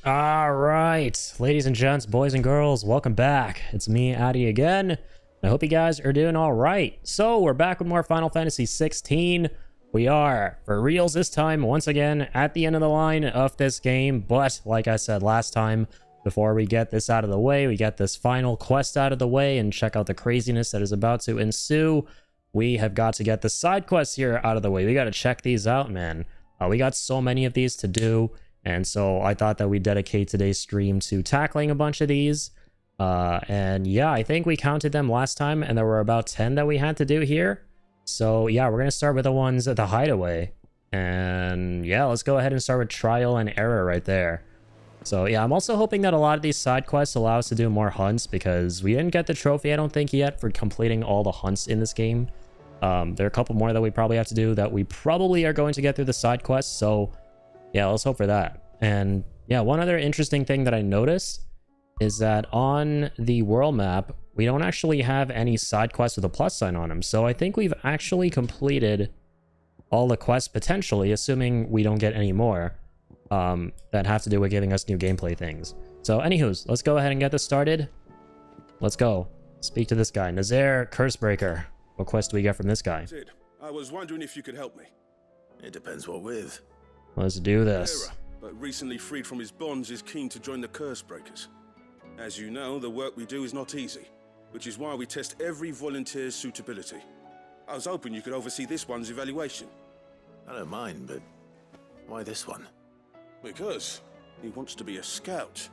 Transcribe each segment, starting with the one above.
All right, ladies and gents, boys and girls, welcome back. It's me, Addy, again. I hope you guys are doing all right. So we're back with more Final Fantasy 16. We are, for reals this time, once again, at the end of the line of this game. But, like I said last time, before we get this out of the way, we get this final quest out of the way and check out the craziness that is about to ensue, we have got to get the side quests here out of the way. We got to check these out, man. We got so many of these to do. And so I thought that we'd dedicate today's stream to tackling a bunch of these. And yeah, I think we counted them last time, and there were about 10 that we had to do here. So yeah, we're going to start with the ones at the hideaway. And yeah, let's go ahead and start with trial and error right there. So yeah, I'm also hoping that a lot of these side quests allow us to do more hunts, because we didn't get the trophy, I don't think, yet for completing all the hunts in this game. There are a couple more that we probably have to do that we probably are going to get through the side quests. So yeah, let's hope for that. And yeah, one other interesting thing that I noticed is that on the world map, we don't actually have any side quests with a plus sign on them. So I think we've actually completed all the quests potentially, assuming we don't get any more that have to do with giving us new gameplay things. So anywho's, let's go ahead and get this started. Let's go. Speak to this guy. Nazaire Cursebreaker. What quest do we get from this guy? Sid, I was wondering if you could help me. It depends what with. Let's do this. But recently freed from his bonds, is keen to join the Cursebreakers. As you know, the work we do is not easy, which is why we test every volunteer's suitability. I was hoping you could oversee this one's evaluation. I don't mind, but why this one? Because he wants to be a scout.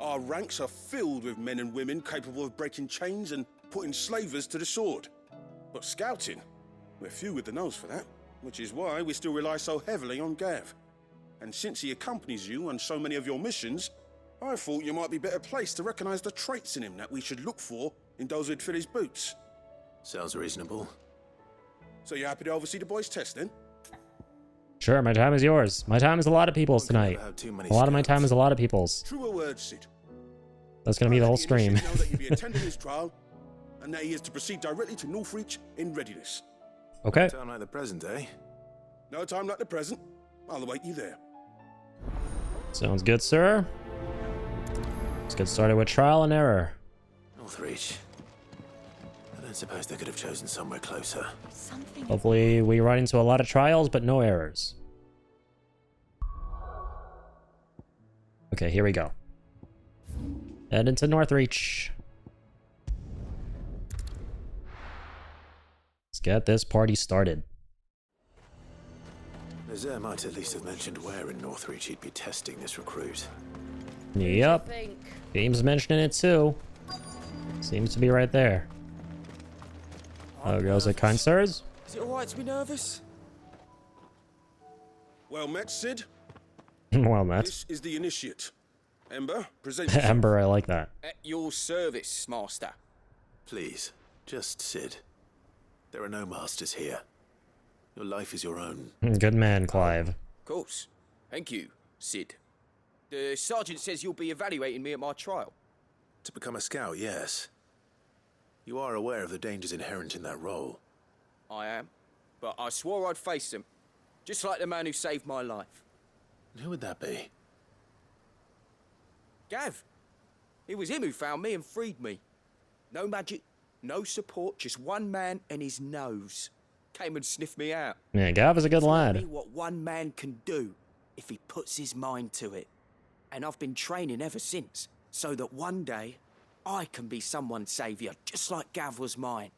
Our ranks are filled with men and women capable of breaking chains and putting slavers to the sword. But scouting, we're few with the nose for that, which is why we still rely so heavily on Gav. And since he accompanies you on so many of your missions, I thought you might be better placed to recognize the traits in him that we should look for in those who'd fill his boots. Sounds reasonable. So you happy to oversee the boys' test then? Sure, my time is yours. My time is a lot of people's tonight. A lot of my time is a lot of people's. Truer words, Sid. That's gonna be the whole stream. Know that you'll be attending his trial, and that he is to proceed directly to Northreach in readiness. Okay. Time like the present, eh? No time like the present. I'll await you there. Sounds good, sir. Let's get started with trial and error. Northreach. I don't suppose they could have chosen somewhere closer. Hopefully we run into a lot of trials, but no errors. Okay, here we go. Head into Northreach. Let's get this party started. Nazaire might at least have mentioned where in Northreach he'd be testing this recruit. Yep. Game's mentioning it too. Seems to be right there. Oh, girls are kind sirs. Is it alright to be nervous? Well met, Sid. Well met. This is the initiate. Ember, present yourself. Ember, I like that. At your service, master. Please, just Sid. There are no masters here. Your life is your own. Good man, Clive. Of course. Thank you, Sid. The sergeant says you'll be evaluating me at my trial. To become a scout, yes. You are aware of the dangers inherent in that role. I am. But I swore I'd face them. Just like the man who saved my life. And who would that be? Gav. It was him who found me and freed me. No magic, no support, just one man and his nose. Came and sniffed me out. Yeah, Gav is a good Told lad. me what one man can do if he puts his mind to it. And I've been training ever since, so that one day I can be someone's saviour, just like Gav was mine.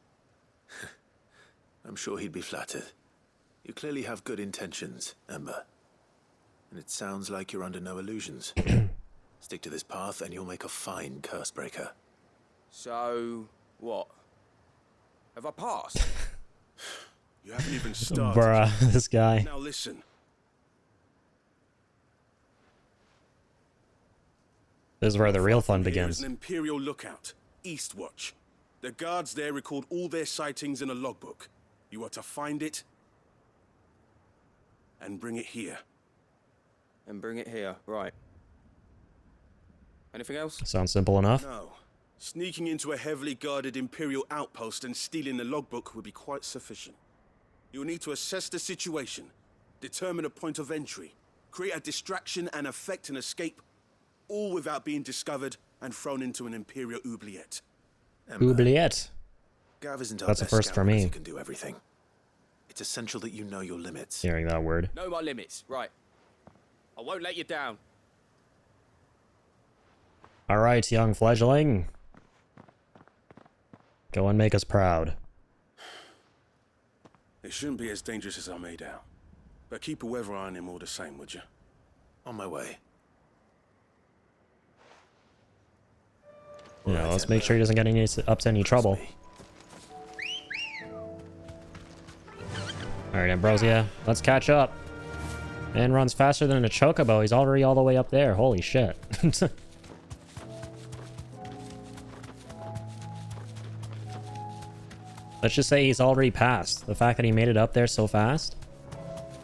I'm sure he'd be flattered. You clearly have good intentions, Ember. And it sounds like you're under no illusions. Stick to this path and you'll make a fine Cursebreaker. So, what? Have I passed? You haven't even started. Bruh, this guy. Now listen. This is where the real fun Here begins. is an Imperial lookout, Eastwatch. The guards there record all their sightings in a logbook. You are to find it and bring it here. And bring it here, right. Anything else? Sounds simple enough. No. Sneaking into a heavily guarded Imperial outpost and stealing the logbook would be quite sufficient. You will need to assess the situation, determine a point of entry, create a distraction and effect an escape, all without being discovered and thrown into an Imperial oubliette. Oubliette. Gav isn't our That's a best first scout for because me. he can do everything. It's essential that you know your limits. Hearing that word. Know my limits, right. I won't let you down. Alright, young fledgling. Go and make us proud. It shouldn't be as dangerous as I made out. But keep a weather eye on him all the same, would you? On my way. Yeah, Alright, let's make sure he doesn't get up to any trouble. Alright, Ambrosia, let's catch up. Man runs faster than a chocobo. He's already all the way up there. Holy shit. Let's just say he's already passed. The fact that he made it up there so fast.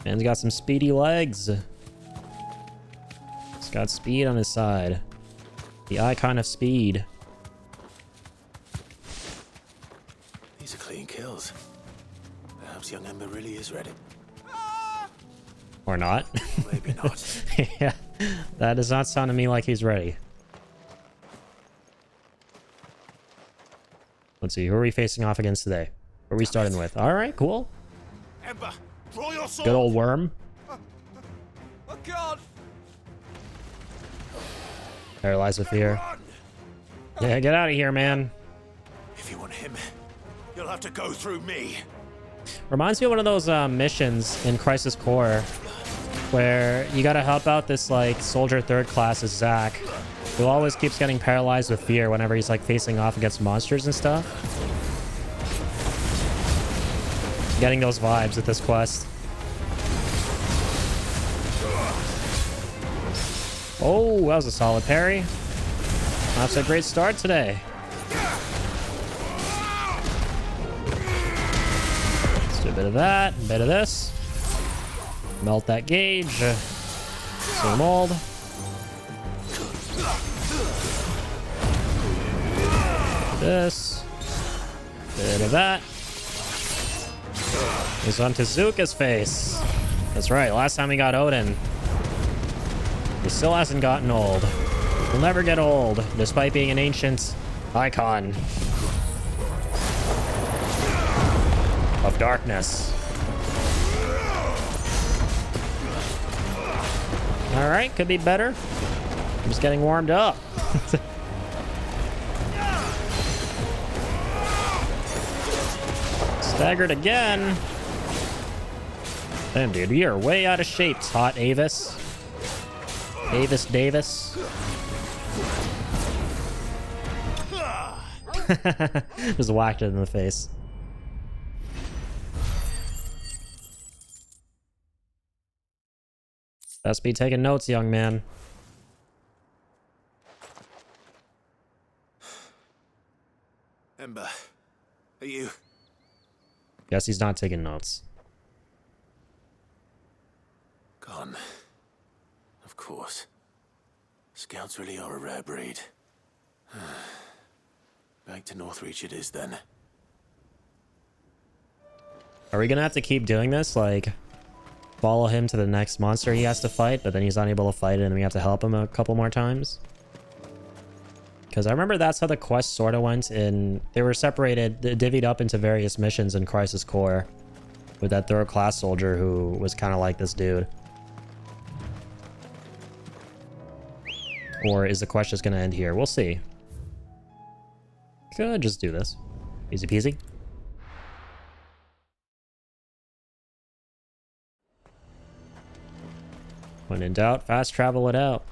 Man's got some speedy legs. He's got speed on his side. The icon of speed. These are clean kills. Perhaps young Ember really is ready. Or not. Maybe not. Yeah, that does not sound to me like he's ready. Let's see, who are we facing off against today? Who are we starting with? Alright, cool. Ember, draw your sword! Good old worm. Oh, God! Paralyzed with fear. Yeah, get out of here, man. If you want him, you'll have to go through me. Reminds me of one of those missions in Crisis Core where you gotta help out this like soldier third class as Zack, who always keeps getting paralyzed with fear whenever he's like facing off against monsters and stuff. Getting those vibes with this quest. Oh, that was a solid parry. That's a great start today. Let's do a bit of that, a bit of this. Melt that gauge. Same old. This. Bit of that. He's on Tezuka's face. That's right, last time we got Odin. He still hasn't gotten old. He'll never get old, despite being an ancient icon of darkness. Alright, could be better. I'm just getting warmed up. Staggered again. Damn, dude, you are way out of shape, hot Avis. Avis Davis. Just whacked it in the face. Best be taking notes, young man. Ember, are you? Guess he's not taking notes. Gone. Of course. Scouts really are a rare breed. Back to Northreach it is then. Are we gonna have to keep doing this? Like, follow him to the next monster he has to fight, but then he's unable to fight it and we have to help him a couple more times? Because I remember that's how the quest sort of went in... They were separated, divvied up into various missions in Crisis Core. With that third class soldier who was kind of like this dude. Or is the quest just going to end here? We'll see. Could just do this. Easy peasy. When in doubt, fast travel it out.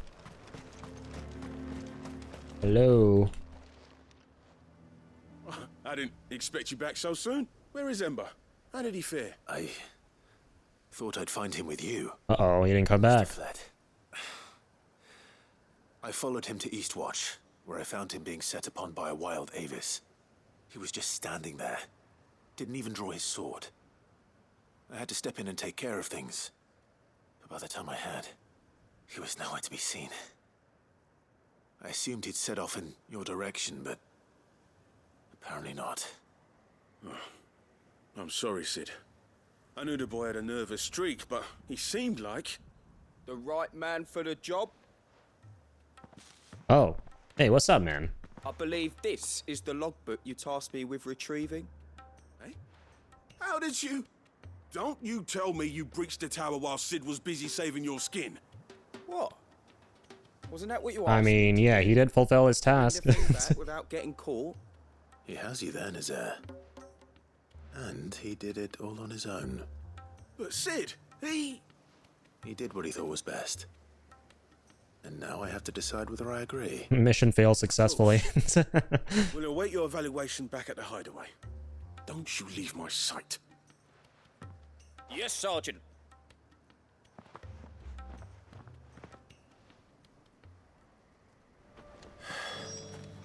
Hello. I didn't expect you back so soon. Where is Ember? How did he fare? I thought I'd find him with you. Uh-oh, he didn't come back. Fled. I followed him to Eastwatch, where I found him being set upon by a wild Avis. He was just standing there. Didn't even draw his sword. I had to step in and take care of things. But by the time I had, he was nowhere to be seen. I assumed he'd set off in your direction, but apparently not. I'm sorry, Sid. I knew the boy had a nervous streak, but he seemed like... The right man for the job? Oh. Hey, what's up, man? I believe this is the logbook you tasked me with retrieving. Eh? How did you... Don't you tell me you breached the tower while Sid was busy saving your skin. What? Wasn't that what you asked I mean, me? yeah, he did fulfill his task. Bring the thing back without getting caught? He has you there, Nazaire. And he did it all on his own. But Sid, he did what he thought was best. And now I have to decide whether I agree. Mission failed successfully. will await your evaluation back at the hideaway. Don't you leave my sight. Yes, Sergeant.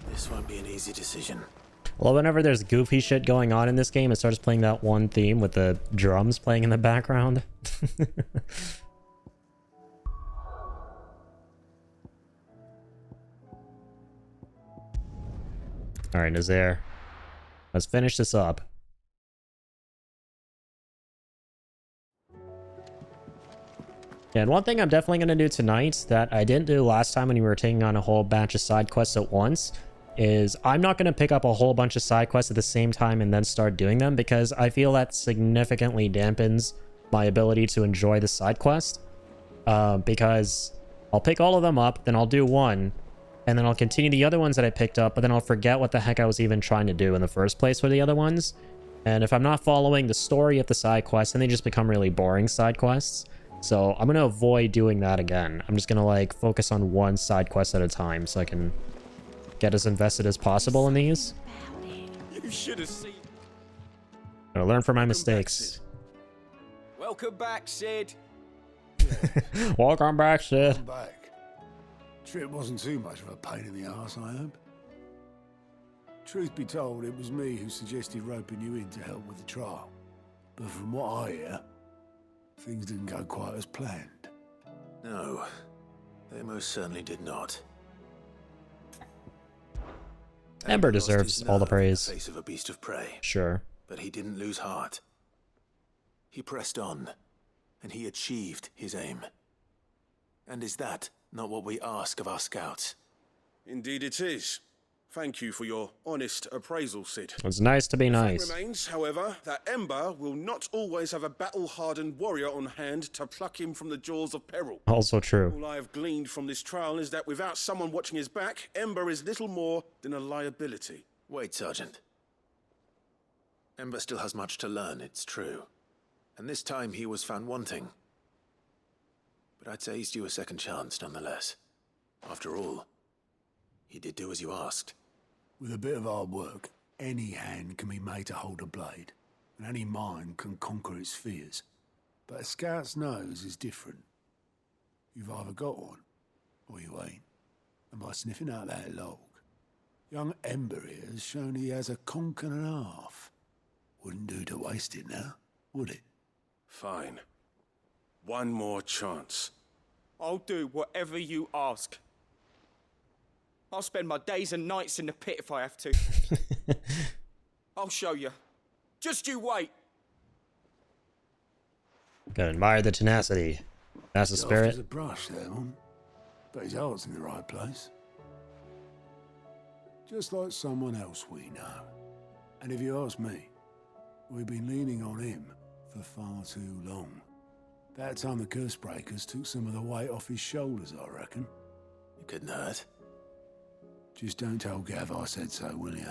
This won't be an easy decision. Well, whenever there's goofy shit going on in this game, it starts playing that one theme with the drums playing in the background. Alright, Nazaire. Let's finish this up. And one thing I'm definitely going to do tonight that I didn't do last time when we were taking on a whole batch of side quests at once is I'm not going to pick up a whole bunch of side quests at the same time and then start doing them, because I feel that significantly dampens my ability to enjoy the side quest. Because I'll pick all of them up, then I'll do one, and then I'll continue the other ones that I picked up, but then I'll forget what the heck I was even trying to do in the first place for the other ones. And if I'm not following the story of the side quests, then they just become really boring side quests. So I'm going to avoid doing that again. I'm just going to like focus on one side quest at a time so I can get as invested as possible in these. You should have seen. I'll learn from my Welcome mistakes. Welcome back, Sid. Welcome back, Sid. I'm back. Trip wasn't too much of a pain in the arse, I hope. Truth be told, it was me who suggested roping you in to help with the trial. But from what I hear, things didn't go quite as planned. No, they most certainly did not. Ember lost deserves his all the nerve in praise. face of a beast of prey, Sure. but he didn't lose heart. He pressed on, and he achieved his aim. And is that not what we ask of our scouts? Indeed it is. Thank you for your honest appraisal, Sid. It's nice to be It nice. remains, however, that Ember will not always have a battle-hardened warrior on hand to pluck him from the jaws of peril. Also true. All I have gleaned from this trial is that without someone watching his back, Ember is little more than a liability. Wait, Sergeant. Ember still has much to learn, it's true. And this time he was found wanting. But I'd say he's due a second chance, nonetheless. After all, he did do as you asked. With a bit of hard work, any hand can be made to hold a blade, and any mind can conquer its fears. But a scout's nose is different. You've either got one, or you ain't. And by sniffing out that log, young Ember here has shown he has a conch and a half. Wouldn't do to waste it now, would it? Fine. One more chance. I'll do whatever you ask. I'll spend my days and nights in the pit if I have to. I'll show you. Just you wait. Gotta admire the tenacity. That's the Soft spirit. as a brush, that one. But his heart's in the right place. Just like someone else we know. And if you ask me, we've been leaning on him for far too long. That time the curse breakers took some of the weight off his shoulders, I reckon. It couldn't hurt. Just don't tell Gav I said so, will you?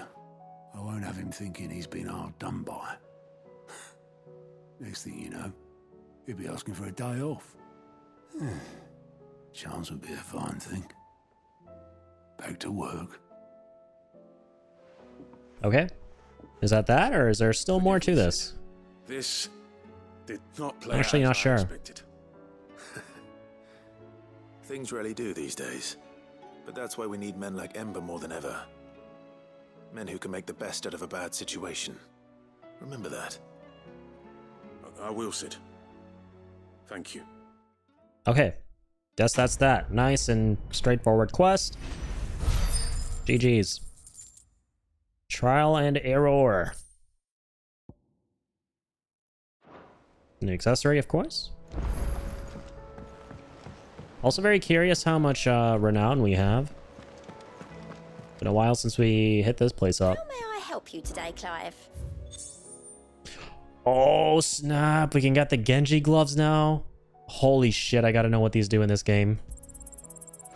I won't have him thinking he's been hard done by. Next thing you know, he'll be asking for a day off. Chance would be a fine thing. Back to work. Okay. Is that, or is there still more to this? This did not play Actually, out not as I sure. expected. Things rarely do these days. But that's why we need men like Ember more than ever. Men who can make the best out of a bad situation. Remember that. I will, Sid. Thank you. Okay. Guess that's that. Nice and straightforward quest. GG's. Trial and error. An accessory, of course. Also very curious how much renown we have. Been a while since we hit this place up. How may I help you today, Clive? Oh, snap. We can get the Genji gloves now. Holy shit, I gotta know what these do in this game.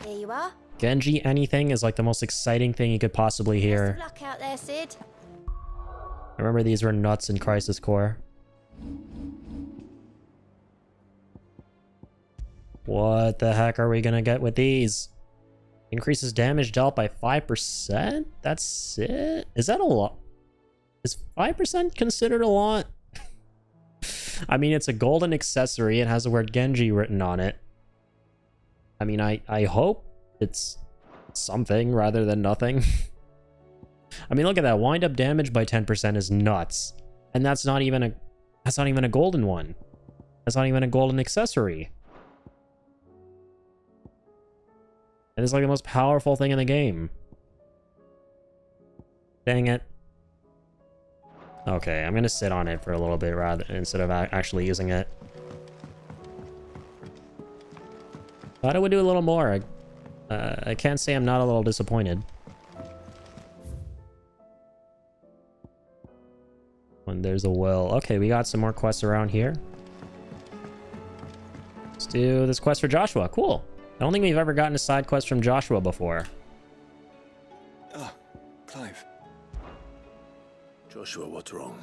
Here you are. Genji anything is like the most exciting thing you could possibly Best of hear. luck out there, Sid. I remember these were nuts in Crisis Core. What the heck are we gonna get with these? Increases damage dealt by 5%? That's it? Is that a lot? Is 5% considered a lot? I mean, it's a golden accessory. It has the word Genji written on it. I mean, I hope it's something rather than nothing. I mean, look at that. Wind up damage by 10% is nuts. And that's not even a golden one. That's not even a golden accessory. And it's like the most powerful thing in the game. Dang it. Okay, I'm gonna sit on it for a little bit instead of actually using it. Thought it would do a little more. I can't say I'm not a little disappointed. When there's a well. Okay, we got some more quests around here. Let's do this quest for Joshua. Cool. I don't think we've ever gotten a side quest from Joshua before. Ah, Clive. Joshua, what's wrong?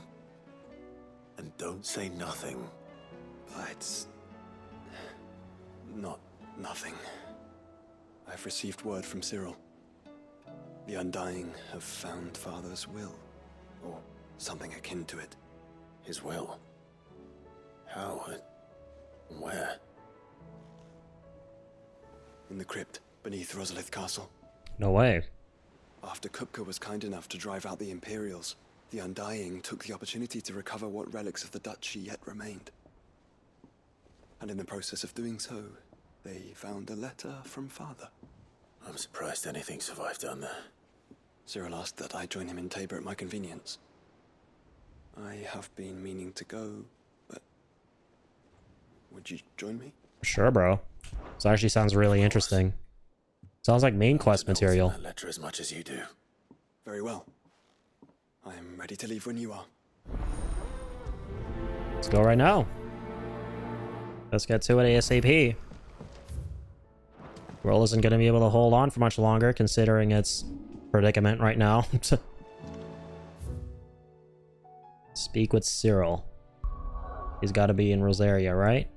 And don't say nothing. It's not nothing. I've received word from Cyril. The Undying have found Father's will, or something akin to it. His will? How? Where? In the crypt beneath Rosalith Castle. No way. After Kupka was kind enough to drive out the Imperials, the Undying took the opportunity to recover what relics of the Duchy yet remained. And in the process of doing so, they found a letter from Father. I'm surprised anything survived down there. Cyril asked that I join him in Tabor at my convenience. I have been meaning to go, but would you join me? Sure, bro. This actually sounds really interesting. Sounds like main quest material. That letter as much as you do. Very well. I am ready to leave when you are. Let's go right now. Let's get to it ASAP. World isn't going to be able to hold on for much longer, considering its predicament right now. Speak with Cyril. He's got to be in Rosaria, right?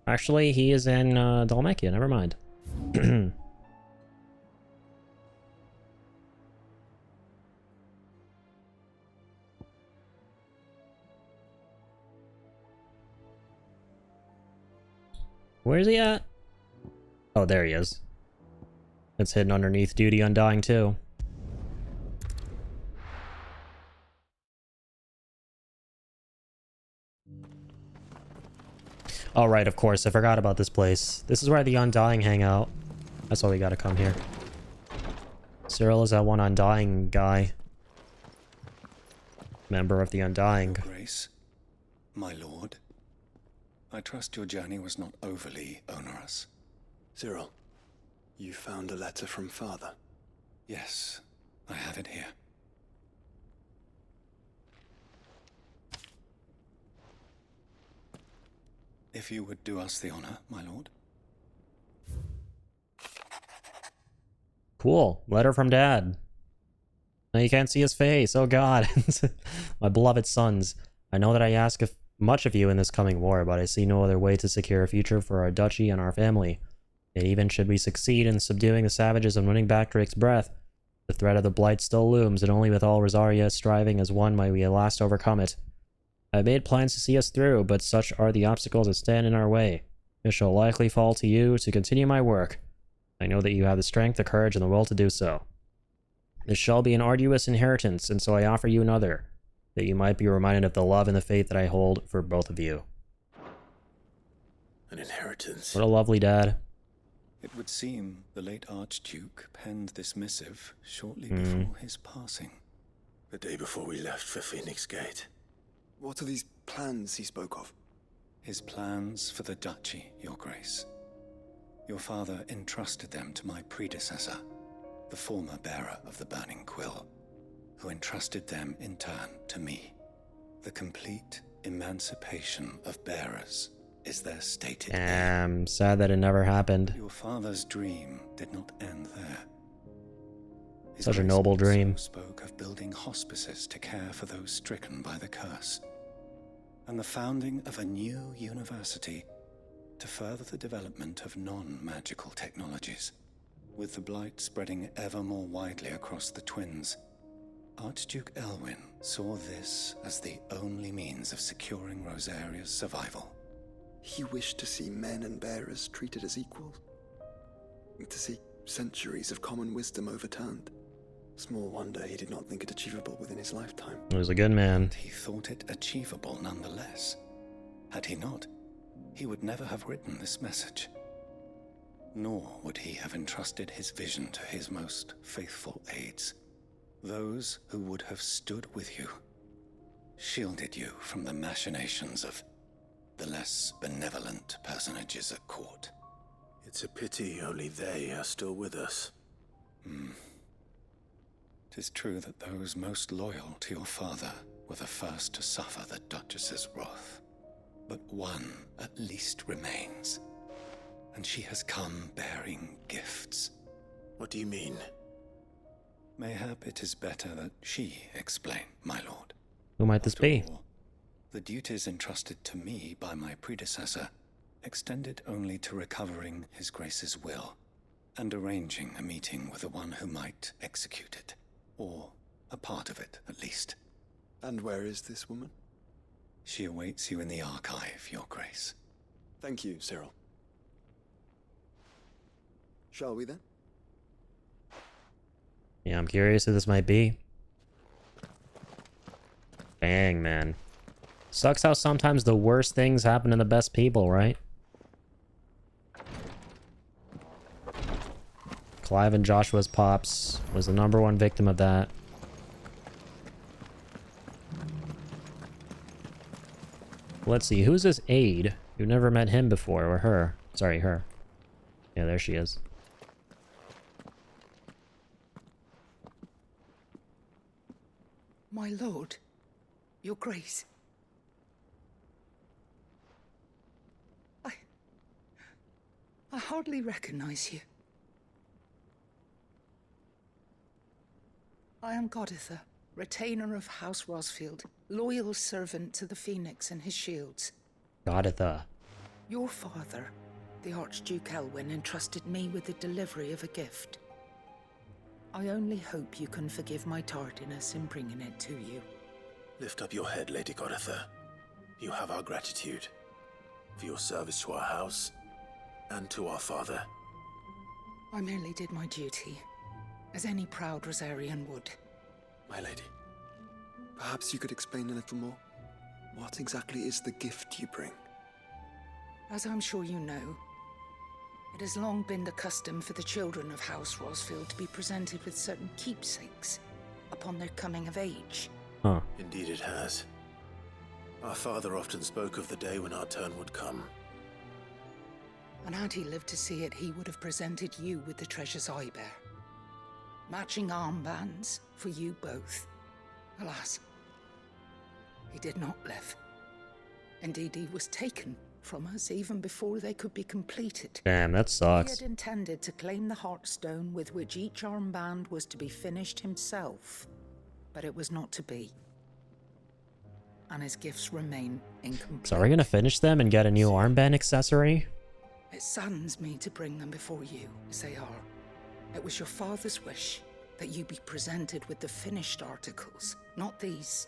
Actually, he is in Dalmatia. Never mind. Where is he at? Oh, there he is. It's hidden underneath Duty Undying too. Oh, right, of course. I forgot about this place. This is where the Undying hang out. That's why we gotta come here. Cyril is that one Undying guy. Member of the Undying. Grace, my lord, I trust your journey was not overly onerous. Cyril, you found a letter from Father. Yes, I have it here. If you would do us the honor, my lord. Cool. Letter from Dad. Now you can't see his face. Oh god. My beloved sons, I know that I ask much of you in this coming war, but I see no other way to secure a future for our duchy and our family. Yet even should we succeed in subduing the savages and winning back Drake's breath, the threat of the Blight still looms, and only with all Rosaria striving as one might we at last overcome it. I made plans to see us through, but such are the obstacles that stand in our way. It shall likely fall to you to continue my work. I know that you have the strength, the courage, and the will to do so. This shall be an arduous inheritance, and so I offer you another, that you might be reminded of the love and the faith that I hold for both of you. An inheritance. What a lovely dad. It would seem the late Archduke penned this missive shortly before his passing. The day before we left for Phoenix Gate. What are these plans he spoke of? His plans for the duchy, your grace. Your father entrusted them to my predecessor, the former bearer of the Burning Quill, who entrusted them in turn to me. The complete emancipation of bearers is their stated aim. Sad that it never happened. Your father's dream did not end there. His Such a Grace noble also dream. spoke of building hospices to care for those stricken by the curse, and the founding of a new university to further the development of non-magical technologies. With the blight spreading ever more widely across the twins, Archduke Elwyn saw this as the only means of securing Rosaria's survival. He wished to see men and bearers treated as equals. To see centuries of common wisdom overturned. Small wonder he did not think it achievable within his lifetime. He was a good man. And he thought it achievable nonetheless. Had he not, he would never have written this message. Nor would he have entrusted his vision to his most faithful aides. Those who would have stood with you, shielded you from the machinations of the less benevolent personages at court. It's a pity only they are still with us. 'Tis true that those most loyal to your father were the first to suffer the Duchess's wrath. But one at least remains, and she has come bearing gifts. What do you mean? Mayhap it is better that she explain, my lord. Who might this After be? all, the duties entrusted to me by my predecessor extended only to recovering His Grace's will and arranging a meeting with the one who might execute it, or a part of it at least. And where is this woman? She awaits you in the archive, Your Grace. Thank you, Cyril. Shall we then? Yeah, I'm curious who this might be. Dang, man. Sucks how sometimes the worst things happen to the best people, right? Clive and Joshua's pops was the #1 victim of that. Let's see, who's this aide? You've never met him before, or her. Sorry, her. Yeah, there she is. My lord, your grace. I hardly recognize you. I am Goditha, retainer of House Rosfield, loyal servant to the Phoenix and his shields. Goditha. Your father, the Archduke Elwyn, entrusted me with the delivery of a gift. I only hope you can forgive my tardiness in bringing it to you. Lift up your head, Lady Goditha. You have our gratitude for your service to our house and to our father. I merely did my duty, as any proud Rosarian would. My lady, perhaps you could explain a little more? What exactly is the gift you bring? As I'm sure you know, it has long been the custom for the children of House Rosfield to be presented with certain keepsakes upon their coming of age. Huh. Indeed it has. Our father often spoke of the day when our turn would come. And had he lived to see it, he would have presented you with the treasures I bear. Matching armbands for you both. Alas, he did not live. Indeed, he was taken from us even before they could be completed. Damn, that He sucks. had intended to claim the Heartstone with which each armband was to be finished himself, but it was not to be. And his gifts remain incomplete. So are we gonna finish them and get a new armband accessory? It saddens me to bring them before you, as they are. It was your father's wish that you be presented with the finished articles, not these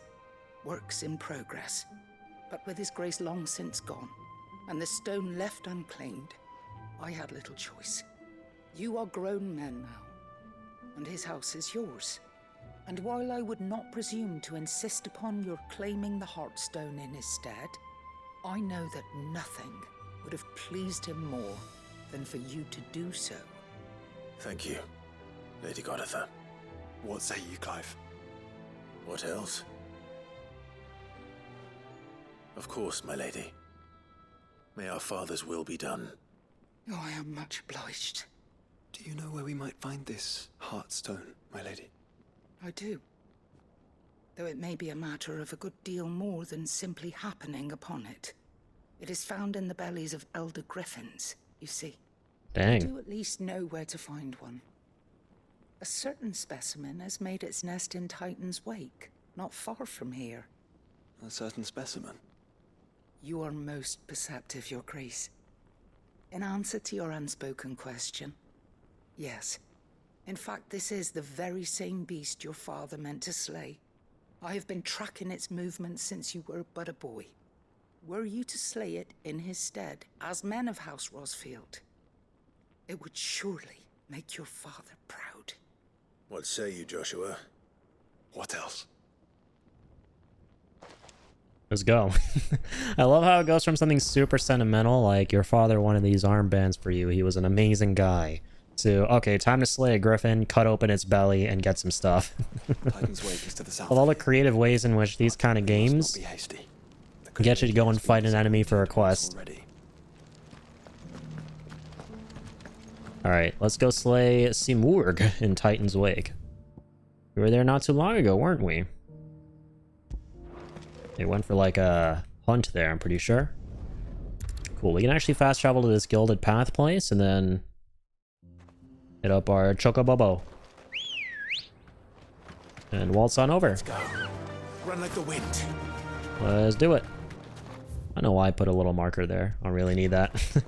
works in progress. But with his grace long since gone, and the stone left unclaimed, I had little choice. You are grown men now, and his house is yours. And while I would not presume to insist upon your claiming the Heartstone in his stead, I know that nothing would have pleased him more than for you to do so. Thank you, Lady Goditha. What say you, Clive? What else? Of course, my lady. May our father's will be done. Oh, I am much obliged. Do you know where we might find this Heartstone, my lady? I do. Though it may be a matter of a good deal more than simply happening upon it. It is found in the bellies of elder griffins, you see. I Dang. do at least know where to find one. A certain specimen has made its nest in Titan's Wake, not far from here. A certain specimen? You are most perceptive, Your Grace. In answer to your unspoken question, yes. In fact, this is the very same beast your father meant to slay. I have been tracking its movements since you were but a boy. Were you to slay it in his stead, as men of House Rosfield, it would surely make your father proud. What say you, Joshua? What else? Let's go. I love how it goes from something super sentimental, like your father wanted these armbands for you, he was an amazing guy, to, okay, time to slay a griffin, cut open its belly, and get some stuff. Titan's Wake is to the south. With all the creative ways in which these kind of games get you to go and fight an enemy for a quest. Alright, let's go slay Simurg in Titan's Wake. We were there not too long ago, weren't we? They went for like a hunt there, I'm pretty sure. Cool, we can actually fast travel to this Gilded Path place and then hit up our Chocobobo. And waltz on over. Let's go. Run like the wind. Let's do it. I know why I put a little marker there. I don't really need that.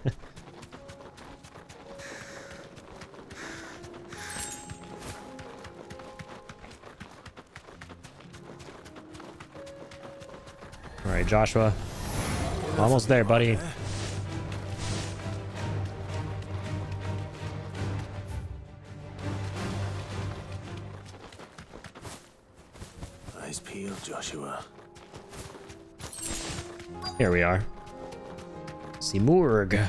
Alright, Joshua. Almost there, buddy. Eyes peeled, Joshua. Here we are. Simurg.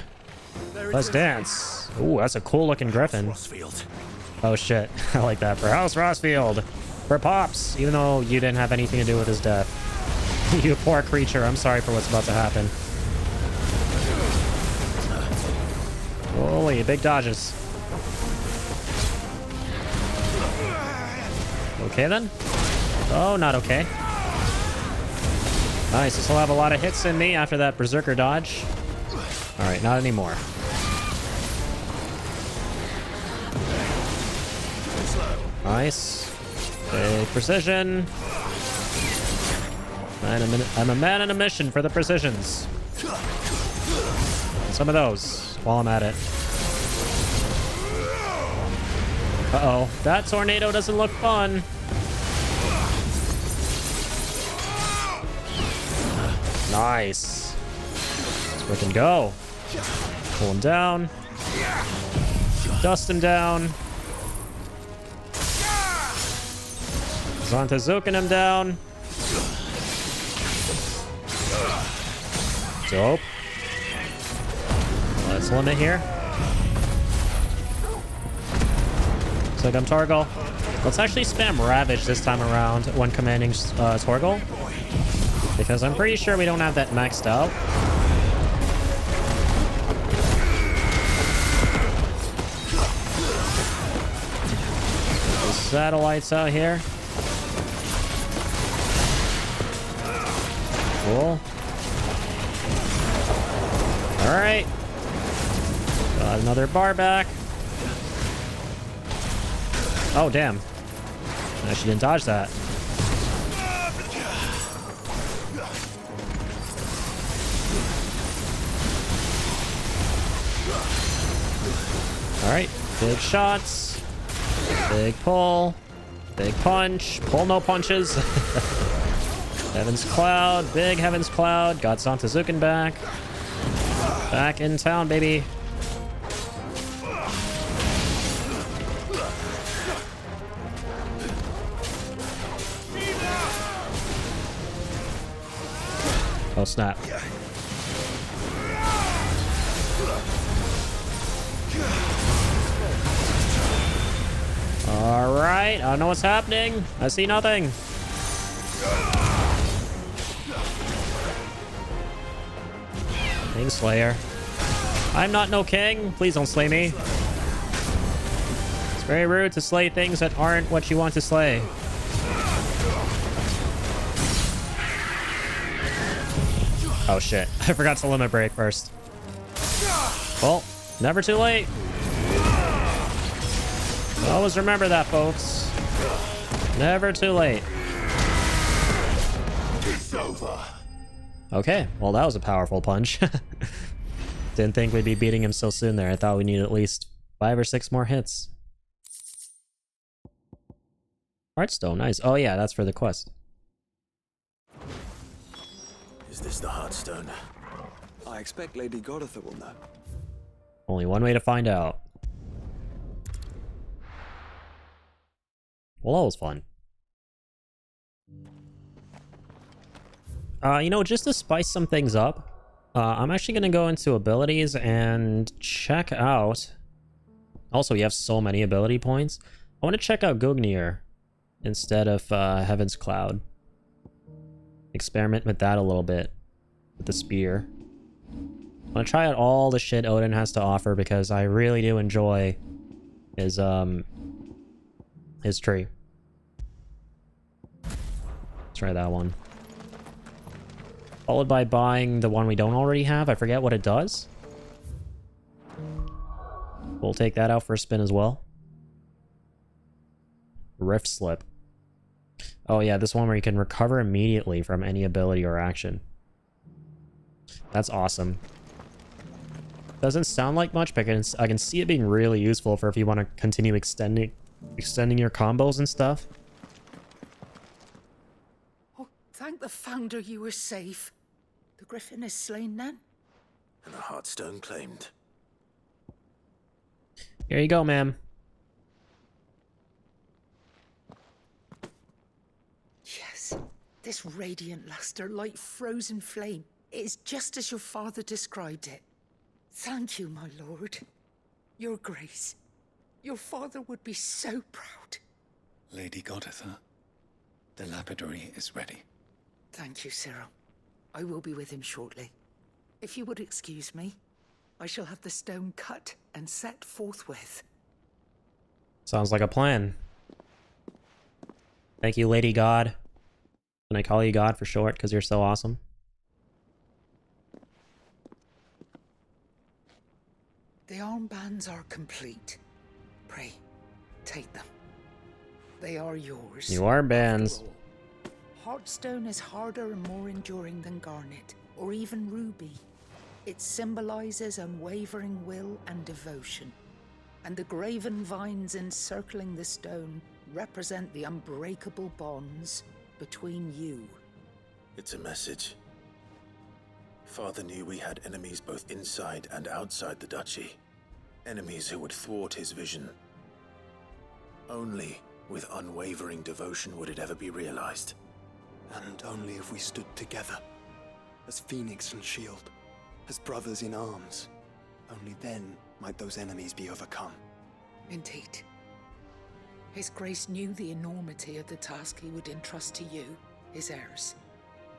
Let's dance. Ooh, that's a cool looking griffin. Rosfield. Oh shit. I like that. For House Rosfield. For Pops. Even though you didn't have anything to do with his death. You poor creature. I'm sorry for what's about to happen. Holy, big dodges. Okay then? Oh, not okay. Nice, this will have a lot of hits in me after that Berserker dodge. Alright, not anymore. Nice. Big precision. I'm a man on a mission for the precisions. Some of those while I'm at it. Uh-oh. That tornado doesn't look fun. Nice. Let's freaking go. Pull him down. Dust him down. Zantazukin him down. Dope. Let's limit here. Looks like I'm Torgal. Let's actually spam Ravage this time around when commanding Torgal. Because I'm pretty sure we don't have that maxed out. The satellites out here. Cool. Alright. Got another bar back. Oh, damn. I actually didn't dodge that. Alright. Big shots. Big pull. Big punch. Pull no punches. Heaven's Cloud. Big Heaven's Cloud. Got Zantazukin back. Back in town, baby. Oh, snap. Alright, I don't know what's happening. I see nothing. King Slayer. I'm not no king. Please don't slay me. Very rude to slay things that aren't what you want to slay. Oh shit, I forgot to limit break first. Well, never too late. Always remember that, folks. Never too late. It's over. Okay, well that was a powerful punch. Didn't think we'd be beating him so soon there. I thought we needed at least 5 or 6 more hits. Heartstone, nice. Oh yeah, that's for the quest. Is this the Heartstone? I expect Lady Goditha will know. Only one way to find out. Well, that was fun. You know, just to spice some things up, I'm actually going to go into abilities and check out... Also, you have so many ability points. I want to check out Gugnir instead of Heaven's Cloud. Experiment with that a little bit. With the spear. I want to try out all the shit Odin has to offer because I really do enjoy his tree. Let's try that one. Followed by buying the one we don't already have. I forget what it does. We'll take that out for a spin as well. Rift Slip. Oh yeah, this one where you can recover immediately from any ability or action. That's awesome. Doesn't sound like much, but I can see it being really useful for if you want to continue extending your combos and stuff. Oh, thank the Founder you were safe. The Griffin is slain then? And the Heartstone claimed. Here you go, ma'am. Yes, this radiant luster like frozen flame. It is just as your father described it. Thank you, my lord. Your grace. Your father would be so proud. Lady Goditha, the lapidary is ready. Thank you, Cyril. I will be with him shortly. If you would excuse me, I shall have the stone cut and set forthwith. Sounds like a plan. Thank you, Lady God. Can I call you God for short because you're so awesome? The armbands are complete. Pray, take them. They are yours. New armbands. Heartstone is harder and more enduring than garnet, or even ruby. It symbolizes unwavering will and devotion. And the graven vines encircling the stone represent the unbreakable bonds between you. It's a message. Father knew we had enemies both inside and outside the duchy. Enemies who would thwart his vision. Only with unwavering devotion would it ever be realized. And only if we stood together, as Phoenix and Shield, as brothers in arms, only then might those enemies be overcome. Indeed. His Grace knew the enormity of the task he would entrust to you, his heirs.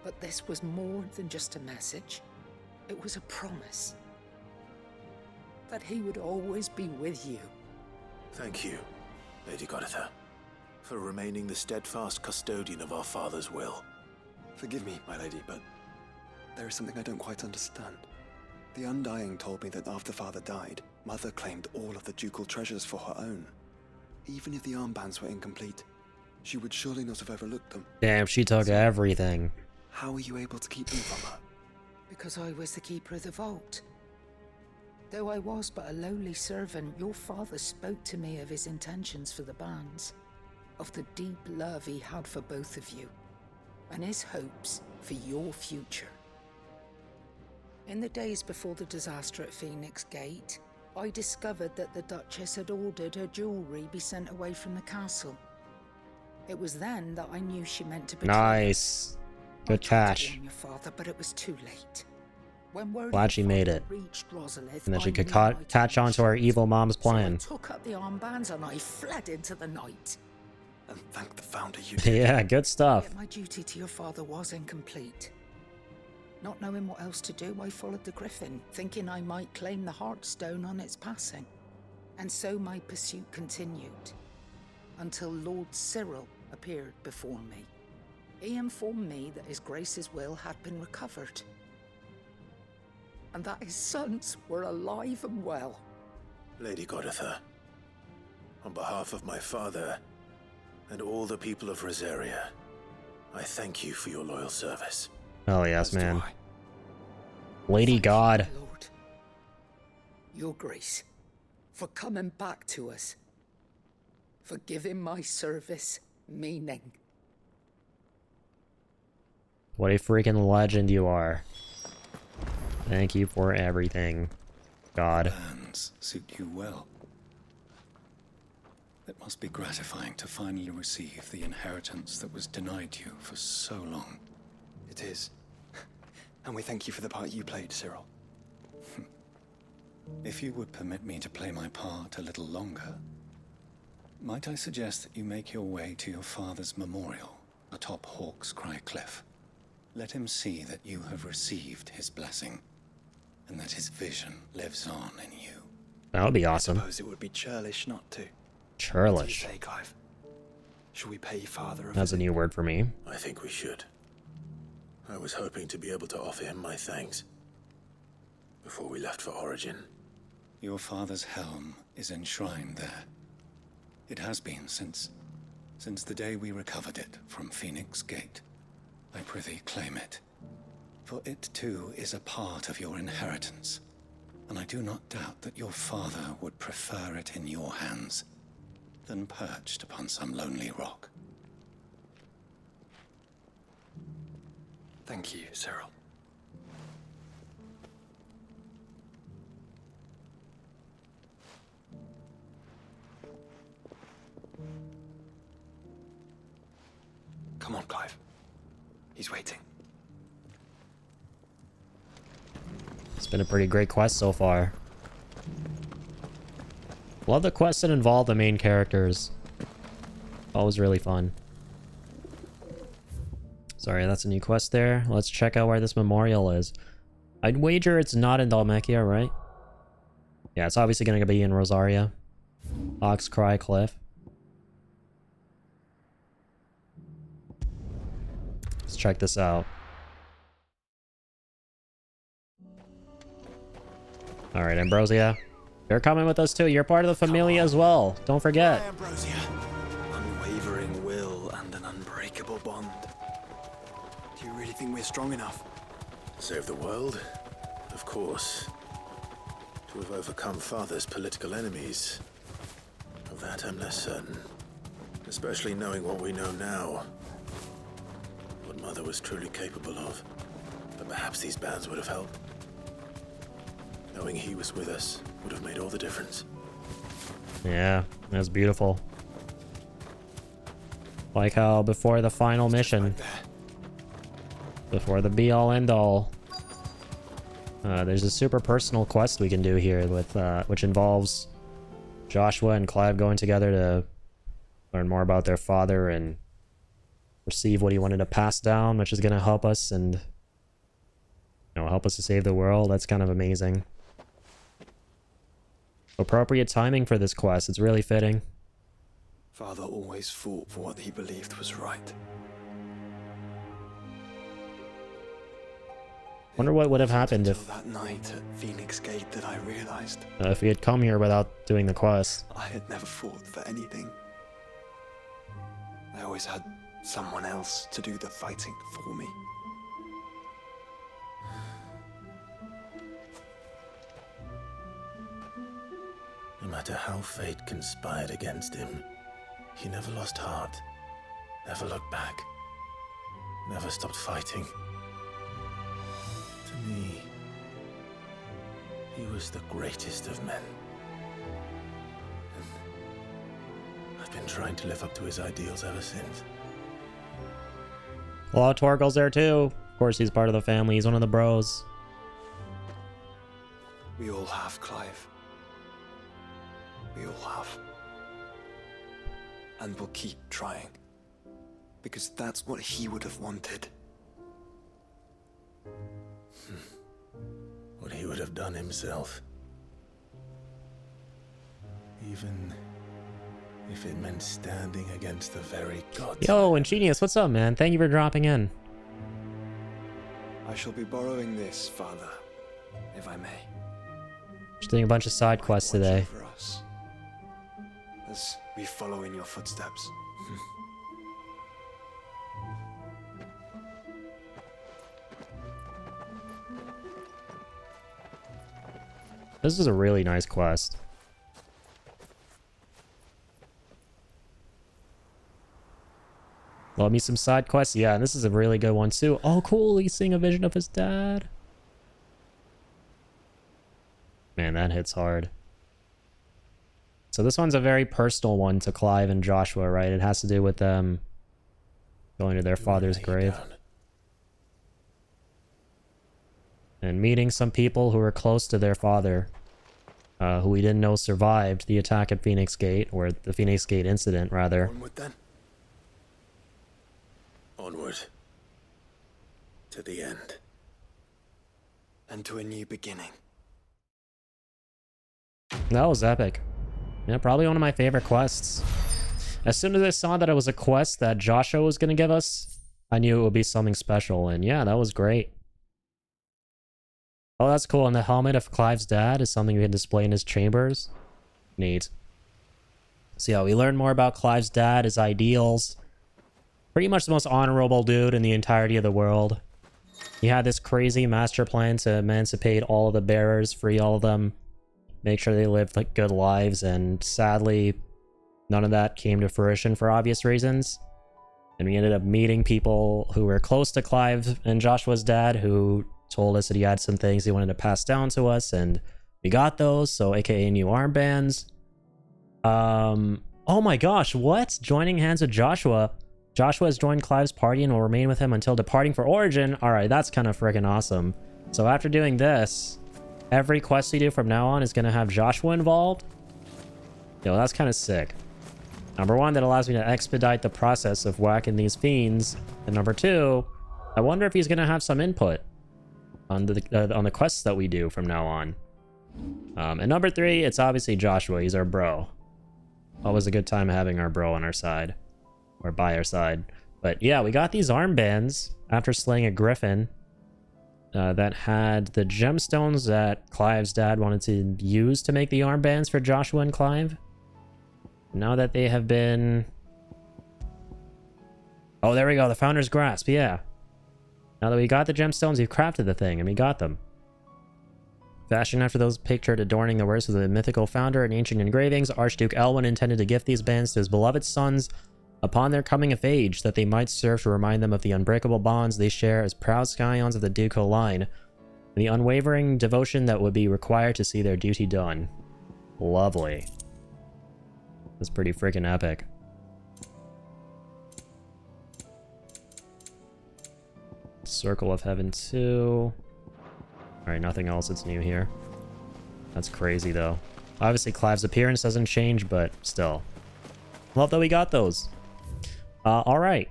But this was more than just a message. It was a promise. That he would always be with you. Thank you, Lady Goditha, for remaining the steadfast custodian of our father's will. Forgive me, my lady, but there is something I don't quite understand. The Undying told me that after Father died, Mother claimed all of the ducal treasures for her own. Even if the armbands were incomplete, she would surely not have overlooked them. Damn, she took everything. How were you able to keep them from her? Because I was the keeper of the vault. Though I was but a lowly servant, your father spoke to me of his intentions for the bands, of the deep love he had for both of you, and his hopes for your future. In the days before the disaster at Phoenix Gate, I discovered that the Duchess had ordered her jewelry be sent away from the castle. It was then that I knew she meant to betray. Nice. Good catch. Your father, but it was too late. When word Glad she made it. reached Rosalith, And then she I could knew catch on to our evil mom's plan. So I took up the armbands and I fled into the night. And thank the Founder you did. Yeah, good stuff. Yet my duty to your father was incomplete. Not knowing what else to do, I followed the Griffin, thinking I might claim the Heartstone on its passing. And so my pursuit continued, until Lord Cyril appeared before me. He informed me that His Grace's will had been recovered, and that his sons were alive and well. Lady Goditha, on behalf of my father and all the people of Rosaria, I thank you for your loyal service. Oh yes, As do man. I. Lady Thank God. you, Lord. Your Grace, for coming back to us, for giving my service meaning. What a freaking legend you are. Thank you for everything, God. Plans suit you well. It must be gratifying to finally receive the inheritance that was denied you for so long. It is. And we thank you for the part you played, Cyril. If you would permit me to play my part a little longer, might I suggest that you make your way to your father's memorial atop Hawk's Cry Cliff? Let him see that you have received his blessing, and that his vision lives on in you. That would be I awesome. suppose it would be churlish not to. What do you Churlish. say, Clive? Should we pay Father a That's a visit? new word for me. I think we should. I was hoping to be able to offer him my thanks before we left for Origin. Your father's helm is enshrined there. It has been since the day we recovered it from Phoenix Gate. I prithee claim it, for it too is a part of your inheritance, and I do not doubt that your father would prefer it in your hands than perched upon some lonely rock. Thank you, Cyril. Come on, Clive. He's waiting. It's been a pretty great quest so far. Love the quests that involve the main characters. Always really fun. Sorry, that's a new quest there. Let's check out where this memorial is. I'd wager it's not in Dhalmekia, right? Yeah, it's obviously going to be in Rosaria. Hawk's Cry Cliff. Let's check this out. Alright, Ambrosia. You're coming with us too. You're part of the Familia as well. Don't forget. Ambrosia. Unwavering will and an unbreakable bond. Do you really think we're strong enough? Save the world? Of course. To have overcome Father's political enemies. Of that I'm less certain. Especially knowing what we know now. What Mother was truly capable of. But perhaps these bands would have helped. Knowing he was with us would have made all the difference. Yeah, that was beautiful. Like how before the final mission, Right there. before the be-all end-all, there's a super personal quest we can do here with which involves Joshua and Clive going together to learn more about their father and receive what he wanted to pass down, which is going to help us and, you know, help us to save the world. That's kind of amazing. Appropriate timing for this quest. It's really fitting. Father always fought for what he believed was right. Wonder what would have happened Until if that night at Phoenix Gate that I realized if we had come here without doing the quest. I had never fought for anything. I always had someone else to do the fighting for me. No matter how fate conspired against him, he never lost heart, never looked back, never stopped fighting. To me, he was the greatest of men. And I've been trying to live up to his ideals ever since. Well, Torgal's there too. Of course, he's part of the family. He's one of the bros. We all have, Clive. We all have. And we'll keep trying. Because that's what he would have wanted. What he would have done himself. Even if it meant standing against the very gods. Yo, Ingenious, what's up, man? Thank you for dropping in. I shall be borrowing this, Father, if I may. Just doing a bunch of side quests Watch today. over us, as we follow in your footsteps. This is a really nice quest. Love me some side quests. Yeah, and this is a really good one too. Oh, cool. He's seeing a vision of his dad. Man, that hits hard. So this one's a very personal one to Clive and Joshua, right? It has to do with them going to their father's grave. And meeting some people who were close to their father, who we didn't know survived the attack at Phoenix Gate, or the Phoenix Gate incident, rather. Onward then. Onward. To the end. And to a new beginning. That was epic. Yeah, probably one of my favorite quests. As soon as I saw that it was a quest that Joshua was going to give us, I knew it would be something special, and yeah, that was great. Oh, that's cool. And the helmet of Clive's dad is something we can display in his chambers. Neat. So yeah, we learned more about Clive's dad, his ideals. Pretty much the most honorable dude in the entirety of the world. He had this crazy master plan to emancipate all of the bearers, free all of them, make sure they lived like good lives, and sadly, none of that came to fruition for obvious reasons. And we ended up meeting people who were close to Clive and Joshua's dad, who told us that he had some things he wanted to pass down to us, and we got those, so aka new armbands. Oh my gosh, what? Joining hands with Joshua. Joshua has joined Clive's party and will remain with him until departing for Origin. Alright, that's kind of freaking awesome. So after doing this, every quest we do from now on is going to have Joshua involved. Yo, that's kind of sick. Number one, that allows me to expedite the process of whacking these fiends. And number two, I wonder if he's going to have some input on the quests that we do from now on. And number three, it's obviously Joshua. He's our bro. Always a good time having our bro on our side. Or by our side. But yeah, we got these armbands after slaying a griffin that had the gemstones that Clive's dad wanted to use to make the armbands for Joshua and Clive. Now that they have been... Oh, there we go. The Founder's Grasp. Yeah. Now that we got the gemstones, we've crafted the thing, and we got them. Fashioned after those pictured adorning the works of the mythical founder in ancient engravings, Archduke Elwyn intended to gift these bands to his beloved sons upon their coming of age, that they might serve to remind them of the unbreakable bonds they share as proud scions of the ducal line, and the unwavering devotion that would be required to see their duty done. Lovely. That's pretty freaking epic. Circle of Heaven 2. Alright, nothing else that's new here. That's crazy, though. Obviously, Clive's appearance doesn't change, but still. Love that we got those. Alright.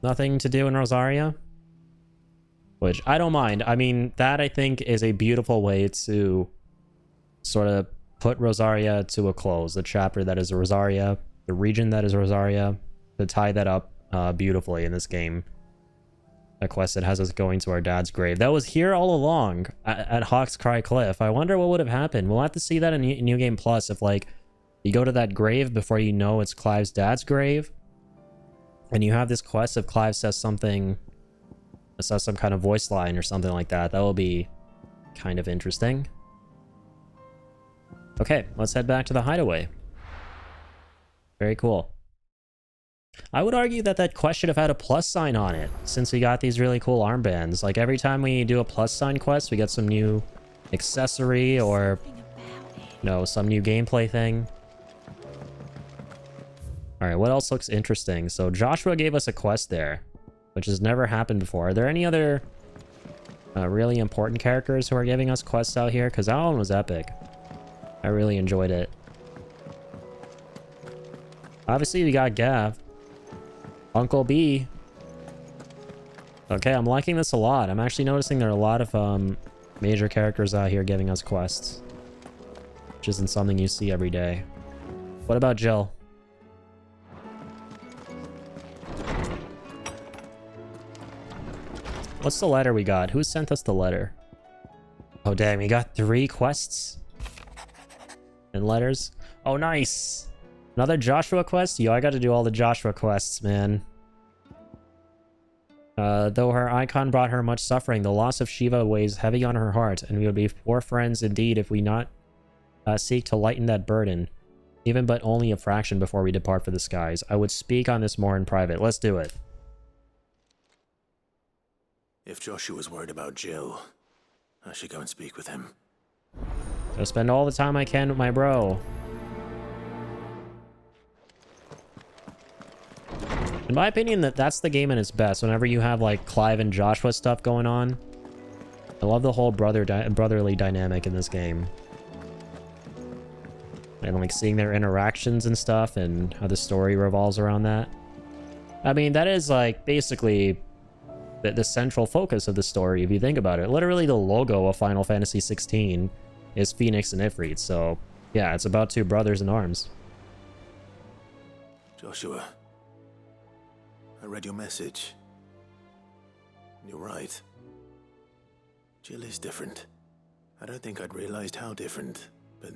Nothing to do in Rosaria? Which, I don't mind. I mean, that, I think, is a beautiful way to sort of put Rosaria to a close. The chapter that is Rosaria, the region that is Rosaria, to tie that up beautifully in this game. A quest that has us going to our dad's grave. That was here all along at Hawk's Cry Cliff. I wonder what would have happened. We'll have to see that in New Game Plus if, like, you go to that grave before you know it's Clive's dad's grave. And you have this quest if Clive says something, says some kind of voice line or something like that. That will be kind of interesting. Okay, let's head back to the hideaway. Very cool. I would argue that that quest should have had a plus sign on it, since we got these really cool armbands. Like, every time we do a plus sign quest, we get some new accessory or, you know, some new gameplay thing. Alright, what else looks interesting? So Joshua gave us a quest there, which has never happened before. Are there any other really important characters who are giving us quests out here? Because that one was epic. I really enjoyed it. Obviously, we got Gav. Uncle B. Okay, I'm liking this a lot. I'm actually noticing there are a lot of major characters out here giving us quests. which isn't something you see every day. What about Jill? What's the letter we got? Who sent us the letter? Oh, dang, we got 3 quests and letters. Oh, nice. Another Joshua quest? Yo, I got to do all the Joshua quests, man. Though her icon brought her much suffering, the loss of Shiva weighs heavy on her heart, and we would be poor friends indeed if we not seek to lighten that burden, even but only a fraction before we depart for the skies. I would speak on this more in private. Let's do it. If Joshua's worried about Jill, I should go and speak with him. So spend all the time I can with my bro. In my opinion, that's the game in its best. Whenever you have like Clive and Joshua stuff going on, I love the whole brotherly dynamic in this game, and like seeing their interactions and stuff, and how the story revolves around that. I mean, that is like basically the central focus of the story if you think about it. Literally, the logo of Final Fantasy 16 is Phoenix and Ifrit. So yeah, it's about 2 brothers in arms. Joshua, I read your message. You're right. Jill is different. I don't think I'd realized how different, but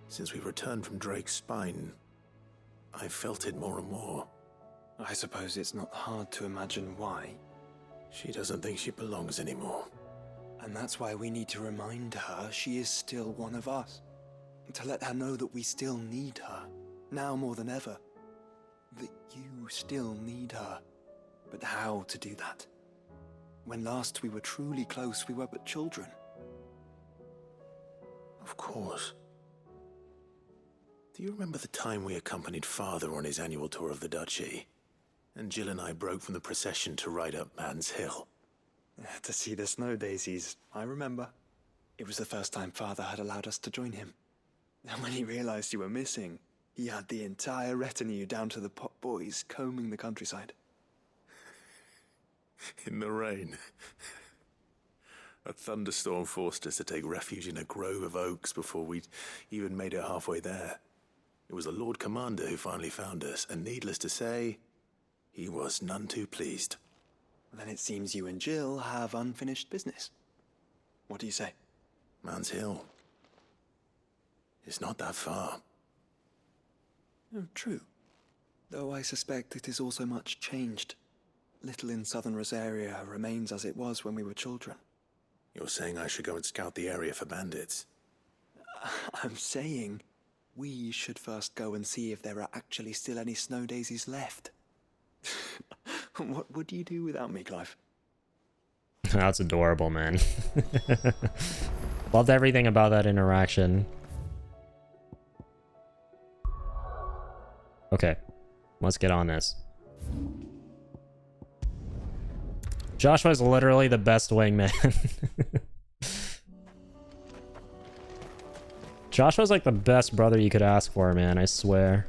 since we returned from Drake's spine, I felt it more and more. I suppose it's not hard to imagine why. She doesn't think she belongs anymore. And that's why we need to remind her she is still one of us. To let her know that we still need her, now more than ever. That you still need her. But how to do that? When last we were truly close, we were but children. Of course. Do you remember the time we accompanied Father on his annual tour of the Duchy? And Jill and I broke from the procession to ride up Man's Hill. To see the snow daisies, I remember. It was the first time Father had allowed us to join him. And when he realized you were missing, he had the entire retinue down to the pot boys combing the countryside. In the rain. A thunderstorm forced us to take refuge in a grove of oaks before we'd even made it halfway there. It was the Lord Commander who finally found us, and needless to say, he was none too pleased. Then it seems you and Jill have unfinished business. What do you say? Man's Hill. It's not that far. Oh, true. Though I suspect it is also much changed. Little in southern Rosaria remains as it was when we were children. You're saying I should go and scout the area for bandits? I'm saying we should first go and see if there are actually still any snow daisies left. What would you do without me, Clive? That's adorable, man. Loved everything about that interaction. Okay, let's get on this. Joshua's literally the best wingman. Joshua's like the best brother you could ask for, man, I swear.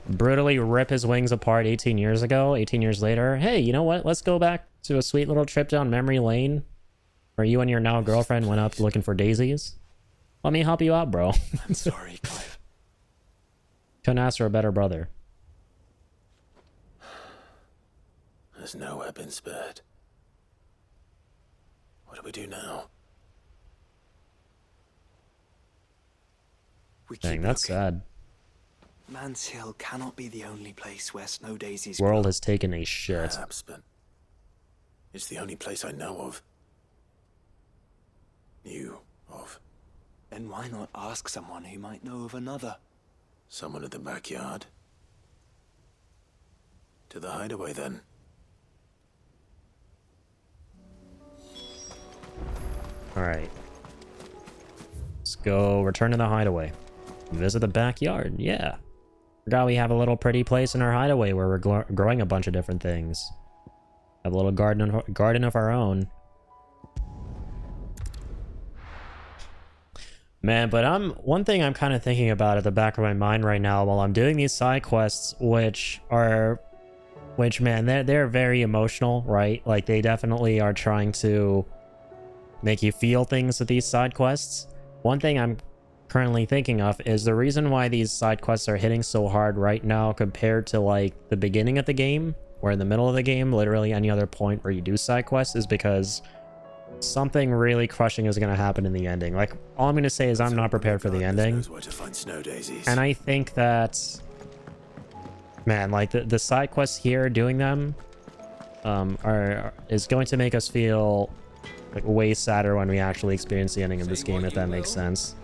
Brutally rip his wings apart 18 years ago, 18 years later. Hey, you know what? Let's go back to a sweet little trip down memory lane where you and your now girlfriend went up looking for daisies. Let me help you out, bro. I'm sorry, Clive. Couldn't ask for a better brother. There's nowhere been spared. What do we do now? We keep Dang, that's looking. sad. Man's Hill cannot be the only place where snow daisies World grow. has taken a shit. Perhaps, but it's the only place I know of. Knew of. Then why not ask someone who might know of another? Someone in the backyard. To the hideaway, then. Alright. Let's go return to the hideaway. Visit the backyard, yeah. Forgot we have a little pretty place in our hideaway where we're growing a bunch of different things. Have a little garden of our own. Man, but one thing I'm kind of thinking about at the back of my mind right now while I'm doing these side quests, which man, they're very emotional, right? Like they definitely are trying to make you feel things with these side quests. One thing I'm currently thinking of is the reason why these side quests are hitting so hard right now compared to like the beginning of the game or in the middle of the game, literally any other point where you do side quests, is because something really crushing is going to happen in the ending. Like, all I'm going to say is I'm not prepared for the ending. And I think that, man, like the side quests here, doing them is going to make us feel like way sadder when we actually experience the ending of this game, if that makes sense.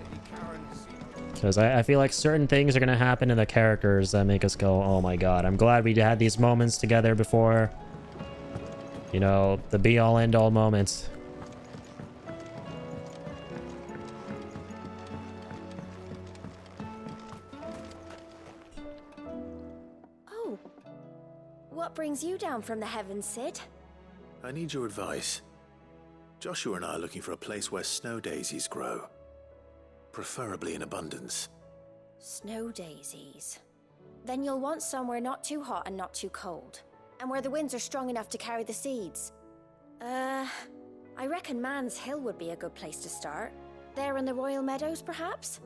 Because I feel like certain things are going to happen to the characters that make us go, oh my god, I'm glad we had these moments together before. You know, the be-all end-all moments. Oh. What brings you down from the heavens, Sid? I need your advice. Joshua and I are looking for a place where snow daisies grow. Preferably in abundance. Snow daisies. Then you'll want somewhere not too hot and not too cold. And where the winds are strong enough to carry the seeds. I reckon Man's Hill would be a good place to start. There in the Royal Meadows, perhaps?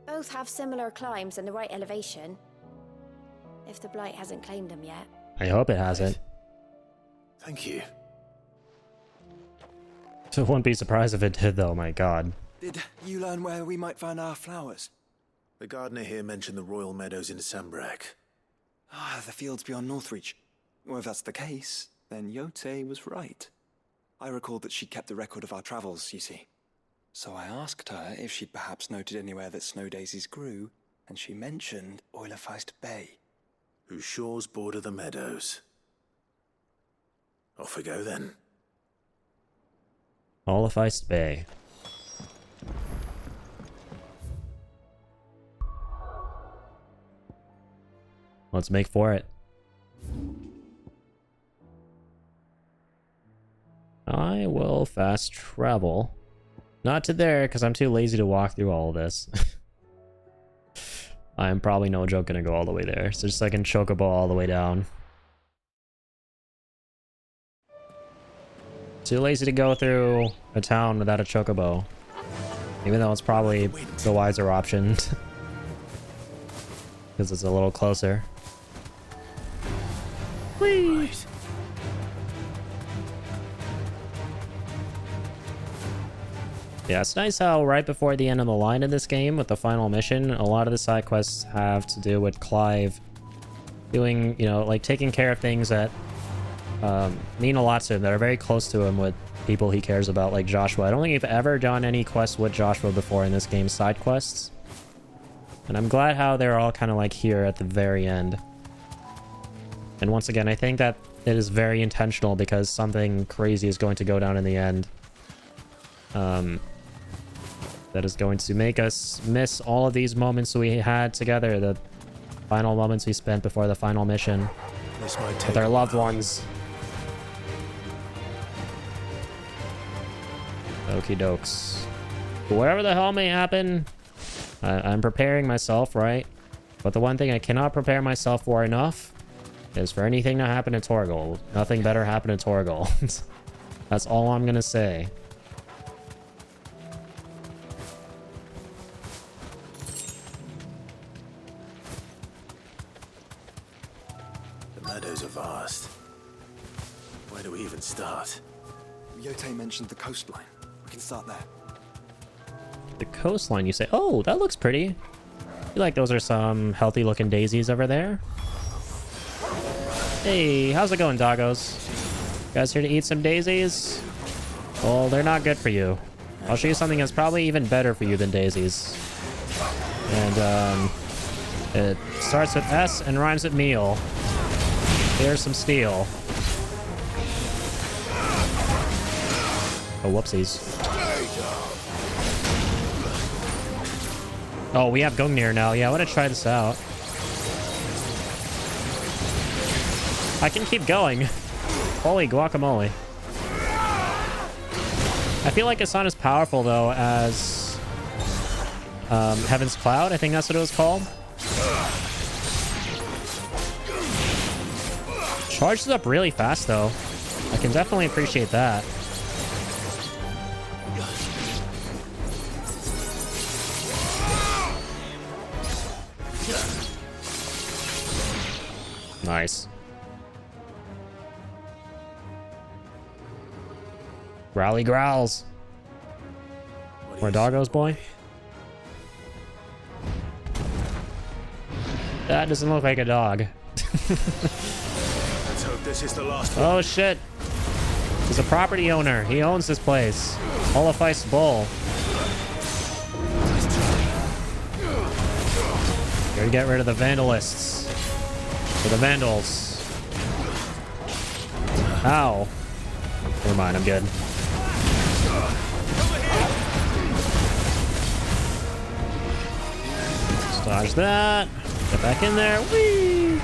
Both have similar climbs and the right elevation. If the Blight hasn't claimed them yet. I hope it hasn't. Thank you. So wouldn't be surprised if it did, though, my god. Did you learn where we might find our flowers? The gardener here mentioned the Royal Meadows in Sambrak. Ah, the fields beyond Northreach. Well, if that's the case, then Yote was right. I recalled that she kept a record of our travels, you see. So I asked her if she'd perhaps noted anywhere that snow daisies grew, and she mentioned Oilefeist Bay. Whose shores border the meadows. Off we go then. Oilefeist Bay. Let's make for it. I will fast travel. Not to there, because I'm too lazy to walk through all of this. I'm probably no joke gonna go all the way there. So just so I can chocobo all the way down. Too lazy to go through a town without a chocobo. Even though it's probably the wiser option. Because it's a little closer. Whee! Right. Yeah, it's nice how right before the end of the line in this game with the final mission, a lot of the side quests have to do with Clive doing, you know, like taking care of things that mean a lot to him, that are very close to him, with people he cares about, like Joshua. I don't think you've ever done any quests with Joshua before in this game, side quests. And I'm glad how they're all kind of like here at the very end. And once again, I think that it is very intentional because something crazy is going to go down in the end. That is going to make us miss all of these moments we had together, the final moments we spent before the final mission with our loved ones. Okie dokes. Whatever the hell may happen, I'm preparing myself, right? But the one thing I cannot prepare myself for enough is for anything to happen to Torgal. Nothing better happen to Torgal. That's all I'm gonna say. The meadows are vast. Where do we even start? Yote mentioned the coastline. We can start there. The coastline, you say? Oh, that looks pretty. I feel like those are some healthy looking daisies over there. Hey, how's it going, doggos? You guys here to eat some daisies? Well, they're not good for you. I'll show you something that's probably even better for you than daisies. And, it starts with S and rhymes with meal. Here's some steel. Oh, whoopsies. Oh, we have Gungnir now. Yeah, I want to try this out. I can keep going. Holy guacamole. I feel like it's not as powerful, though, as Heaven's Cloud. I think that's what it was called. Charges up really fast, though. I can definitely appreciate that. Nice. Growly growls. More doggos, boy. That doesn't look like a dog. Let's hope this is the last one. Oh shit. He's a property owner. He owns this place. Olafeist Bull. Gotta get rid of the Vandalists. Or the Vandals. Ow. Never mind, I'm good. Just dodge that. Get back in there. Whee!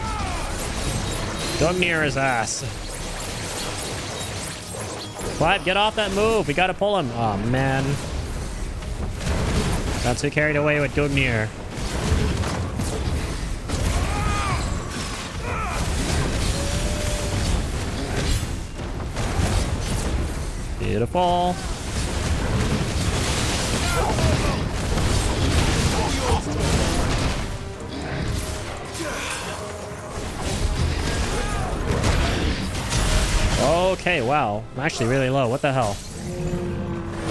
Dug near his ass. Clive, get off that move. We gotta pull him. Oh man. Got too carried away with Gugnir. Beautiful. Okay, wow. I'm actually really low. What the hell?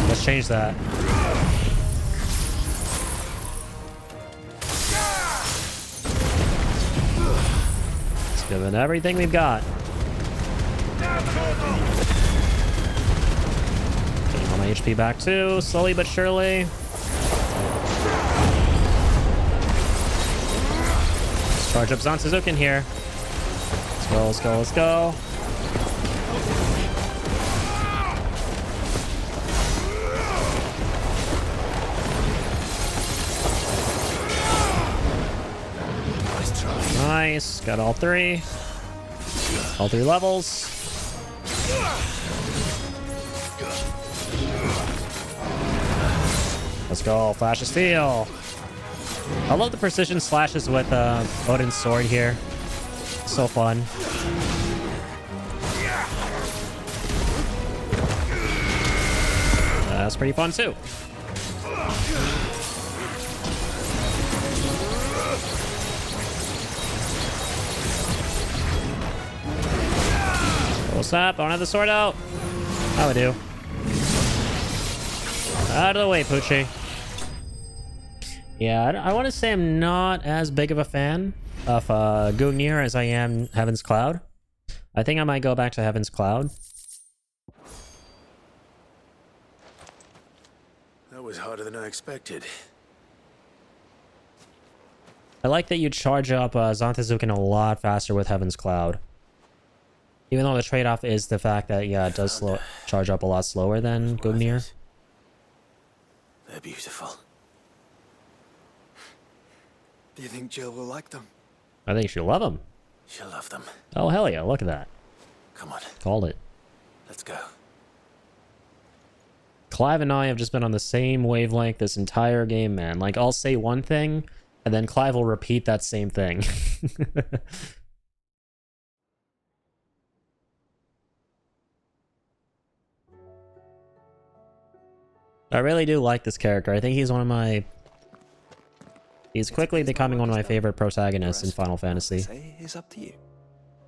Let's change that. Let's give it everything we've got. Getting all my HP back too, slowly but surely. Let's charge up Zantazukin here. Let's go, let's go, let's go. Nice. Got all three. All three levels. Let's go. Flash of Steel. I love the precision slashes with Odin's sword here. So fun. That's pretty fun too. Snap, I don't have the sword out. Oh, I do. Out of the way, Poochie. Yeah, I want to say I'm not as big of a fan of Gungnir as I am Heaven's Cloud. I think I might go back to Heaven's Cloud. That was harder than I expected. I like that you charge up Zantazukin a lot faster with Heaven's Cloud. Even though the trade-off is the fact that, yeah, it does charge up a lot slower than Gungnir. They're beautiful. Do you think Jill will like them? I think she'll love them. She'll love them. Oh, hell yeah, look at that. Come on, Called it. let's go. Clive and I have just been on the same wavelength this entire game, man. Like, I'll say one thing, and then Clive will repeat that same thing. I really do like this character. I think he's one of my... He's quickly becoming one of my favorite protagonists in Final Fantasy. Say is up to you.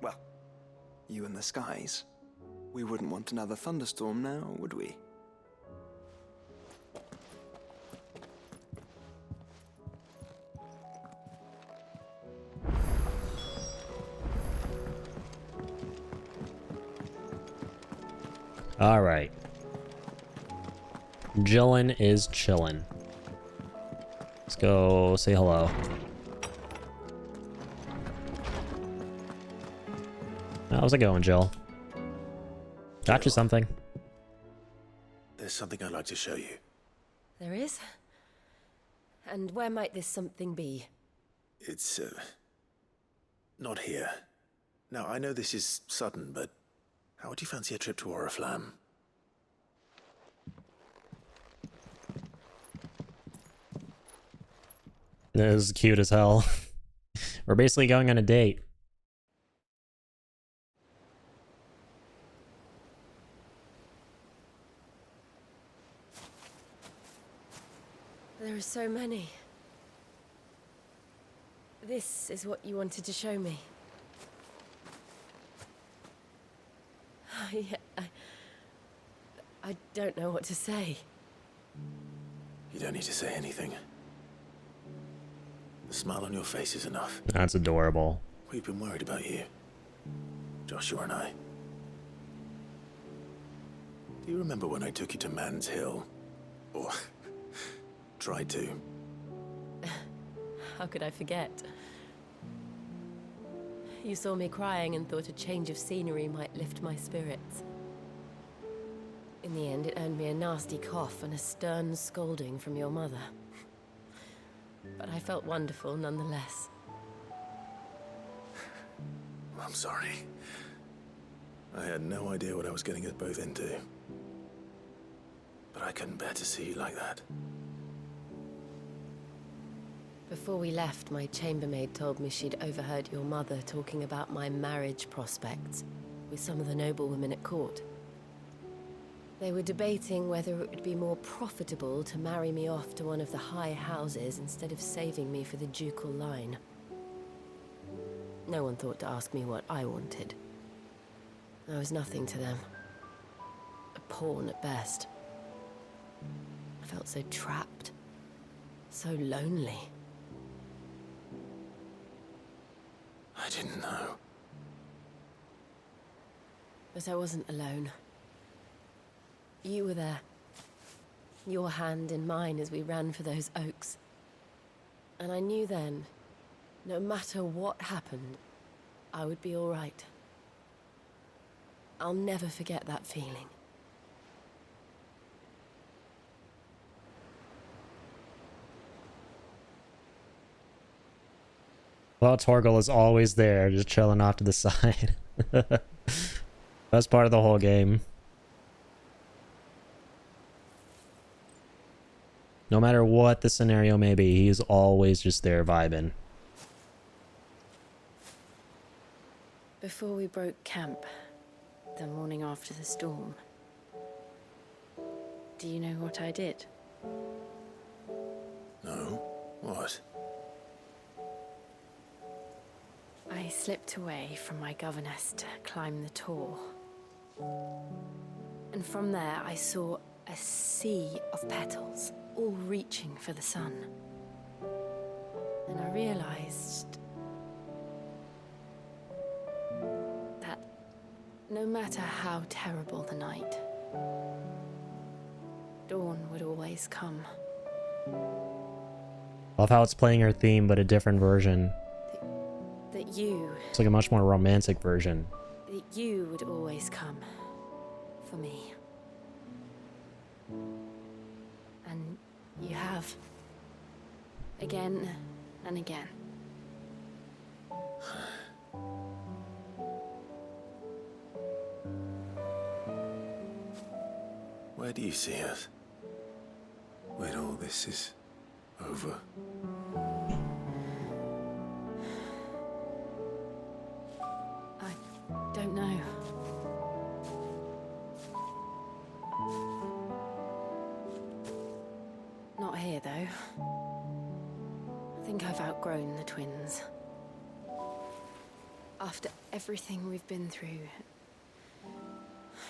Well, you and the skies. We wouldn't want another thunderstorm now, would we? All right. Jillin is chillin'. Let's go say hello. How's it going, Jill? Got you something. There's something I'd like to show you. There is? And where might this something be? It's, not here. Now, I know this is sudden, but how would you fancy a trip to Oriflamme? This is cute as hell. We're basically going on a date. There are so many. This is what you wanted to show me. I don't know what to say. You don't need to say anything. The smile on your face is enough. That's adorable. We've been worried about you, Joshua and I. Do you remember when I took you to Man's Hill? Or tried to? How could I forget? You saw me crying and thought a change of scenery might lift my spirits. In the end, it earned me a nasty cough and a stern scolding from your mother. But I felt wonderful nonetheless. I'm sorry. I had no idea what I was getting us both into. But I couldn't bear to see you like that. Before we left, my chambermaid told me she'd overheard your mother talking about my marriage prospects with some of the noblewomen at court. They were debating whether it would be more profitable to marry me off to one of the high houses instead of saving me for the ducal line. No one thought to ask me what I wanted. I was nothing to them. A pawn at best. I felt so trapped. So lonely. I didn't know. But I wasn't alone. You were there. Your hand in mine as we ran for those oaks. And I knew then, no matter what happened, I would be all right. I'll never forget that feeling. Well, Torgal is always there, just chilling off to the side. That's part of the whole game. No matter what the scenario may be, he's always just there vibing. Before we broke camp, the morning after the storm, do you know what I did? No? What? I slipped away from my governess to climb the tor. And from there I saw a sea of petals, all reaching for the sun. And I realized that no matter how terrible the night, dawn would always come. Love how it's playing her theme, but a different version. That you... It's like a much more romantic version. That you would always come for me. And you have. Again and again. Where do you see us? When all this is over? I don't know. Not here, though. I think I've outgrown the twins. After everything we've been through,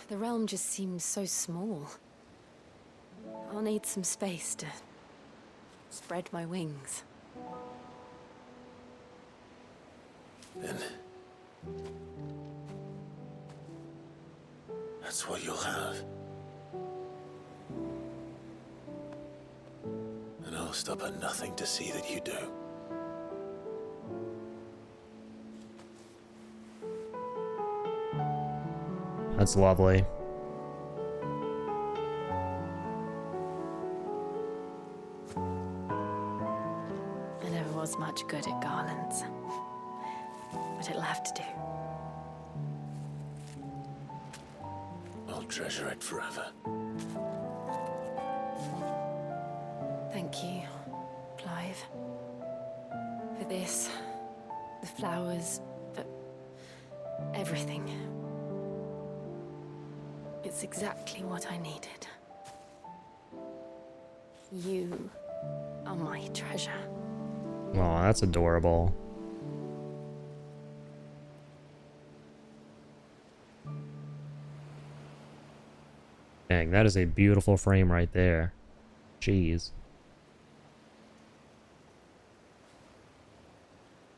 the realm just seems so small. I'll need some space to spread my wings. Then... that's what you'll have. And I'll stop at nothing to see that you do. That's lovely. I never was much good at garlands, but it'll have to do. I'll treasure it forever. Thank you, Clive. For this, the flowers, for everything. It's exactly what I needed. You are my treasure. Oh, that's adorable. Dang, that is a beautiful frame right there. Jeez.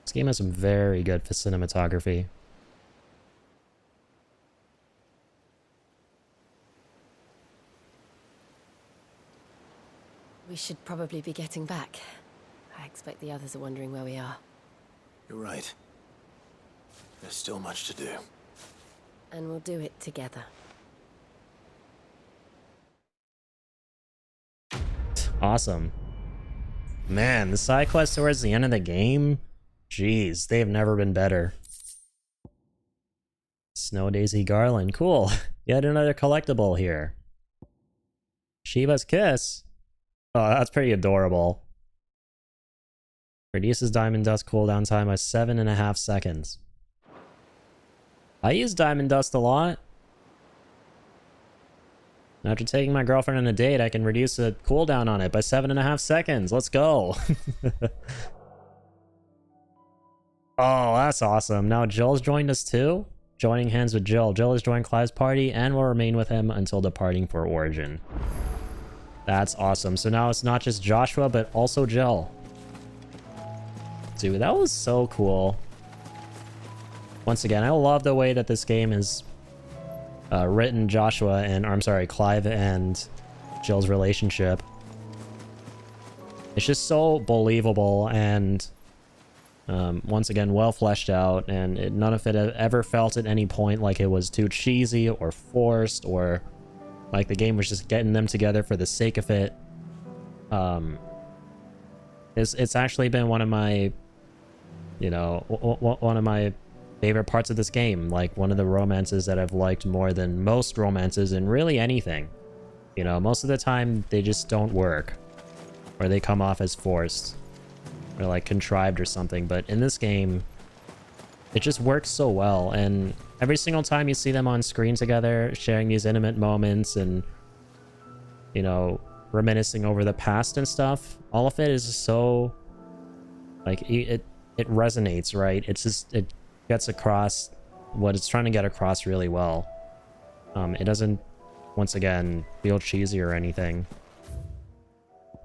This game has some very good cinematography. We should probably be getting back. I expect the others are wondering where we are. You're right. There's still much to do. And we'll do it together. Awesome. Man, the side quests towards the end of the game, jeez, they've never been better. Snow Daisy Garland, cool. Yet another collectible here. Shiva's Kiss. Oh, that's pretty adorable. Reduces Diamond Dust cooldown time by 7.5 seconds. I use Diamond Dust a lot. After taking my girlfriend on a date, I can reduce the cooldown on it by 7.5 seconds. Let's go. Oh, that's awesome. Now Joel's joined us too. Joining hands with Joel. Joel has joined Clive's party and will remain with him until departing for Origin. That's awesome. So now it's not just Joshua, but also Joel. Dude, that was so cool. Once again, I love the way that this game is written Joshua and, or I'm sorry, Clive and Jill's relationship. It's just so believable and once again well fleshed out, and none of it ever felt at any point like it was too cheesy or forced or like the game was just getting them together for the sake of it. It's actually been one of my, you know, one of my favorite parts of this game, like one of the romances that I've liked more than most romances in really anything. You know, most of the time they just don't work, or they come off as forced or like contrived or something, but in this game it just works so well, and every single time you see them on screen together sharing these intimate moments and, you know, reminiscing over the past and stuff, all of it is just so like it resonates, right? It's just, it gets across what it's trying to get across really well. It doesn't, once again, feel cheesy or anything.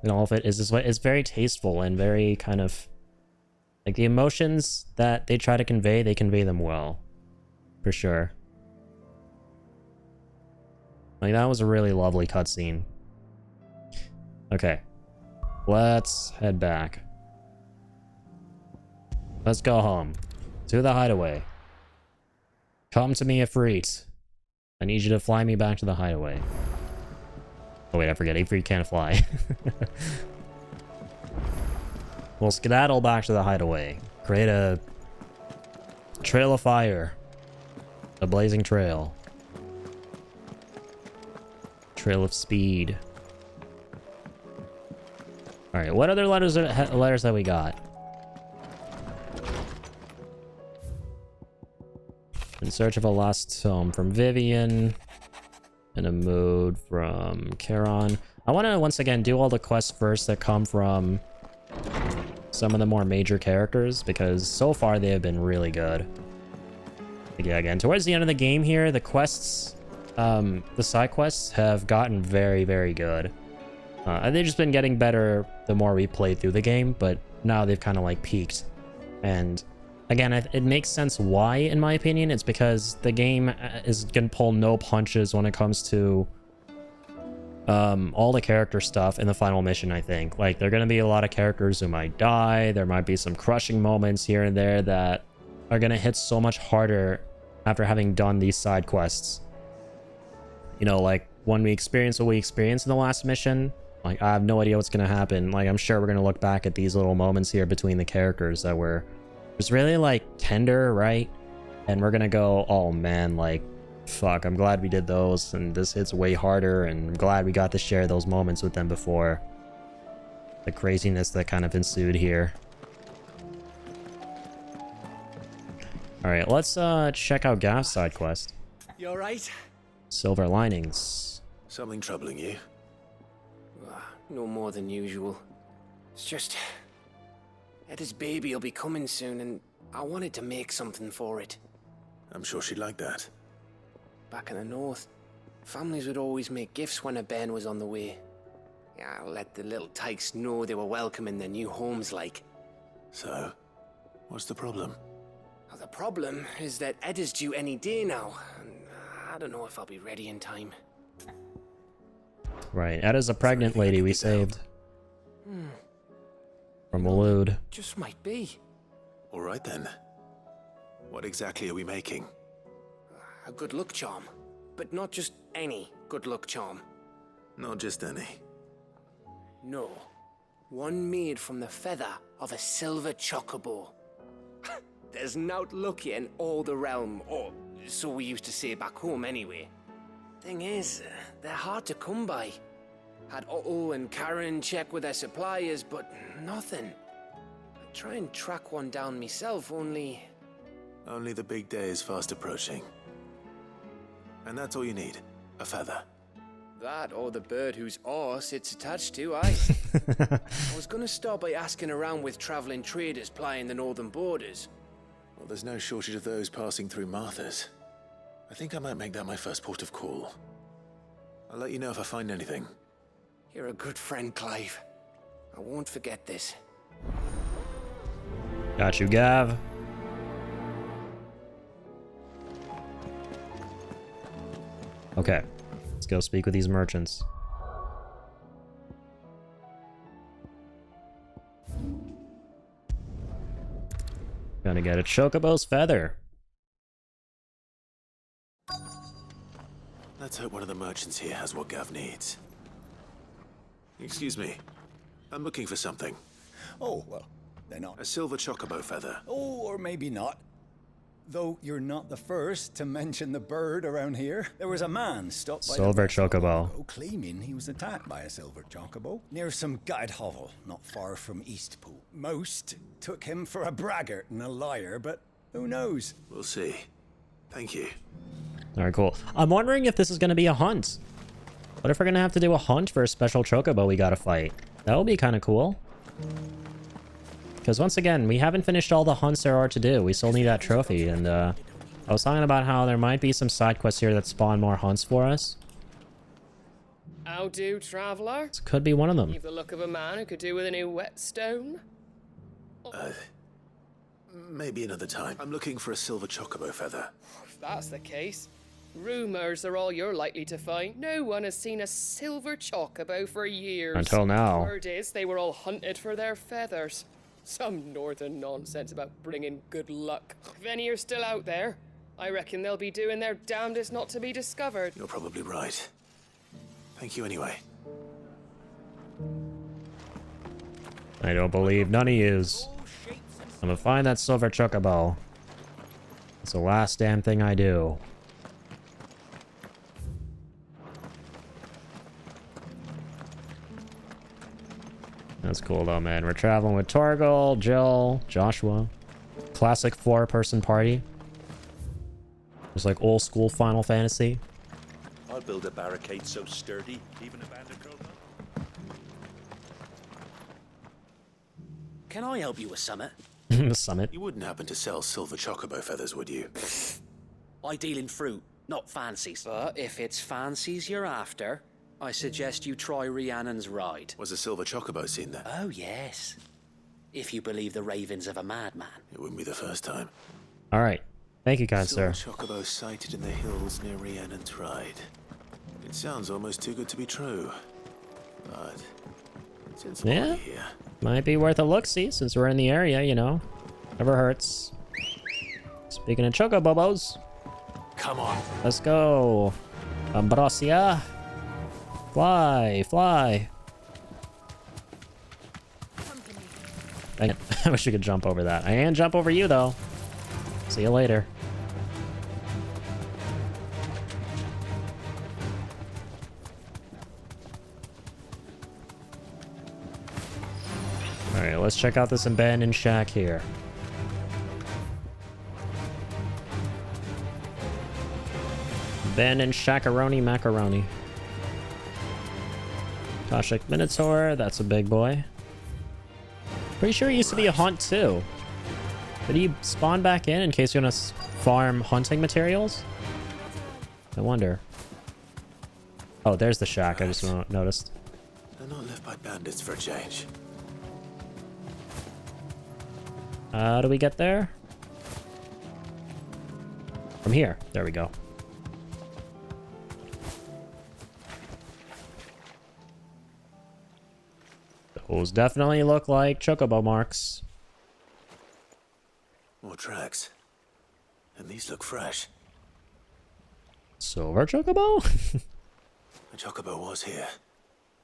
And all of it is just, it's very tasteful and very kind of like the emotions that they try to convey, they convey them well, for sure. Like that was a really lovely cutscene. Okay, let's head back. Let's go home. To the hideaway. Come to me, Ifrit. I need you to fly me back to the hideaway. Oh wait, I forget. Ifrit can't fly. We'll skedaddle back to the hideaway. Create a trail of fire. A blazing trail. Trail of speed. Alright, what other letters have we got? In search of a lost tome from Vivian. And a mood from Charon. I want to once again do all the quests first that come from some of the more major characters, because so far they have been really good. But yeah, again, towards the end of the game here, the quests, the side quests have gotten very, very good. They've just been getting better the more we play through the game, but now they've kind of like peaked. And again, it makes sense why, in my opinion. It's because the game is gonna pull no punches when it comes to all the character stuff in the final mission, I think. Like, there are gonna be a lot of characters who might die. There might be some crushing moments here and there that are gonna hit so much harder after having done these side quests. You know, like when we experience what we experienced in the last mission, like I have no idea what's gonna happen. Like, I'm sure we're gonna look back at these little moments here between the characters that were just really like tender, right? And we're gonna go, oh man, like fuck, I'm glad we did those, and this hits way harder, and I'm glad we got to share those moments with them before. The craziness that kind of ensued here. Alright, let's check out Gav's side quest. You alright? Silver Linings. Something troubling you? No more than usual. It's just... Eda's baby will be coming soon, and I wanted to make something for it. I'm sure she'd like that. Back in the north, Families would always make gifts when a bairn was on the way. Yeah, let the little tykes know they were welcome in their new homes, like. So, what's the problem? Well, the problem is that Ed is due any day now, and I don't know if I'll be ready in time. Right, Ed is a pregnant lady we saved. From Waloed. Just might be. All right then. What exactly are we making? A good luck charm. But not just any good luck charm. Not just any. No. One made from the feather of a silver chocobo. There's naught lucky in all the realm, or so we used to say back home anyway. Thing is, they're hard to come by. Had Otto and Karen check with their suppliers, but nothing. I'd try and track one down myself, only... Only the big day is fast approaching. And that's all you need, a feather. That or the bird whose arse it's attached to, aye. I was gonna start by asking around with traveling traders plying the northern borders. Well, there's no shortage of those passing through Martha's. I think I might make that my first port of call. I'll let you know if I find anything. You're a good friend, Clive. I won't forget this. Got you, Gav. Okay, let's go speak with these merchants. Gonna get a chocobo's feather. Let's hope one of the merchants here has what Gav needs. Excuse me. I'm looking for something. Oh, well, they're not. A silver chocobo feather. Oh, or maybe not. Though you're not the first to mention the bird around here. There was a man stopped by Silver the chocobo. claiming he was attacked by a silver chocobo near some guide hovel not far from Eastpool. Most took him for a braggart and a liar, but who knows? We'll see. Thank you. All right, cool. I'm wondering if this is going to be a hunt. What if we're going to have to do a hunt for a special chocobo we got to fight? That would be kind of cool. Because once again, we haven't finished all the hunts there are to do. We still need that trophy, and I was talking about how there might be some side quests here that spawn more hunts for us. How do, traveller? This could be one of them. You've the look of a man who could do with a new whetstone. Maybe another time. I'm looking for a silver chocobo feather. If that's the case, rumours are all you're likely to find. No one has seen a silver chocobo for years. Until now. Word is they were all hunted for their feathers. Some northern nonsense about bringing good luck. If any are still out there, I reckon they'll be doing their damnedest not to be discovered. You're probably right. Thank you anyway. I don't believe none of yous. I'm gonna find that silver chocobo. It's the last damn thing I do. That's cool though, man. We're traveling with Torgal, Jill, Joshua. Classic 4-person party. It's like old school Final Fantasy. I'll build a barricade so sturdy, even a bandit girl. Can I help you with summit? The summit. You wouldn't happen to sell silver chocobo feathers, would you? I deal in fruit, not fancies. But if it's fancies you're after, I suggest you try Rhiannon's ride. Was a silver chocobo seen there? Oh, yes. If you believe the ravings of a madman. It wouldn't be the first time. All right. Thank you, kind sir. Silver chocobo sighted in the hills near Rhiannon's ride. It sounds almost too good to be true. But since Yeah. we're here, Might be worth a look-see since we're in the area, you know. Never hurts. Speaking of chocobobos. Come on. Let's go. Ambrosia. Fly, fly. Dang it. I wish we could jump over that. I can jump over you, though. See you later. Alright, let's check out this abandoned shack here. Abandoned Shackaroni Macaroni. Toshik Minotaur, that's a big boy. Pretty sure he used to be a hunt too. Did he spawn back in case you want to farm hunting materials? I wonder. Oh, there's the shack. I just noticed. They're not left by bandits for a change. How do we get there? From here. There we go. Those definitely look like chocobo marks. More tracks. And these look fresh. Silver chocobo? A chocobo was here.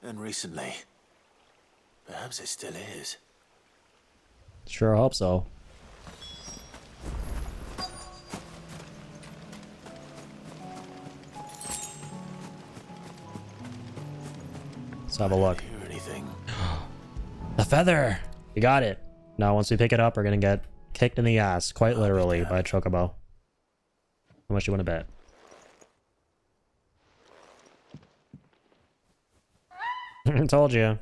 And recently. Perhaps it still is. Sure hope so. Let's have a look. Hear anything? The feather! You got it. Now, once we pick it up, we're gonna get kicked in the ass, quite literally, by a chocobo. How much you want to bet? Told you.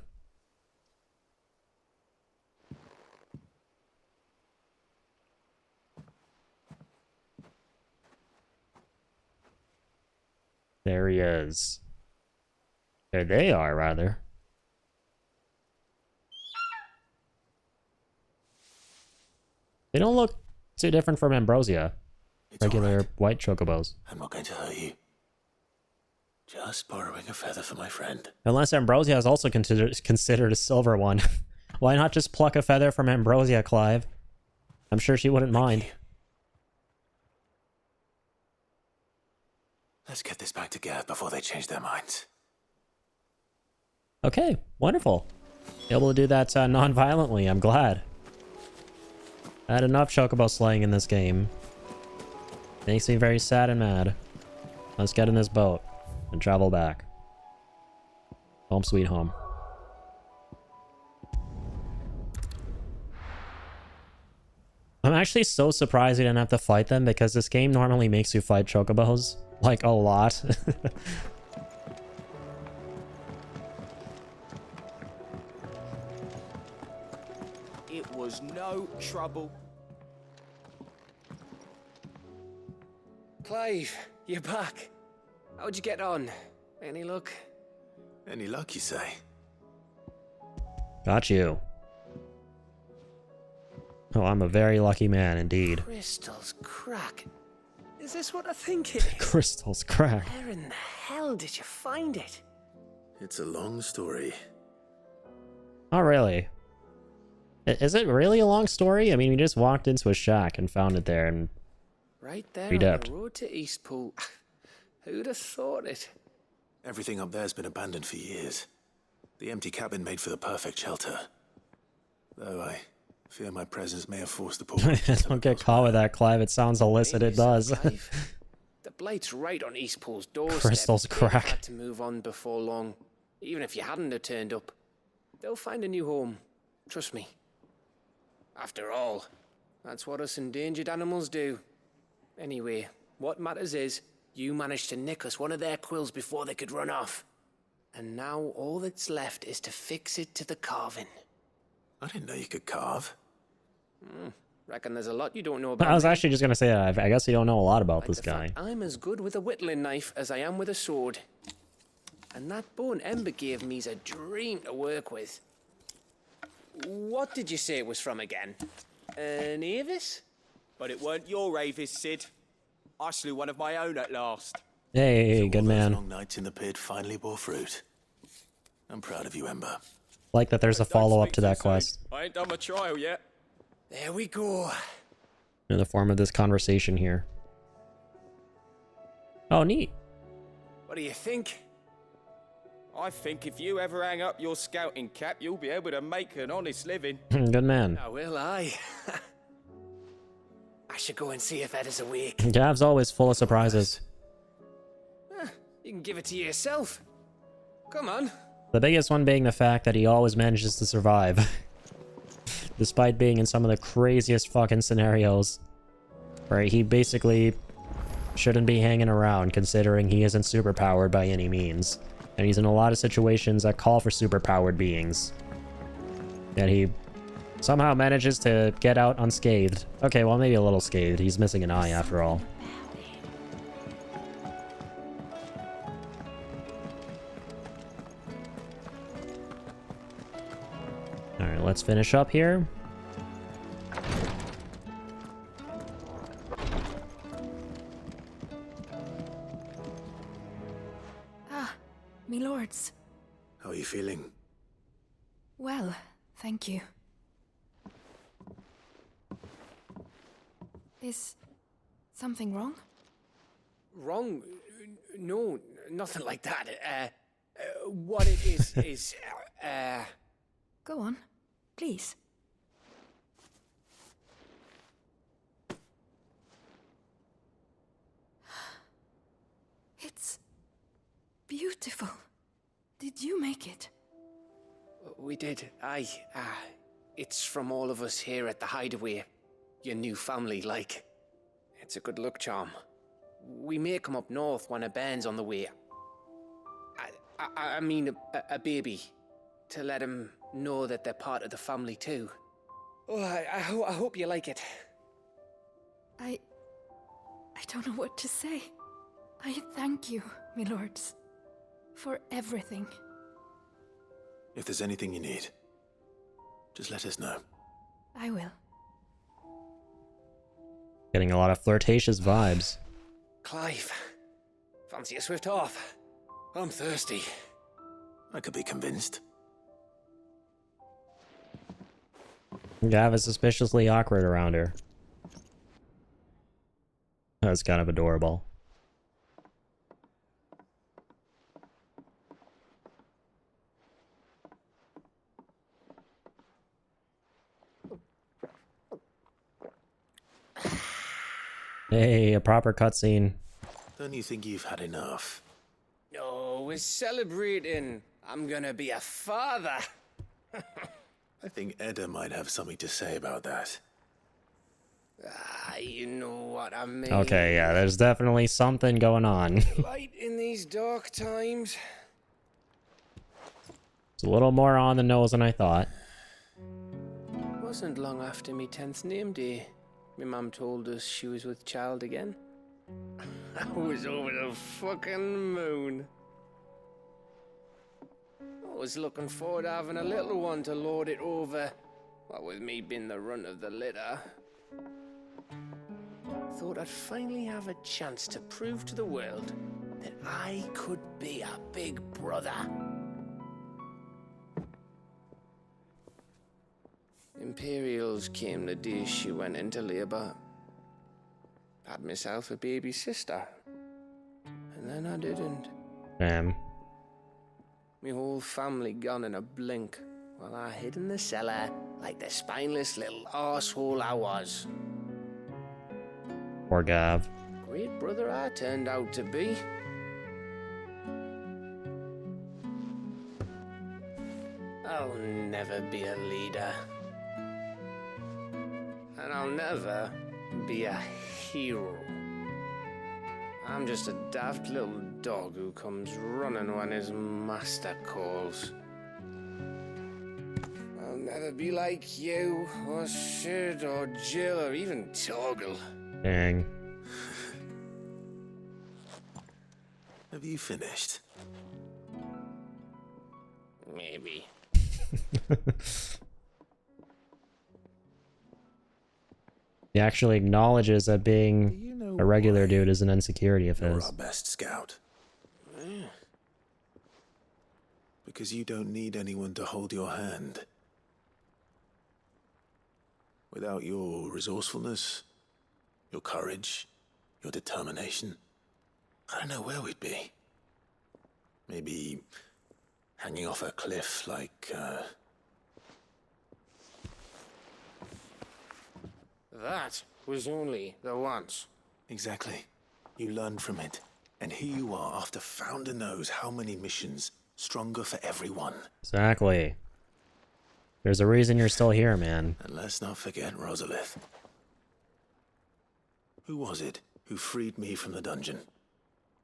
There he is. There they are, rather. They don't look too different from Ambrosia. Regular white chocobos. I'm not going to hurt you. Just borrowing a feather for my friend. Unless Ambrosia is also considered a silver one. Why not just pluck a feather from Ambrosia, Clive? I'm sure she wouldn't mind. Let's get this back to Gav before they change their minds. Okay, wonderful. Able to do that non-violently, I'm glad. I had enough chocobo slaying in this game. Makes me very sad and mad. Let's get in this boat and travel back. Home sweet home. I'm actually so surprised we didn't have to fight them because this game normally makes you fight chocobos. Like, a lot. It was no trouble. Clive, you're back. How'd you get on? Any luck? Any luck, you say? Got you. Oh, I'm a very lucky man indeed. Crystal's crack. Is this what I think it is? Crystal's crack. Where in the hell did you find it? It's a long story. Not really. Is it really a long story? I mean, we just walked into a shack and found it there and... Right there Redapt. on the road to Eastpool. Who'd have thought it? Everything up there's been abandoned for years. The empty cabin made for the perfect shelter. Though I fear my presence may have forced the poor... Don't get caught with that, Clive. It sounds illicit. It does. The blight's right on Eastpool's doorstep. Crystal's crack. Had to move on before long. Even if you hadn't have turned up, they'll find a new home. Trust me. After all, that's what us endangered animals do. Anyway, what matters is, you managed to nick us one of their quills before they could run off. And now all that's left is to fix it to the carving. I didn't know you could carve. Reckon there's a lot you don't know about I was me. actually just going to say that. I guess you don't know a lot about Like this the guy. fact I'm as good with a whittling knife as I am with a sword. And that bone Ember gave me's a dream to work with. What did you say it was from again? An Avis? But it weren't your Avis, Sid. I slew one of my own at last. Hey, good All those man. long nights in the pit finally bore fruit. I'm proud of you, Ember. Like that there's a follow-up to that quest. I ain't done my trial yet. There we go. In the form of this conversation here. Oh, neat. What do you think? I think if you ever hang up your scouting cap, you'll be able to make an honest living. Good man. Now will I? I should go and see if Ed is awake. Gav's always full of surprises. You can give it to yourself. Come on. The biggest one being the fact that he always manages to survive. Despite being in some of the craziest fucking scenarios. Where he basically shouldn't be hanging around considering he isn't superpowered by any means. And he's in a lot of situations that call for superpowered beings. Yet he somehow manages to get out unscathed. Okay, well maybe a little scathed. He's missing an eye after all. let's finish up here. Ah, me lords. How are you feeling? Well, thank you. Is something wrong? Wrong? No, nothing like that. What it is, Go on, please. It's beautiful. Did you make it? We did. Aye. It's from all of us here at the Hideaway. Your new family, like. It's a good luck charm. We may come up north when a band's on the way. I mean a baby. To let him know that they're part of the family too. Oh, I hope you like it. I don't know what to say. I thank you, my lords, for everything. If there's anything you need, just let us know. I will. Getting a lot of flirtatious vibes. Clive, fancy a swift off? I'm thirsty. I could be convinced. Gav is suspiciously awkward around her. That's kind of adorable. Hey, a proper cutscene. Don't you think you've had enough? No, we're celebrating. I'm gonna be a father. I think Edda might have something to say about that. You know what I mean. Okay, yeah, there's definitely something going on. Light in these dark times. It's a little more on the nose than I thought. Wasn't long after me 10th name day. My mum told us she was with child again. I was over the fucking moon. I was looking forward to having a little one to lord it over. What with me being the runt of the litter. Thought I'd finally have a chance to prove to the world that I could be a big brother. Imperials came the day she went into labour. Had myself a baby sister. And then I didn't. Damn. My whole family gone in a blink, while I hid in the cellar like the spineless little arsehole I was. Poor Gav. Great brother I turned out to be. I'll never be a leader. And I'll never be a hero. I'm just a daft little dog who comes running when his master calls. I'll never be like you, or Sid, or Jill, or even Torgal. Dang. Have you finished? Maybe. He actually acknowledges that being a regular dude is an insecurity of You're his. our best scout. Because you don't need anyone to hold your hand. Without your resourcefulness, your courage, your determination, I don't know where we'd be. Maybe hanging off a cliff like, That was only the once. Exactly. You learned from it. And here you are after Founder knows how many missions, stronger for everyone. Exactly. There's a reason you're still here, man. And let's not forget Rosalith. Who was it who freed me from the dungeon?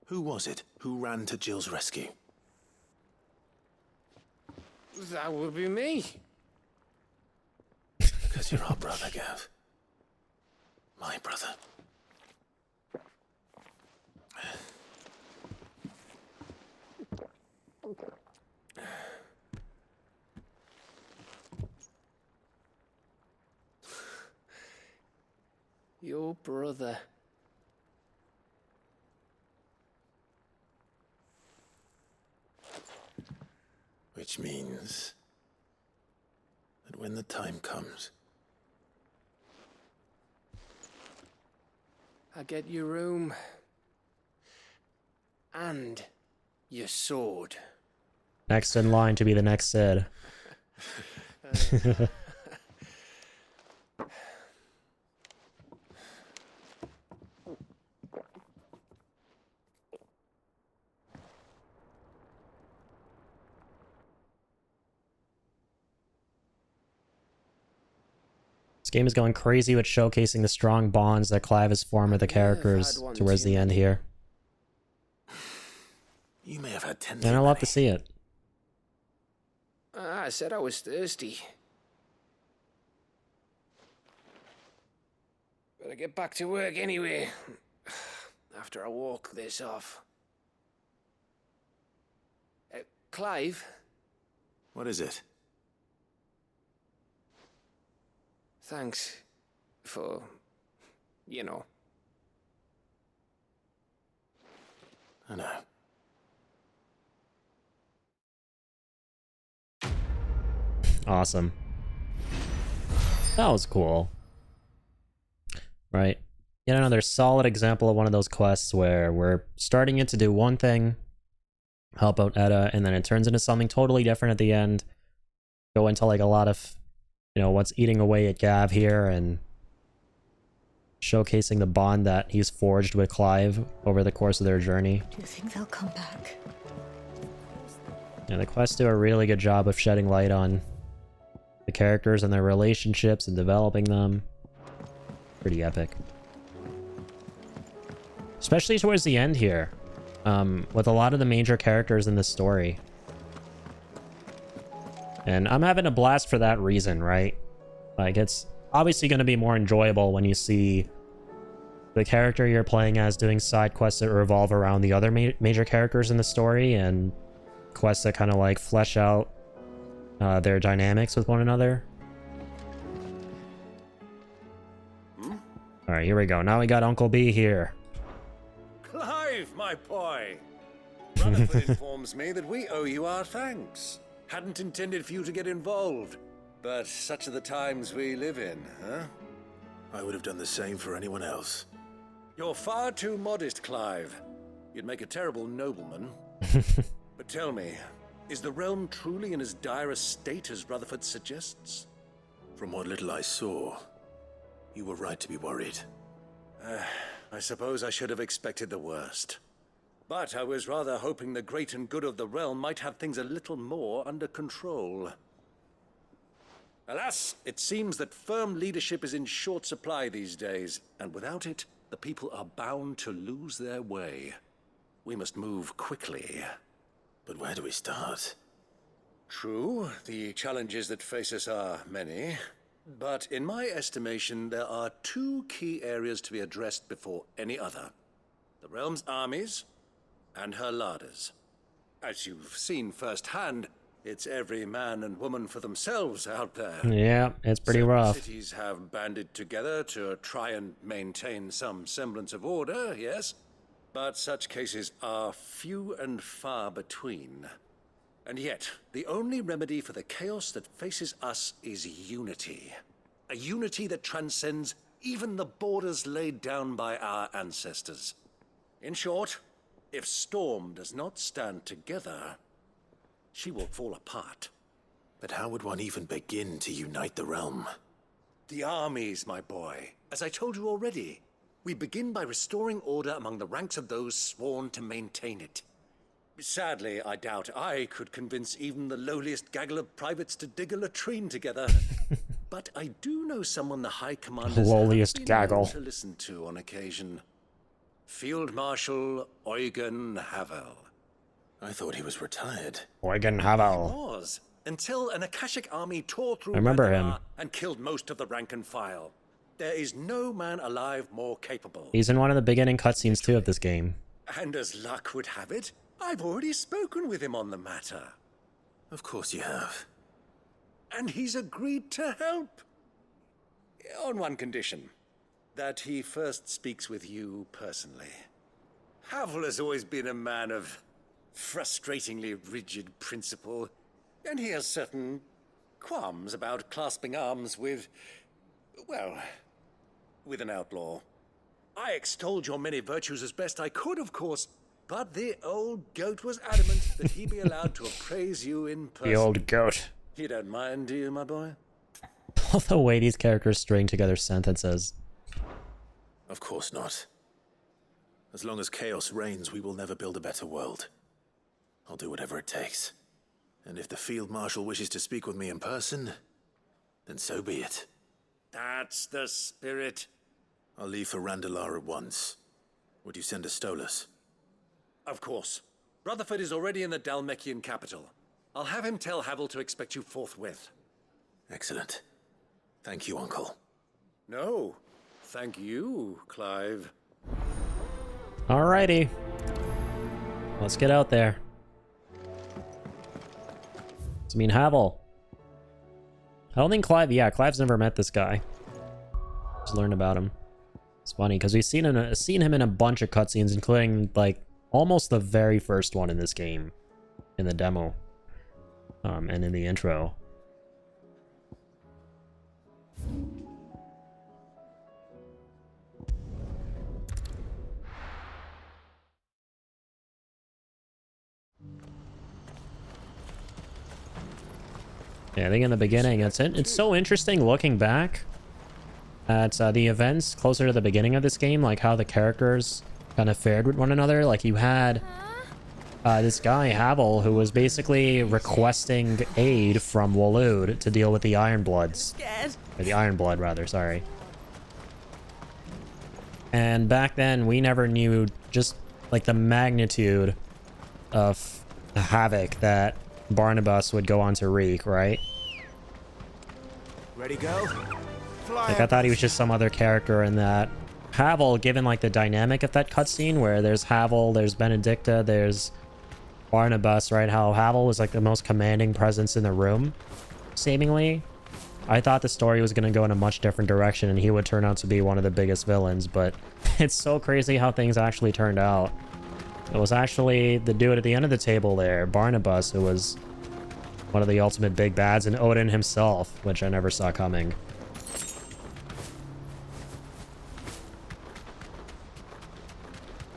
Who was it who ran to Jill's rescue? That would be me. Because you're our brother, Gav. My brother. brother. Which means that when the time comes, I get your room. And your sword. Next in line to be the next Sid. This game is going crazy with showcasing the strong bonds that Clive has formed with the characters towards the end here. you may have had 10 And I love to see it. I said I was thirsty. Better get back to work anyway. After I walk this off. Clive? What is it? Thanks for, you know. I know. Awesome. That was cool. Right. Yet another solid example of one of those quests where we're starting it to do one thing, help out Etta, and then it turns into something totally different at the end. Go into like a lot of, you know, what's eating away at Gav here and showcasing the bond that he's forged with Clive over the course of their journey. Do you think they'll come back? Yeah, the quests do a really good job of shedding light on the characters and their relationships and developing them. Pretty epic. Especially towards the end here, with a lot of the major characters in the story. And I'm having a blast for that reason, right? Like, it's obviously going to be more enjoyable when you see the character you're playing as doing side quests that revolve around the other major characters in the story, and quests that kind of like flesh out their dynamics with one another. Alright, here we go. Now we got Uncle B here. Clive, my boy! Rutherford informs me that we owe you our thanks. Hadn't intended for you to get involved, but such are the times we live in, huh? I would have done the same for anyone else. You're far too modest, Clive. You'd make a terrible nobleman. But tell me, is the realm truly in as dire a state as Rutherford suggests? From what little I saw, you were right to be worried. I suppose I should have expected the worst. But I was rather hoping the great and good of the realm might have things a little more under control. Alas, it seems that firm leadership is in short supply these days, and without it, the people are bound to lose their way. We must move quickly. But where do we start? True, the challenges that face us are many. But in my estimation, there are two key areas to be addressed before any other. The realm's armies and her larders. As you've seen firsthand, it's every man and woman for themselves out there. Yeah, it's pretty Certain rough. Cities have banded together to try and maintain some semblance of order, yes? But such cases are few and far between. And yet, the only remedy for the chaos that faces us is unity. A unity that transcends even the borders laid down by our ancestors. In short, if Storm does not stand together, she will fall apart. But how would one even begin to unite the realm? The armies, my boy. As I told you already, we begin by restoring order among the ranks of those sworn to maintain it. Sadly, I doubt I could convince even the lowliest gaggle of privates to dig a latrine together. But I do know someone the High Commanders Lowliest have been gaggle. known to listen to on occasion. Field Marshal Eugen Havel. I thought he was retired. Eugen He Havel. was, until an Akashic army tore through I remember Ragnar him. and killed most of the rank and file. There is no man alive more capable. He's in one of the beginning cutscenes too of this game. And as luck would have it, I've already spoken with him on the matter. Of course you have. And he's agreed to help. On one condition. that he first speaks with you personally. Havel has always been a man of frustratingly rigid principle, and he has certain qualms about clasping arms with, well, with an outlaw. I extolled your many virtues as best I could, of course, but the old goat was adamant that he be allowed to appraise you in person. The old goat. You don't mind, do you, my boy? The way these characters string together sentences. Of course not. As long as chaos reigns, we will never build a better world. I'll do whatever it takes. And if the Field Marshal wishes to speak with me in person, then so be it. That's the spirit. I'll leave for Randalar at once. Would you send a Stolas? Of course. Rutherford is already in the Dalmekian capital. I'll have him tell Havel to expect you forthwith. Excellent. Thank you, Uncle. No, thank you, Clive. Alrighty. Let's get out there. I mean, Havel. I don't think Clive's never met this guy. Just learned about him. It's funny, because we've seen him in a bunch of cutscenes, including, like, almost the very first one in this game. In the demo. And in the intro. Yeah, I think in the beginning, it's so interesting looking back at the events closer to the beginning of this game, like how the characters kind of fared with one another. Like you had this guy, Havel, who was basically requesting aid from Waloed to deal with the Ironbloods. Or the Ironblood, rather, sorry. And back then, we never knew just, like, the magnitude of the havoc that Barnabas would go on to wreak, right? Ready, go? Fly. Like, I thought he was just some other character in that. Havel, given, like, the dynamic of that cutscene, where there's Havel, there's Benedicta, there's Barnabas, right? How Havel was, like, the most commanding presence in the room, seemingly. I thought the story was going to go in a much different direction, and he would turn out to be one of the biggest villains, but it's so crazy how things actually turned out. It was actually the dude at the end of the table there, Barnabas, who was one of the ultimate big bads, and Odin himself, which I never saw coming.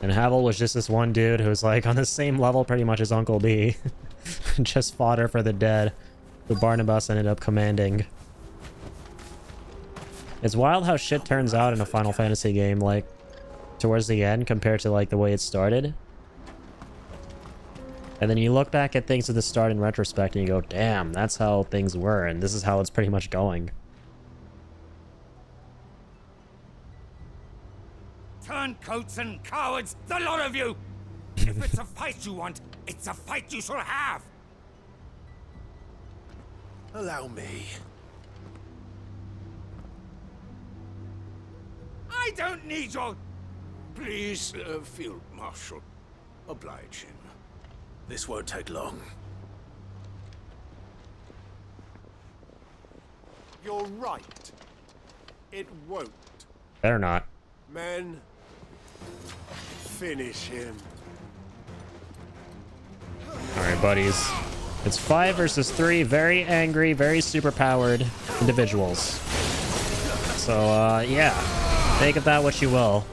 And Havel was just this one dude who was like on the same level pretty much as Uncle B. Just fodder for the dead, who Barnabas ended up commanding. It's wild how shit turns out in a Final Fantasy game, like, towards the end compared to, like, the way it started. And then you look back at things at the start in retrospect and you go, damn, that's how things were, and this is how it's pretty much going. Turncoats and cowards, the lot of you! If it's a fight you want, it's a fight you shall have! Allow me. I don't need your... Please, Field Marshal, oblige him. This won't take long. You're right. It won't. Better not. Men, finish him. Alright, buddies. It's 5 versus 3 very angry, very superpowered individuals. So, yeah. Make of that what you will.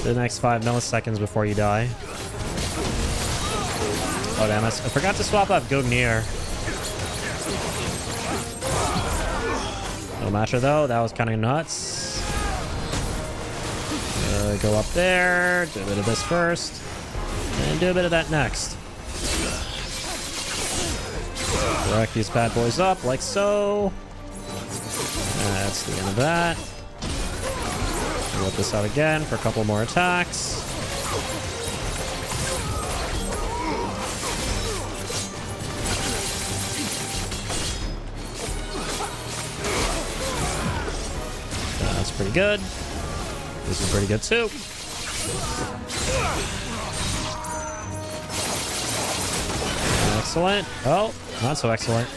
The next 5 milliseconds before you die. Oh, damn, I forgot to swap up Gugnir. No matcher, though. That was kind of nuts. Go up there. Do a bit of this first. And do a bit of that next. Rack these bad boys up, like so. That's the end of that. Whip this out again for a couple more attacks. That's pretty good. This is pretty good too. Excellent. Oh, not so excellent.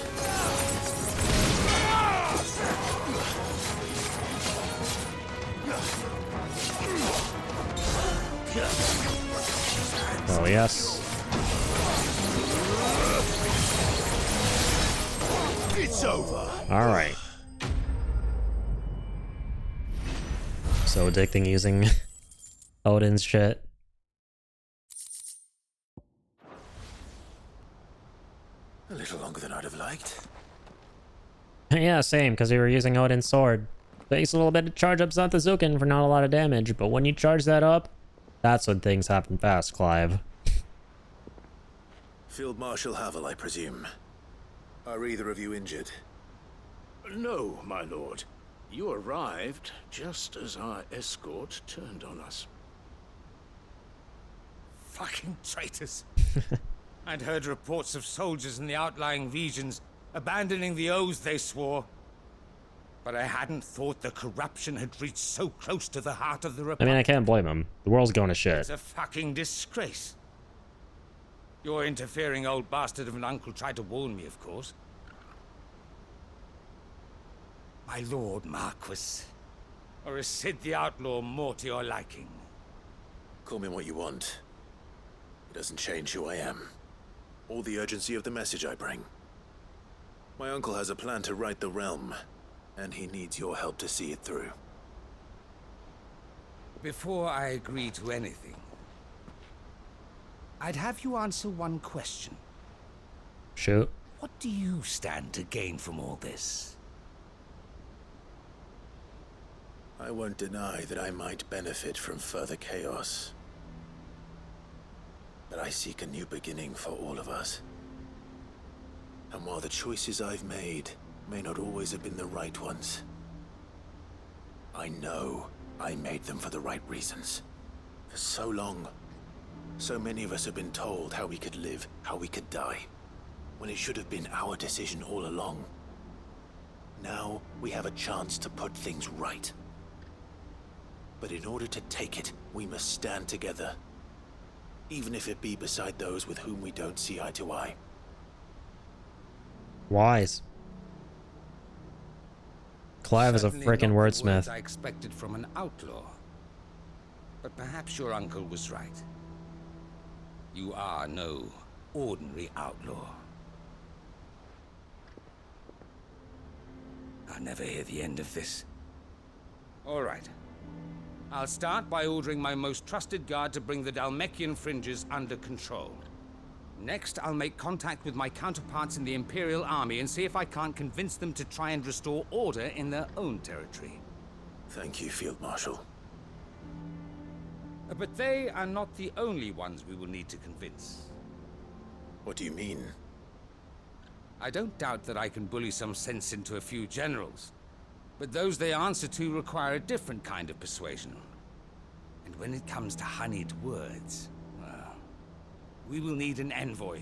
Oh, yes. It's over. All right. So addicting using Odin's shit. A little longer than I'd have liked. Yeah, same, because we were using Odin's sword. Takes a little bit to charge up Zantazuken for not a lot of damage, but when you charge that up, that's when things happen fast, Clive. Field Marshal Havel, I presume. Are either of you injured? No, my lord. You arrived just as our escort turned on us. Fucking traitors. I'd heard reports of soldiers in the outlying regions abandoning the oaths they swore. But I hadn't thought the corruption had reached so close to the heart of the Republic. I mean, I can't blame him. The world's going to shit. It's a fucking disgrace. Your interfering old bastard of an uncle tried to warn me, of course. My lord Marquis. Or is Sid the Outlaw more to your liking? Call me what you want. It doesn't change who I am. Or the urgency of the message I bring. My uncle has a plan to right the realm, and he needs your help to see it through. Before I agree to anything, I'd have you answer one question. Shoot. What do you stand to gain from all this? I won't deny that I might benefit from further chaos. But I seek a new beginning for all of us. And while the choices I've made may not always have been the right ones, I know I made them for the right reasons. For so long, so many of us have been told how we could live, how we could die, when it should have been our decision all along. Now we have a chance to put things right. But in order to take it, we must stand together. Even if it be beside those with whom we don't see eye to eye. Wise. Clive is a Certainly freaking not the wordsmith. words I expected from an outlaw. But perhaps your uncle was right. You are no ordinary outlaw. I'll never hear the end of this. All right. I'll start by ordering my most trusted guard to bring the Dhalmekian fringes under control. Next, I'll make contact with my counterparts in the Imperial Army and see if I can't convince them to try and restore order in their own territory. Thank you, Field Marshal. But they are not the only ones we will need to convince. What do you mean? I don't doubt that I can bully some sense into a few generals. But those they answer to require a different kind of persuasion. And when it comes to honeyed words, well, we will need an envoy.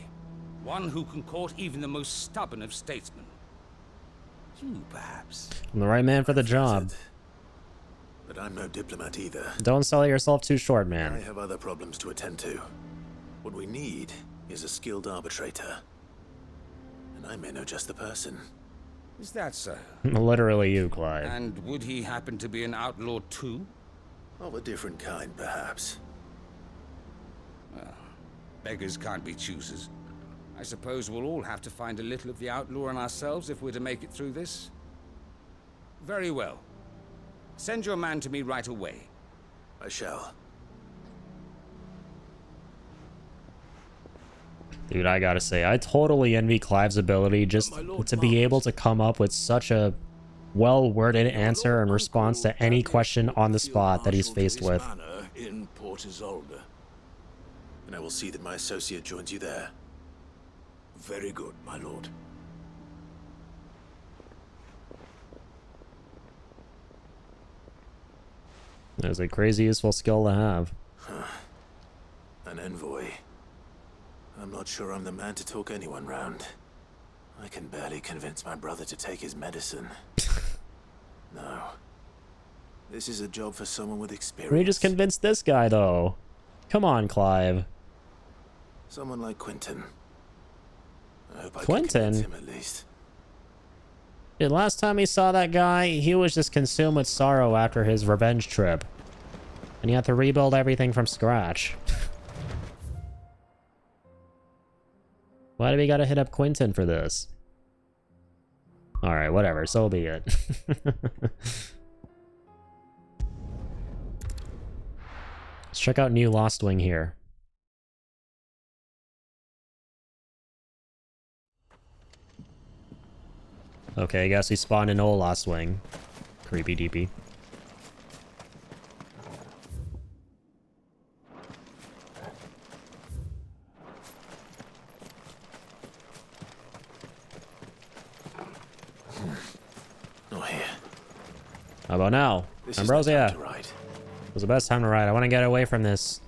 One who can court even the most stubborn of statesmen. You, perhaps. I'm the right man for the job. But I'm no diplomat either. Don't sell yourself too short, I man. have other problems to attend to. What we need is a skilled arbitrator. And I may know just the person. Is that so? Literally you, Clive. And would he happen to be an outlaw too? Of a different kind, perhaps. Well, beggars can't be choosers. I suppose we'll all have to find a little of the outlaw in ourselves if we're to make it through this. Very well. Send your man to me right away. I shall. Dude, I gotta say, I totally envy Clive's ability just to be able to come up with such a well-worded answer in response to any question on the spot that he's faced with. In Port Isolde. And I will see that my associate joins you there. Very good, my lord. That's a crazy useful skill to have. An envoy. I'm not sure I'm the man to talk anyone round. I can barely convince my brother to take his medicine. No. This is a job for someone with experience. We just convinced this guy, though. Come on, Clive. Someone like Quentin. I hope I can Quentin? convince him at least. Dude, last time we saw that guy, he was just consumed with sorrow after his revenge trip. And you have to rebuild everything from scratch. Why do we gotta hit up Quentin for this? Alright, whatever, so be it. Let's check out New Lost Wing here. Okay, I guess we spawned an old Lost Wing. Creepy deepy. Not here. How about now? Ambrosia. It was the best time to ride. I want to get away from this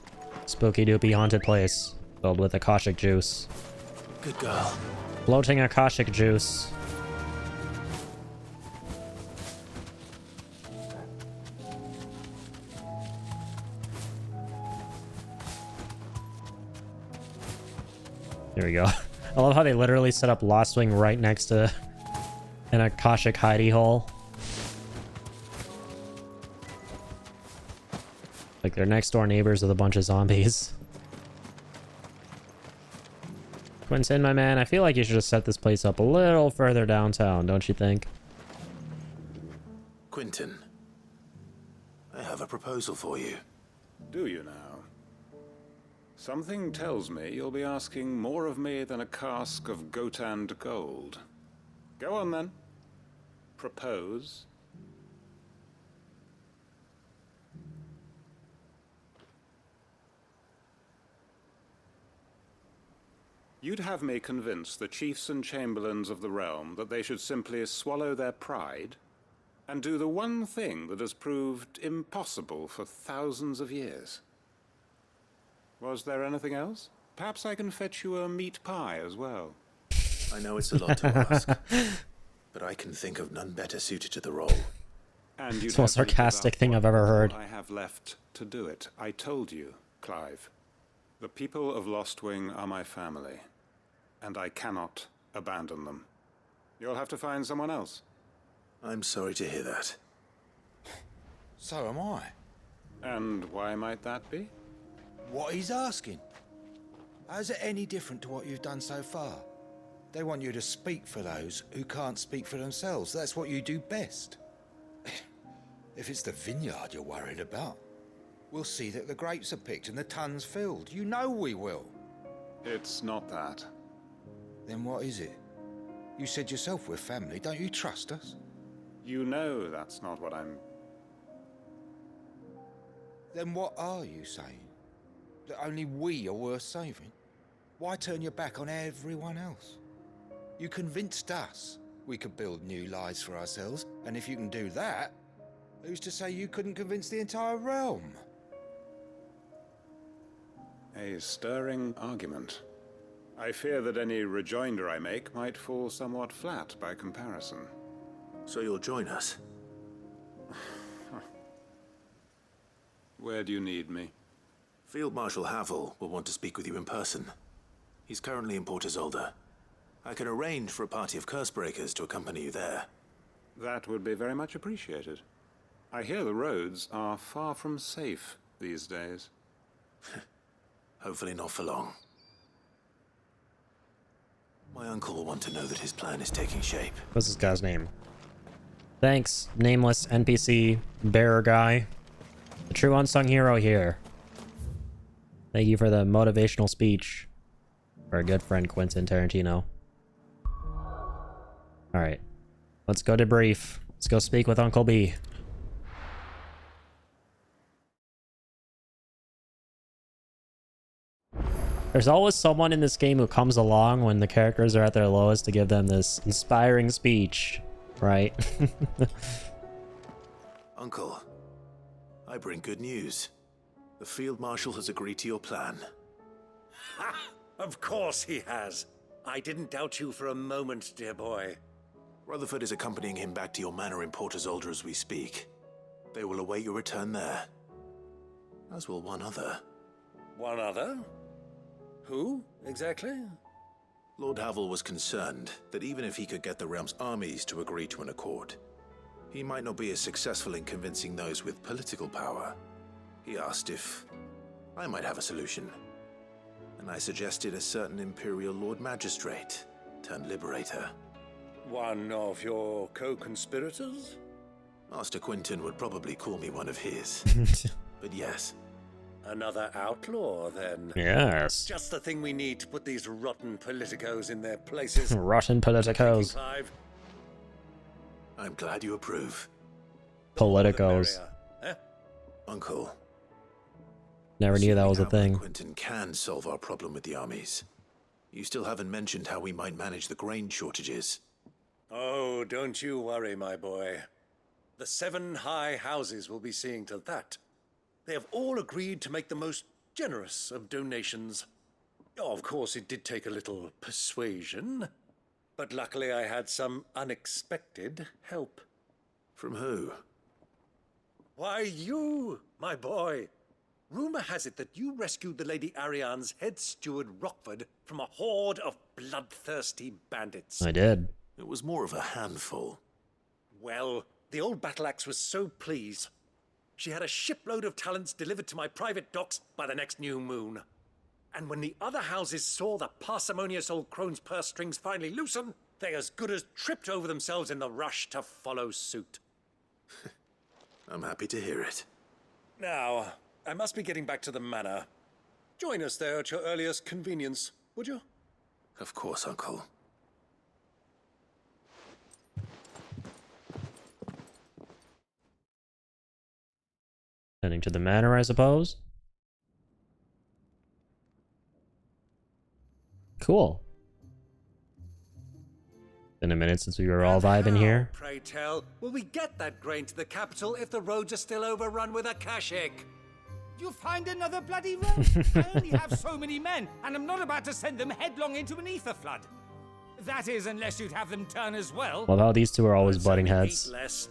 spooky doopy haunted place filled with Akashic juice. Good girl. Floating Akashic juice. Here we go. I love how they literally set up Lost Wing right next to an Akashic hidey hole. Like they're next door neighbors with a bunch of zombies. Quentin, my man, I feel like you should just set this place up a little further downtown, don't you think? Quentin, I have a proposal for you. Do you now? Something tells me you'll be asking more of me than a cask of Gotand gold. Go on then. Propose. You'd have me convince the chiefs and chamberlains of the realm that they should simply swallow their pride and do the one thing that has proved impossible for thousands of years. Was there anything else? Perhaps I can fetch you a meat pie as well. I know it's a lot to ask, but I can think of none better suited to the role. And it's the most sarcastic thing I've ever heard. I have left to do it. I told you, Clive. The people of Lost Wing are my family, and I cannot abandon them. You'll have to find someone else. I'm sorry to hear that. So am I. And why might that be? What he's asking. How's it any different to what you've done so far? They want you to speak for those who can't speak for themselves. That's what you do best. If it's the vineyard you're worried about, we'll see that the grapes are picked and the tons filled. You know we will. It's not that. Then what is it? You said yourself we're family. Don't you trust us? You know that's not what I'm... Then what are you saying? That only we are worth saving? Why turn your back on everyone else? You convinced us we could build new lives for ourselves, and if you can do that, who's to say you couldn't convince the entire realm? A stirring argument. I fear that any rejoinder I make might fall somewhat flat by comparison. So you'll join us? Where do you need me? Field Marshal Havel will want to speak with you in person. He's currently in Port Isolde. I can arrange for a party of Cursebreakers to accompany you there. That would be very much appreciated. I hear the roads are far from safe these days. Hopefully not for long. My uncle will want to know that his plan is taking shape. What's this guy's name? Thanks, nameless NPC bearer guy. The true unsung hero here. Thank you for the motivational speech. For our good friend Quentin Tarantino. Alright. Let's go debrief. Let's go speak with Uncle B. There's always someone in this game who comes along when the characters are at their lowest to give them this inspiring speech, right? Uncle, I bring good news. The Field Marshal has agreed to your plan. Ha! Of course he has. I didn't doubt you for a moment, dear boy. Rutherford is accompanying him back to your manor in Port Isolde as we speak. They will await your return there. As will one other. One other? Who, exactly? Lord Havel was concerned that even if he could get the realm's armies to agree to an accord, he might not be as successful in convincing those with political power. He asked if I might have a solution. And I suggested a certain Imperial Lord Magistrate turned Liberator. One of your co-conspirators? Master Quinton would probably call me one of his. But yes. Another outlaw, then? Yes. Just the thing we need to put these rotten politicos in their places. Rotten politicos. I'm glad you approve. Politicos. Eh? Uncle. Never knew that was a thing. Quinton can solve our problem with the armies. You still haven't mentioned how we might manage the grain shortages. Oh, don't you worry, my boy. The 7 high houses will be seeing to that. They have all agreed to make the most generous of donations. Oh, of course, it did take a little persuasion, but luckily I had some unexpected help. From who? Why, you, my boy. Rumor has it that you rescued the Lady Ariane's head steward Rockford from a horde of bloodthirsty bandits. I did. It was more of a handful. Well, the old battle axe was so pleased. She had a shipload of talents delivered to my private docks by the next new moon. And when the other houses saw the parsimonious old crone's purse strings finally loosen, they as good as tripped over themselves in the rush to follow suit. I'm happy to hear it. Now, I must be getting back to the manor. Join us there at your earliest convenience, would you? Of course, Uncle. Heading to the manor, I suppose. Cool. Been a minute since we were all vibing here. Pray tell, will we get that grain to the capital if the roads are still overrun with akashic? You'll find another bloody road. I only have so many men, and I'm not about to send them headlong into an ether flood. That is, unless you'd have them turn as well. Love how these two are always butting heads. Less.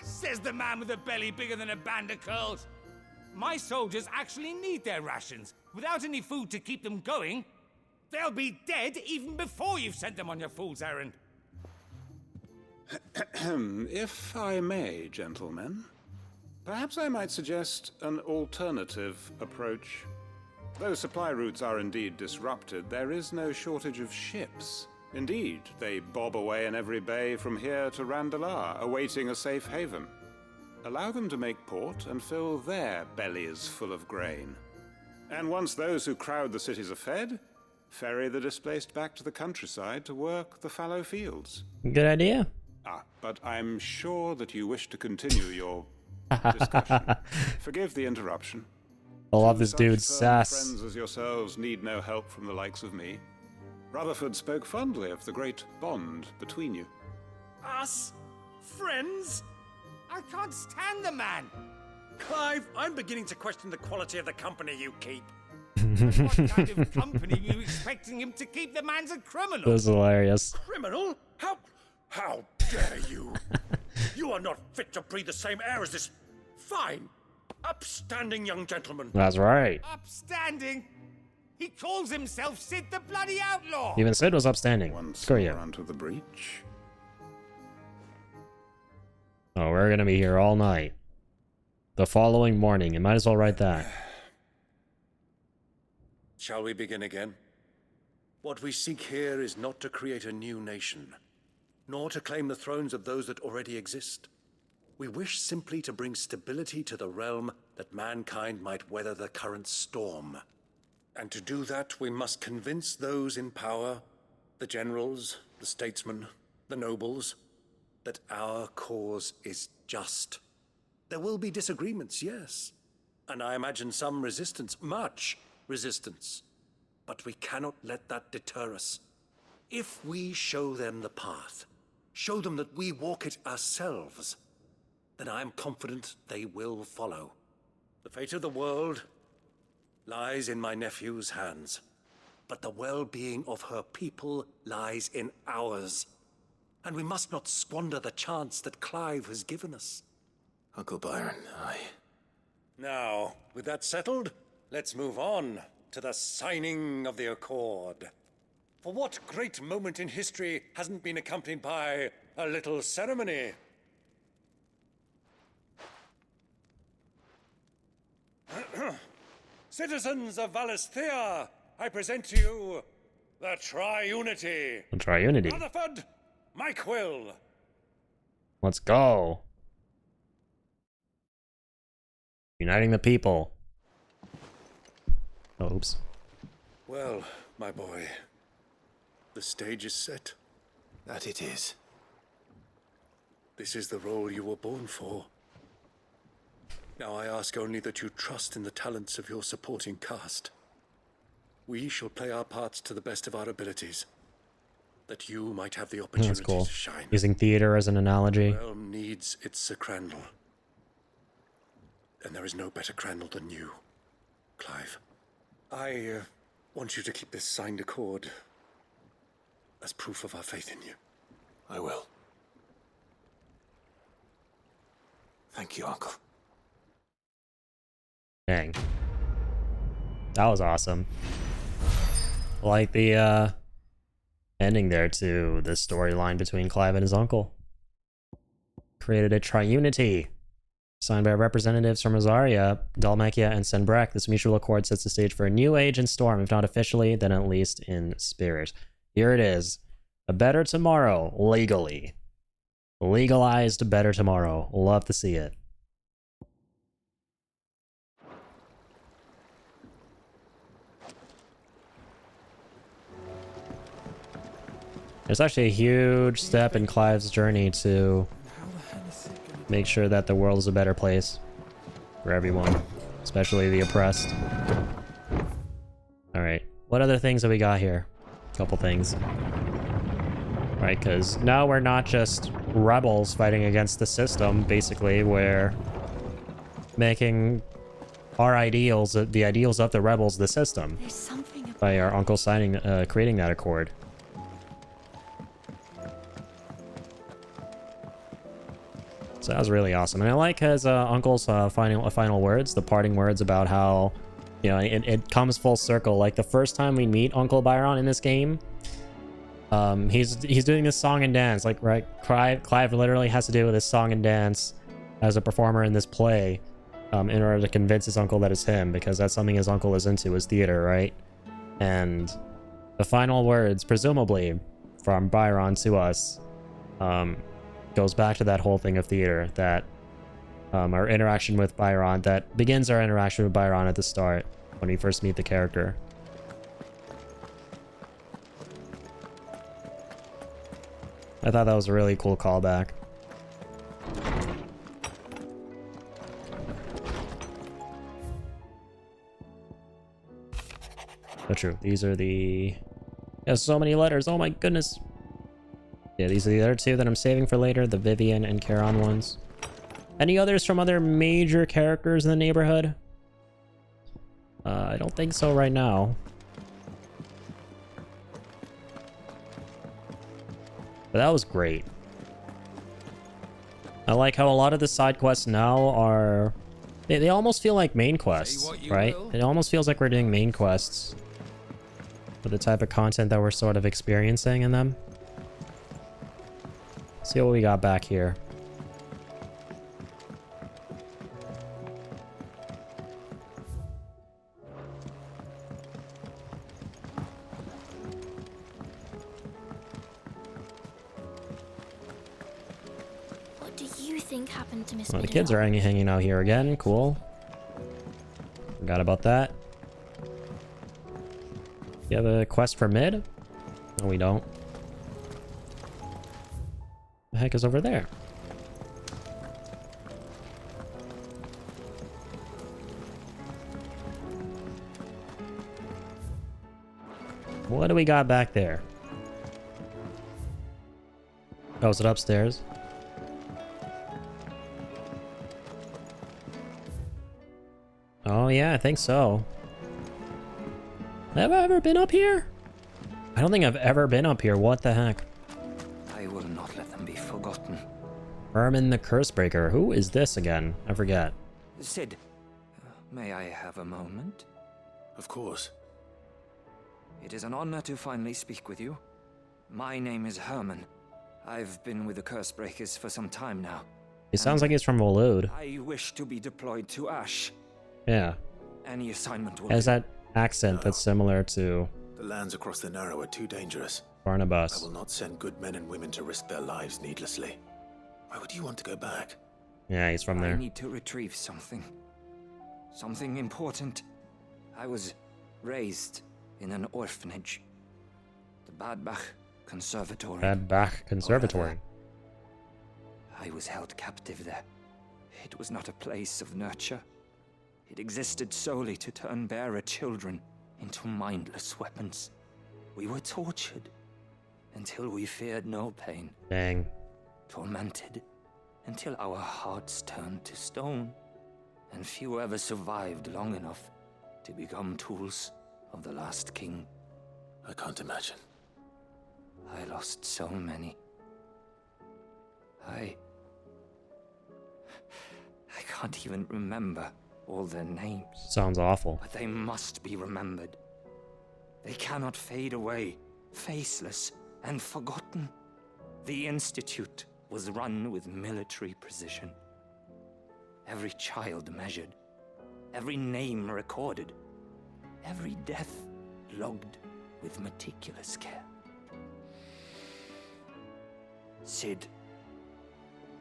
Says the man with a belly bigger than a band of curls. My soldiers actually need their rations. Without any food to keep them going, they'll be dead even before you've sent them on your fool's errand. If I may, gentlemen, perhaps I might suggest an alternative approach. Though supply routes are indeed disrupted, there is no shortage of ships. Indeed, they bob away in every bay from here to Randalar, awaiting a safe haven. Allow them to make port and fill their bellies full of grain. And once those who crowd the cities are fed, ferry the displaced back to the countryside to work the fallow fields. Good idea. But I'm sure that you wish to continue your discussion. Forgive the interruption. I love this dude's Such sass. friends as yourselves need no help from the likes of me. Rutherford spoke fondly of the great bond between you. Us? Friends? I can't stand the man. Clive, I'm beginning to question the quality of the company you keep. What kind of company are you expecting him to keep? The man's a criminal. This is hilarious. Criminal? How dare you? You are not fit to breathe the same air as this fine, upstanding young gentleman. That's right. Upstanding? He calls himself Sid the Bloody Outlaw! Even Sid was upstanding. Screw you. Onto the breach. Oh, we're gonna be here all night. The following morning. You might as well write that. Shall we begin again? What we seek here is not to create a new nation, nor to claim the thrones of those that already exist. We wish simply to bring stability to the realm that mankind might weather the current storm. And to do that, we must convince those in power, the generals, the statesmen, the nobles, that our cause is just. There will be disagreements, yes, and I imagine some resistance, much resistance. But we cannot let that deter us. If we show them the path, show them that we walk it ourselves, then I am confident they will follow. The fate of the world lies in my nephew's hands, but the well-being of her people lies in ours. And we must not squander the chance that Clive has given us. Uncle Byron, Now, with that settled, let's move on to the signing of the Accord. For what great moment in history hasn't been accompanied by a little ceremony? Citizens of Valisthea, I present to you the Triunity. The Triunity. Rutherford, my quill. Let's go. Uniting the people. Oh, oops. Well, my boy, the stage is set. That it is. This is the role you were born for. Now I ask only that you trust in the talents of your supporting cast. We shall play our parts to the best of our abilities, that you might have the opportunity That's cool. to shine. Using theater as an analogy. The realm needs its Sir Crandall. And there is no better Crandall than you, Clive. I want you to keep this signed accord as proof of our faith in you. I will. Thank you, Uncle. Dang. That was awesome. Like the ending there to the storyline between Clive and his uncle. Created a triunity. Signed by representatives from Rosaria, Dalmacia, and Senbrek, this mutual accord sets the stage for a new age in Storm, if not officially, then at least in spirit. Here it is. A better tomorrow, legally. Legalized better tomorrow. Love to see it. There's actually a huge step in Clive's journey to make sure that the world is a better place for everyone, especially the oppressed. Alright, what other things have we got here? A couple things. Right, because now we're not just rebels fighting against the system, basically, we're making our ideals, the ideals of the rebels, the system. There's something by our uncle signing, creating that accord. So that was really awesome, and I like his uncle's final words, the parting words about how, you know, it comes full circle. Like the first time we meet Uncle Byron in this game, he's doing this song and dance, like right. Clive literally has to do this song and dance as a performer in this play, in order to convince his uncle that it's him, because that's something his uncle is into, is theater, right? And the final words, presumably from Byron to us, goes back to that whole thing of theater, that our interaction with Byron, that begins our interaction with Byron at the start when we first meet the character. I thought that was a really cool callback. But true, these are the... There's so many letters, oh my goodness! Yeah, these are the other two that I'm saving for later, the Vivian and Charon ones. Any others from other major characters in the neighborhood? I don't think so right now. But that was great. I like how a lot of the side quests now are... They almost feel like main quests, right? It almost feels like we're doing main quests for the type of content that we're sort of experiencing in them. See what we got back here. What do you think happened to Miss Well, the kids are hanging out here again. Cool. Forgot about that. You have a quest for mid? No, we don't. The heck is over there? What do we got back there? Oh, is it upstairs? Oh yeah, I think so. Have I ever been up here? I don't think I've ever been up here. What the heck? I will not let them be forgotten. Herman the Cursebreaker. Who is this again? I forget. Sid, may I have a moment? Of course. It is an honor to finally speak with you. My name is Herman. I've been with the Cursebreakers for some time now. He sounds like he's from Waloed. I wish to be deployed to Ash. Yeah. Any assignment will Has do. that accent that's similar to The lands across the Narrow are too dangerous. Barnabas. I will not send good men and women to risk their lives needlessly. Why would you want to go back? Yeah, he's from I there. need to retrieve something. Something important. I was raised in an orphanage. The Badbach Conservatory. Badbach Conservatory. I was held captive there. It was not a place of nurture. It existed solely to turn bearer children into mindless weapons. We were tortured until we feared no pain. Dang. Tormented until our hearts turned to stone, and few ever survived long enough to become tools of the last king. I can't imagine. I lost so many. I can't even remember all their names. Sounds awful. But they must be remembered. They cannot fade away, faceless and forgotten. The Institute was run with military precision. Every child measured, every name recorded, every death logged with meticulous care. Sid,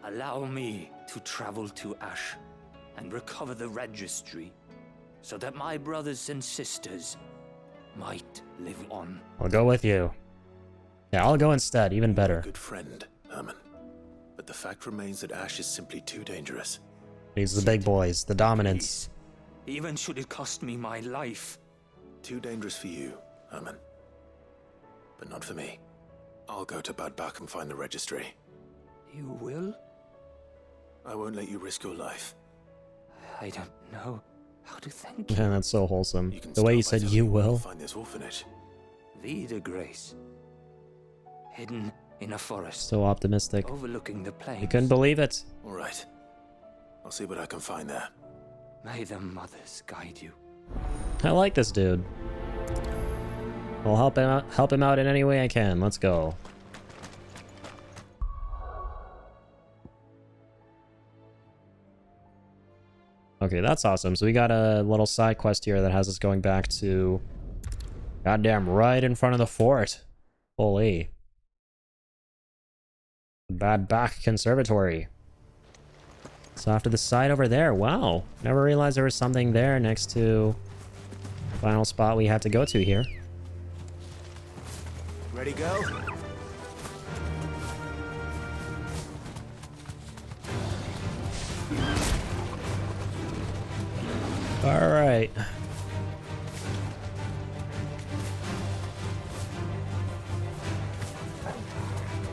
allow me to travel to Ash and recover the registry so that my brothers and sisters might live on. I'll go with you. Yeah, I'll go instead. Even better. Good friend, Herman. But the fact remains that Ash is simply too dangerous. These are the big boys, the dominants. Even should it cost me my life. Too dangerous for you, Herman. But not for me. I'll go to Bad Bach and find the registry. You will? I won't let you risk your life. I don't know how to thank you. Man, that's so wholesome. The way you said you will. Find this orphanage. Vida Grace. Hidden in a forest. So optimistic. Overlooking the plains. You couldn't believe it. All right. I'll see what I can find there. May the mothers guide you. I like this dude. I'll help him out in any way I can. Let's go. Okay, that's awesome. So we got a little side quest here that has us going back to goddamn right in front of the fort. Holy. Bad Bach Conservatory. So after the side over there, wow. Never realized there was something there next to the final spot we had to go to here. Ready, go? All right.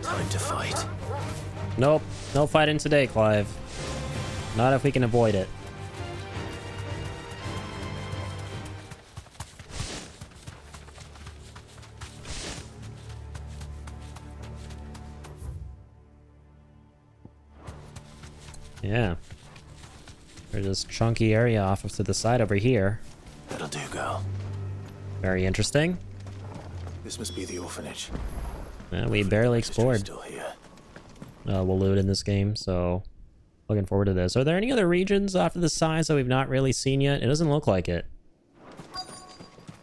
Time to fight. Nope. No fighting today, Clive. Not if we can avoid it. Yeah. There's this chunky area off to the side over here. That'll do, girl. Very interesting. This must be the orphanage. Yeah, we barely explored. Still here. We'll loot in this game, so looking forward to this. Are there any other regions after the sides that we've not really seen yet? It doesn't look like it.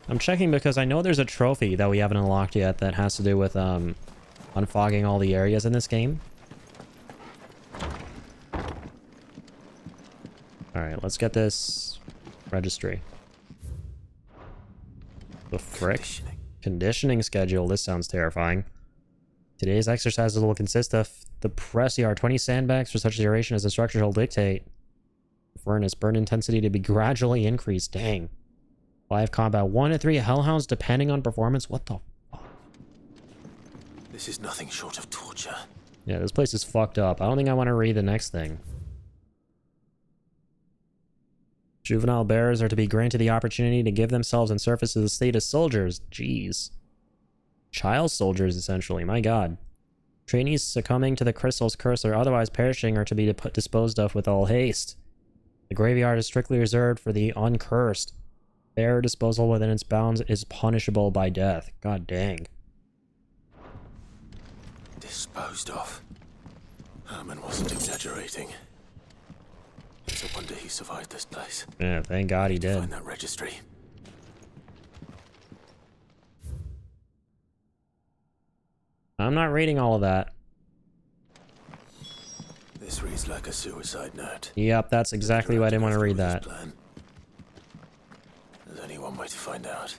I'm checking because I know there's a trophy that we haven't unlocked yet that has to do with unfogging all the areas in this game. Alright, let's get this registry. The frick? Conditioning schedule. This sounds terrifying. Today's exercises will consist of the press yard, 20 sandbags for such duration as the structure will dictate. Furnace, burn intensity to be gradually increased. Dang. Live combat, 1 to 3 hellhounds depending on performance. What the fuck? This is nothing short of torture. Yeah, this place is fucked up. I don't think I want to read the next thing. Juvenile bearers are to be granted the opportunity to give themselves and service to the state as soldiers. Jeez. Child soldiers, essentially. My god. Trainees succumbing to the crystal's curse or otherwise perishing are to be disposed of with all haste. The graveyard is strictly reserved for the uncursed. Bearer disposal within its bounds is punishable by death. God dang. Disposed of. Herman wasn't exaggerating. It's a wonder he survived this place. Yeah, thank God he did. Find that registry. I'm not reading all of that. This reads like a suicide note. Yep, that's exactly why I didn't want to read that. There's only one way to find out.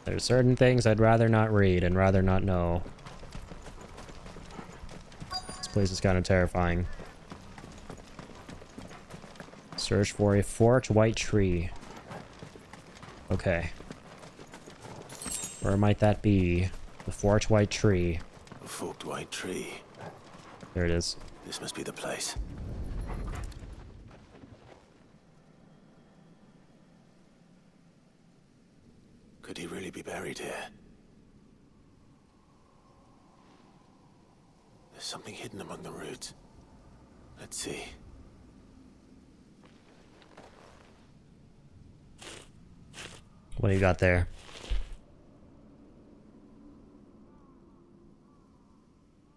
There's certain things I'd rather not read and rather not know. This place is kind of terrifying. Search for a forked white tree. Okay. Where might that be? The forked white tree. A forked white tree. There it is. This must be the place. Could he really be buried here? There's something hidden among the roots. Let's see. What do you got there?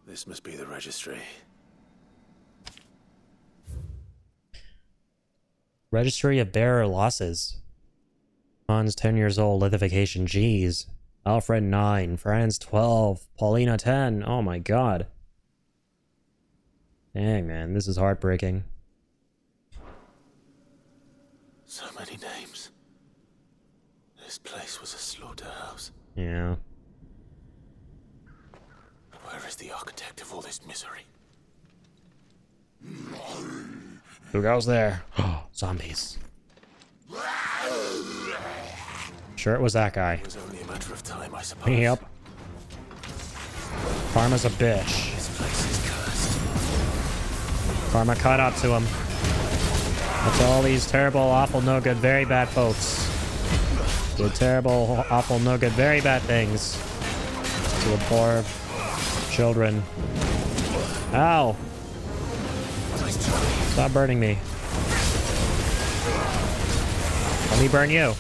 This must be the registry. Registry of bearer losses. Hans 10 years old, lithification, G's. Alfred 9, Franz 12, Paulina 10. Oh my god. Dang, man, this is heartbreaking. So many names. This place was a slaughterhouse. Yeah. Where is the architect of all this misery? Who goes there? Oh, zombies. Sure, it was that guy. It was only a matter of time, I suppose. Yep. Karma's a bitch. This place is cursed. Karma caught up to him. That's all these terrible, awful, no good, very bad folks. Do terrible, awful, no good, very bad things to the poor children. Ow! Stop burning me. Let me burn you.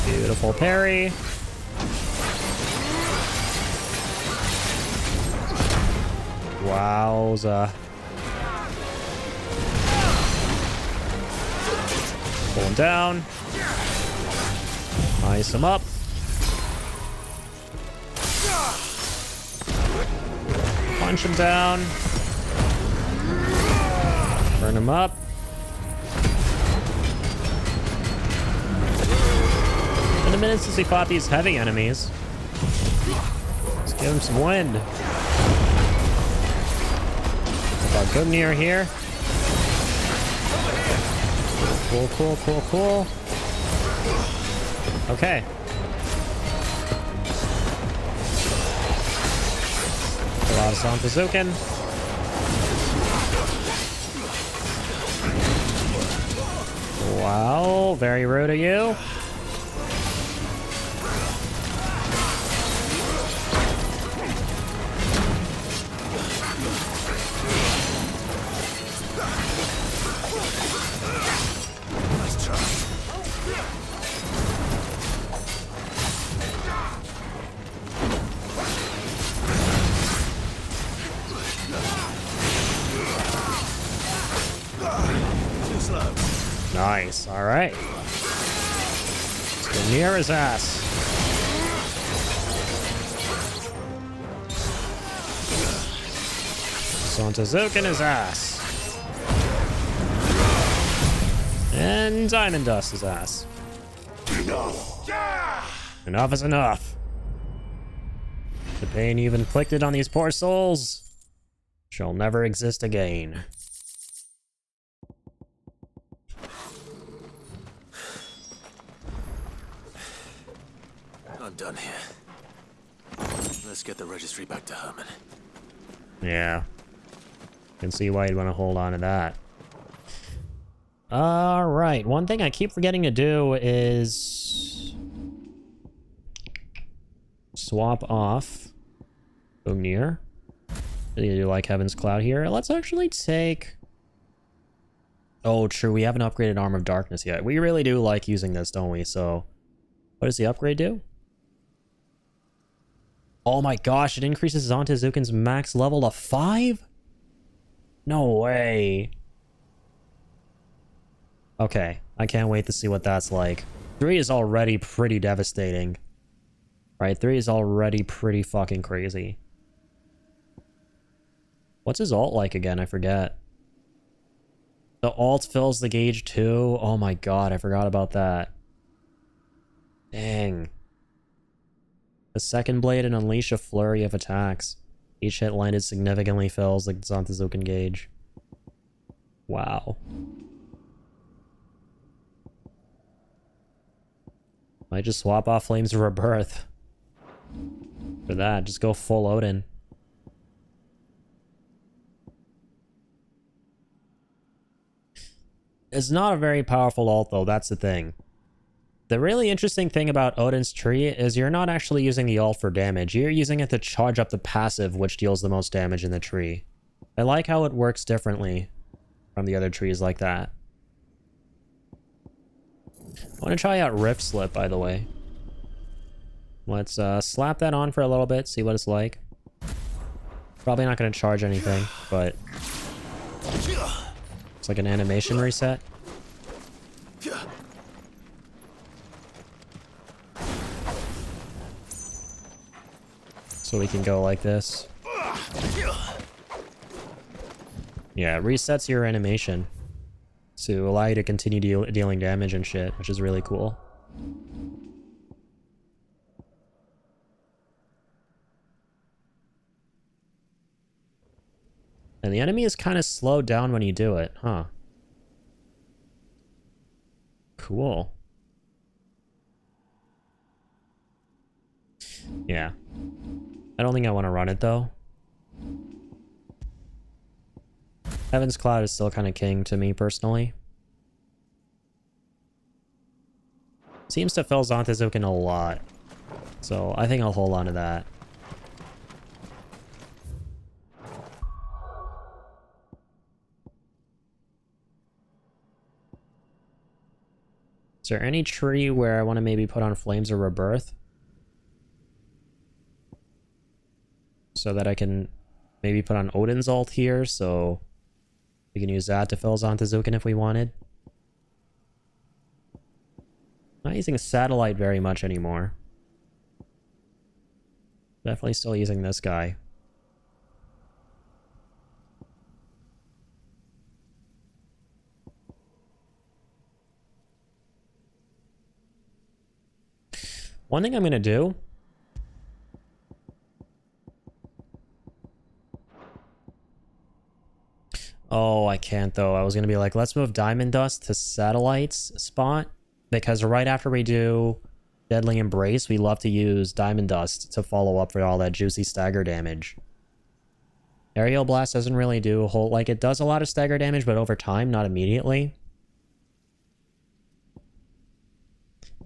Beautiful parry. Wowza. Pull him down. Ice him up. Punch him down. Burn him up. Been a minute since we fought these heavy enemies. Let's give him some wind. Got Gungnir here. Cool, cool, cool, cool. Okay. A lot of Santazuken. Wow, very rude of you. Nice, alright. Let's go near his ass. Santazuken his ass. And Diamond Dust his ass. Enough is enough. The pain you've inflicted on these poor souls shall never exist again. I'm done here. Let's get the registry back to Herman. Yeah. Can see why you'd want to hold on to that. Alright, one thing I keep forgetting to do is swap off Gungnir. You do like Heaven's Cloud here. Let's actually take... Oh, true, we haven't upgraded Arm of Darkness yet. We really do like using this, don't we? So, what does the upgrade do? Oh my gosh, it increases Zantezuken's max level to 5? No way. Okay, I can't wait to see what that's like. 3 is already pretty devastating. Right, 3 is already pretty fucking crazy. What's his ult like again? I forget. The ult fills the gauge too? Oh my god, I forgot about that. Dang. The second blade and unleash a flurry of attacks. Each hit landed significantly fills the Zantezuken gauge. Wow. Might just swap off Flames of Rebirth. For that, just go full Odin. It's not a very powerful ult though, that's the thing. The really interesting thing about Odin's Tree is you're not actually using the ult for damage. You're using it to charge up the passive, which deals the most damage in the tree. I like how it works differently from the other trees like that. I want to try out Rift Slip, by the way. Let's slap that on for a little bit, see what it's like. Probably not going to charge anything, but it's like an animation reset. So we can go like this. Yeah, it resets your animation to allow you to continue dealing damage and shit, which is really cool. And the enemy is kind of slowed down when you do it, huh? Cool. Yeah. I don't think I want to run it, though. Heaven's Cloud is still kind of king to me, personally. Seems to fill Zantezuken a lot. So I think I'll hold on to that. Is there any tree where I want to maybe put on Flames of Rebirth? So that I can maybe put on Odin's ult here, so we can use that to fill Zantezuken if we wanted. Not using Satellite very much anymore. Definitely still using this guy. One thing I'm going to do... Oh, I can't though. I was going to be like, let's move Diamond Dust to Satellite's spot. Because right after we do Deadly Embrace, we love to use Diamond Dust to follow up for all that juicy stagger damage. Aerial Blast doesn't really do a whole... Like, it does a lot of stagger damage, but over time, not immediately.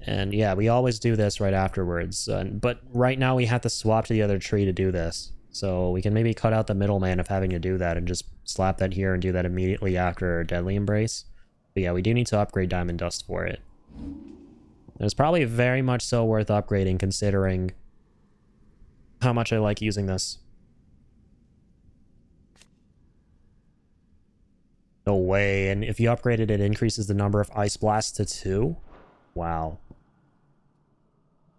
And yeah, we always do this right afterwards. But right now we have to swap to the other tree to do this. So we can maybe cut out the middleman of having to do that and just slap that here and do that immediately after Deadly Embrace. But yeah, we do need to upgrade Diamond Dust for it. It's probably very much so worth upgrading considering how much I like using this. No way. And if you upgrade it, it increases the number of Ice Blasts to 2? Wow.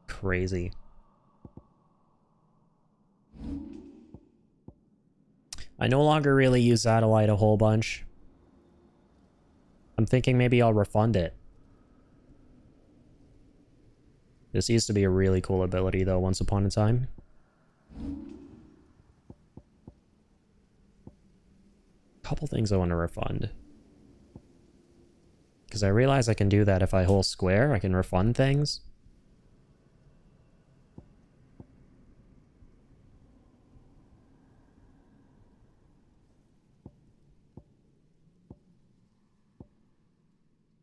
Crazy. I no longer really use Satellite a whole bunch. I'm thinking maybe I'll refund it. This used to be a really cool ability, though, once upon a time. Couple things I want to refund. Because I realize I can do that if I hold square. I can refund things.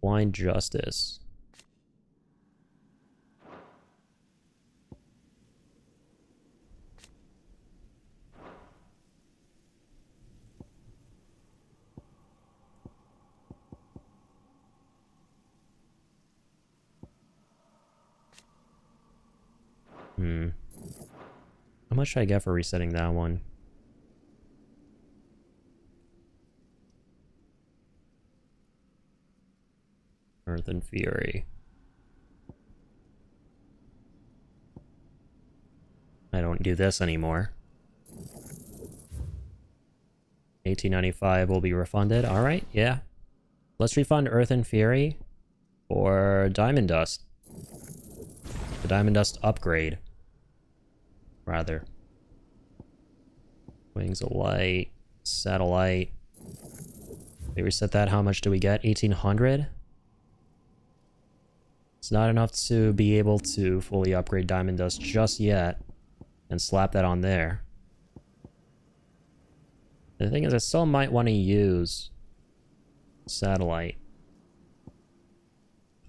Blind Justice. How much should I get for resetting that one? Earth and Fury. I don't do this anymore. 1895 will be refunded. Alright, yeah. Let's refund Earth and Fury for Diamond Dust. The Diamond Dust upgrade. Rather. Wings of Light. Satellite. We reset that. How much do we get? 1800? It's not enough to be able to fully upgrade Diamond Dust just yet. And slap that on there. The thing is, I still might want to use Satellite.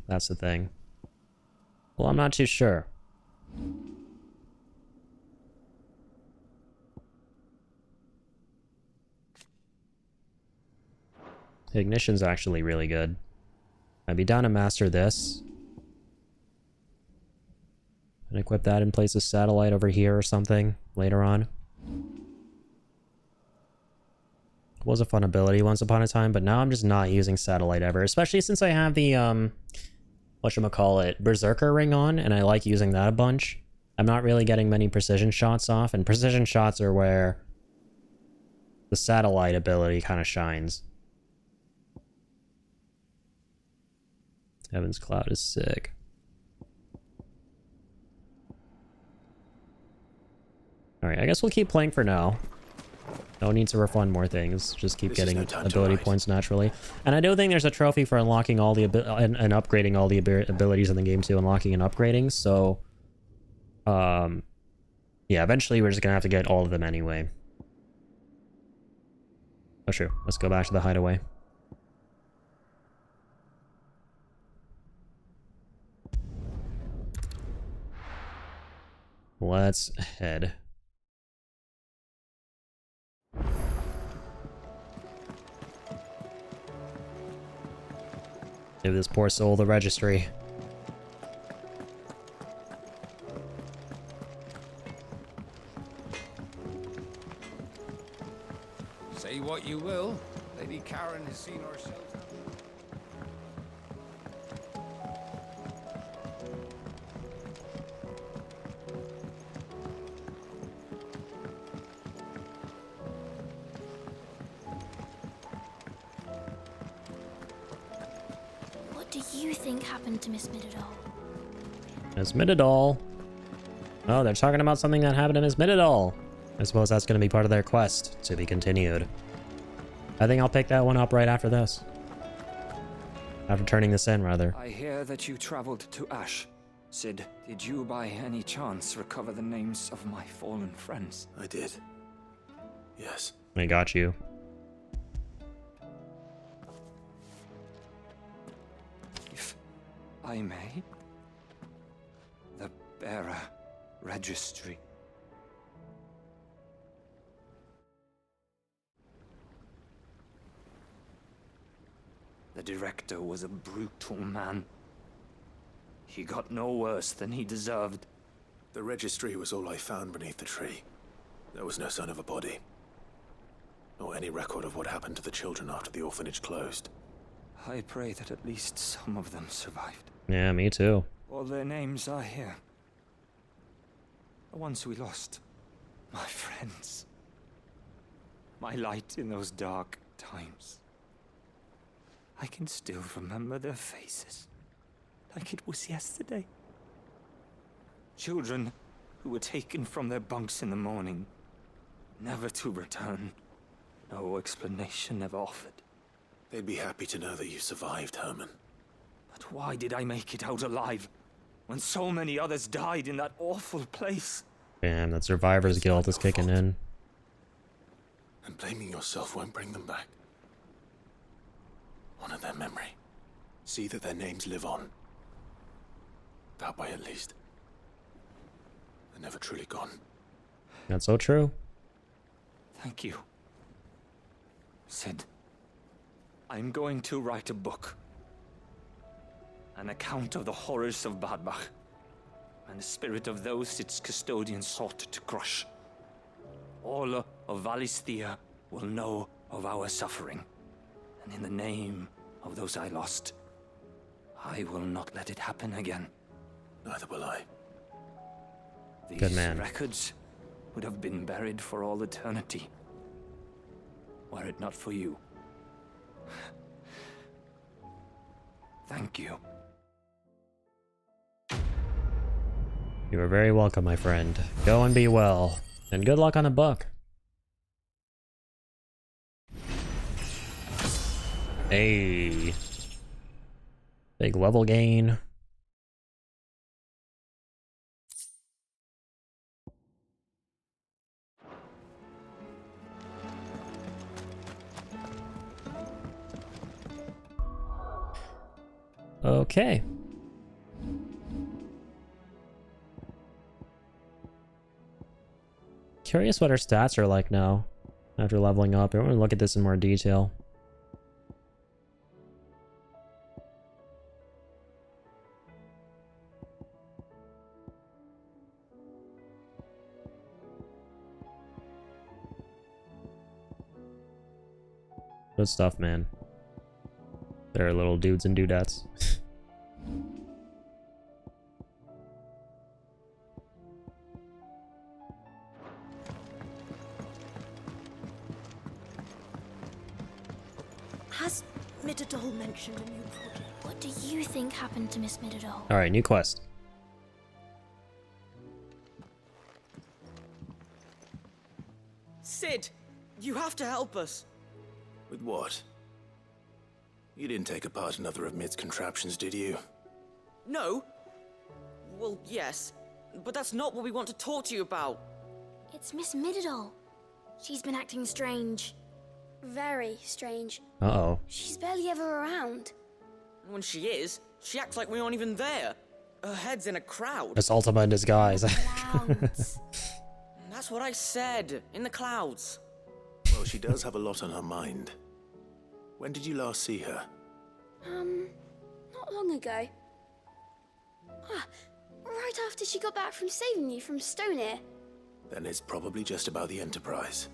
That's the thing. Well, I'm not too sure. The ignition's actually really good. I'd be down to master this. And equip that in place of Satellite over here or something later on. It was a fun ability once upon a time, but now I'm just not using Satellite ever. Especially since I have the, whatchamacallit, Berserker ring on, and I like using that a bunch. I'm not really getting many precision shots off, and precision shots are where the Satellite ability kind of shines. Heaven's Cloud is sick. Alright, I guess we'll keep playing for now. No need to refund more things. Just keep getting ability points naturally. And I do think there's a trophy for unlocking all the and upgrading all the abilities in the game too. Unlocking and upgrading. So, yeah, eventually we're just gonna have to get all of them anyway. Oh, sure. Let's go back to the hideaway. Let's head. Give this poor soul the registry. Say what you will, Lady Karen has seen our shelter. What do you think happened to Miss Midadol? Miss Midadol. Oh, they're talking about something that happened to Miss Midadol. I suppose that's going to be part of their quest to be continued. I think I'll pick that one up right after this. After turning this in, rather. I hear that you traveled to Ash. Sid, did you by any chance recover the names of my fallen friends? I did. Yes. I got you. If I may, the bearer registry. The director was a brutal man. He got no worse than he deserved. The registry was all I found beneath the tree. There was no sign of a body. Nor any record of what happened to the children after the orphanage closed. I pray that at least some of them survived. Yeah, me too. All their names are here. The ones we lost. My friends. My light in those dark times. I can still remember their faces, like it was yesterday. Children who were taken from their bunks in the morning, never to return. No explanation ever offered. They'd be happy to know that you survived, Herman. But why did I make it out alive, when so many others died in that awful place? Damn, that survivor's guilt is kicking in. And blaming yourself won't bring them back. Honor their memory. See that their names live on. That way, at least. They're never truly gone. That's so true. Thank you. Sid, I'm going to write a book. An account of the horrors of Badbach, and the spirit of those its custodians sought to crush. all of Valisthea will know of our suffering. And in the name of those I lost, I will not let it happen again. Neither will I. Good man. These records would have been buried for all eternity, were it not for you. Thank you. You are very welcome, my friend. Go and be well. And good luck on the book. Hey. Big level gain. Okay. Curious what our stats are like now after leveling up. I want to look at this in more detail. Good stuff, man. They're little dudes and dudettes. Has Midadol mentioned a new project? What do you think happened to Miss Midadol? Alright, new quest. Sid, you have to help us. With what? You didn't take apart another of Mid's contraptions, did you? No. Well, yes. But that's not what we want to talk to you about. It's Miss Midadol. She's been acting strange. Very strange. Uh-oh. She's barely ever around. And when she is, she acts like we aren't even there. Her head's in a crowd. That's Ultima in disguise. Clouds. That's what I said. In the clouds. Well, she does have a lot on her mind. When did you last see her? Not long ago. Ah, right after she got back from saving you from Stoneir. Then it's probably just about the Enterprise.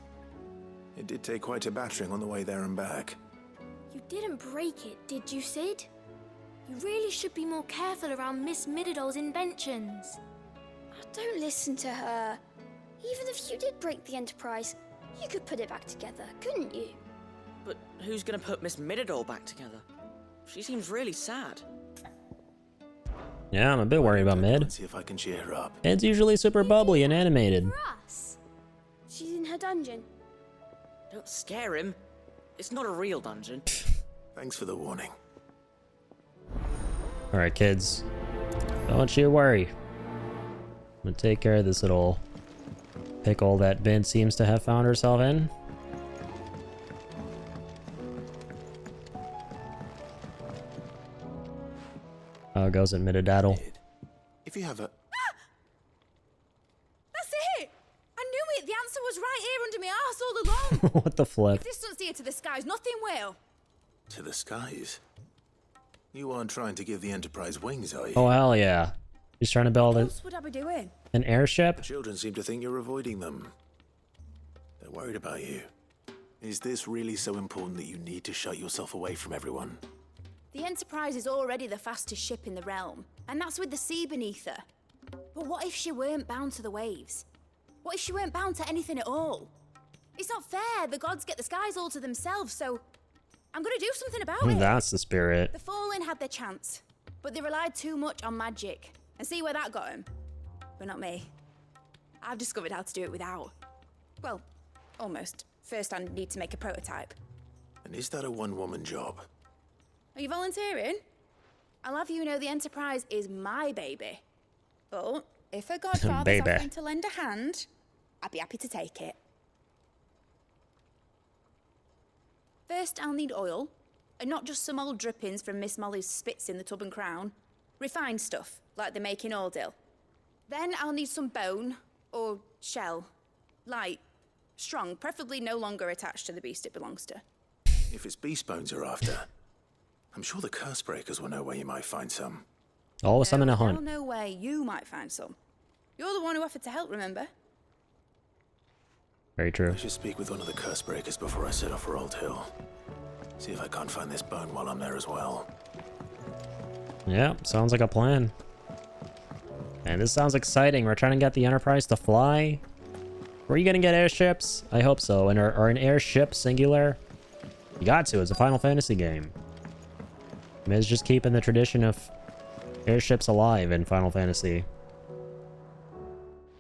It did take quite a battering on the way there and back. You didn't break it, did you, Sid? You really should be more careful around Miss Midadol's inventions. Oh, don't listen to her. Even if you did break the Enterprise, you could put it back together, couldn't you? But who's gonna put Miss Midadol back together? She seems really sad. Yeah, I'm a bit worried about Mid. See if I can cheer her up. Mid's usually super bubbly and animated. For us. She's in her dungeon. Don't scare him. It's not a real dungeon. Thanks for the warning. Alright, kids. Don't you worry. I'm gonna take care of this little pickle that Vin seems to have found herself in. How it goes at Midadaddle. If you have a... That's it! I knew it! The answer was right here under my arse all along! What the flip? If this doesn't steer to the skies, nothing will! To the skies? You aren't trying to give the Enterprise wings, are you? Oh, hell yeah. He's trying to build What else would I be doing? an airship? The children seem to think you're avoiding them. They're worried about you. Is this really so important that you need to shut yourself away from everyone? The Enterprise is already the fastest ship in the realm, and that's with the sea beneath her. But what if she weren't bound to the waves? What if she weren't bound to anything at all? It's not fair. The gods get the skies all to themselves, so I'm gonna do something about it. That's the spirit. The Fallen had their chance, but they relied too much on magic. And see where that got them? But not me. I've discovered how to do it without. Well, almost. First, I need to make a prototype. And is that a one-woman job? Are you volunteering? I'll have you know the Enterprise is my baby. But if a godfather's Baby. offering to lend a hand, I'd be happy to take it. First, I'll need oil, and not just some old drippings from Miss Molly's spits in the Tub and Crown. Refined stuff, like they make in Ordil. Then I'll need some bone, or shell. Light, strong, preferably no longer attached to the beast it belongs to. If it's beast bones you're after, I'm sure the curse breakers will know where you might find some. Always something to They'll hunt. know where you might find some. You're the one who offered to help, remember? Very true. I should speak with one of the curse breakers before I set off for Old Hill. See if I can't find this bone while I'm there as well. Yeah, sounds like a plan. And this sounds exciting. We're trying to get the Enterprise to fly. Were you gonna get airships? I hope so. And or an airship singular? You got to. It's a Final Fantasy game. I mean, it's just keeping the tradition of airships alive in Final Fantasy.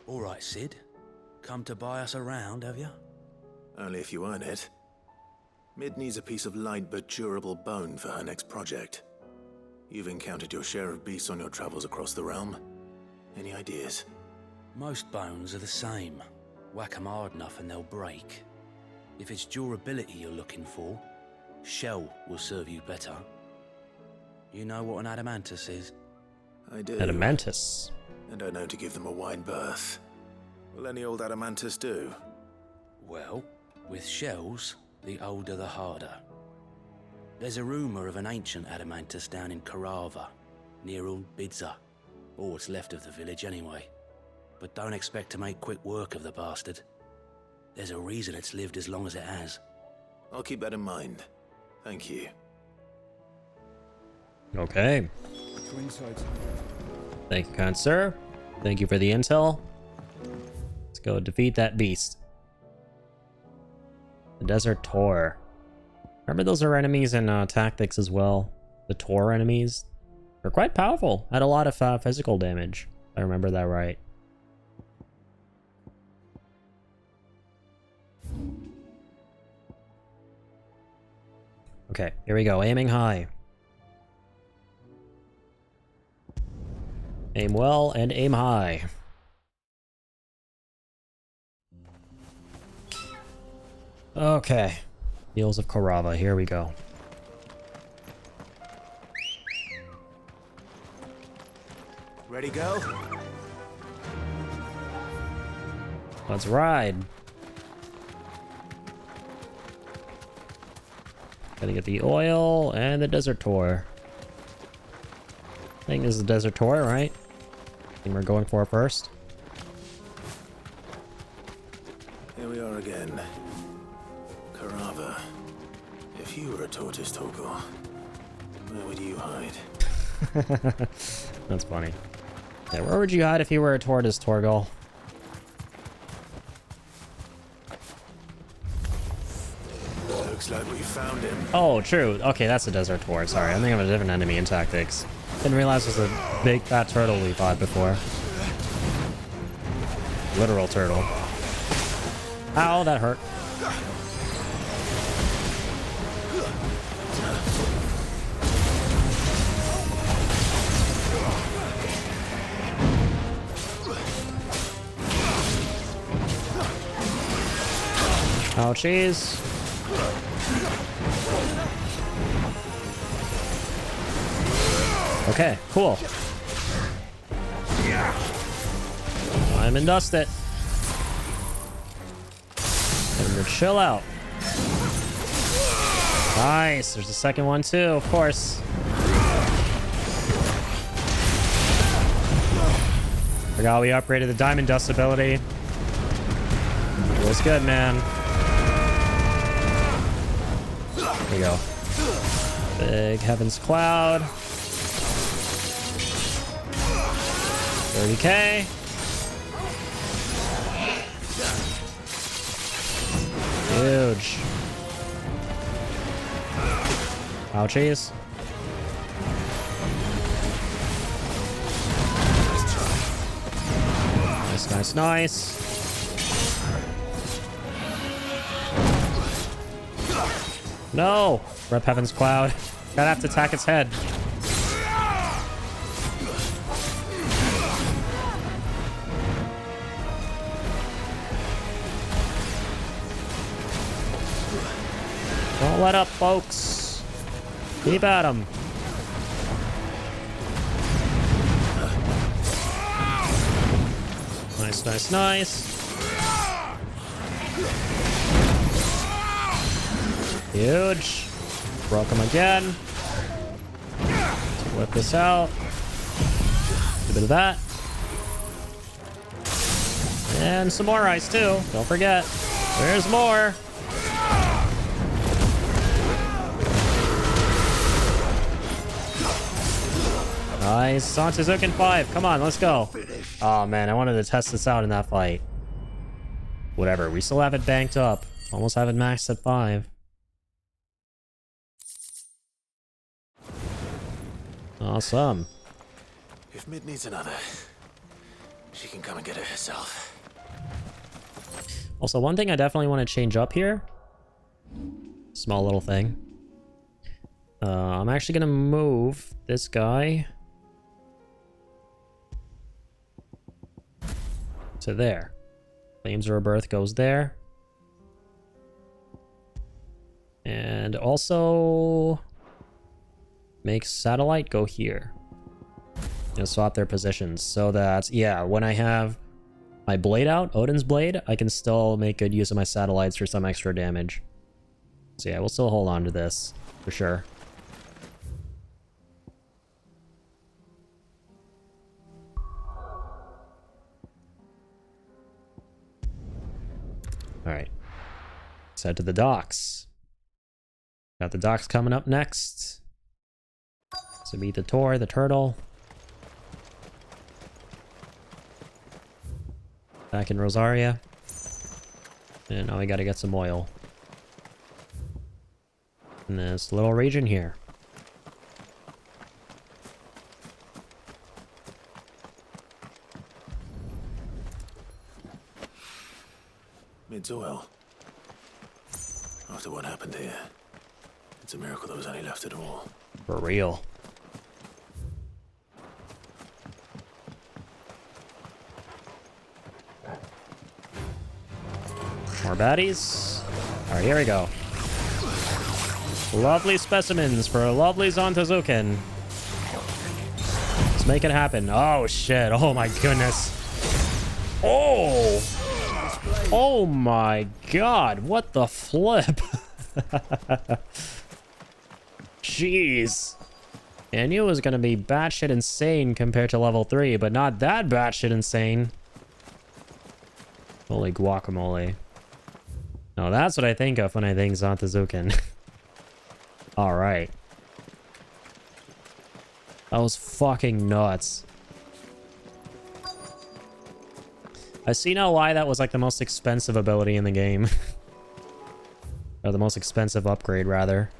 All right, Sid. Come to buy us around, have you? Only if you earn it. Mid needs a piece of light but durable bone for her next project. You've encountered your share of beasts on your travels across the realm. Any ideas? Most bones are the same. Whack 'em hard enough and they'll break. If it's durability you're looking for, shell will serve you better. You know what an adamantus is? I do. Adamantus. And I know to give them a wide berth. Will any old adamantus do? Well, with shells, the older the harder. There's a rumour of an ancient adamantus down in Karava, near Bidza, or what's left of the village anyway. But don't expect to make quick work of the bastard. There's a reason it's lived as long as it has. I'll keep that in mind. Thank you. Okay. Thank you, kind sir. Thank you for the intel. Let's go defeat that beast. The Desert Tor. Remember those are enemies in Tactics as well? The Tor enemies? They're quite powerful. Had a lot of physical damage. If I remember that right. Okay, here we go. Aiming high. Aim well and aim high. Okay. Fields of Karava. Here we go. Ready, go? Let's ride. Gotta get the oil and the Desert Tor. I think this is the Desert Tor, right? I think we're going for it first. Here we are again. Karava. If you were a tortoise, Torgor, where would you hide? That's funny. Yeah, where would you hide if you were a tortoise, Torgal? Looks like we found him. Oh, true. Okay, that's the Desert Tor. Sorry, I'm thinking of a different enemy in Tactics. Didn't realize it was a big fat turtle we fought before. Literal turtle. Ow, that hurt. Ouchies. Okay, cool. I'm and dust it. And chill out. Nice. There's a second one too, of course. Forgot we upgraded the diamond dust ability. Feels good, man. There we go. Big Heaven's Cloud. 30k. Huge. Ouchies. Nice, nice, nice. No! Rep Heaven's Cloud. Gotta have to attack its head. Don't let up, folks. Keep at him. Nice, nice, nice. Huge. Broke him again. Whip this out. A bit of that. And some more ice too. Don't forget. There's more. Nice. On to Zukin 5. Come on, let's go. Oh, man, I wanted to test this out in that fight. Whatever, we still have it banked up. Almost have it maxed at 5. Awesome. If Mid needs another, she can come and get it herself. Also, one thing I definitely want to change up here. Small little thing. I'm actually going to move this guy to there. Flames of Rebirth goes there. And also make Satellite go here. And swap their positions so that, yeah, when I have my blade out, Odin's blade, I can still make good use of my satellites for some extra damage. So yeah, we'll still hold on to this for sure. Alright. Let's head to the docks. Got the docks coming up next. So meet the Tor, the turtle. Back in Rosaria. And now we gotta get some oil. In this little region here. Mid's oil. After what happened here, it's a miracle there was any left at all. For real. More baddies. Alright, here we go. Lovely specimens for a lovely Zantazuken. Let's make it happen. Oh shit. Oh my goodness. Oh! Oh my god. What the flip? Jeez. I knew it was gonna be batshit insane compared to level 3, but not that batshit insane. Holy guacamole. No, that's what I think of when I think Zantazuken. Alright. That was fucking nuts. I see now why that was like the most expensive ability in the game. Or the most expensive upgrade, rather.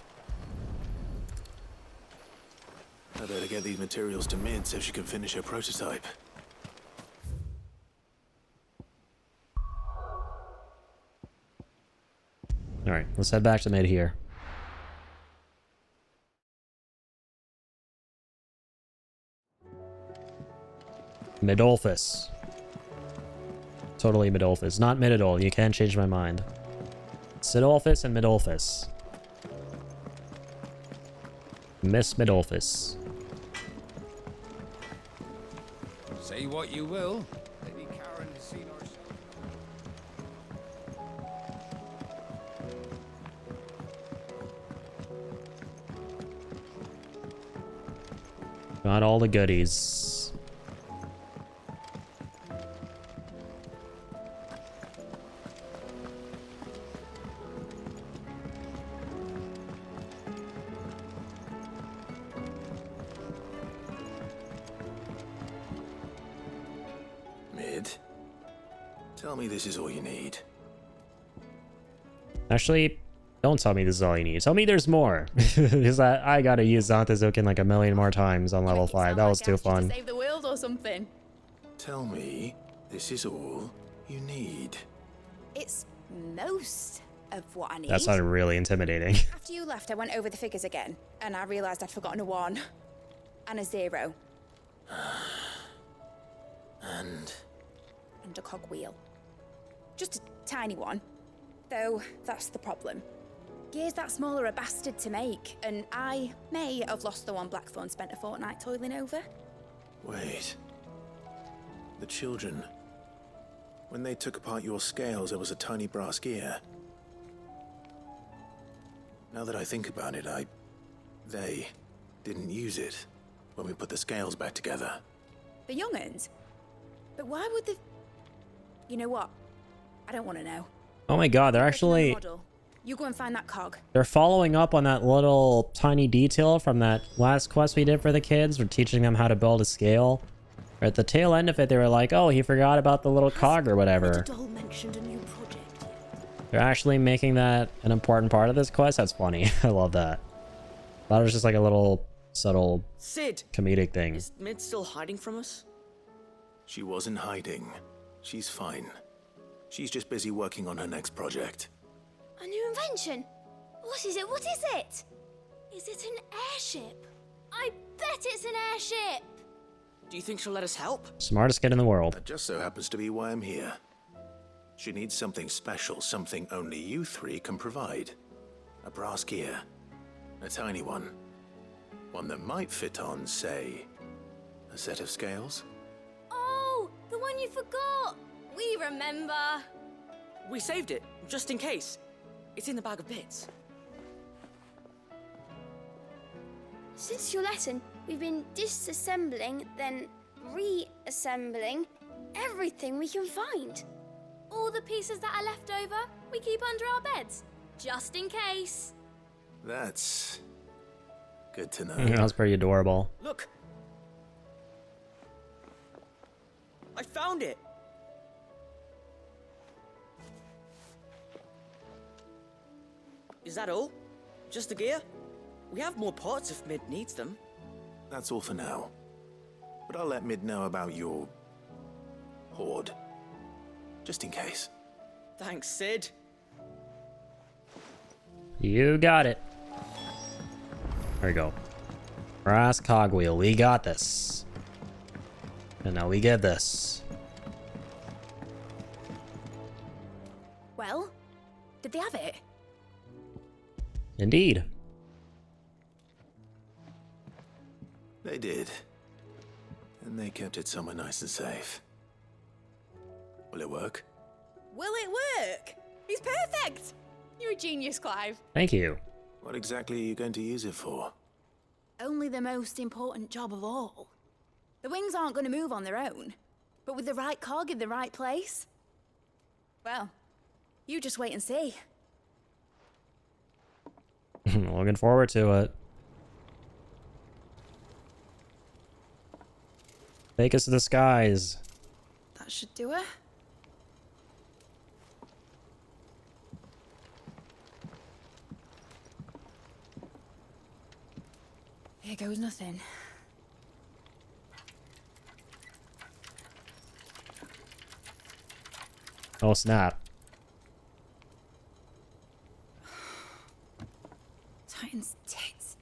I better get these materials to Mid so she can finish her prototype. Alright, let's head back to Mid here. Midolphus. Totally Midolphus. Not Mididol. You can't change my mind. Sidolphus and Midolphus. Miss Midolphus. Say what you will. Lady Karen has seen herself. Got all the goodies. Tell me this is all you need. Actually, don't tell me this is all you need. Tell me there's more. Because I gotta use Zantazuken like a million more times on level 5. That was too fun. Save the world or something. Tell me this is all you need. It's most of what I need. That sounded really intimidating. After you left, I went over the figures again, and I realized I'd forgotten a 1 and a 0 And a cogwheel. Just a tiny one. Though, that's the problem. Gears that small are a bastard to make, and I may have lost the one Blackthorn spent a fortnight toiling over. wait. The children. When they took apart your scales, there was a tiny brass gear. Now that I think about it, they didn't use it when we put the scales back together. The young'uns? But why would the... You know what? I don't want to know. Oh my god, they're actually... You go and find that cog. They're following up on that little tiny detail from that last quest we did for the kids. We're teaching them how to build a scale. Or at the tail end of it, they were like, oh, he forgot about the little cog or whatever. Mentioned a new project. They're actually making that an important part of this quest. That's funny. I love that. That was just like a little subtle comedic thing. Is Mid still hiding from us? She wasn't hiding. She's fine. She's just busy working on her next project. A new invention? What is it? What is it? Is it an airship? I bet it's an airship! Do you think she'll let us help? Smartest kid in the world. That just so happens to be why I'm here. She needs something special, something only you three can provide. A brass gear. A tiny one. One that might fit on, say, a set of scales? Oh, the one you forgot! We remember! We saved it, just in case. It's in the bag of bits. Since your lesson, we've been disassembling, then reassembling everything we can find. All the pieces that are left over, we keep under our beds, just in case. That's good to know. That was pretty adorable. Look! I found it! Is that all? Just the gear? We have more parts if Mid needs them. That's all for now. But I'll let Mid know about your hoard. Just in case. Thanks, Sid. You got it. There we go. Brass cogwheel. We got this. And now we get this. Well, did they have it? Indeed. They did. And they kept it somewhere nice and safe. Will it work? Will it work? He's perfect! You're a genius, Clive. Thank you. What exactly are you going to use it for? Only the most important job of all. The wings aren't going to move on their own. But with the right cog in the right place... Well, you just wait and see. Looking forward to it. Take us to the skies. That should do it. Here goes nothing. Oh, snap. Titan's tits.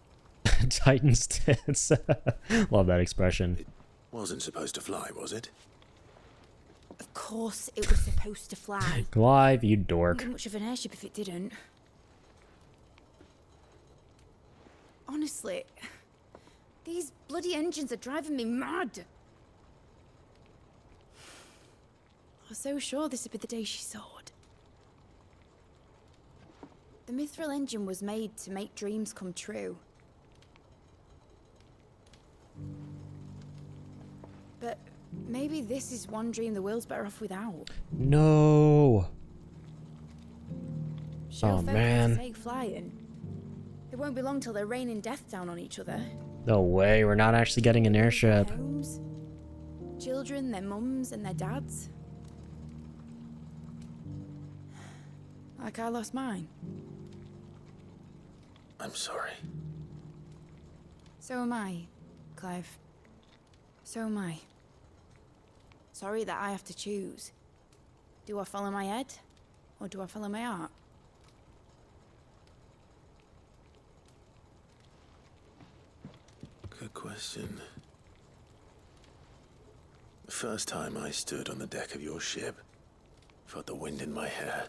Titan's tits. Love that expression. Wasn't supposed to fly, was it? Of course it was supposed to fly. Clive, you dork. Wouldn't be much of an airship if it didn't. Honestly, these bloody engines are driving me mad. I was so sure this would be the day she soared. The mithril engine was made to make dreams come true. But maybe this is one dream the world's better off without. No. Show Oh, folk man. how to take flying. It won't be long till they're raining death down on each other. No way. We're not actually getting an airship. Homes, children, their mums and their dads. Like I lost mine. I'm sorry. So am I, Clive. So am I. Sorry that I have to choose. Do I follow my head, or do I follow my heart? Good question. The first time I stood on the deck of your ship, felt the wind in my hair.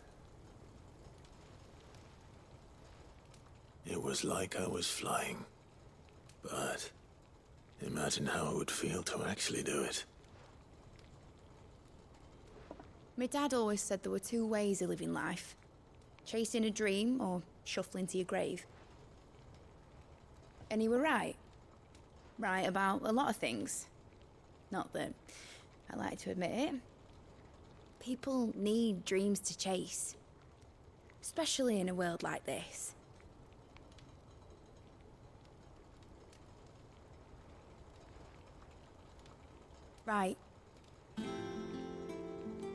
It was like I was flying. But imagine how it would feel to actually do it. My dad always said there were two ways of living life. Chasing a dream or shuffling to your grave. And he were right. Right about a lot of things. Not that I like to admit it. People need dreams to chase. especially in a world like this. Right.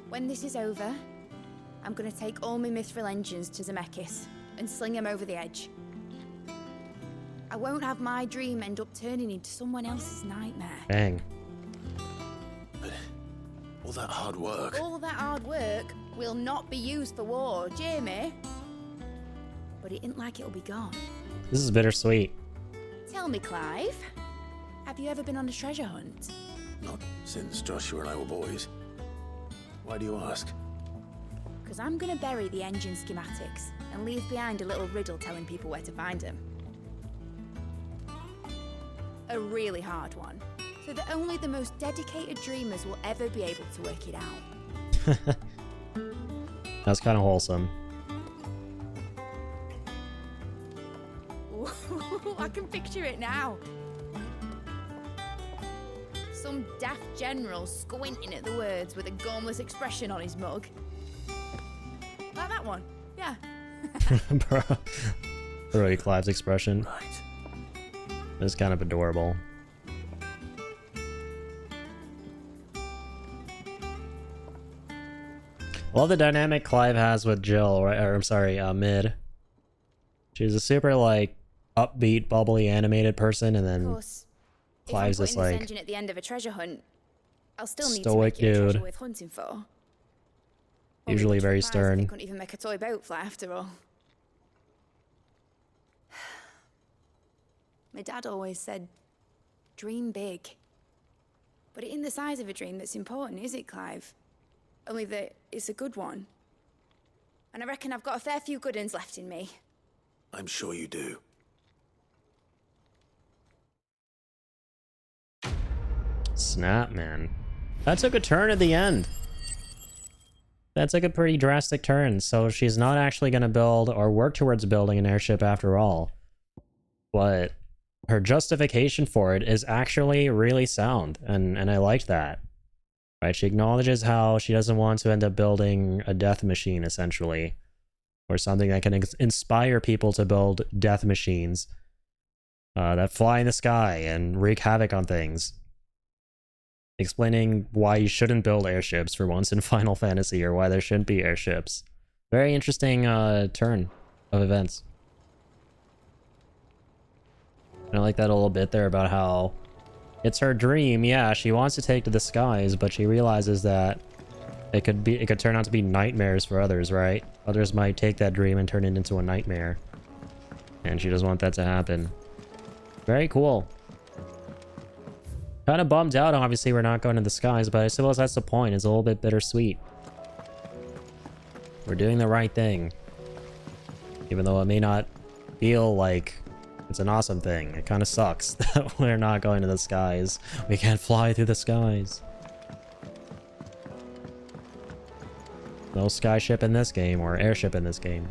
When this is over, I'm gonna take all my mithril engines to Zemeckis and sling them over the edge. I won't have my dream end up turning into someone else's nightmare. Dang. All that hard work. All that hard work will not be used for war, Jamie. But it ain't like it'll be gone. This is bittersweet. Tell me, Clive, have you ever been on a treasure hunt? Not since Joshua and I were boys. Why do you ask? Because I'm gonna bury the engine schematics and leave behind a little riddle telling people where to find them. A really hard one, so that only the most dedicated dreamers will ever be able to work it out. That's kind of wholesome. Ooh, I can picture it now. Some daft general squinting at the words with a gormless expression on his mug. Like that one, yeah. Bro. Really, Clive's expression. Right. It's kind of adorable. Love the dynamic Clive has with Jill, right? Or I'm sorry, Mid. She's a super like upbeat, bubbly, animated person, and then Clive's just like This engine at the end of a treasure hunt, I'll still need stoic to make it a treasure dude. worth hunting for. Usually very They stern. couldn't even make a toy boat fly after all. My dad always said, dream big. But it ain't the size of a dream that's important, is it, Clive? Only that it's a good one. And I reckon I've got a fair few good uns left in me. I'm sure you do. Snap, man. That took a turn at the end. That took a pretty drastic turn, so she's not actually going to build or work towards building an airship after all. But her justification for it is actually really sound, and I liked that. Right? She acknowledges how she doesn't want to end up building a death machine, essentially. Or something that can inspire people to build death machines that fly in the sky and wreak havoc on things. Explaining why you shouldn't build airships for once in Final Fantasy, or why there shouldn't be airships. Very interesting turn of events. I like that a little bit there about how it's her dream. Yeah, she wants to take to the skies, but she realizes that it could turn out to be nightmares for others, right? Others might take that dream and turn it into a nightmare. And she doesn't want that to happen. Very cool. Kind of bummed out, obviously, we're not going to the skies, but I suppose that's the point. It's a little bit bittersweet. We're doing the right thing. Even though it may not feel like it's an awesome thing. It kind of sucks that we're not going to the skies. We can't fly through the skies. No skyship in this game, or airship in this game.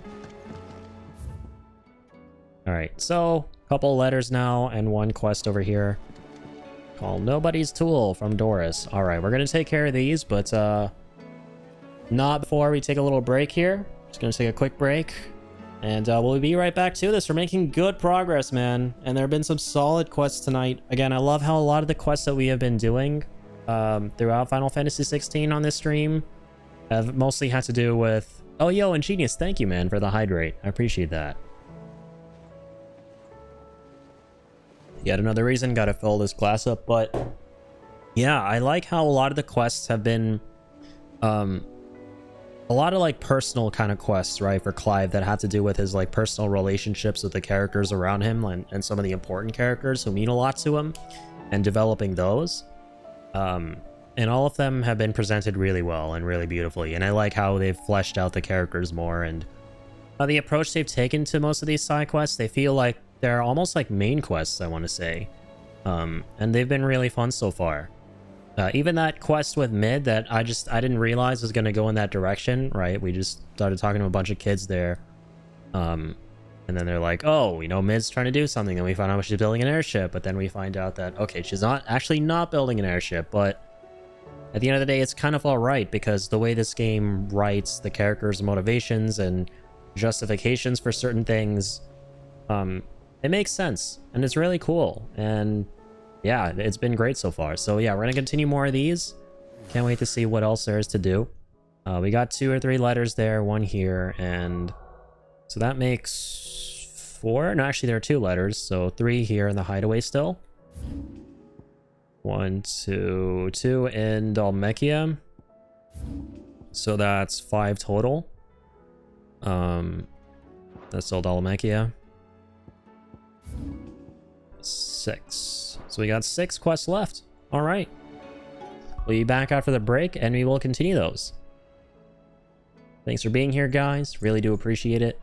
Alright, so, couple letters now, and one quest over here. Called Nobody's Tool from Doris. Alright, we're gonna take care of these, but not before we take a little break here. Just gonna take a quick break. And we'll be right back to this. We're making good progress, man. And there have been some solid quests tonight. Again, I love how a lot of the quests that we have been doing throughout Final Fantasy 16 on this stream have mostly had to do with... Oh, yo, Ingenious, thank you, man, for the hydrate. I appreciate that. Yet another reason, gotta fill this glass up, but... Yeah, I like how a lot of the quests have been... a lot of like personal kind of quests, right, for Clive that have to do with his like personal relationships with the characters around him and some of the important characters who mean a lot to him, and developing those. And all of them have been presented really well and really beautifully, and I like how they've fleshed out the characters more, and the approach they've taken to most of these side quests. They feel like they're almost like main quests, I want to say, and they've been really fun so far. Even that quest with Mid that I didn't realize was going to go in that direction, right? We just started talking to a bunch of kids there. And then they're like, oh, you know, Mid's trying to do something. And we find out she's building an airship. But then we find out that, okay, she's not building an airship. But at the end of the day, it's kind of all right, because the way this game writes the characters' motivations and justifications for certain things, it makes sense and it's really cool. And yeah, it's been great so far. So yeah, we're gonna continue more of these. Can't wait to see what else there is to do. We got 2 or 3 letters there, 1 here, and so that makes 4. No, actually there are 2 letters, so 3 here in the hideaway still. 1, 2, 2 in Dalmekia. So that's 5 total. That's still Dalmekia. 6. So we got 6 quests left. All right. We'll be back after the break and we will continue those. Thanks for being here, guys. Really do appreciate it.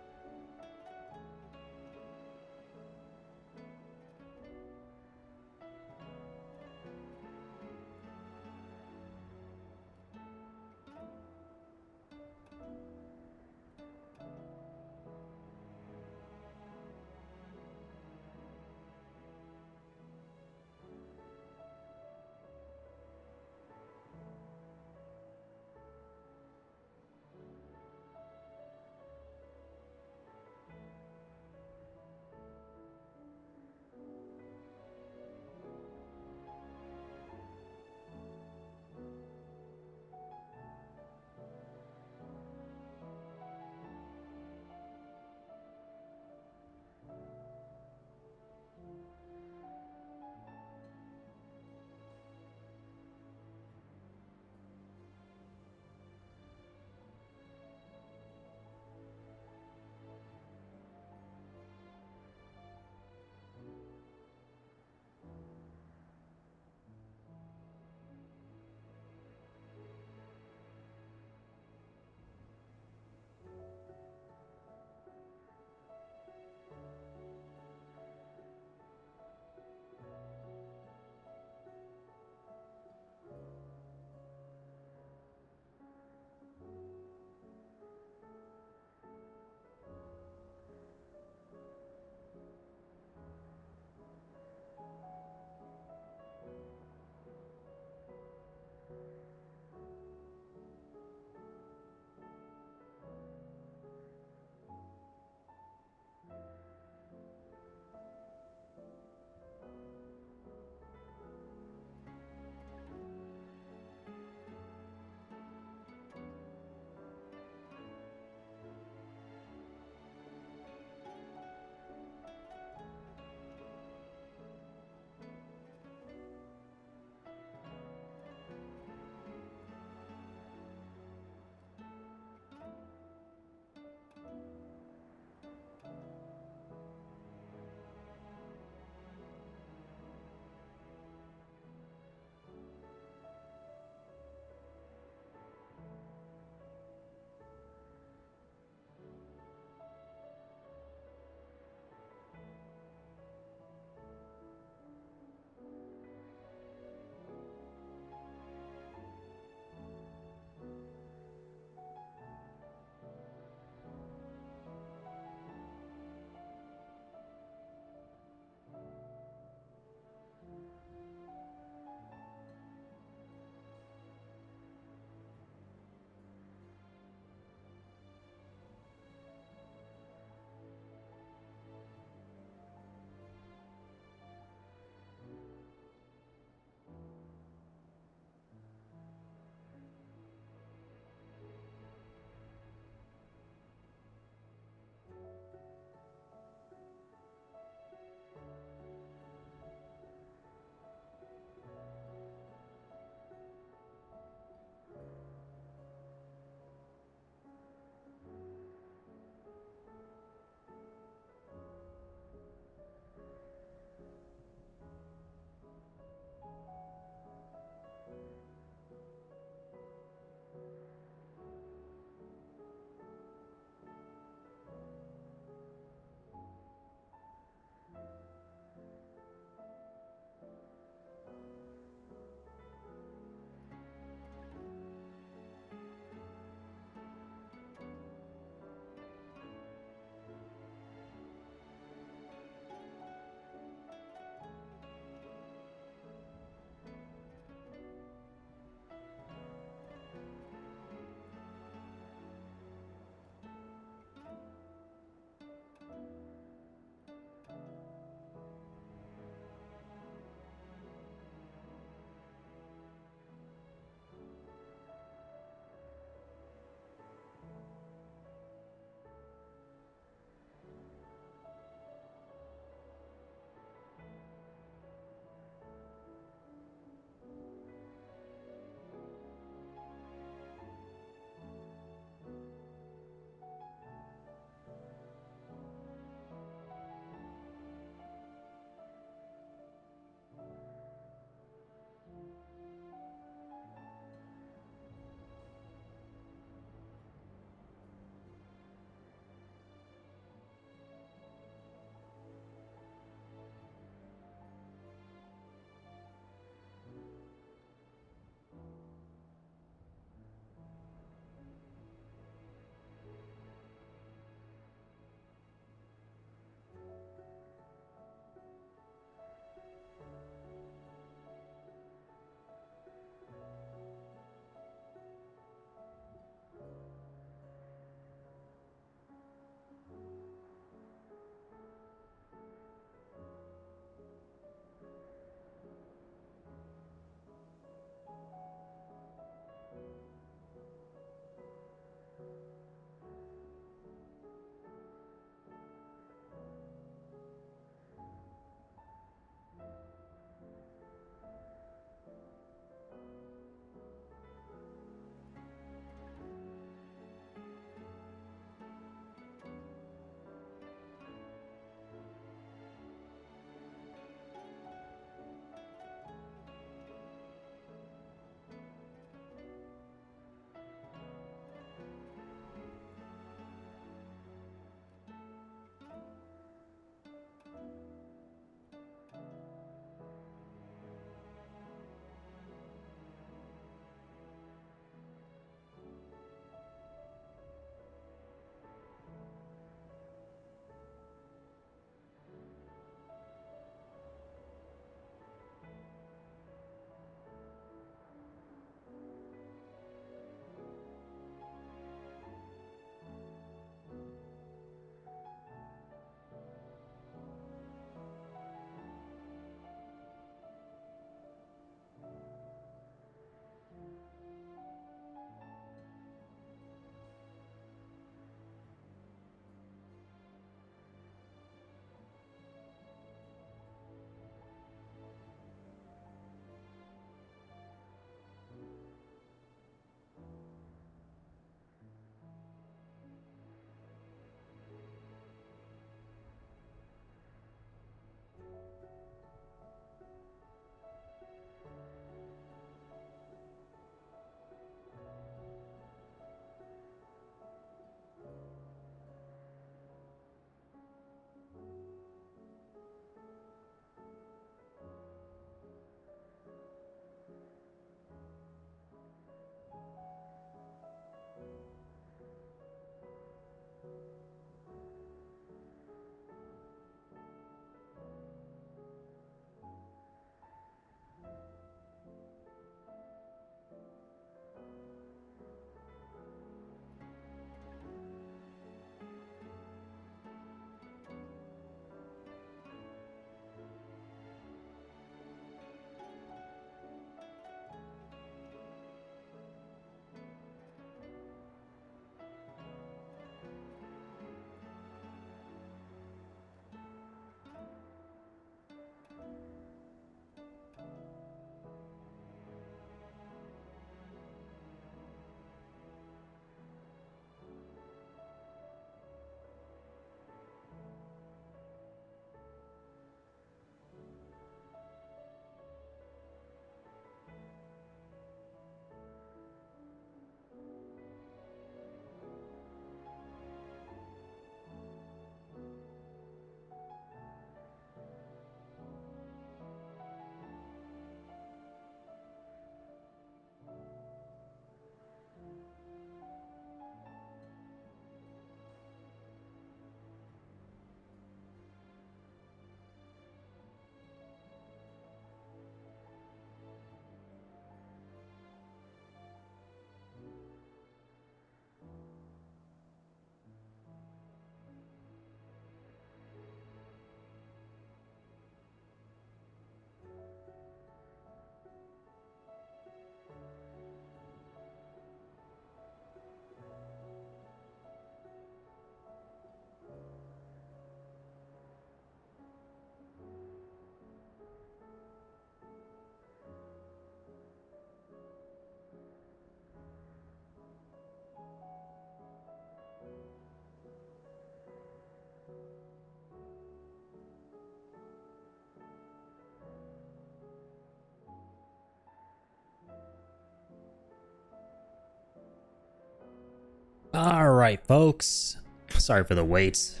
Alright, folks. Sorry for the wait.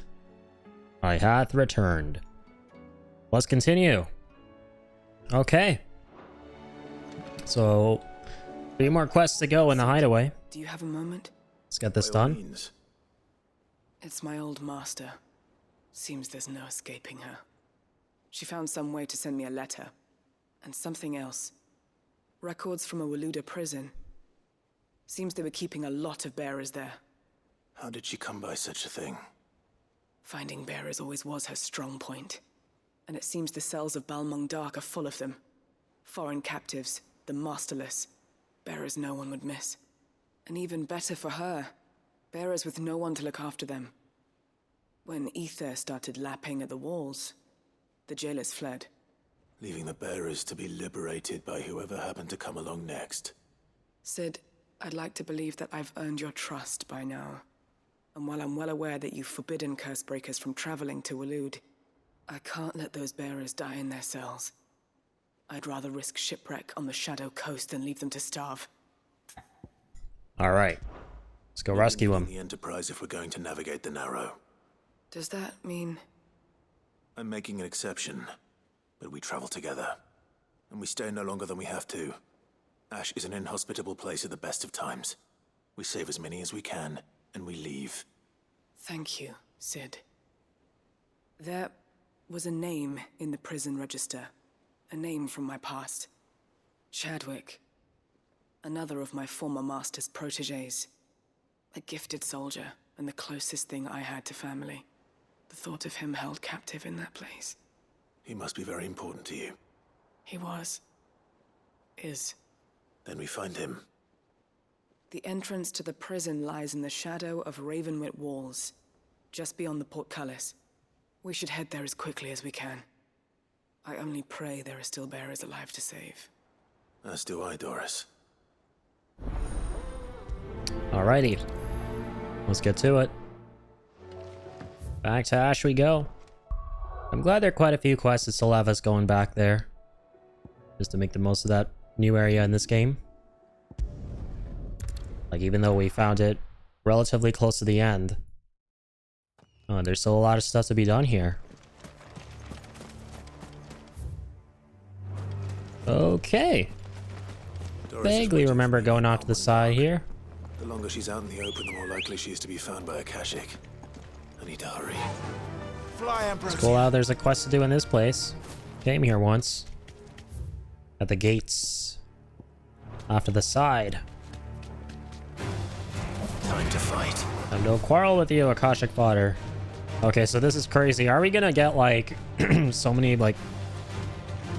I hath returned. Let's continue. Okay. So, 3 more quests to go in the hideaway. Do you have a moment? Let's get this done. It's my old master. Seems there's no escaping her. She found some way to send me a letter. And something else. Records from a Waluda prison. Seems they were keeping a lot of bearers there. How did she come by such a thing? Finding bearers always was her strong point. And it seems the cells of Balmung Dark are full of them. Foreign captives, the masterless. Bearers no one would miss. And even better for her, bearers with no one to look after them. When ether started lapping at the walls, the jailers fled. Leaving the bearers to be liberated by whoever happened to come along next. Sid, I'd like to believe that I've earned your trust by now. And while I'm well aware that you've forbidden Cursebreakers from traveling to Waloed, I can't let those bearers die in their cells. I'd rather risk shipwreck on the Shadow Coast than leave them to starve. Alright. Let's go rescue him. The Enterprise if we're going to navigate the Narrow. Does that mean... I'm making an exception, but we travel together. And we stay no longer than we have to. Ash is an inhospitable place at the best of times. We save as many as we can, and we leave. Thank you, Sid. There was a name in the prison register. A name from my past. Chadwick. Another of my former master's protégés. A gifted soldier, and the closest thing I had to family. The thought of him held captive in that place. He must be very important to you. He was. Is. Then we find him. The entrance to the prison lies in the shadow of Ravenwit Walls, just beyond the portcullis. We should head there as quickly as we can. I only pray there are still bearers alive to save. As do I, Doris. Alrighty. Let's get to it. Back to Ash we go. I'm glad there are quite a few quests that still have us going back there. Just to make the most of that new area in this game. Like, even though we found it relatively close to the end, there's still a lot of stuff to be done here. Okay. Vaguely remember going off to the side here. The longer she's out in the open, the more likely she is to be found by a Kashyyyk. I need to hurry. It's cool how there's a quest to do in this place. Came here once. At the gates. Off to the side. Time to fight. And no quarrel with you, Akashic fodder. Okay, so this is crazy. Are we gonna get, like, so many, like,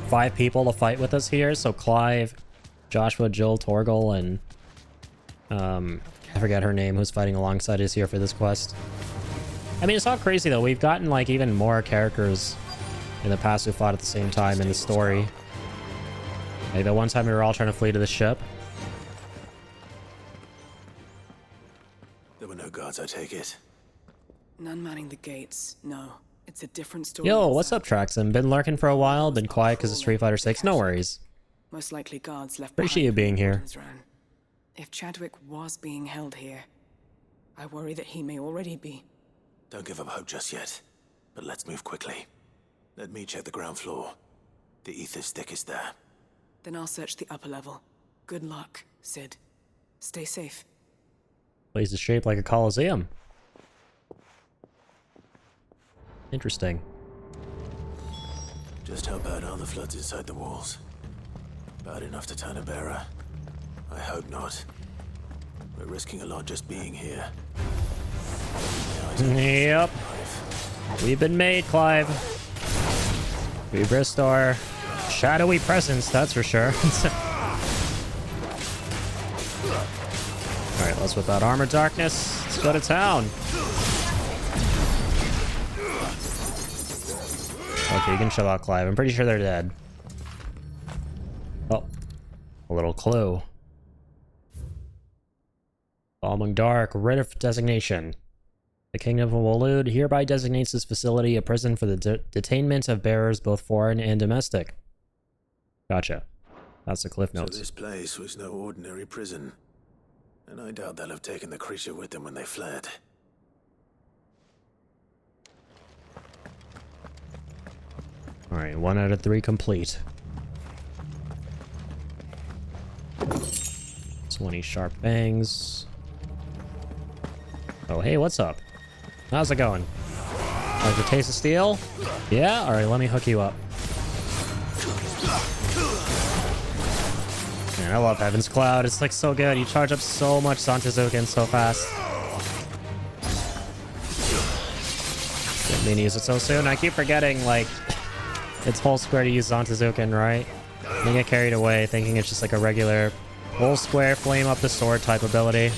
5 people to fight with us here? So Clive, Joshua, Jill, Torgal, and I forget her name, who's fighting alongside us here for this quest. I mean, it's not crazy though. We've gotten like even more characters in the past who fought at the same time in the story. Like the one time we were all trying to flee to the ship. There were no guards, I take it. None manning the gates, no. It's a different story. Yo, what's up, Traxon? Been lurking for a while, been quiet because of Street Fighter 6. No worries. Most likely guards left Appreciate you being here. If Chadwick was being held here, I worry that he may already be. Don't give up hope just yet, but let's move quickly. Let me check the ground floor. The ether stick is there. Then I'll search the upper level. Good luck, Sid. Stay safe. Place is shaped like a coliseum. Interesting. Just how bad are the floods inside the walls? Bad enough to turn a bearer? I hope not. We're risking a lot just being here. Yep. We've been made, Clive. We've risked our shadowy presence, that's for sure. Alright, let's whip out Armor Darkness. Let's go to town. Okay, you can chill out, Clive. I'm pretty sure they're dead. Oh. A little clue. Balmung Dark, writ of designation. The Kingdom of Waloed hereby designates this facility a prison for the detainment of bearers both foreign and domestic. Gotcha. That's the cliff notes. So this place was no ordinary prison. And I doubt they'll have taken the creature with them when they fled. Alright, 1 out of 3 complete. 20 sharp bangs. Oh, hey, what's up? How's it going? Like the taste of steel? Yeah? Alright, let me hook you up. Man, I love Heaven's Cloud. It's like so good. You charge up so much Zantezuken so fast. Didn't mean to use it so soon. I keep forgetting, like, it's whole square to use Zantezuken, right? I get carried away thinking it's just like a regular whole square flame up the sword type ability.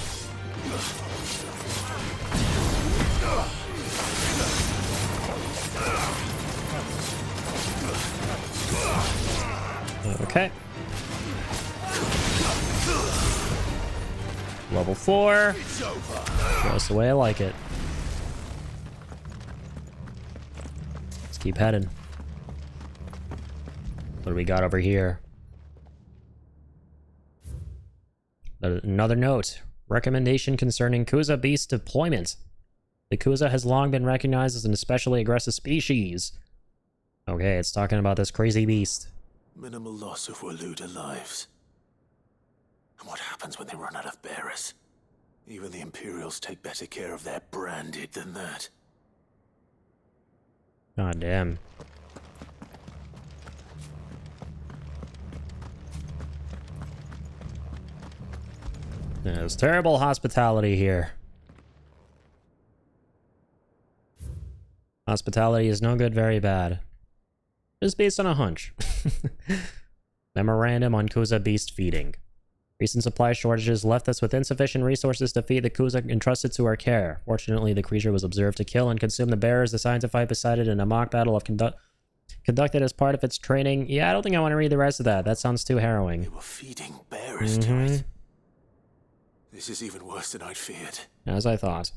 Okay. Level 4. Just the way I like it. Let's keep heading. What do we got over here? Another note. Recommendation concerning Kuza beast deployment. The Kuza has long been recognized as an especially aggressive species. Okay, it's talking about this crazy beast. Minimal loss of Waluda lives. And what happens when they run out of bearers? Even the Imperials take better care of their branded than that. God damn. There's terrible hospitality here. Hospitality is no good, very bad. Just based on a hunch. Memorandum on Kuza beast feeding. Recent supply shortages left us with insufficient resources to feed the Kuza entrusted to our care. Fortunately, the creature was observed to kill and consume the bearers assigned to fight beside it in a mock battle conducted as part of its training. Yeah, I don't think I want to read the rest of that. That sounds too harrowing. They were feeding bearers to it. This is even worse than I'd feared. As I thought.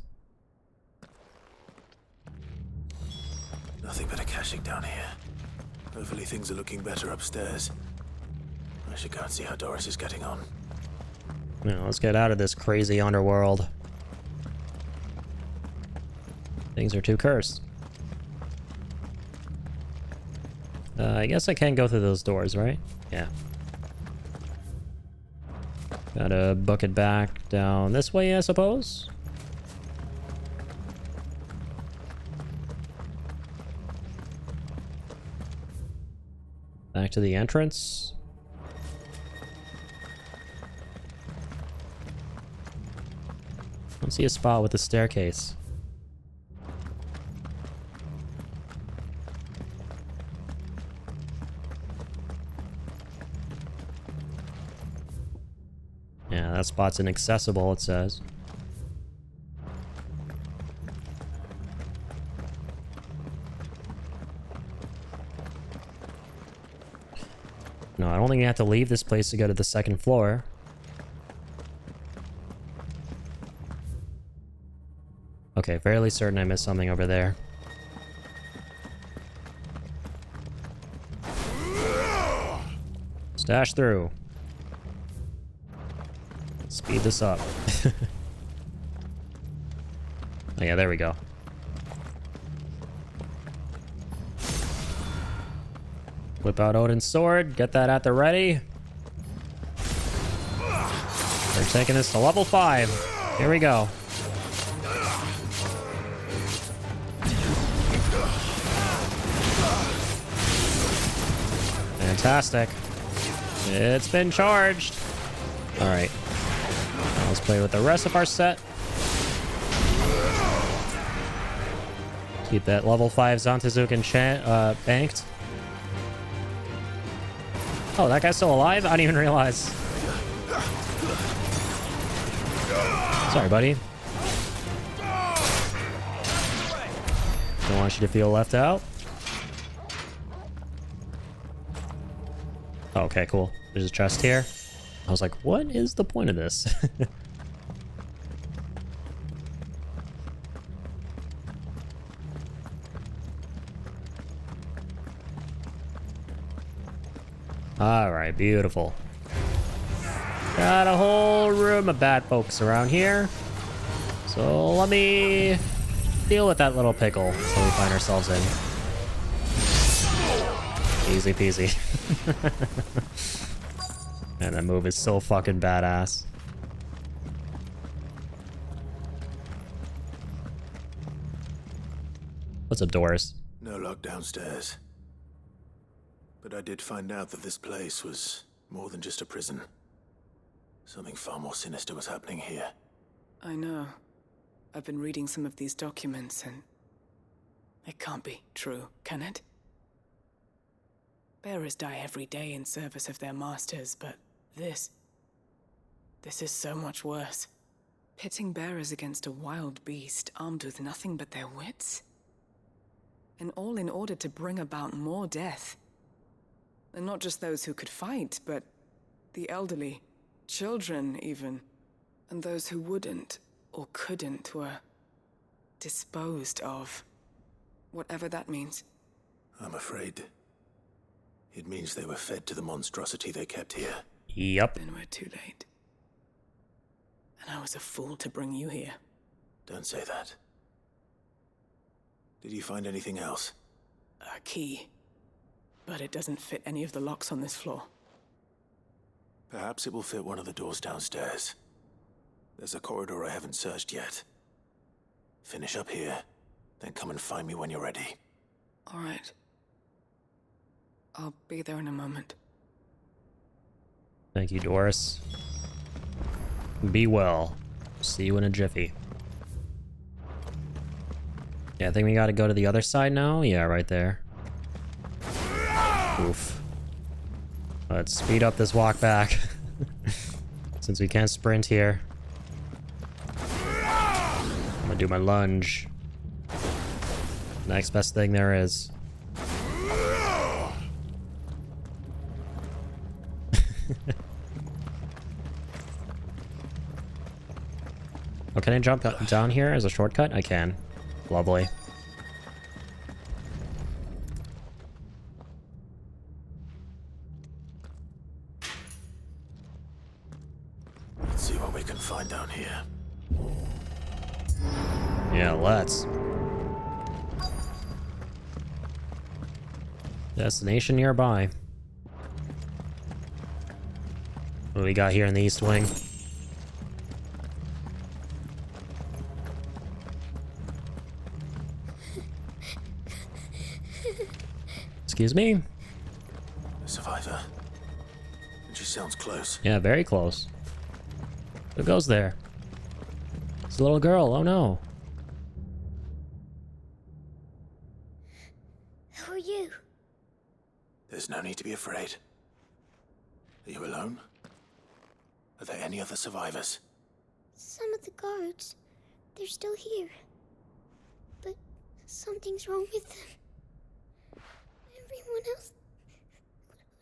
Nothing but a caching down here. Hopefully things are looking better upstairs. I should go and see how Doris is getting on. Now, let's get out of this crazy underworld. Things are too cursed. I guess I can go through those doors, right? Yeah. Gotta book it back down this way, I suppose. Back to the entrance. I don't see a spot with a staircase. Yeah, that spot's inaccessible, it says. No, I don't think you have to leave this place to go to the second floor. Okay, fairly certain I missed something over there. Stash through. Speed this up. Oh yeah, there we go. Whip out Odin's sword, get that at the ready. We're taking this to level 5. Here we go. Fantastic. It's been charged. Alright. Let's play with the rest of our set. Keep that level 5 Zantezuken banked. Oh, that guy's still alive? I didn't even realize. Sorry, buddy. Don't want you to feel left out. Okay, cool. There's a chest here. I was like, what is the point of this? Alright, beautiful. Got a whole room of bad folks around here. So let me deal with that little pickle that we find ourselves in. Easy peasy. And that move is so fucking badass. What's up, Doris? No luck downstairs. But I did find out that this place was more than just a prison. Something far more sinister was happening here. I know. I've been reading some of these documents and... it can't be true, can it? Bearers die every day in service of their masters, but this is so much worse. Pitting bearers against a wild beast armed with nothing but their wits? And all in order to bring about more death. And not just those who could fight, but the elderly, children even. And those who wouldn't or couldn't were disposed of. Whatever that means. I'm afraid it means they were fed to the monstrosity they kept here. Yep. Then we're too late. And I was a fool to bring you here. Don't say that. Did you find anything else? A key. But it doesn't fit any of the locks on this floor. Perhaps it will fit one of the doors downstairs. There's a corridor I haven't searched yet. Finish up here, then come and find me when you're ready. All right. I'll be there in a moment. Thank you, Doris. Be well. See you in a jiffy. Yeah, I think we gotta go to the other side now. Yeah, right there. Oof. Let's speed up this walk back. Since we can't sprint here. I'm gonna do my lunge. Next best thing there is. Oh, can I jump down here as a shortcut? I can. Lovely. Let's see what we can find down here. Yeah, let's. Destination nearby. What do we got here in the East Wing? Excuse me? A survivor. And she sounds close. Yeah, very close. Who goes there? It's a little girl. Oh no. Who are you? There's no need to be afraid. Are you alone? Are there any other survivors? Some of the guards. They're still here. But something's wrong with them. Everyone else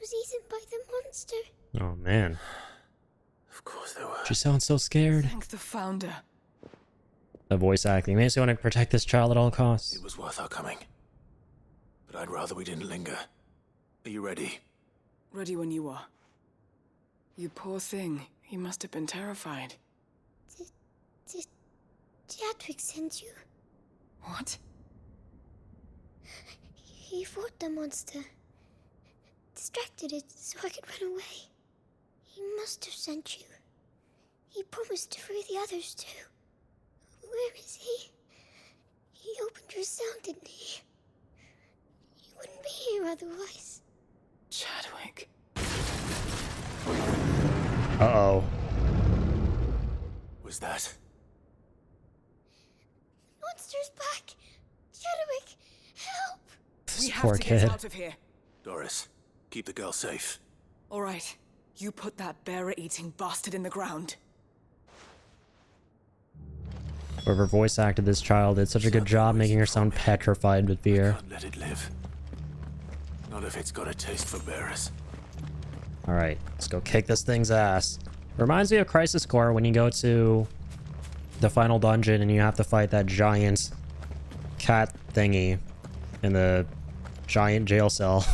was eaten by the monster. Oh man. Of course they were. She sounds so scared. Thank the Founder. The voice acting makes me want to protect this child at all costs. It was worth our coming. But I'd rather we didn't linger. Are you ready? Ready when you are. You poor thing. He must have been terrified. Did Chadwick send you? What? He fought the monster. Distracted it so I could run away. He must have sent you. He promised to free the others too. Where is he? He opened your cell, didn't he? He wouldn't be here otherwise. Chadwick. Uh-oh. Was that? Monster's back! Chadwick, help! We poor have to kid. get out of here. Doris, keep the girl safe. All right. You put that bearer-eating bastard in the ground. Whoever voice acted this child did such a good job making her sound petrified with fear. Can't let it live. Not if it's got a taste for bearers. Alright, let's go kick this thing's ass. Reminds me of Crisis Core when you go to the final dungeon and you have to fight that giant cat thingy in the giant jail cell.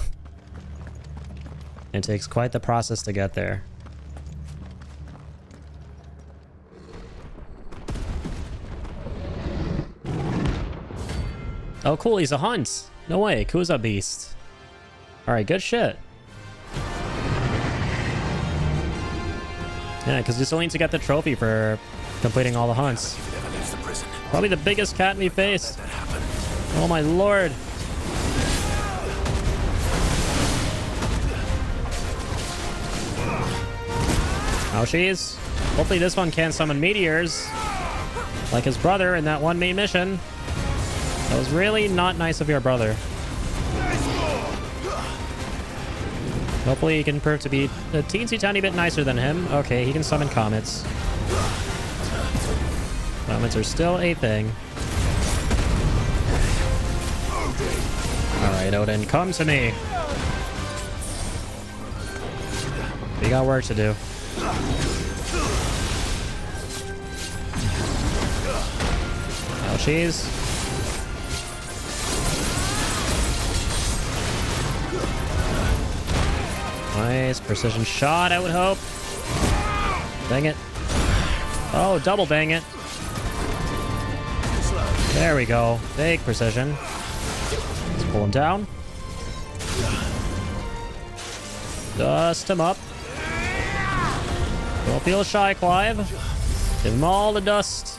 It takes quite the process to get there. Oh, cool. He's a hunt. No way. Kuza beast. All right. Good shit. Yeah, because you still need to get the trophy for completing all the hunts. Probably the biggest cat we faced. Oh my lord. Ouchies. Hopefully this one can summon meteors. Like his brother in that one main mission. That was really not nice of your brother. Hopefully he can prove to be a teensy tiny bit nicer than him. Okay, he can summon comets. Comets are still a thing. Alright, Odin, come to me. We got work to do. Ouchies. Nice precision shot, I would hope. Bang it. Oh, double bang it. There we go. Big precision. Let's pull him down. Dust him up. Don't feel shy, Clive. Give him all the dust.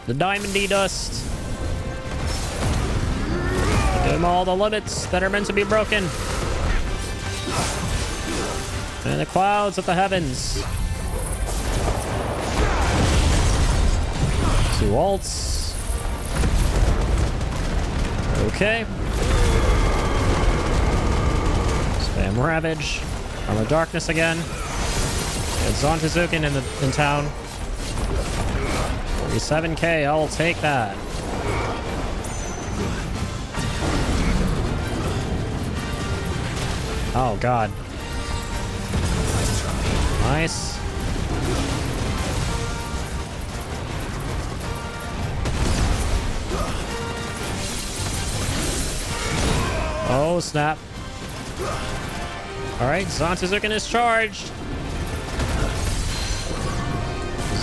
The diamondy dust. Give him all the limits that are meant to be broken. And the clouds of the heavens. 2 ults. Okay. Spam Ravage. Armor Darkness again. And Zontazuken in town. 47k, I'll take that. Oh god. Nice. Oh, snap. Alright, Zontazuken is charged.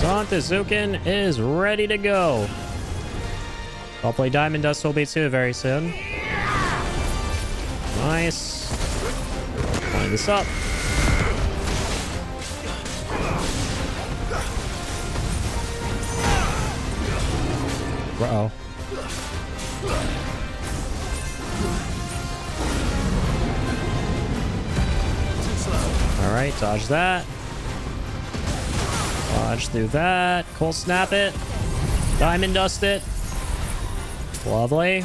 Zontazuken is ready to go. Hopefully Diamond Dust will be too very soon. Nice. Line this up. Uh-oh. Alright, dodge that. Dodge through that. Cold snap it. Diamond dust it. Lovely.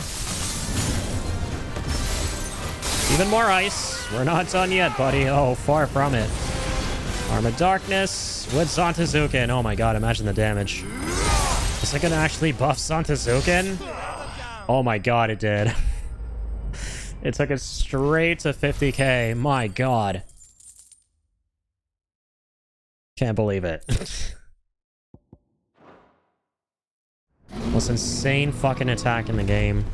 Even more ice. We're not done yet, buddy. Oh, far from it. Arm of Darkness with Zontazuken. Oh my god, imagine the damage. Is it gonna actually buff Zontazuken? Oh my god, it did. It took it straight to 50k. My god. Can't believe it. Most insane fucking attack in the game.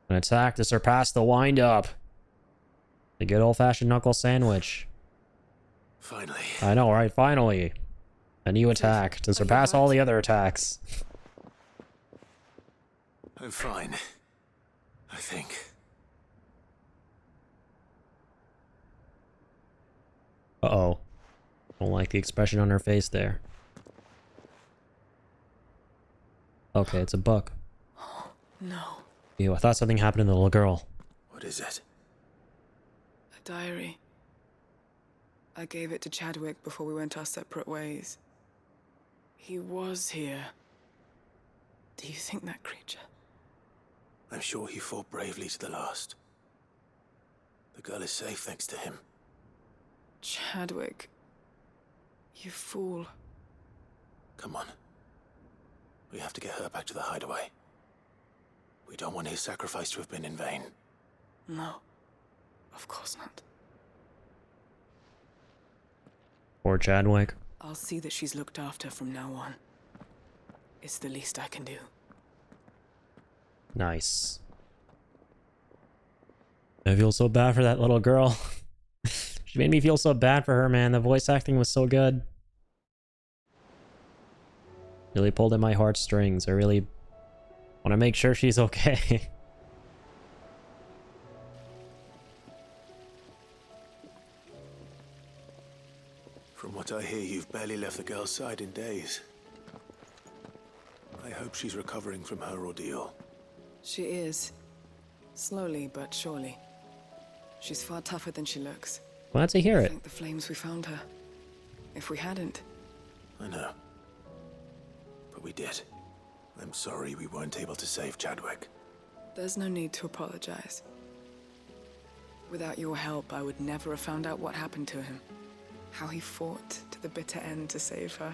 An attack to surpass the wind-up. The good old-fashioned knuckle sandwich. Finally. I know, right? Finally. A new attack to surpass all the other attacks. I'm fine. I think. Uh-oh. Don't like the expression on her face there. Okay, it's a book. No. Ew, I thought something happened to the little girl. What is it? A diary. I gave it to Chadwick before we went our separate ways. He was here. Do you think that creature? I'm sure he fought bravely to the last. The girl is safe thanks to him. Chadwick. You fool. Come on. We have to get her back to the hideaway. We don't want his sacrifice to have been in vain. No. Of course not. Poor Chadwick. I'll see that she's looked after from now on. It's the least I can do. Nice. I feel so bad for that little girl. She made me feel so bad for her, man. The voice acting was so good. Really pulled at my heartstrings. I really Want to make sure she's okay. From what I hear, you've barely left the girl's side in days. I hope she's recovering from her ordeal. She is. Slowly but surely. She's far tougher than she looks. Glad to hear it. Thank the flames we found her. If we hadn't... I know. But we did. I'm sorry we weren't able to save Chadwick. There's no need to apologize. Without your help, I would never have found out what happened to him. How he fought to the bitter end to save her.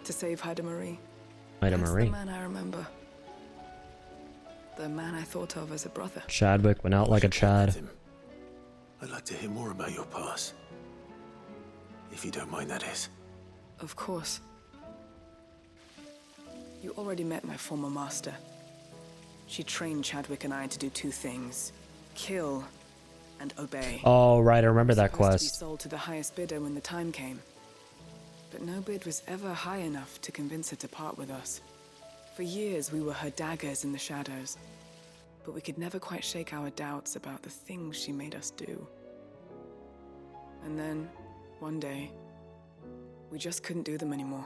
To save Haida Marie. Haida That's Marie. the man I remember. The man I thought of as a brother. Chadwick went out like a Chad. I'd like to hear more about your past. If you don't mind, that is. Of course. You already met my former master. She trained Chadwick and I to do two things. Kill and obey. Oh, right. I remember that Supposed to be quest. sold to the highest bidder when the time came. But no bid was ever high enough to convince her to part with us. For years, we were her daggers in the shadows. But we could never quite shake our doubts about the things she made us do. And then, one day, we just couldn't do them anymore.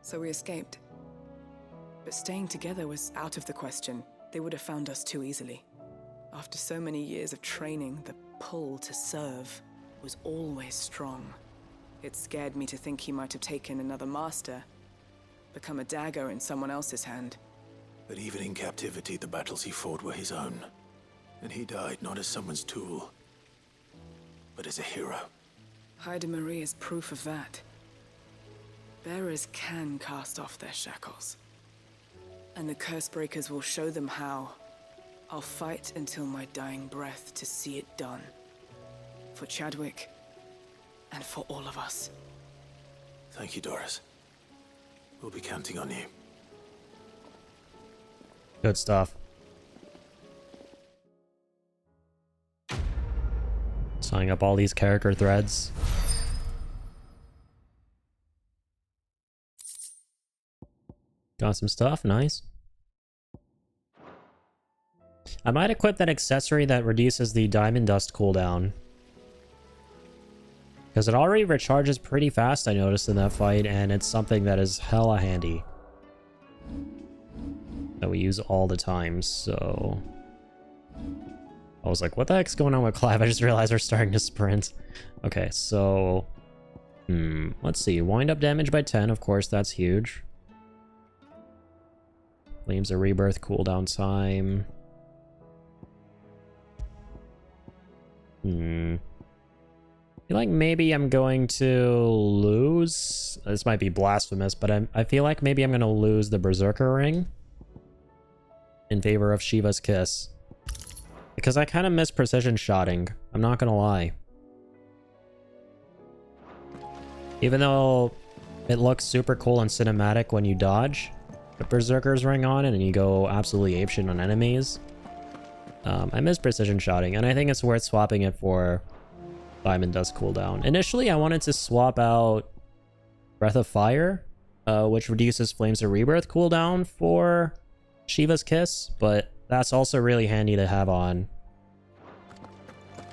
So we escaped. But staying together was out of the question. They would have found us too easily. After so many years of training, the pull to serve was always strong. It scared me to think he might have taken another master, become a dagger in someone else's hand. But even in captivity, the battles he fought were his own. And he died not as someone's tool, but as a hero. Haida Marie is proof of that. Bearers can cast off their shackles. And the Cursebreakers will show them how. I'll fight until my dying breath to see it done. For Chadwick, and for all of us. Thank you, Doris. We'll be counting on you. Good stuff. Signing up all these character threads. Got some stuff, nice. I might equip that accessory that reduces the diamond dust cooldown. Because it already recharges pretty fast, I noticed in that fight, and it's something that is hella handy. That we use all the time, so... I was like, what the heck's going on with Clive? I just realized we're starting to sprint. Okay, so... let's see. Wind up damage by 10, of course, that's huge. Flames of Rebirth, cooldown time. I feel like maybe I'm going to lose... This might be blasphemous, but I feel like maybe I'm going to lose the Berserker Ring in favor of Shiva's Kiss. Because I kind of miss precision shotting. I'm not going to lie. Even though it looks super cool and cinematic when you dodge the Berserker's Ring on and you go absolutely apeshit on enemies, I miss precision shotting, and I think it's worth swapping it for Diamond Dust cooldown. Initially, I wanted to swap out Breath of Fire, which reduces Flames of Rebirth cooldown for Shiva's Kiss, but that's also really handy to have on.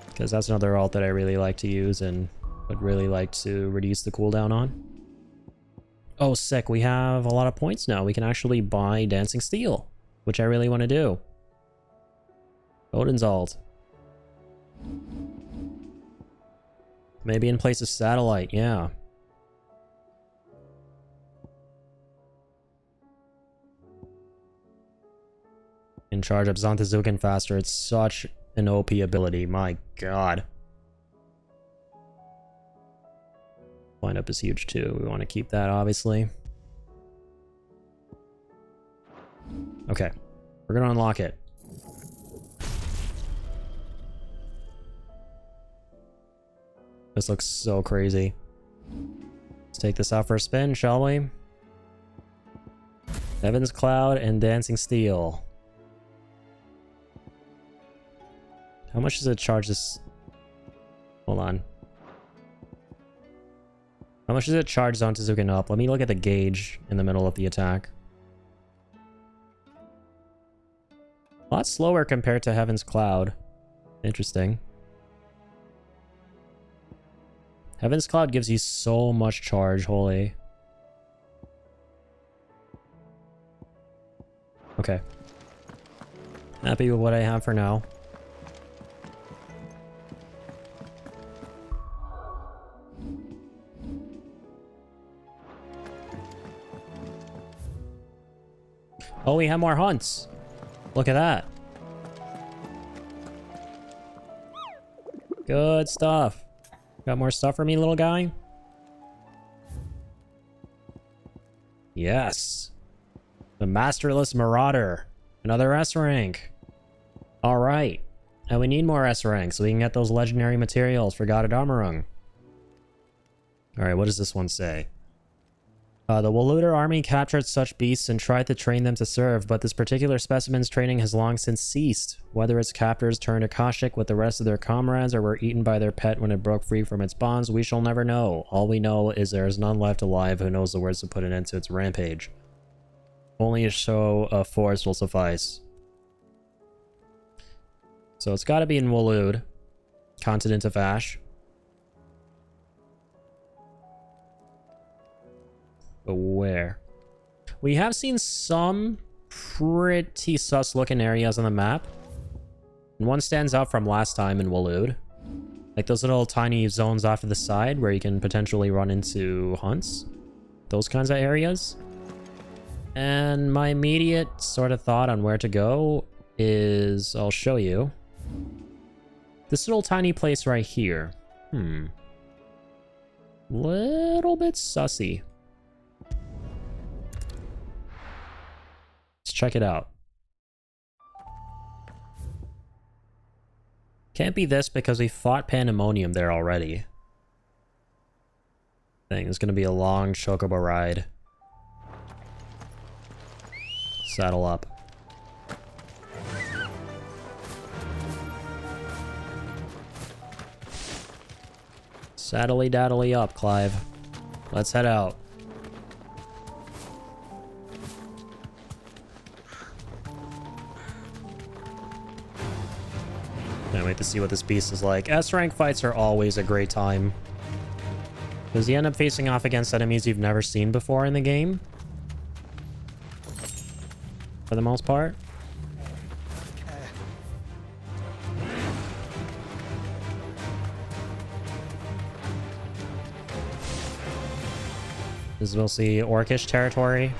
Because that's another ult that I really like to use and would really like to reduce the cooldown on. Oh, sick. We have a lot of points now. We can actually buy Dancing Steel, which I really want to do. Odin's ult. Maybe in place of Satellite, yeah. Can charge up Zantazuken faster. It's such an OP ability, my god. Wind up is huge too. We want to keep that, obviously. Okay, we're gonna unlock it. This looks so crazy. Let's take this out for a spin, shall we? Heaven's Cloud and Dancing Steel. How much does it charge this? Hold on. How much does it charge Zantazuken up? Let me look at the gauge in the middle of the attack. A lot slower compared to Heaven's Cloud. Interesting. Heaven's Cloud gives you so much charge, holy. Okay. Happy with what I have for now. Oh, we have more hunts. Look at that. Good stuff. Got more stuff for me, little guy? Yes. The Masterless Marauder. Another S rank. Alright. And we need more S ranks so we can get those legendary materials for God of Amarung. Alright, what does this one say? The Waluder army captured such beasts and tried to train them to serve, but this particular specimen's training has long since ceased. Whether its captors turned Akashic with the rest of their comrades or were eaten by their pet when it broke free from its bonds, we shall never know. All we know is there is none left alive who knows the words to put an end to its rampage. Only a show of force will suffice. So it's gotta be in Waloed, continent of Ash. But where? We have seen some pretty sus looking areas on the map. And one stands out from last time in Waloed. Like those little tiny zones off to the side where you can potentially run into hunts. Those kinds of areas. And my immediate sort of thought on where to go is... I'll show you. This little tiny place right here. Little bit sussy. Let's check it out. Can't be this because we fought Pandemonium there already. Thing is gonna be a long chocobo ride. Saddle up. Saddly daddly up, Clive. Let's head out. Can't wait to see what this beast is like. S-rank fights are always a great time. Because you end up facing off against enemies you've never seen before in the game. For the most part. This is mostly Orcish territory.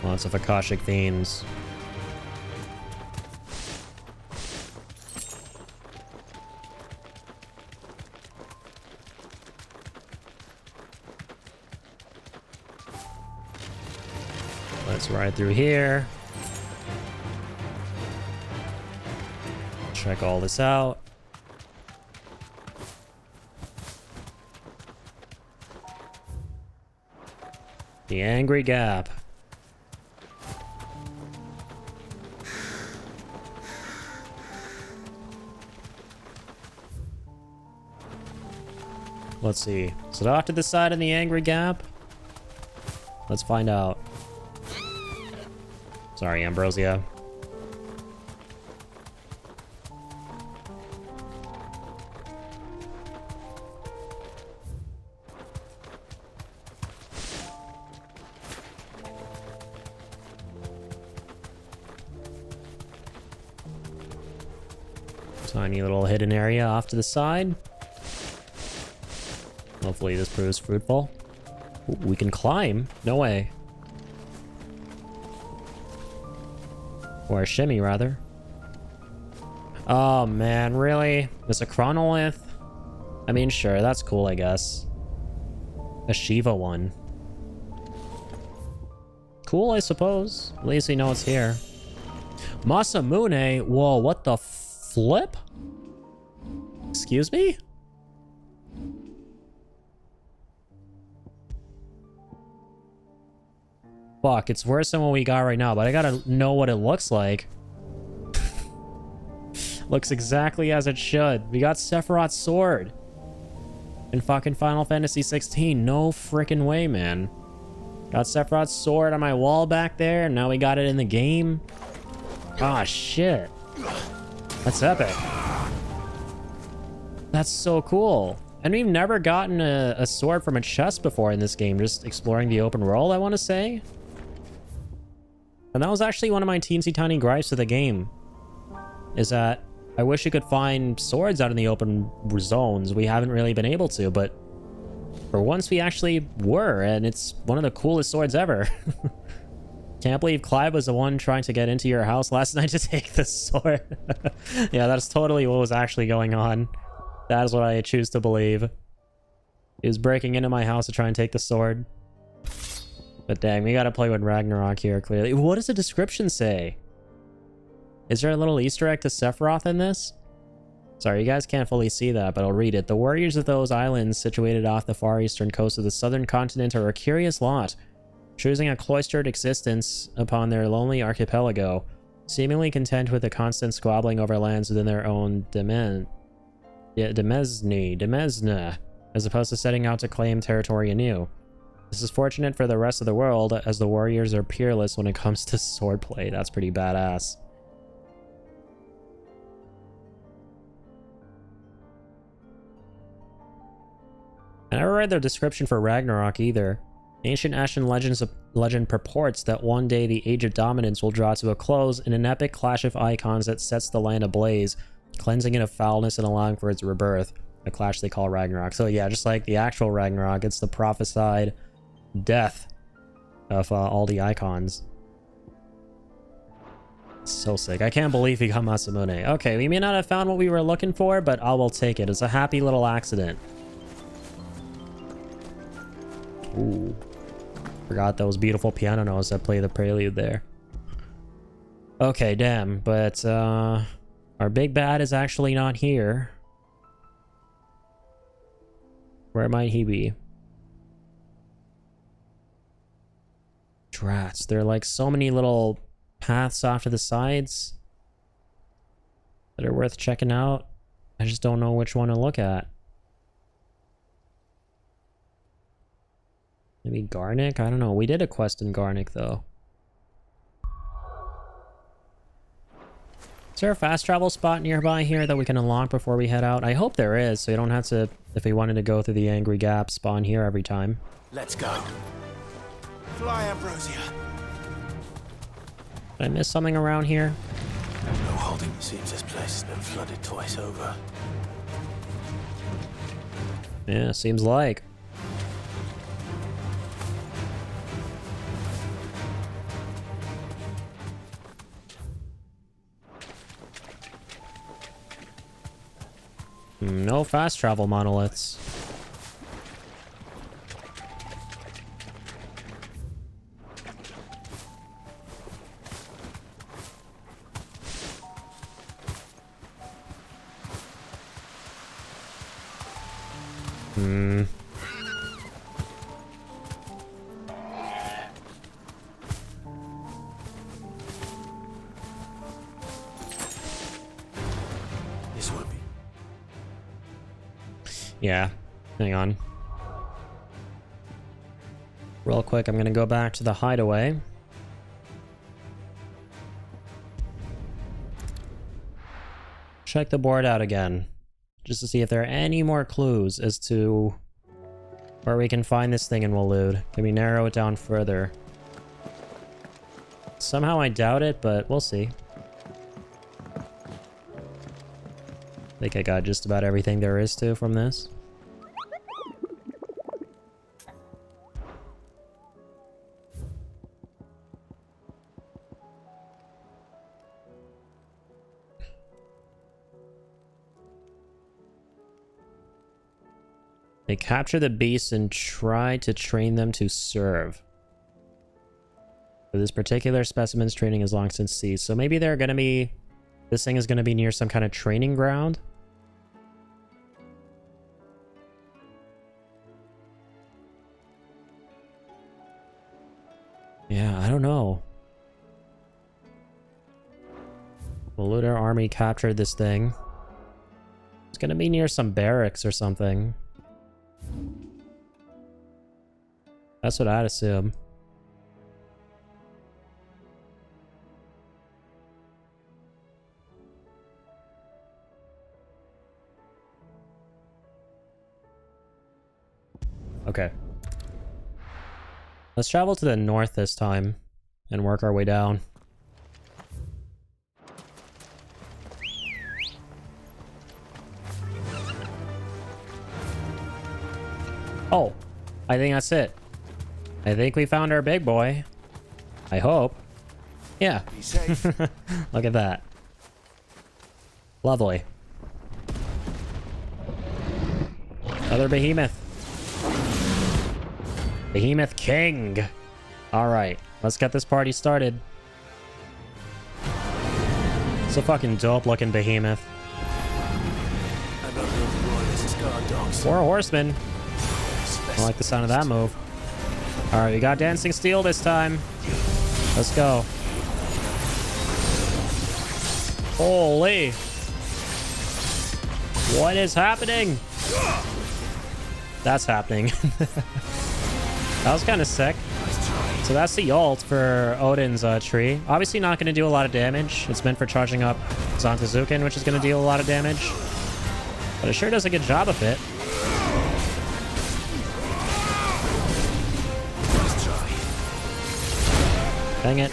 Lots of Akashic themes. Let's ride through here. Check all this out. The Angry Gap. Let's see. Is it off to the side of the Angry Gap? Let's find out. Sorry, Ambrosia. Tiny little hidden area off to the side. Hopefully this proves fruitful. Ooh, we can climb? No way. Or a shimmy, rather. Oh, man, really? It's a chronolith? I mean, sure, that's cool, I guess. A Shiva one. Cool, I suppose. At least we know it's here. Masamune? Whoa, what the flip? Excuse me? Fuck, it's worse than what we got right now, but I gotta know what it looks like. Looks exactly as it should. We got Sephiroth's sword. in fucking Final Fantasy 16. No freaking way, man. Got Sephiroth's sword on my wall back there, and now we got it in the game. Ah, shit. That's epic. That's so cool. And we've never gotten a sword from a chest before in this game, just exploring the open world, I want to say. And that was actually one of my teensy tiny gripes with the game, is that I wish you could find swords out in the open zones. We haven't really been able to, but for once we actually were, and it's one of the coolest swords ever. Can't believe Clive was the one trying to get into your house last night to take the sword. Yeah, that's totally what was actually going on. That is what I choose to believe. He was breaking into my house to try and take the sword. But dang, we gotta play with Ragnarok here, clearly. What does the description say? Is there a little Easter egg to Sephiroth in this? Sorry, you guys can't fully see that, but I'll read it. The warriors of those islands situated off the far eastern coast of the southern continent are a curious lot, choosing a cloistered existence upon their lonely archipelago, seemingly content with the constant squabbling over lands within their own demesne, as opposed to setting out to claim territory anew. This is fortunate for the rest of the world, as the warriors are peerless when it comes to swordplay. That's pretty badass. I never read the description for Ragnarok either. Ancient Ashen legend purports that one day the Age of Dominance will draw to a close in an epic clash of icons that sets the land ablaze, cleansing it of foulness and allowing for its rebirth. A clash they call Ragnarok. So yeah, just like the actual Ragnarok, it's the prophesied death of all the icons. So sick. I can't believe he got Masamune. Okay, we may not have found what we were looking for, but I will take it. It's a happy little accident. Ooh. Forgot those beautiful piano notes that play the prelude there. Okay, damn. But, our big bad is actually not here. Where might he be? Drats. There are like so many little paths off to the sides that are worth checking out. I just don't know which one to look at. Maybe Garnick? I don't know. We did a quest in Garnick, though. Is there a fast travel spot nearby here that we can unlock before we head out? I hope there is, so you don't have to, if we wanted to go through the Angry Gap, spawn here every time. Let's go. Fly, Ambrosia. Did I miss something around here? No holding. Seems this place has been flooded twice over. Yeah, seems like. No fast travel monoliths. This won't be. Yeah, hang on. Real quick, I'm gonna go back to the hideaway. Check the board out again, just to see if there are any more clues as to where we can find this thing in Waloed. Can we narrow it down further? Somehow I doubt it, but we'll see. I think I got just about everything there is to from this. They capture the beasts and try to train them to serve. For this particular specimen's training is long since ceased. So maybe they're gonna be... This thing is gonna be near some kind of training ground? Yeah, I don't know. The Looter army captured this thing. It's gonna be near some barracks or something. That's what I'd assume. Okay. Let's travel to the north this time and work our way down. Oh, I think that's it. I think we found our big boy. I hope. Yeah. Be safe. Look at that. Lovely. Another behemoth. Behemoth King. All right, let's get this party started. It's a fucking dope looking behemoth. 4 horsemen. I like the sound of that move. All right, we got dancing steel this time. Let's go. Holy. What is happening? That's happening. That was kind of sick. So that's the ult for Odin's tree. Obviously not going to do a lot of damage. It's meant for charging up Zantazuken, which is going to deal a lot of damage. But it sure does a good job of it. Dang it.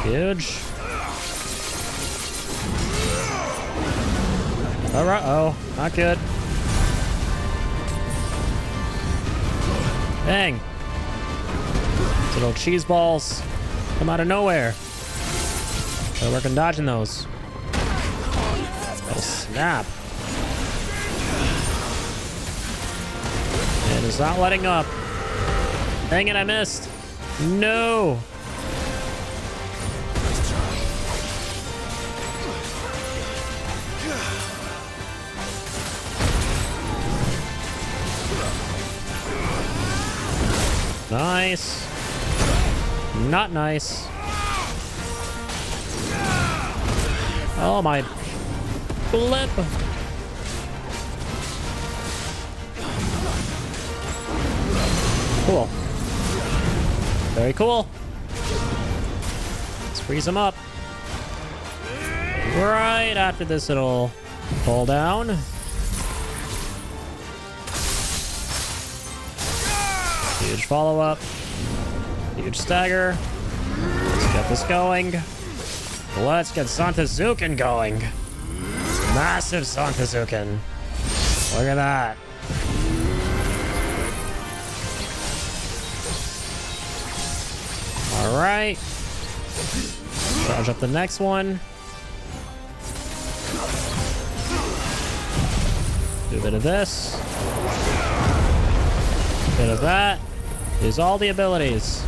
Huge. Uh-oh, not good. Dang. Little cheese balls come out of nowhere. Gotta work on dodging those. Oh, snap. It is not letting up. Dang it, I missed. No. Nice. Not nice. Oh my flip. Cool. Very cool. Let's freeze him up. Right after this, it'll pull down. Huge follow-up. Huge stagger. Let's get this going. Let's get Zantazuken going. Massive Zantazuken. Look at that. All right. Charge up the next one. Do a bit of this. Bit of that. Use all the abilities.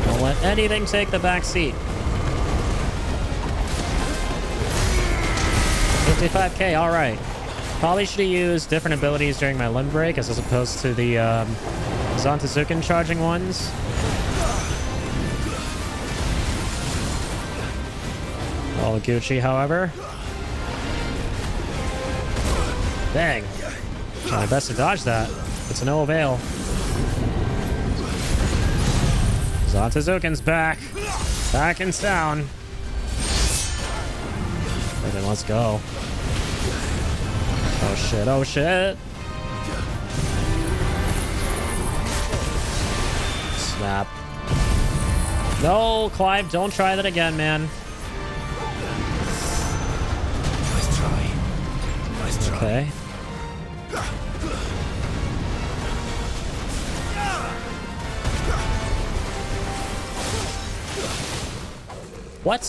Don't let anything take the back seat. 55k, alright. Probably should have used different abilities during my limb break as opposed to the Zantazuken charging ones. All Gucci, however. Dang. Try my best to dodge that. It's no avail. Zantazuken's back. Back in town. Okay, then let's go. Oh shit, oh shit. Snap. No, Clive, don't try that again, man. Nice try. Nice try. Okay. What?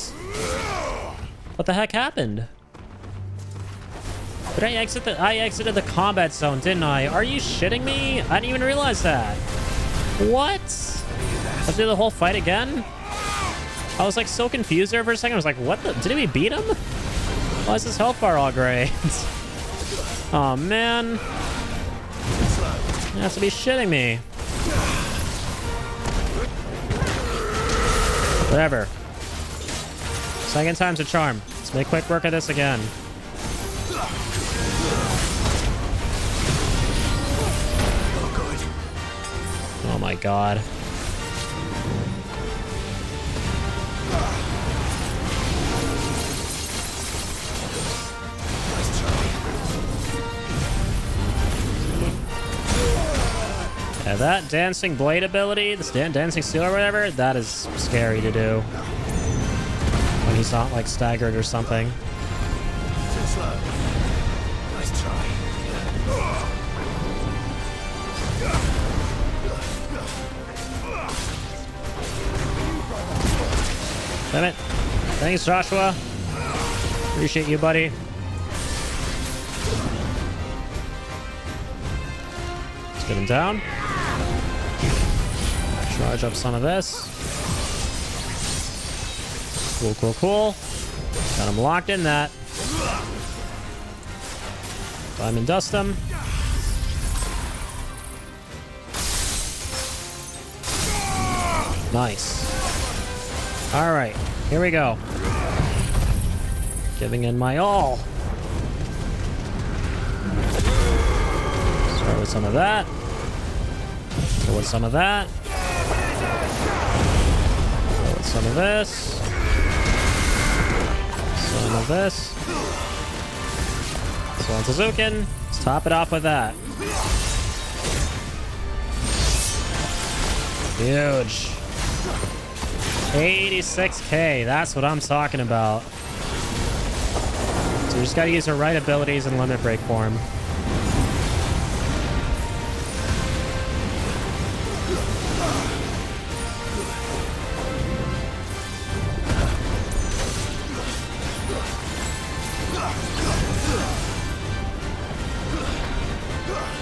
What the heck happened? Did I exit the... I exited the combat zone, didn't I? Are you shitting me? I didn't even realize that. What? Let's do the whole fight again? I was like so confused there for a second. I was like, what the... Did we beat him? Why is his health bar all gray? Oh man. You have to be shitting me. Whatever. Second time's a charm. Let's make quick work of this again. Oh my god. Yeah, that dancing blade ability, this dancing steel or whatever, that is scary to do. When he's not like staggered or something. Too slow. Nice try. Damn it. Thanks, Joshua. Appreciate you, buddy. Let's get him down. Charge up some of this. Cool, cool, cool. Got him locked in that. Diamond dust him. Nice. All right, here we go. Giving in my all. Start with some of that. Go with some of that. Go with some of this. Some of this. So on Suzukin. Let's top it off with that. Huge. 86k, that's what I'm talking about. So we just gotta use our right abilities and limit break for him.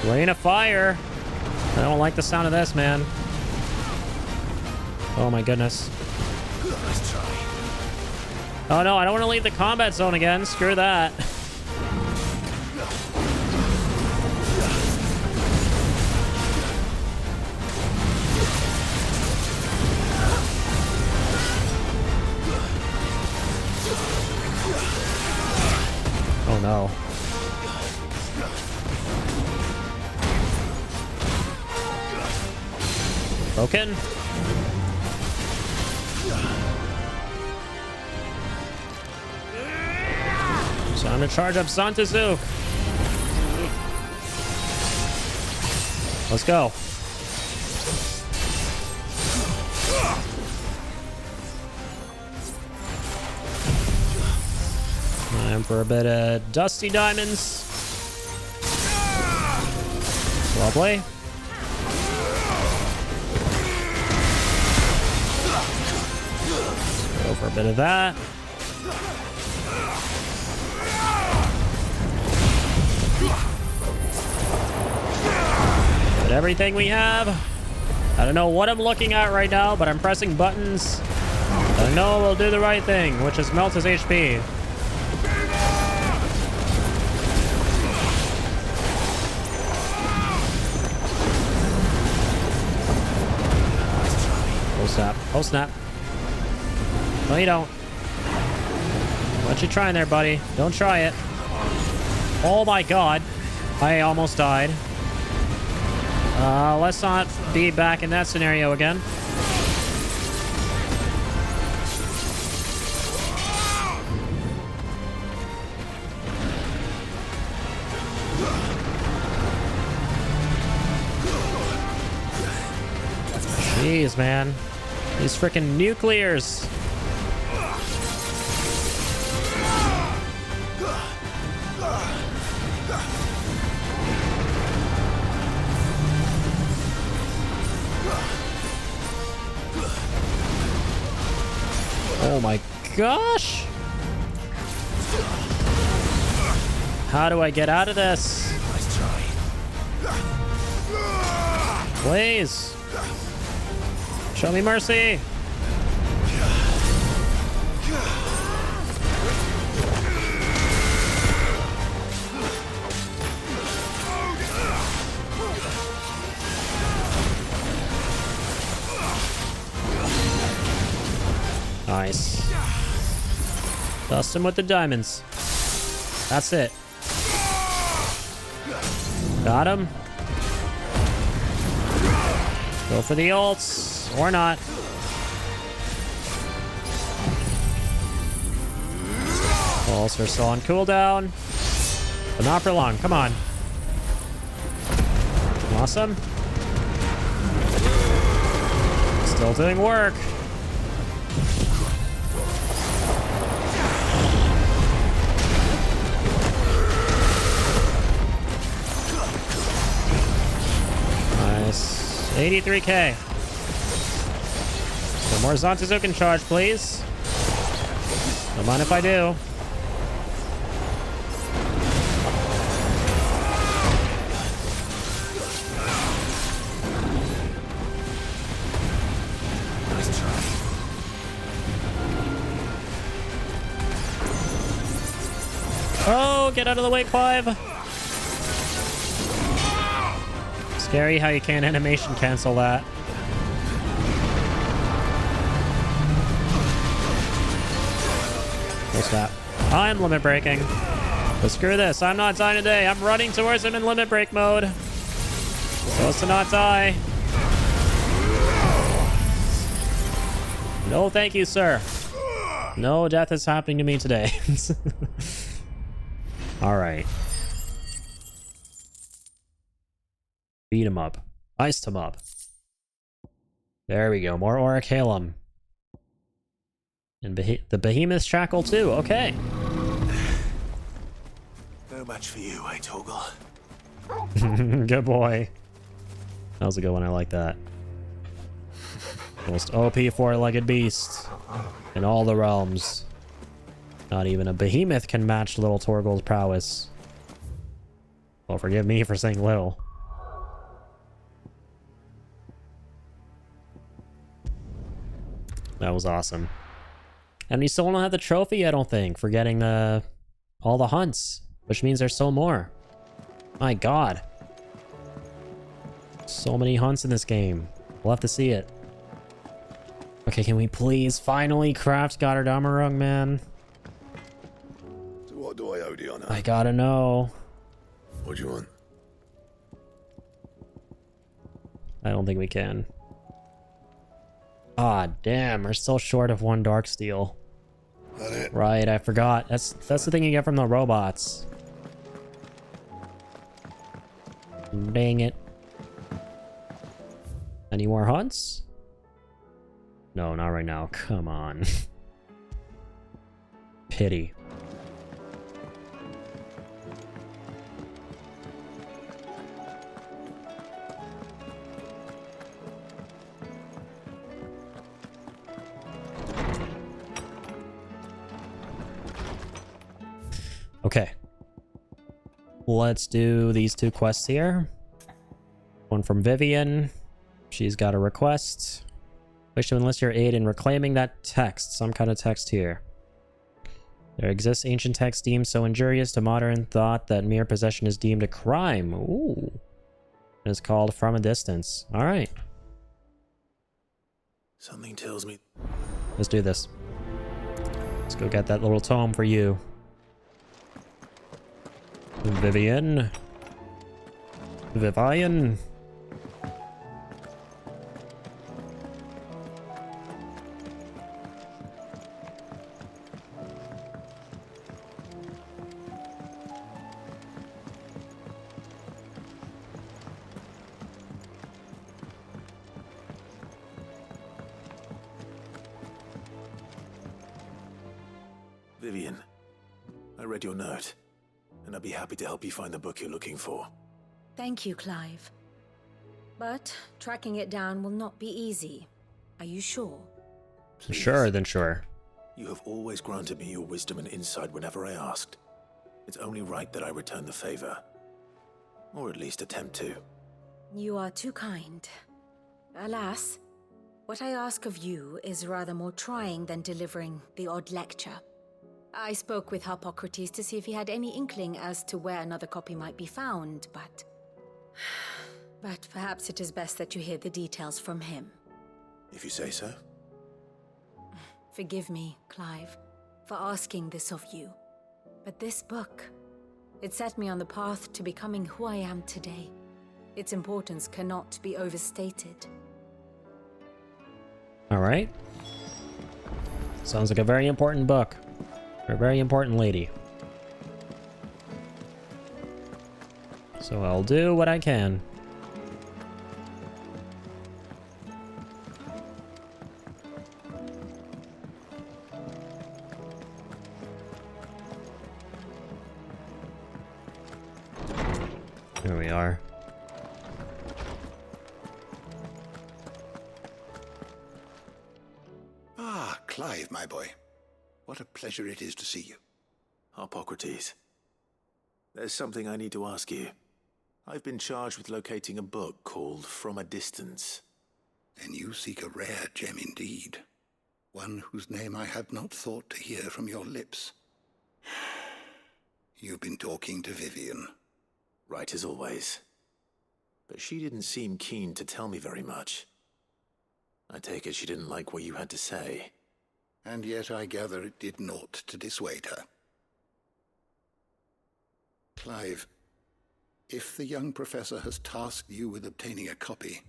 Rain of fire. I don't like the sound of this, man. Oh my goodness. Oh no, I don't want to leave the combat zone again. Screw that. Oh no. Broken. Time to charge up Santazook. Let's go. Time for a bit of Dusty Diamonds. Well played. Go for a bit of that. But everything we have. I don't know what I'm looking at right now, but I'm pressing buttons. I know we'll do the right thing, which is melt his HP. Oh snap. Oh snap. No, you don't. What you trying there, buddy? Don't try it. Oh my god. I almost died. Let's not be back in that scenario again. Jeez, man. These freaking nuclears. Oh my gosh! How do I get out of this? Please! Show me mercy! Dust him with the diamonds. That's it. Got him. Go for the ults. Or not. Ults are still on cooldown. But not for long. Come on. Awesome. Still doing work. Nice. 83k. Some more Zantizuken charge, please. Don't mind if I do. Oh, get out of the way, Clive. Scary how you can't animation cancel that. What's that? I'm limit breaking. But screw this. I'm not dying today. I'm running towards him in limit break mode. So as to not die. No, thank you, sir. No death is happening to me today. Alright. Beat him up. Iced him up. There we go. More Auric Halum. And the Behemoth Shackle too. Okay. No match for you, eh, Torgal? Good boy. That was a good one. I like that. Most OP four-legged beast in all the realms. Not even a behemoth can match little Torgal's prowess. Well, forgive me for saying little. That was awesome. And we still don't have the trophy, I don't think, for getting all the hunts. Which means there's still more. My god. So many hunts in this game. We'll have to see it. Okay, can we please finally craft Goddard Amarung, man? So what do I owe the honor? I gotta know. What do you want? I don't think we can. Ah, damn, we're still short of one dark steel. That it? Right, I forgot. That's the thing you get from the robots. Dang it. Any more hunts? No, not right now. Come on. Pity. Okay. Let's do these two quests here. One from Vivian. She's got a request. Wish to enlist your aid in reclaiming that text. Some kind of text here. There exists ancient text deemed so injurious to modern thought that mere possession is deemed a crime. Ooh. It is called From a Distance. Alright. Something tells me... Let's do this. Let's go get that little tome for you. Vivian. Vivian. Vivian, I read your note, and I'd be happy to help you find the book you're looking for. Thank you, Clive. But tracking it down will not be easy. Are you sure? Please. Sure, then sure. You have always granted me your wisdom and insight whenever I asked. It's only right that I return the favor. Or at least attempt to. You are too kind. Alas, what I ask of you is rather more trying than delivering the odd lecture. I spoke with Harpocrates to see if he had any inkling as to where another copy might be found, but perhaps it is best that you hear the details from him. If you say so. Forgive me, Clive, for asking this of you. But this book, it set me on the path to becoming who I am today. Its importance cannot be overstated. All right. Sounds like a very important book. For a very important lady. So I'll do what I can. Here we are. Ah, Clive, my boy. What a pleasure it is to see you. Harpocrates. There's something I need to ask you. I've been charged with locating a book called From a Distance. Then you seek a rare gem indeed. One whose name I had not thought to hear from your lips. You've been talking to Vivian. Right as always. But she didn't seem keen to tell me very much. I take it she didn't like what you had to say. And yet I gather it did naught to dissuade her. Clive, if the young professor has tasked you with obtaining a copy,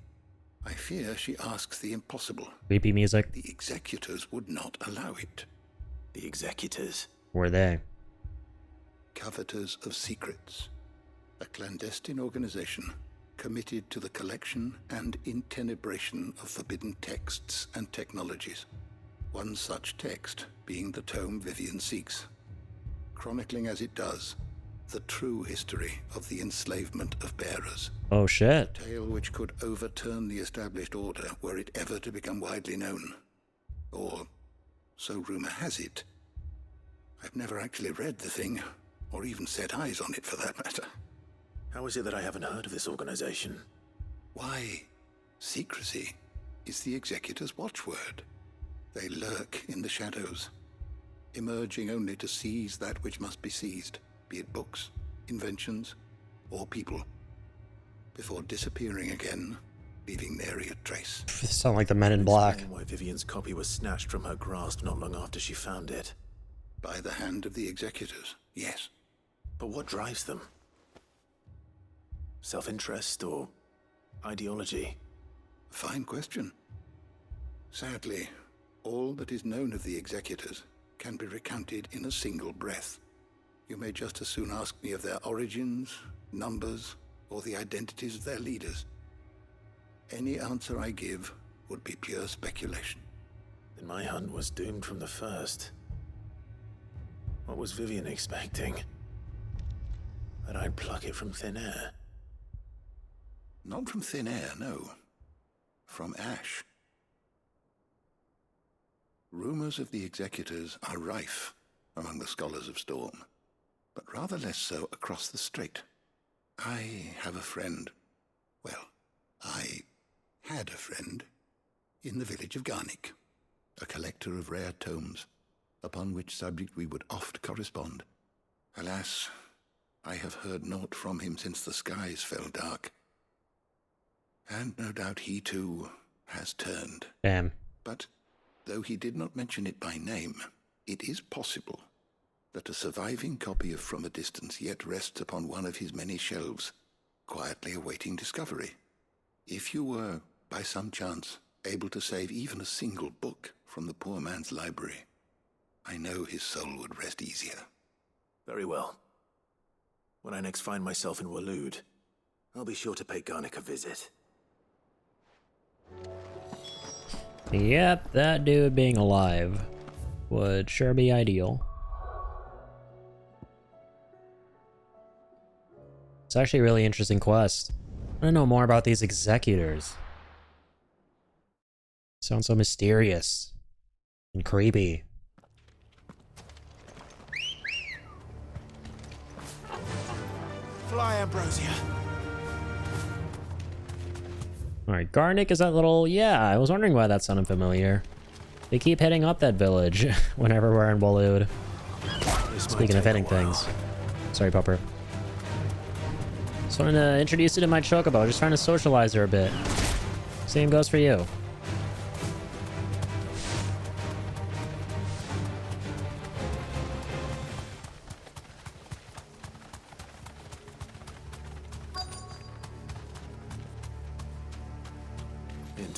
I fear she asks the impossible. Creepy music. The executors would not allow it. The executors? Were they? Coveters of secrets. A clandestine organization committed to the collection and intenebration of forbidden texts and technologies. One such text being the tome Vivian seeks, chronicling as it does the true history of the enslavement of bearers. Oh shit. A tale which could overturn the established order were it ever to become widely known. Or, so rumor has it. I've never actually read the thing, or even set eyes on it for that matter. How is it that I haven't heard of this organization? Why, secrecy is the executor's watchword. They lurk in the shadows, emerging only to seize that which must be seized, be it books, inventions, or people, before disappearing again, leaving nary a trace. Sound like the Men in Black. Explain why Vivian's copy was snatched from her grasp not long after she found it. By the hand of the executors, yes. But what drives them? Self-interest or ideology? Fine question. Sadly, all that is known of the executors can be recounted in a single breath. You may just as soon ask me of their origins, numbers, or the identities of their leaders. Any answer I give would be pure speculation. Then my hunt was doomed from the first. What was Vivian expecting? That I'd pluck it from thin air? Not from thin air, no. From ash. Rumors of the executors are rife among the scholars of Storm, but rather less so across the strait. I have a friend. Well, I had a friend in the village of Garnick, a collector of rare tomes, upon which subject we would oft correspond. Alas, I have heard naught from him since the skies fell dark. And no doubt he too has turned. Damn. But though he did not mention it by name, it is possible that a surviving copy of From a Distance yet rests upon one of his many shelves, quietly awaiting discovery. If you were, by some chance, able to save even a single book from the poor man's library, I know his soul would rest easier. Very well. When I next find myself in Waloed, I'll be sure to pay Garnick a visit. Yep, that dude being alive would sure be ideal. It's actually a really interesting quest. I want to know more about these executors. Sounds so mysterious and creepy. Fly, Ambrosia. Alright, Garnick is that little... Yeah, I was wondering why that sounded familiar. They keep hitting up that village whenever we're in Waloed. Speaking of hitting things. Sorry, Pupper. Just wanted to introduce you to my Chocobo, just trying to socialize her a bit. Same goes for you.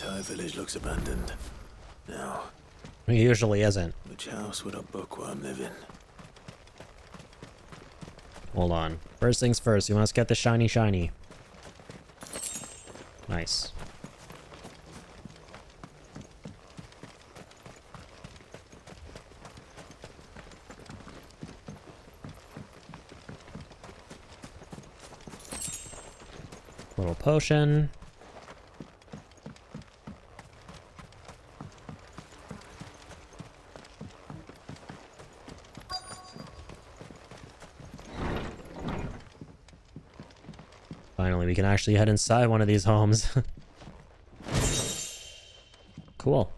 entire village looks abandoned. Now, It usually isn't. which house would a bookworm live in? Hold on. First things first, you must get the shiny shiny. Nice. Little potion. Finally, we can actually head inside one of these homes. Cool.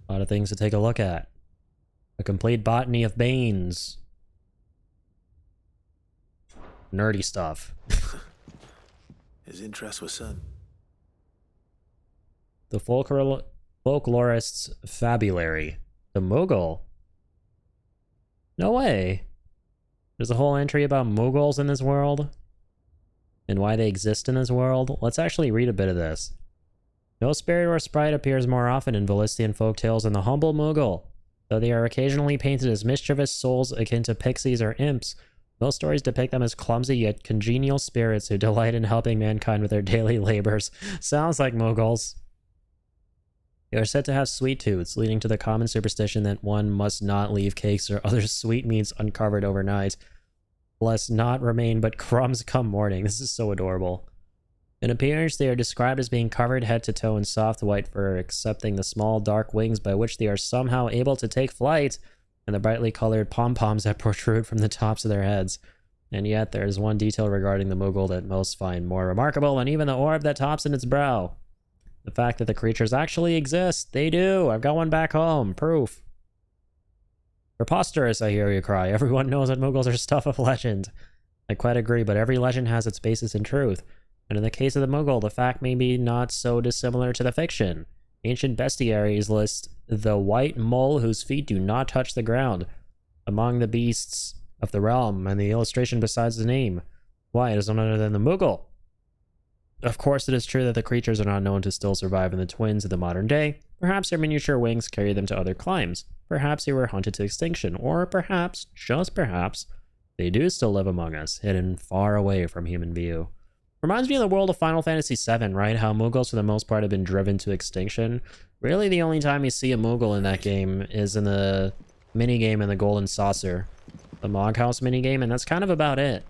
A lot of things to take a look at. A complete botany of Banes. Nerdy stuff. His interests were certain. The folklorist's fabulary. The Mughal. No way. There's a whole entry about Mughals in this world. And why they exist in this world. Let's actually read a bit of this. No spirit or sprite appears more often in Valistian folktales than the humble Mughal. Though they are occasionally painted as mischievous souls akin to pixies or imps, most stories depict them as clumsy yet congenial spirits who delight in helping mankind with their daily labors. Sounds like Mughals. They are said to have sweet tooths, leading to the common superstition that one must not leave cakes or other sweetmeats uncovered overnight, lest not remain but crumbs come morning. This is so adorable. In appearance, they are described as being covered head to toe in soft white fur, excepting the small dark wings by which they are somehow able to take flight, and the brightly colored pom-poms that protrude from the tops of their heads. And yet, there is one detail regarding the Mughal that most find more remarkable than even the orb that tops in its brow. The fact that the creatures actually exist. They do. I've got one back home. Proof. Preposterous, I hear you cry. Everyone knows that Mughals are stuff of legend. I quite agree, but every legend has its basis in truth. And in the case of the Mughal, the fact may be not so dissimilar to the fiction. Ancient bestiaries list the white mole whose feet do not touch the ground among the beasts of the realm, and the illustration besides the name. Why, it is none other than the Mughal. Of course, it is true that the creatures are not known to still survive in the twins of the modern day. Perhaps their miniature wings carry them to other climes. Perhaps they were hunted to extinction, or perhaps, just perhaps, they do still live among us, hidden far away from human view. Reminds me of the world of Final Fantasy VII, right? How Mughals, for the most part, have been driven to extinction. Really, the only time you see a Mughal in that game is in the minigame in the Golden Saucer. The Mog House minigame, and that's kind of about it.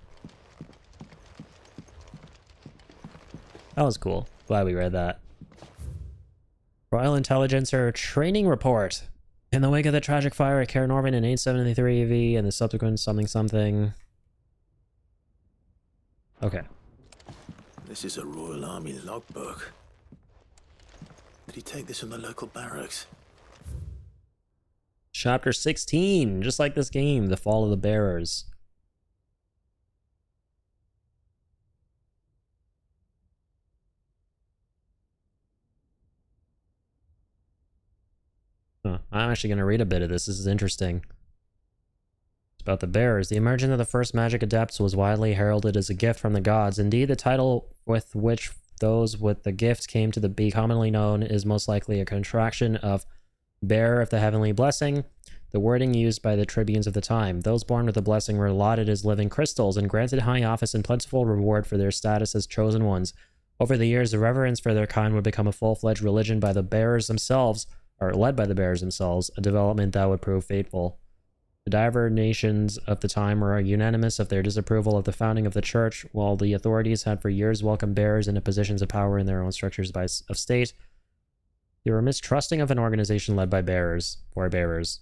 That was cool. Glad we read that. Royal Intelligencer Training Report. In the wake of the tragic fire at Cairnorvin in 873 AV and the subsequent something. Okay. This is a Royal Army logbook. Did he take this from the local barracks? Chapter 16, just like this game, The Fall of the Bearers. Huh. I'm actually going to read a bit of this. This is interesting. It's about the bearers. The emergence of the first magic adepts was widely heralded as a gift from the gods. Indeed, the title with which those with the gift came to be commonly known is most likely a contraction of bearer of the heavenly blessing, the wording used by the tribunes of the time. Those born with the blessing were allotted as living crystals and granted high office and plentiful reward for their status as chosen ones. Over the years, the reverence for their kind would become a full-fledged religion by the bearers themselves, or led by the bearers themselves, a development that would prove fateful. The diverse nations of the time were unanimous of their disapproval of the founding of the church, while the authorities had for years welcomed bearers into positions of power in their own structures of state. They were mistrusting of an organization led by bearers, or bearers.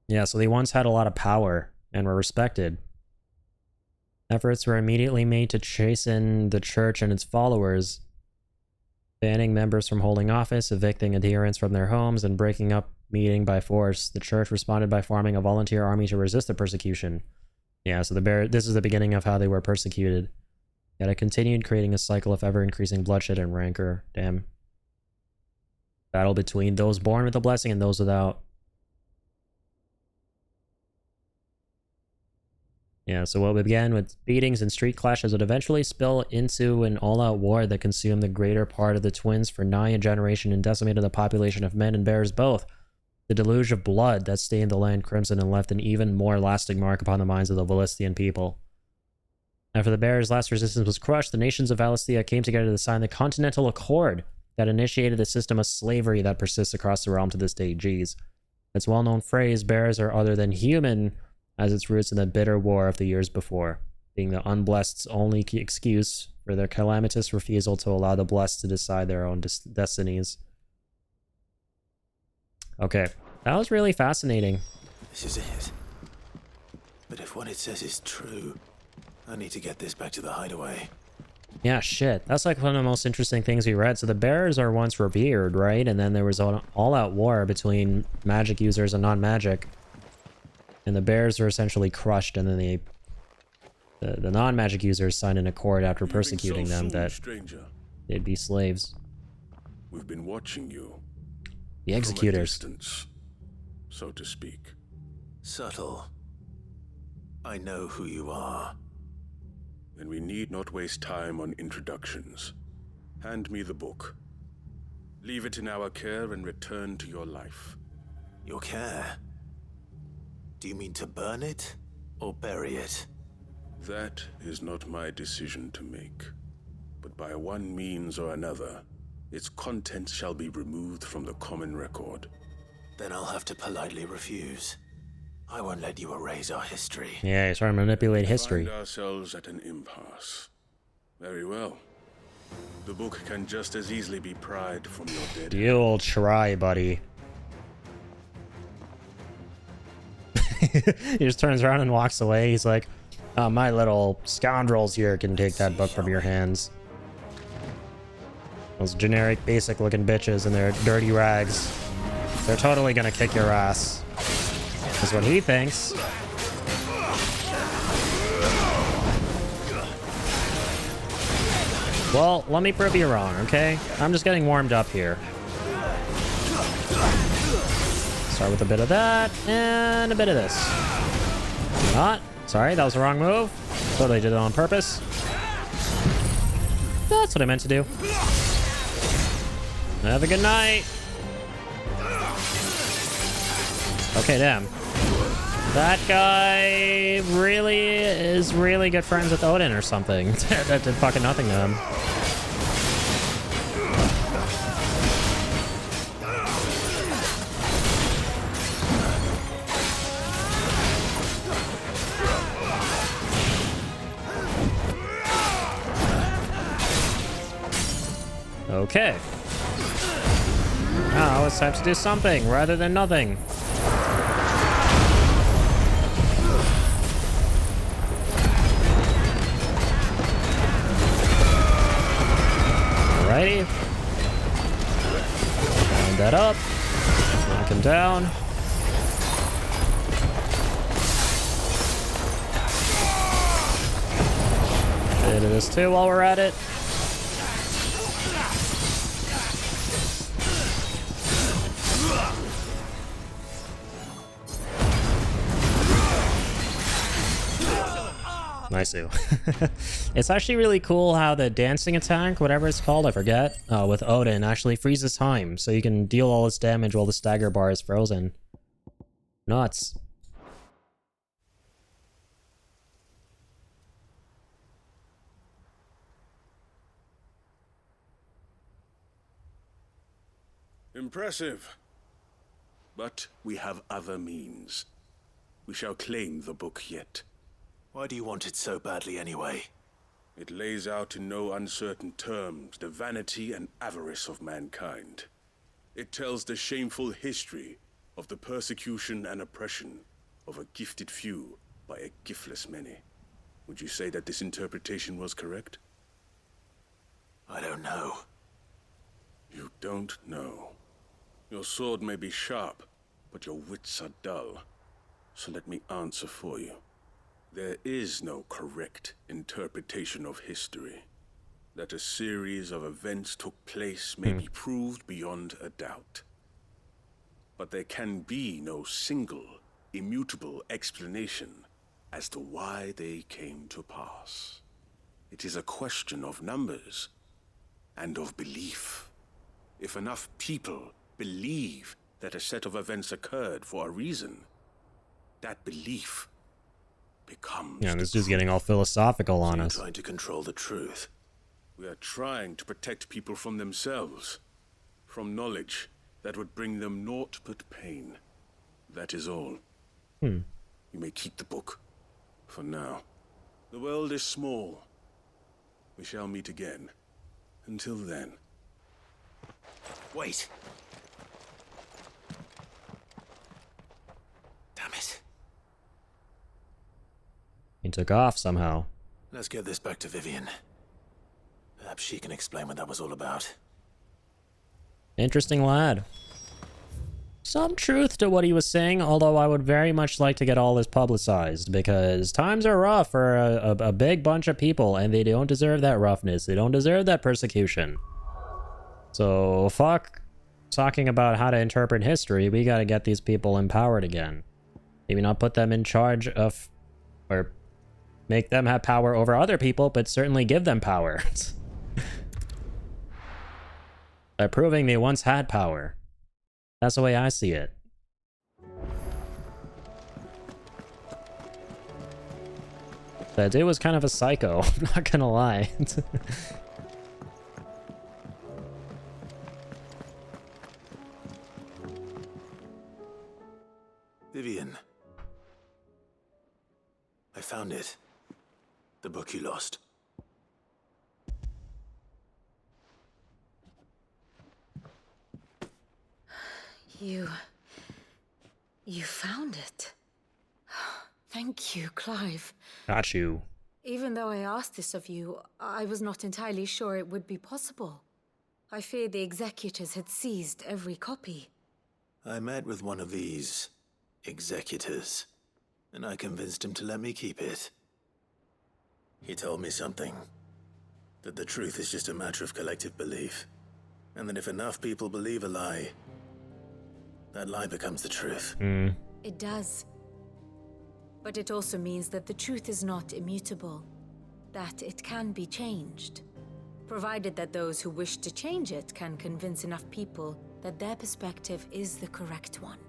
Yeah, so they once had a lot of power and were respected. Efforts were immediately made to chasten the church and its followers, banning members from holding office, evicting adherents from their homes, and breaking up meeting by force. The church responded by forming a volunteer army to resist the persecution. Yeah, so this is the beginning of how they were persecuted. Yet it continued, creating a cycle of ever-increasing bloodshed and rancor. Damn. Battle between those born with the blessing and those without. Yeah, so what began with beatings and street clashes would eventually spill into an all-out war that consumed the greater part of the twins for nigh a generation and decimated the population of men and bears both. The deluge of blood that stained the land crimson and left an even more lasting mark upon the minds of the Valistian people. After the bears' last resistance was crushed, the nations of Valistia came together to sign the Continental Accord that initiated the system of slavery that persists across the realm to this day. Geez. Its well-known phrase, bears are other than human, has its roots in the bitter war of the years before, being the unblessed's only excuse for their calamitous refusal to allow the blessed to decide their own destinies. Okay, that was really fascinating. This is it. But if what it says is true, I need to get this back to the hideaway. Yeah, shit. That's like one of the most interesting things we read. So the bears are once revered, right? And then there was an all-out war between magic users and non-magic. And the bears were essentially crushed, and then the non-magic users signed an accord after persecuting them that they'd be slaves. We've been watching you. The executors. From a distance, so to speak. Subtle. I know who you are. Then we need not waste time on introductions. Hand me the book. Leave it in our care and return to your life. Your care? Do you mean to burn it or bury it? That is not my decision to make. But by one means or another, its contents shall be removed from the common record. Then I'll have to politely refuse. I won't let you erase our history. Yeah, he's trying to manipulate history. We find ourselves at an impasse. Very well. The book can just as easily be pried from your dead. You'll try, buddy. He just turns around and walks away. He's like, my little scoundrels here can take that book from your hands. Those generic, basic-looking bitches in their dirty rags. They're totally gonna kick your ass. Is what he thinks. Well, let me prove you wrong, okay? I'm just getting warmed up here. Start with a bit of that, and a bit of this. Not. Sorry, that was the wrong move. Totally did it on purpose. That's what I meant to do. Have a good night. Okay, damn. That guy really is really good friends with Odin or something. That did fucking nothing to him. Okay. Now it's time to do something rather than nothing. Alrighty. Wind that up. Knock him down. Bit of this too while we're at it. Nice. It's actually really cool how the dancing attack, whatever it's called, I forget, with Odin actually freezes time, so you can deal all this damage while the stagger bar is frozen. Nuts. Impressive. But we have other means. We shall claim the book yet. Why do you want it so badly anyway? It lays out in no uncertain terms the vanity and avarice of mankind. It tells the shameful history of the persecution and oppression of a gifted few by a giftless many. Would you say that this interpretation was correct? I don't know. You don't know. Your sword may be sharp, but your wits are dull. So let me answer for you. There is no correct interpretation of history. That a series of events took place may be proved beyond a doubt. But there can be no single, immutable explanation as to why they came to pass. It is a question of numbers and of belief. If enough people believe that a set of events occurred for a reason, that belief becomes... Yeah, this is getting all philosophical on us. Trying to control the truth. We are trying to protect people from themselves, from knowledge that would bring them naught but pain. That is all. You may keep the book, for now. The world is small. We shall meet again. Until then. Wait. Damn it. He took off somehow. Let's get this back to Vivian. Perhaps she can explain what that was all about. Interesting lad. Some truth to what he was saying, although I would very much like to get all this publicized, because times are rough for a big bunch of people, and they don't deserve that roughness. They don't deserve that persecution. So, fuck talking about how to interpret history. We gotta get these people empowered again. Maybe not put them in charge of, or make them have power over other people, but certainly give them power. By proving they once had power. That's the way I see it. That dude was kind of a psycho, I'm not gonna lie. Vivian. I found it. The book you lost. You found it. Thank you, Clive. Got you. Even though I asked this of you, I was not entirely sure it would be possible. I feared the executors had seized every copy. I met with one of these executors, and I convinced him to let me keep it. He told me something. That the truth is just a matter of collective belief. And that if enough people believe a lie, that lie becomes the truth. It does. But it also means that the truth is not immutable. That it can be changed. Provided that those who wish to change it can convince enough people that their perspective is the correct one.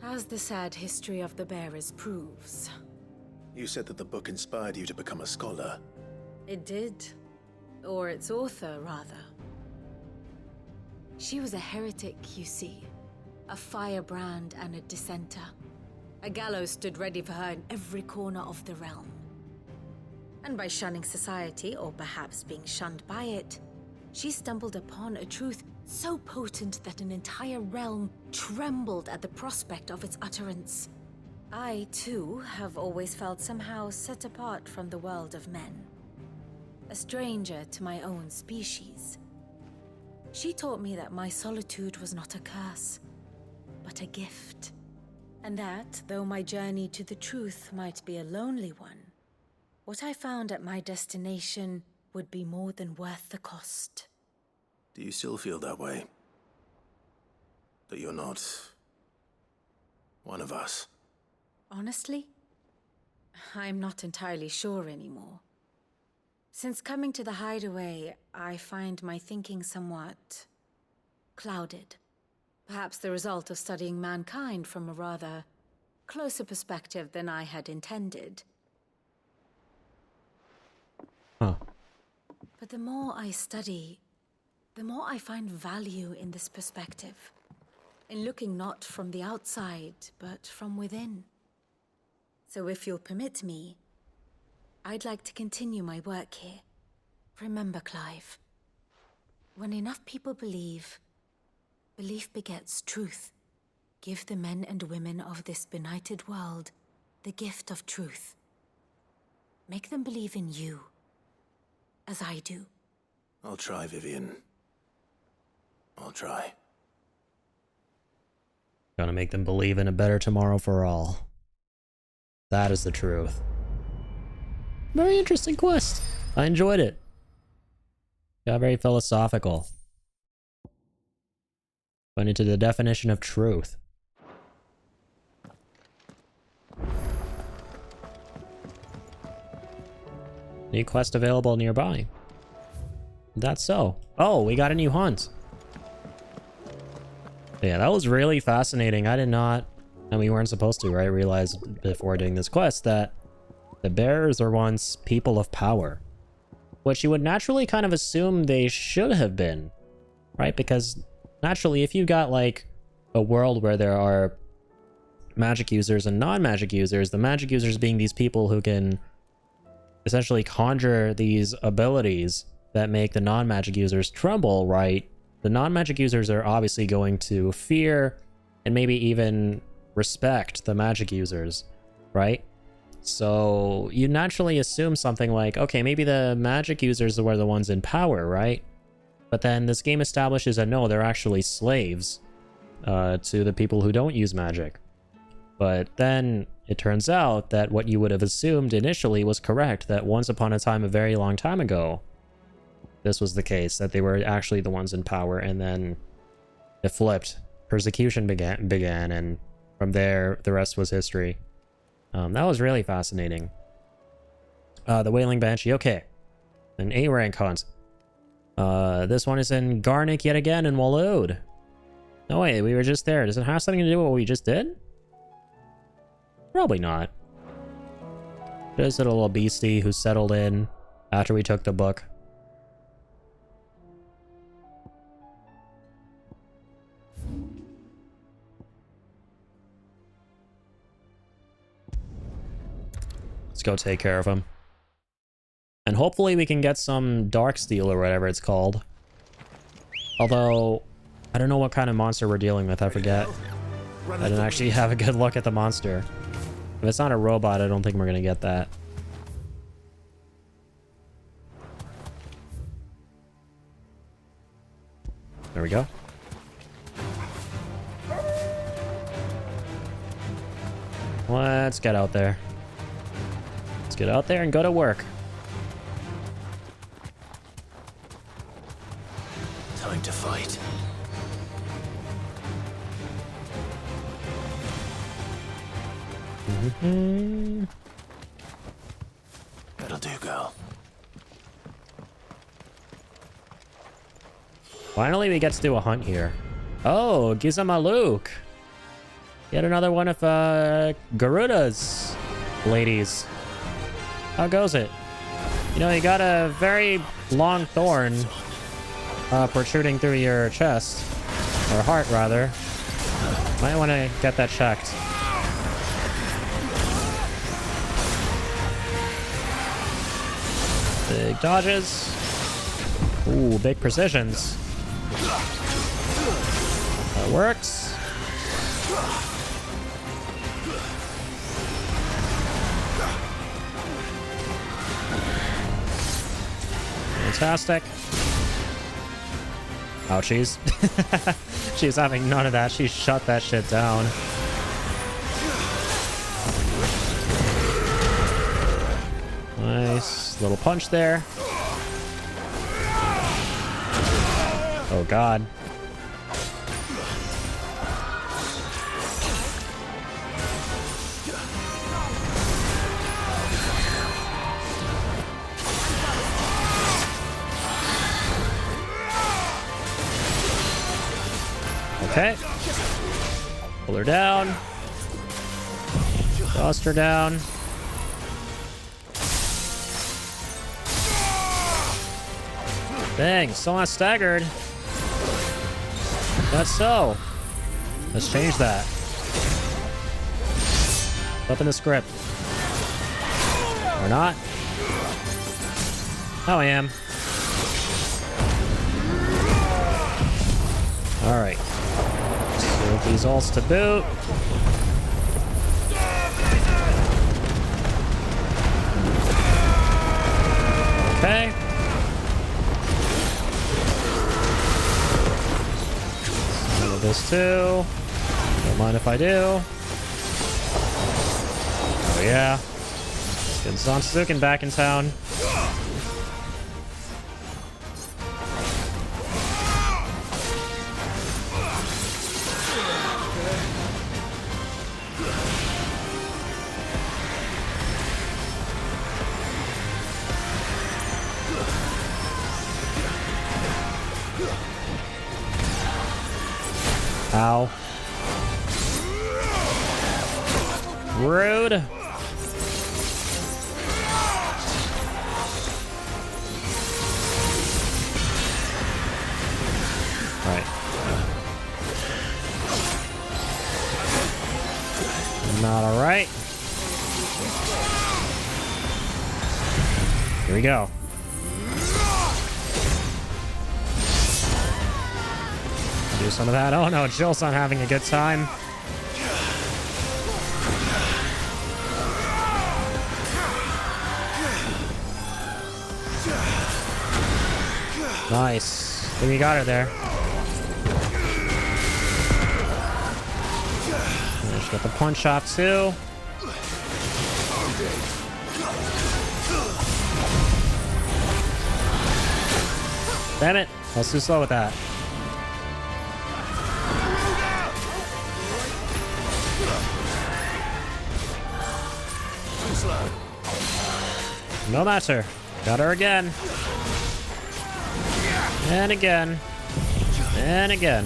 As the sad history of the bearers proves. You said that the book inspired you to become a scholar. It did. Or its author, rather. She was a heretic, you see. A firebrand and a dissenter. A gallows stood ready for her in every corner of the realm. And by shunning society, or perhaps being shunned by it, she stumbled upon a truth so potent that an entire realm trembled at the prospect of its utterance. I, too, have always felt somehow set apart from the world of men. A stranger to my own species. She taught me that my solitude was not a curse, but a gift. And that, though my journey to the truth might be a lonely one, what I found at my destination would be more than worth the cost. Do you still feel that way? That you're not one of us? Honestly, I'm not entirely sure anymore. Since coming to the hideaway, I find my thinking somewhat clouded. Perhaps the result of studying mankind from a rather closer perspective than I had intended. But the more I study, the more I find value in this perspective. In looking not from the outside, but from within. So if you'll permit me, I'd like to continue my work here. Remember, Clive, when enough people believe, belief begets truth. Give the men and women of this benighted world the gift of truth. Make them believe in you, as I do. I'll try, Vivian. I'll try. Gonna make them believe in a better tomorrow for all. That is the truth. Very interesting quest. I enjoyed it. Got very philosophical. Went into the definition of truth. New quest available nearby. That's so. Oh, we got a new hunt. Yeah, that was really fascinating. I did not, and we weren't supposed to, right? Realize before doing this quest that the bearers are once people of power. Which you would naturally kind of assume they should have been, right? Because naturally, if you got like a world where there are magic users and non-magic users, the magic users being these people who can essentially conjure these abilities that make the non-magic users tremble, right? The non-magic users are obviously going to fear and maybe even respect the magic users, right? So you naturally assume something like, okay, maybe the magic users were the ones in power, right? But then this game establishes that no, they're actually slaves to the people who don't use magic. But then it turns out that what you would have assumed initially was correct, that once upon a time, a very long time ago, this was the case, that they were actually the ones in power, and then it flipped. Persecution began, and from there, the rest was history. That was really fascinating. The Wailing Banshee, okay. An A rank hunt. This one is in Garnick yet again in Waloed. No wait, we were just there. Does it have something to do with what we just did? Probably not. Just a little beastie who settled in after we took the book. Let's go take care of him. And hopefully we can get some dark steel or whatever it's called. Although, I don't know what kind of monster we're dealing with, I forget. I didn't actually have a good look at the monster. If it's not a robot, I don't think we're gonna get that. There we go. Let's get out there. Let's get out there and go to work. Time to fight. That'll do, girl. Finally, we get to do a hunt here. Oh, Gizamaluk. Yet another one of Garuda's ladies. How goes it? You know, you got a very long thorn protruding through your chest. Or heart, rather. Might want to get that checked. Big dodges. Ooh, big precisions. That works. Fantastic. Ouchies. She's having none of that. She shut that shit down. Nice little punch there. Oh god. Okay. Pull her down. Toss her down. Dang, still not staggered. That's so. Let's change that. Up in the script. Or not. Oh, I am. Alright. So these ults to boot. Okay. This too. Don't mind if I do. Oh yeah. Get Zansuken back in town. Ow. Rude. Right. Not alright. Here we go. Do some of that. Oh no, Jill's not having a good time. Nice. I think we got her there. She got the punch off too. Damn it. I was too slow with that. No matter. Got her again. And again. And again.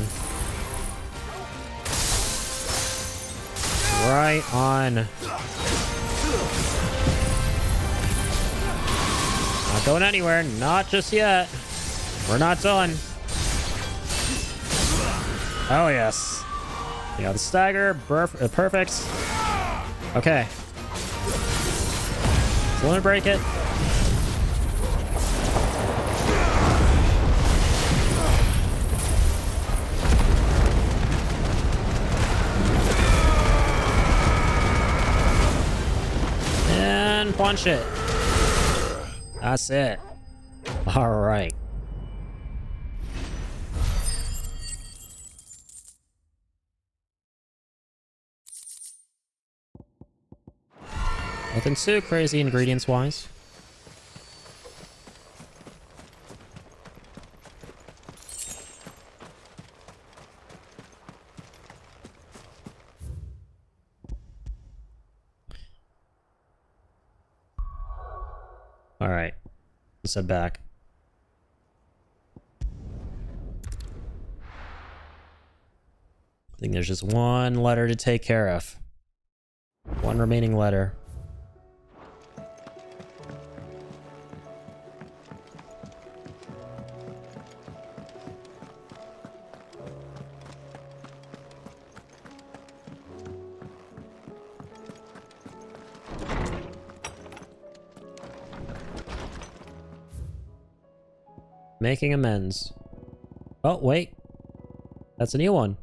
Right on. Not going anywhere. Not just yet. We're not done. Oh, yes. You got the stagger. Perfect. Okay. So let me break it. And punch it. That's it. All right. Nothing too crazy ingredients-wise. All right, let's head back. I think there's just one letter to take care of. One remaining letter. Making amends. Oh, wait. That's a new one.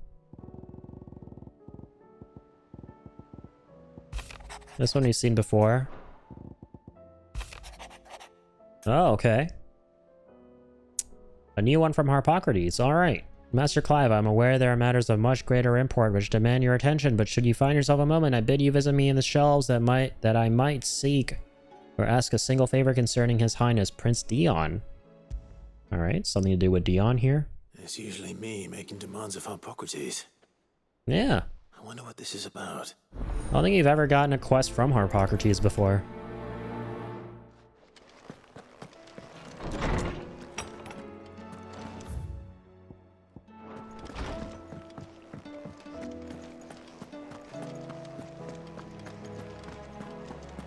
This one we've seen before. Oh, okay. A new one from Harpocrates. Alright. Master Clive, I'm aware there are matters of much greater import which demand your attention, but should you find yourself a moment, I bid you visit me in the shelves that I might seek or ask a single favor concerning His Highness Prince Dion. Alright, something to do with Dion here. It's usually me making demands of Harpocrates. Yeah. I wonder what this is about. I don't think you've ever gotten a quest from Harpocrates before.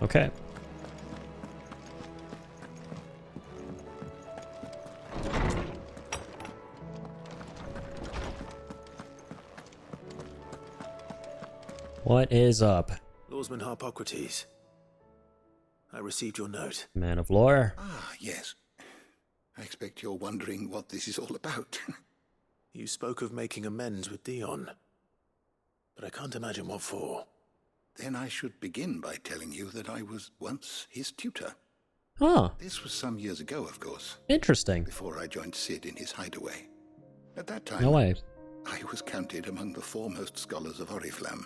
Okay. What is up? Lawsman Harpocrates. I received your note. Man of lore. Ah, yes. I expect you're wondering what this is all about. You spoke of making amends with Dion, but I can't imagine what for. Then I should begin by telling you that I was once his tutor. Huh. This was some years ago, of course. Interesting. Before I joined Sid in his hideaway. At that time, no way. I was counted among the foremost scholars of Oriflamme,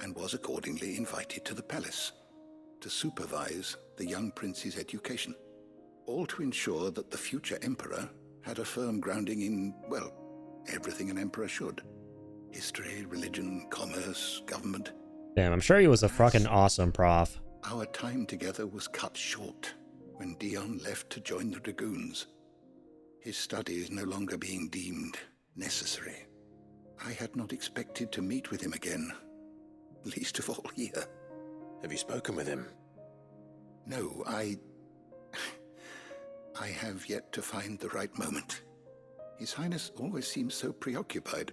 and was accordingly invited to the palace to supervise the young prince's education, all to ensure that the future emperor had a firm grounding in, well, everything an emperor should. History, religion, commerce, government. Damn, I'm sure he was a fucking awesome prof. Our time together was cut short when Dion left to join the Dragoons. His studies no longer being deemed necessary. I had not expected to meet with him again, least of all here. Have you spoken with him? No, I have yet to find the right moment. His Highness always seems so preoccupied,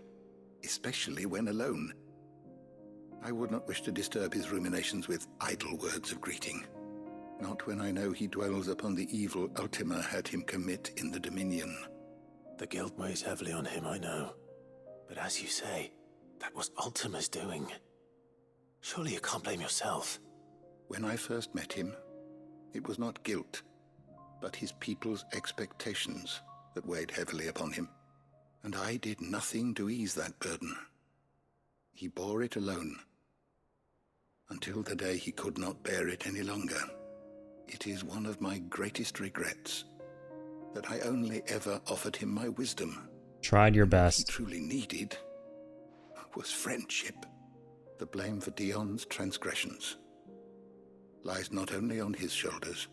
especially when alone. I would not wish to disturb his ruminations with idle words of greeting. Not when I know he dwells upon the evil Ultima had him commit in the Dominion. The guilt weighs heavily on him, I know. But as you say, that was Ultima's doing. Surely you can't blame yourself. When I first met him, it was not guilt, but his people's expectations that weighed heavily upon him. And I did nothing to ease that burden. He bore it alone, until the day he could not bear it any longer. It is one of my greatest regrets that I only ever offered him my wisdom. Tried your What best. he truly needed was friendship. The blame for Dion's transgressions lies not only on his shoulders,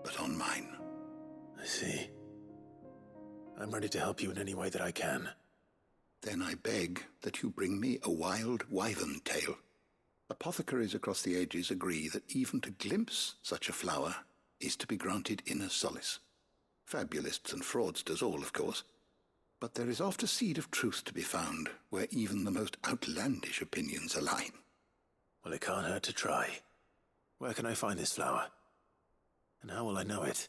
but on mine. I see. I'm ready to help you in any way that I can. Then I beg that you bring me a wild wyvern tail. Apothecaries across the ages agree that even to glimpse such a flower is to be granted inner solace. Fabulists and fraudsters all, of course. But there is oft a seed of truth to be found where even the most outlandish opinions align. Well, it can't hurt to try. Where can I find this flower? And how will I know it?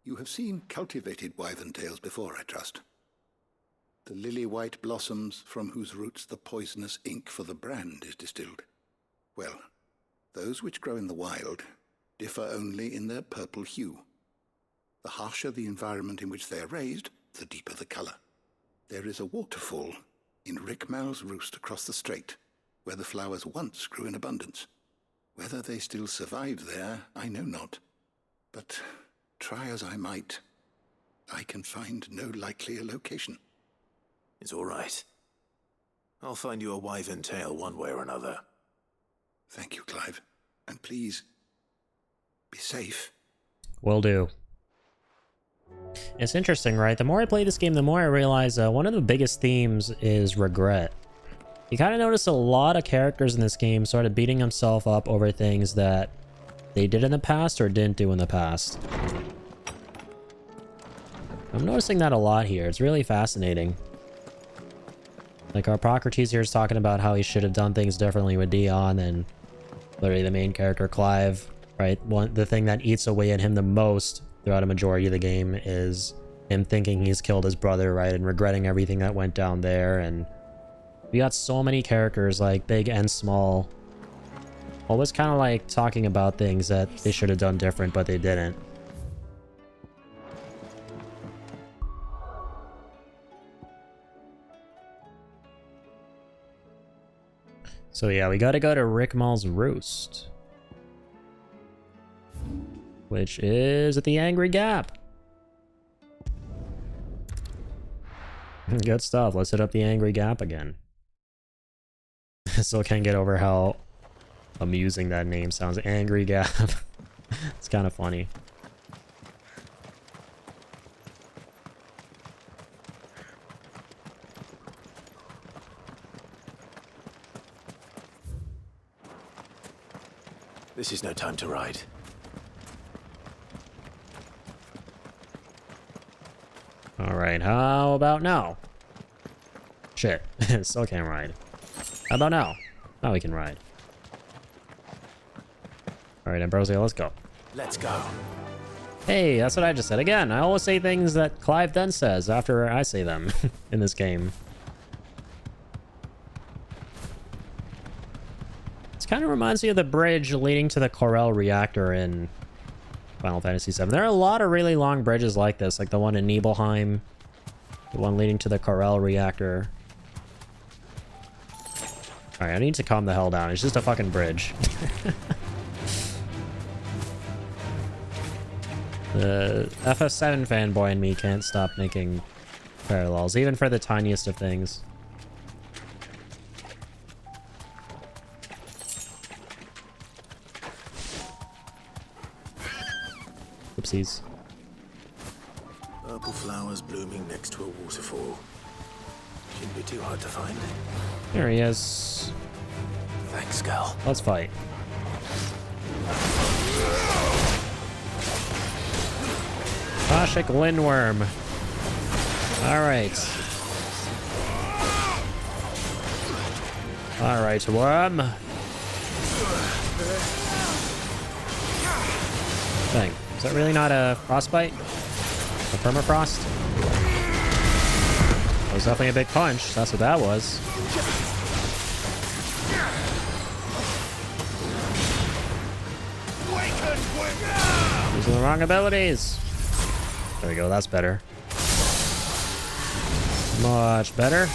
You have seen cultivated wyvern tails before, I trust. The lily-white blossoms from whose roots the poisonous ink for the brand is distilled. Well, those which grow in the wild differ only in their purple hue. The harsher the environment in which they are raised, the deeper the color. There is a waterfall in Rickmal's roost across the strait, where the flowers once grew in abundance. Whether they still survive there, I know not. But try as I might, I can find no likelier location. It's all right. I'll find you a wyvern tail one way or another. Thank you, Clive. And please, be safe. Will do. It's interesting, right? The more I play this game, the more I realize one of the biggest themes is regret. You kind of notice a lot of characters in this game started beating themselves up over things that they did in the past or didn't do in the past. I'm noticing that a lot here. It's really fascinating. Like, our Procrates here is talking about how he should have done things differently with Dion, and literally the main character, Clive, right? The thing that eats away at him the most throughout a majority of the game is him thinking he's killed his brother, right? And regretting everything that went down there. And we got so many characters, like big and small, always kind of like talking about things that they should have done different, but they didn't. So yeah, we gotta go to Rickmal's Roost, which is at the Angry Gap. Good stuff. Let's hit up the Angry Gap again. Still can't get over how amusing that name sounds. Angry Gap. It's kind of funny. This is no time to ride. Alright, how about now? Shit, still can't ride. How about now? Now we can ride. Alright, Ambrosio, let's go. Let's go. Hey, that's what I just said. Again, I always say things that Clive then says after I say them in this game. This kind of reminds me of the bridge leading to the Corel reactor in Final Fantasy VII. There are a lot of really long bridges like this, like the one in Nibelheim, the one leading to the Corel reactor. Alright, I need to calm the hell down. It's just a fucking bridge. The FF7 fanboy in me can't stop making parallels, even for the tiniest of things. Oopsies. Purple flowers blooming next to a waterfall. Shouldn't be too hard to find. There he is. Thanks, Gal. Let's fight. Koshik Lindworm. Alright. Alright, worm. Dang. Is that really not a frostbite? A permafrost? That was definitely a big punch. That's what that was. Using the wrong abilities. There we go. That's better. Much better.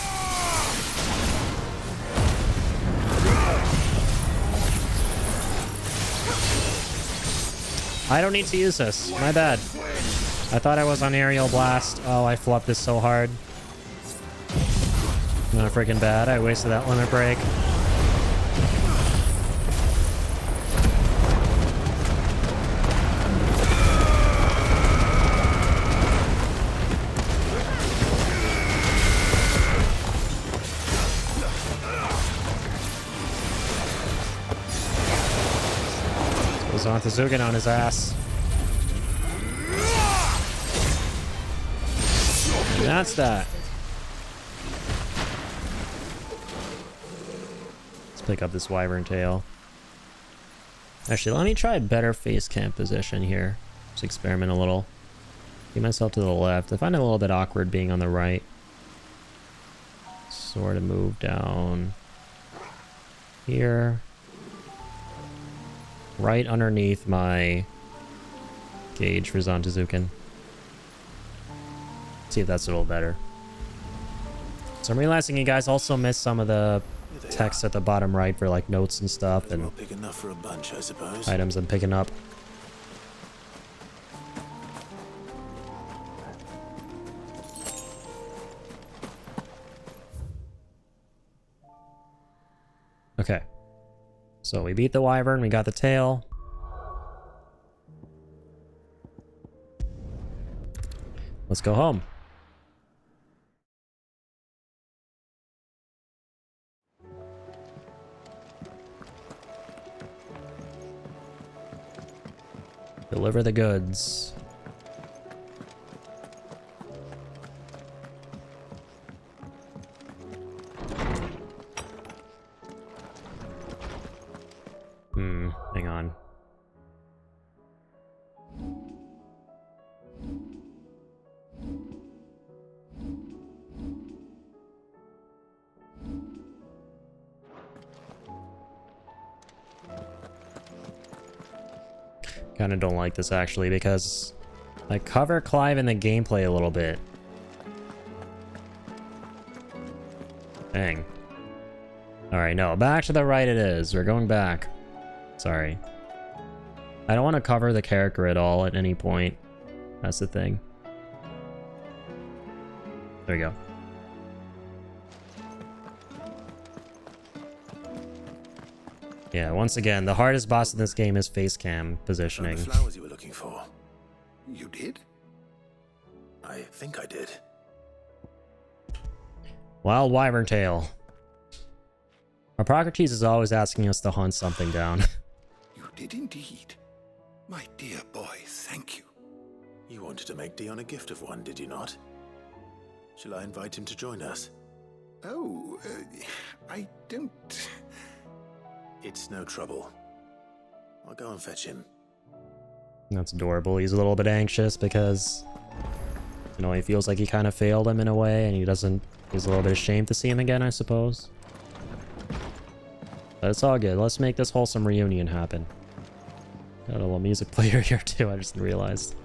I don't need to use this. My bad. I thought I was on Aerial Blast. Oh, I flubbed this so hard. Not freaking bad. I wasted that limit break. Zantazuken on his ass. And that's that. Let's pick up this wyvern tail. Actually, let me try a better face cam position here. Just experiment a little. Get myself to the left. I find it a little bit awkward being on the right. Sort of move down here. Right underneath my gauge for Zantazuken. See if that's a little better. So I'm realizing you guys also missed some of the text at the bottom right for like notes and stuff and Big enough for a bunch, I suppose. items I'm picking up. Okay. So we beat the wyvern, we got the tail. Let's go home. Deliver the goods. Hang on. Kinda don't like this actually because I cover Clive in the gameplay a little bit. Dang. Alright, no, back to the right it is. We're going back. Sorry. I don't want to cover the character at all at any point. That's the thing. There we go. Yeah, once again, the hardest boss in this game is face cam positioning. Found the flowers you were looking for. You did? I think I did. Wild wyvern tail. Hippocrates is always asking us to hunt something down. You did indeed. My dear boy, thank you. You wanted to make Dion a gift of one, did you not? Shall I invite him to join us? Oh, I don't... It's no trouble. I'll go and fetch him. That's adorable. He's a little bit anxious because, you know, he feels like he kind of failed him in a way, and he's a little bit ashamed to see him again, I suppose. But it's all good. Let's make this wholesome reunion happen. Got a little music player here too, I just realized.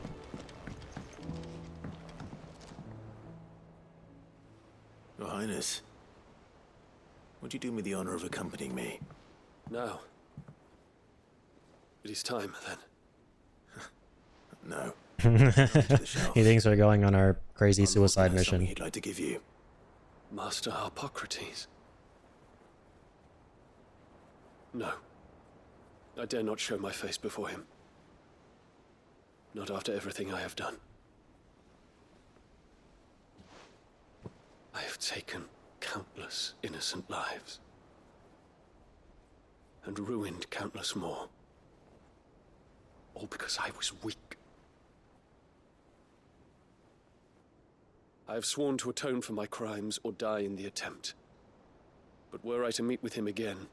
Your Highness, would you do me the honor of accompanying me? No. It is time, then. No. He thinks we're going on our crazy suicide mission. He'd like to give you. Master Hippocrates. No. I dare not show my face before him. Not after everything I have done. I have taken countless innocent lives. And ruined countless more. All because I was weak. I have sworn to atone for my crimes or die in the attempt. But were I to meet with him again,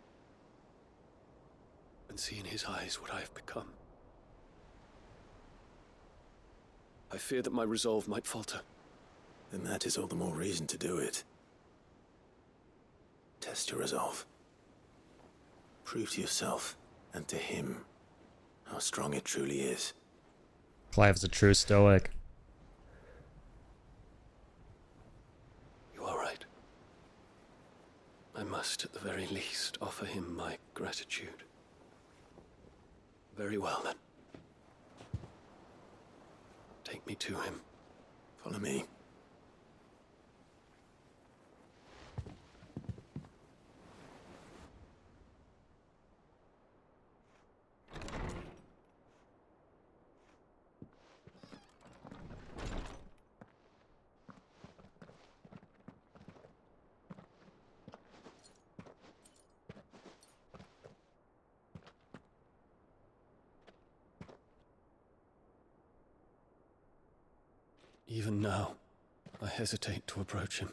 and see in his eyes what I have become, I fear that my resolve might falter. Then that is all the more reason to do it. Test your resolve. Prove to yourself, and to him, how strong it truly is. Clive's a true stoic. You are right. I must, at the very least, offer him my gratitude. Very well, then. Take me to him. Follow me. Even now, I hesitate to approach him.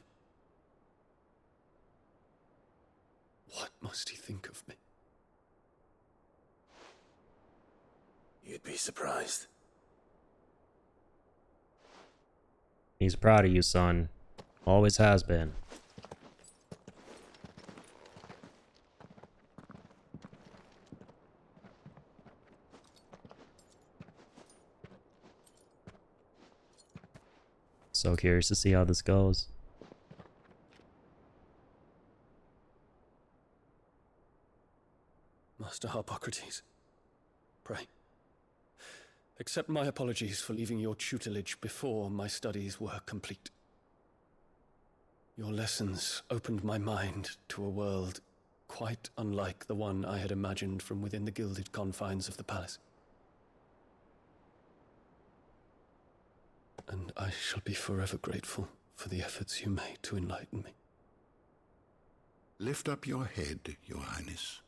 What must he think of me? You'd be surprised. He's proud of you, son. Always has been. So curious to see how this goes. Master Harpocrates, pray, accept my apologies for leaving your tutelage before my studies were complete. Your lessons opened my mind to a world quite unlike the one I had imagined from within the gilded confines of the palace. And I shall be forever grateful for the efforts you made to enlighten me. Lift up your head, Your Highness.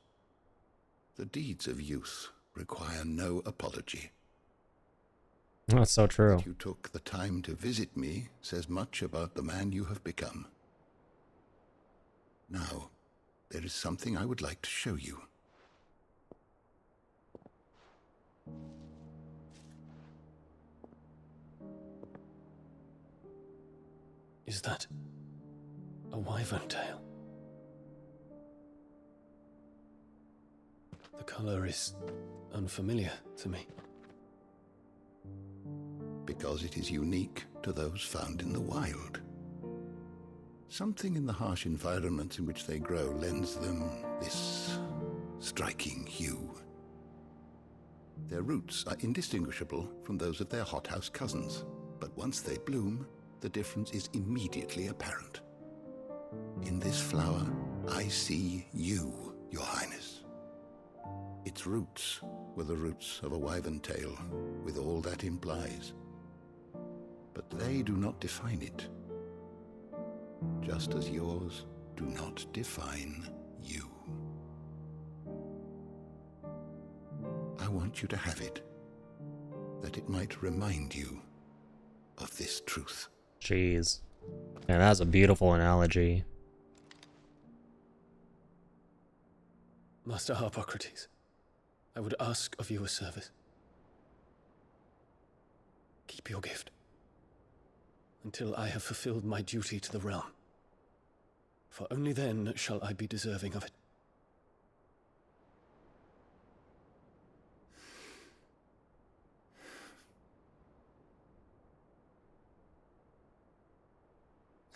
The deeds of youth require no apology. That's so true. That you took the time to visit me says much about the man you have become. Now, there is something I would like to show you. Is that a wyvern tail? The color is unfamiliar to me. Because it is unique to those found in the wild. Something in the harsh environment in which they grow lends them this striking hue. Their roots are indistinguishable from those of their hothouse cousins, but once they bloom, the difference is immediately apparent. In this flower, I see you, Your Highness. Its roots were the roots of a wyvern tail, with all that implies. But they do not define it, just as yours do not define you. I want you to have it, that it might remind you of this truth. Jeez. Man, that's a beautiful analogy. Master Harpocrates, I would ask of you a service. Keep your gift until I have fulfilled my duty to the realm, for only then shall I be deserving of it.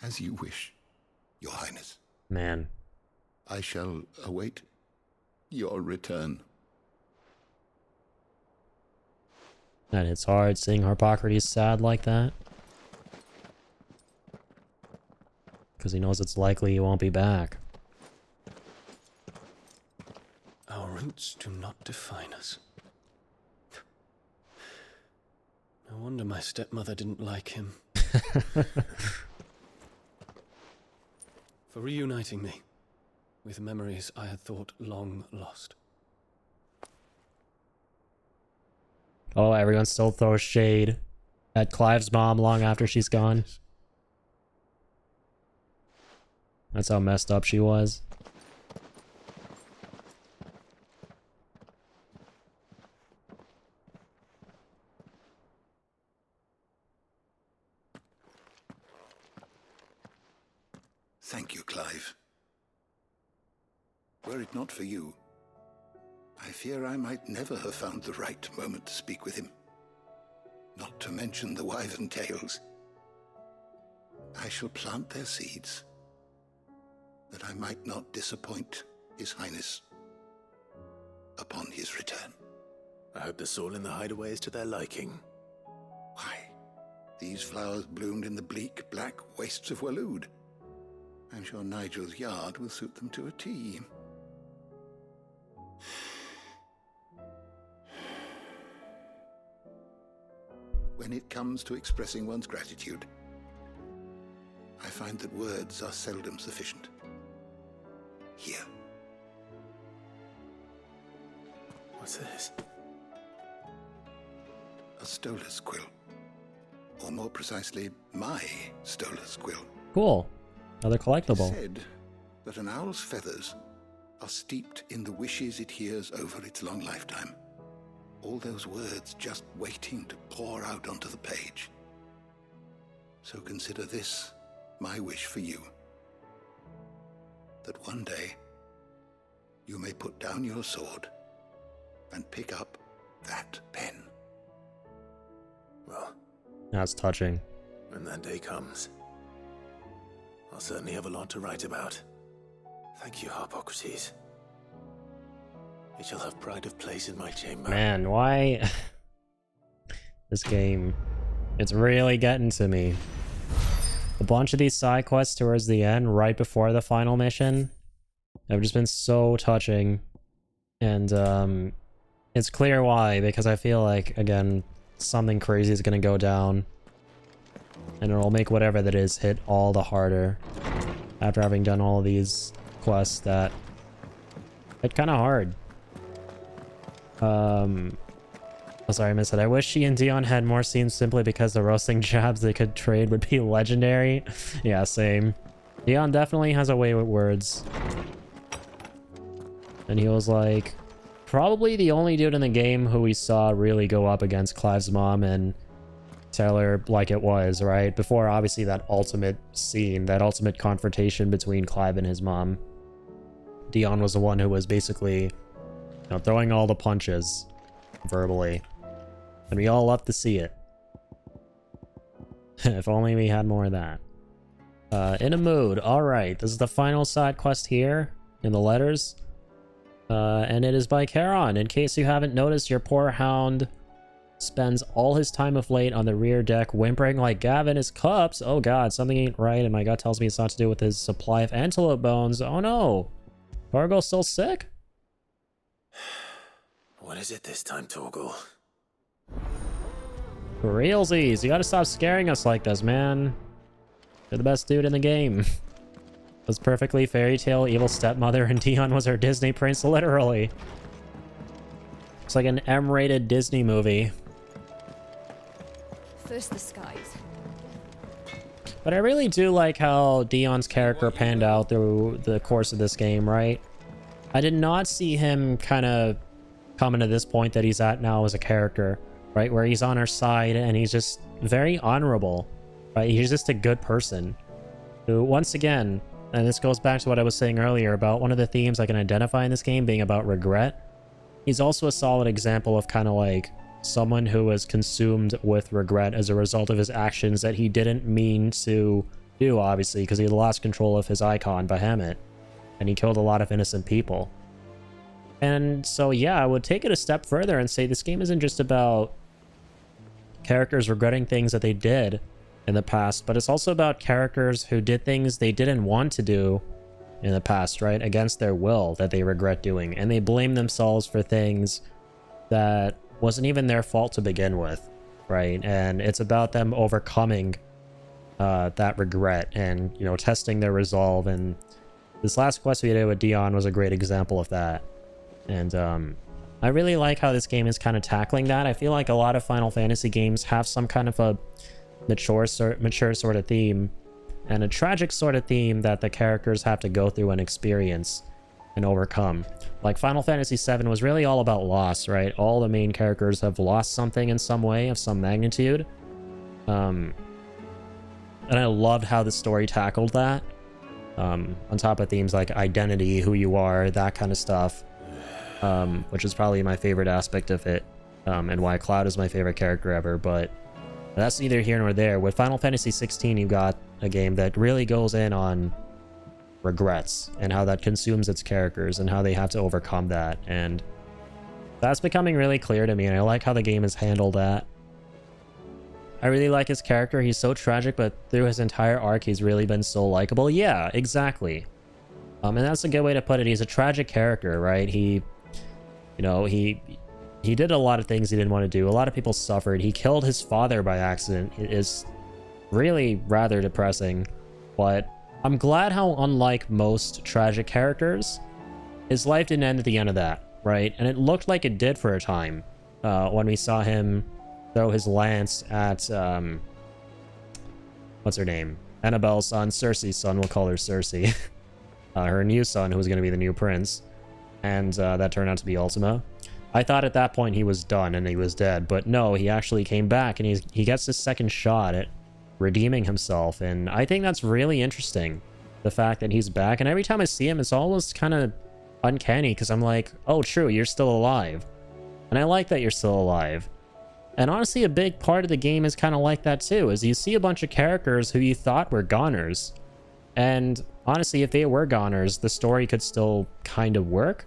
As you wish, Your Highness. Man. I shall await your return. And it's hard seeing Harpocrates sad like that. Because he knows it's likely he won't be back. Our roots do not define us. No wonder my stepmother didn't like him. For for reuniting me with memories I had thought long lost. Oh, everyone still throws shade at Clive's mom long after she's gone. That's how messed up she was. Thank you, Clive. Were it not for you, I fear I might never have found the right moment to speak with him. Not to mention the wyvern tales. I shall plant their seeds, that I might not disappoint His Highness upon his return. I hope the soil in the hideaway is to their liking. Why, these flowers bloomed in the bleak, black wastes of Waloed. I'm sure Nigel's yard will suit them to a T. When it comes to expressing one's gratitude, I find that words are seldom sufficient. Here. What's this? A stolas quill. Or more precisely, my stolas quill. Cool. Another collectible. It is said that an owl's feathers are steeped in the wishes it hears over its long lifetime. All those words just waiting to pour out onto the page. So consider this my wish for you. That one day you may put down your sword and pick up that pen. Well, that's touching. When that day comes, I'll certainly have a lot to write about. Thank you, Harpocrates. It shall have pride of place in my chamber. Man, why? This game, it's really getting to me. A bunch of these side quests towards the end, right before the final mission, have just been so touching. And it's clear why, because I feel like, again, something crazy is going to go down. And it'll make whatever that is hit all the harder. After having done all of these quests that hit kind of hard. Oh, sorry, I missed it. I wish she and Dion had more scenes simply because the roasting jabs they could trade would be legendary. Yeah, same. Dion definitely has a way with words. And he was like probably the only dude in the game who we saw really go up against Clive's mom and tell her like it was, right? Before obviously that ultimate scene, that ultimate confrontation between Clive and his mom. Dion was the one who was basically, you know, throwing all the punches verbally. And we all love to see it. If only we had more of that. In a mood. Alright, this is the final side quest here in the letters. And it is by Charon. In case you haven't noticed, your poor hound spends all his time of late on the rear deck whimpering like Gavin his cups. Oh god, something ain't right, and my gut tells me it's not to do with his supply of antelope bones. Oh no! Torgal's still sick? What is it this time, Torgal? For realsies, you gotta stop scaring us like this, man. You're the best dude in the game. Was perfectly fairy tale evil stepmother and Dion was her Disney prince, literally. It's like an M-rated Disney movie. First the skies. But I really do like how Dion's character panned out through the course of this game, right? I did not see him kind of coming to this point that he's at now as a character, right? Where he's on our side and he's just very honorable, right? He's just a good person who, once again, and this goes back to what I was saying earlier about one of the themes I can identify in this game being about regret. He's also a solid example of kind of like someone who was consumed with regret as a result of his actions that he didn't mean to do, obviously, because he lost control of his icon, Bahamut, and he killed a lot of innocent people. And so, yeah, I would take it a step further and say this game isn't just about characters regretting things that they did in the past, but it's also about characters who did things they didn't want to do in the past, right? Against their will, that they regret doing. And they blame themselves for things that wasn't even their fault to begin with, right? And it's about them overcoming that regret and, you know, testing their resolve. And this last quest we did with Dion was a great example of that. And I really like how this game is kind of tackling that. I feel like a lot of Final Fantasy games have some kind of a mature sort of theme and a tragic sort of theme that the characters have to go through and experience and overcome. Like Final Fantasy VII was really all about loss, right? All the main characters have lost something in some way of some magnitude. And I loved how the story tackled that. On top of themes like identity, who you are, that kind of stuff. Which is probably my favorite aspect of it. And why Cloud is my favorite character ever, but that's neither here nor there. With Final Fantasy 16, you've got a game that really goes in on regrets and how that consumes its characters and how they have to overcome that. And that's becoming really clear to me, and I like how the game has handled that. I really like his character. He's so tragic, but through his entire arc, he's really been so likable. Yeah, exactly. And that's a good way to put it. He's a tragic character, right? He did a lot of things he didn't want to do. A lot of people suffered. He killed his father by accident. It is really rather depressing, but I'm glad how, unlike most tragic characters, his life didn't end at the end of that, right? And it looked like it did for a time when we saw him throw his lance at, what's her name? Annabelle's son, Cersei's son, we'll call her Cersei. Her new son, who was going to be the new prince. And that turned out to be Ultima. I thought at that point he was done and he was dead, but no, he actually came back and he gets his second shot at redeeming himself, and I think that's really interesting, the fact that he's back. And every time I see him, it's almost kind of uncanny, because I'm like, oh, true, you're still alive. And I like that you're still alive. And honestly, a big part of the game is kind of like that too, is you see a bunch of characters who you thought were goners, and honestly, if they were goners, the story could still kind of work,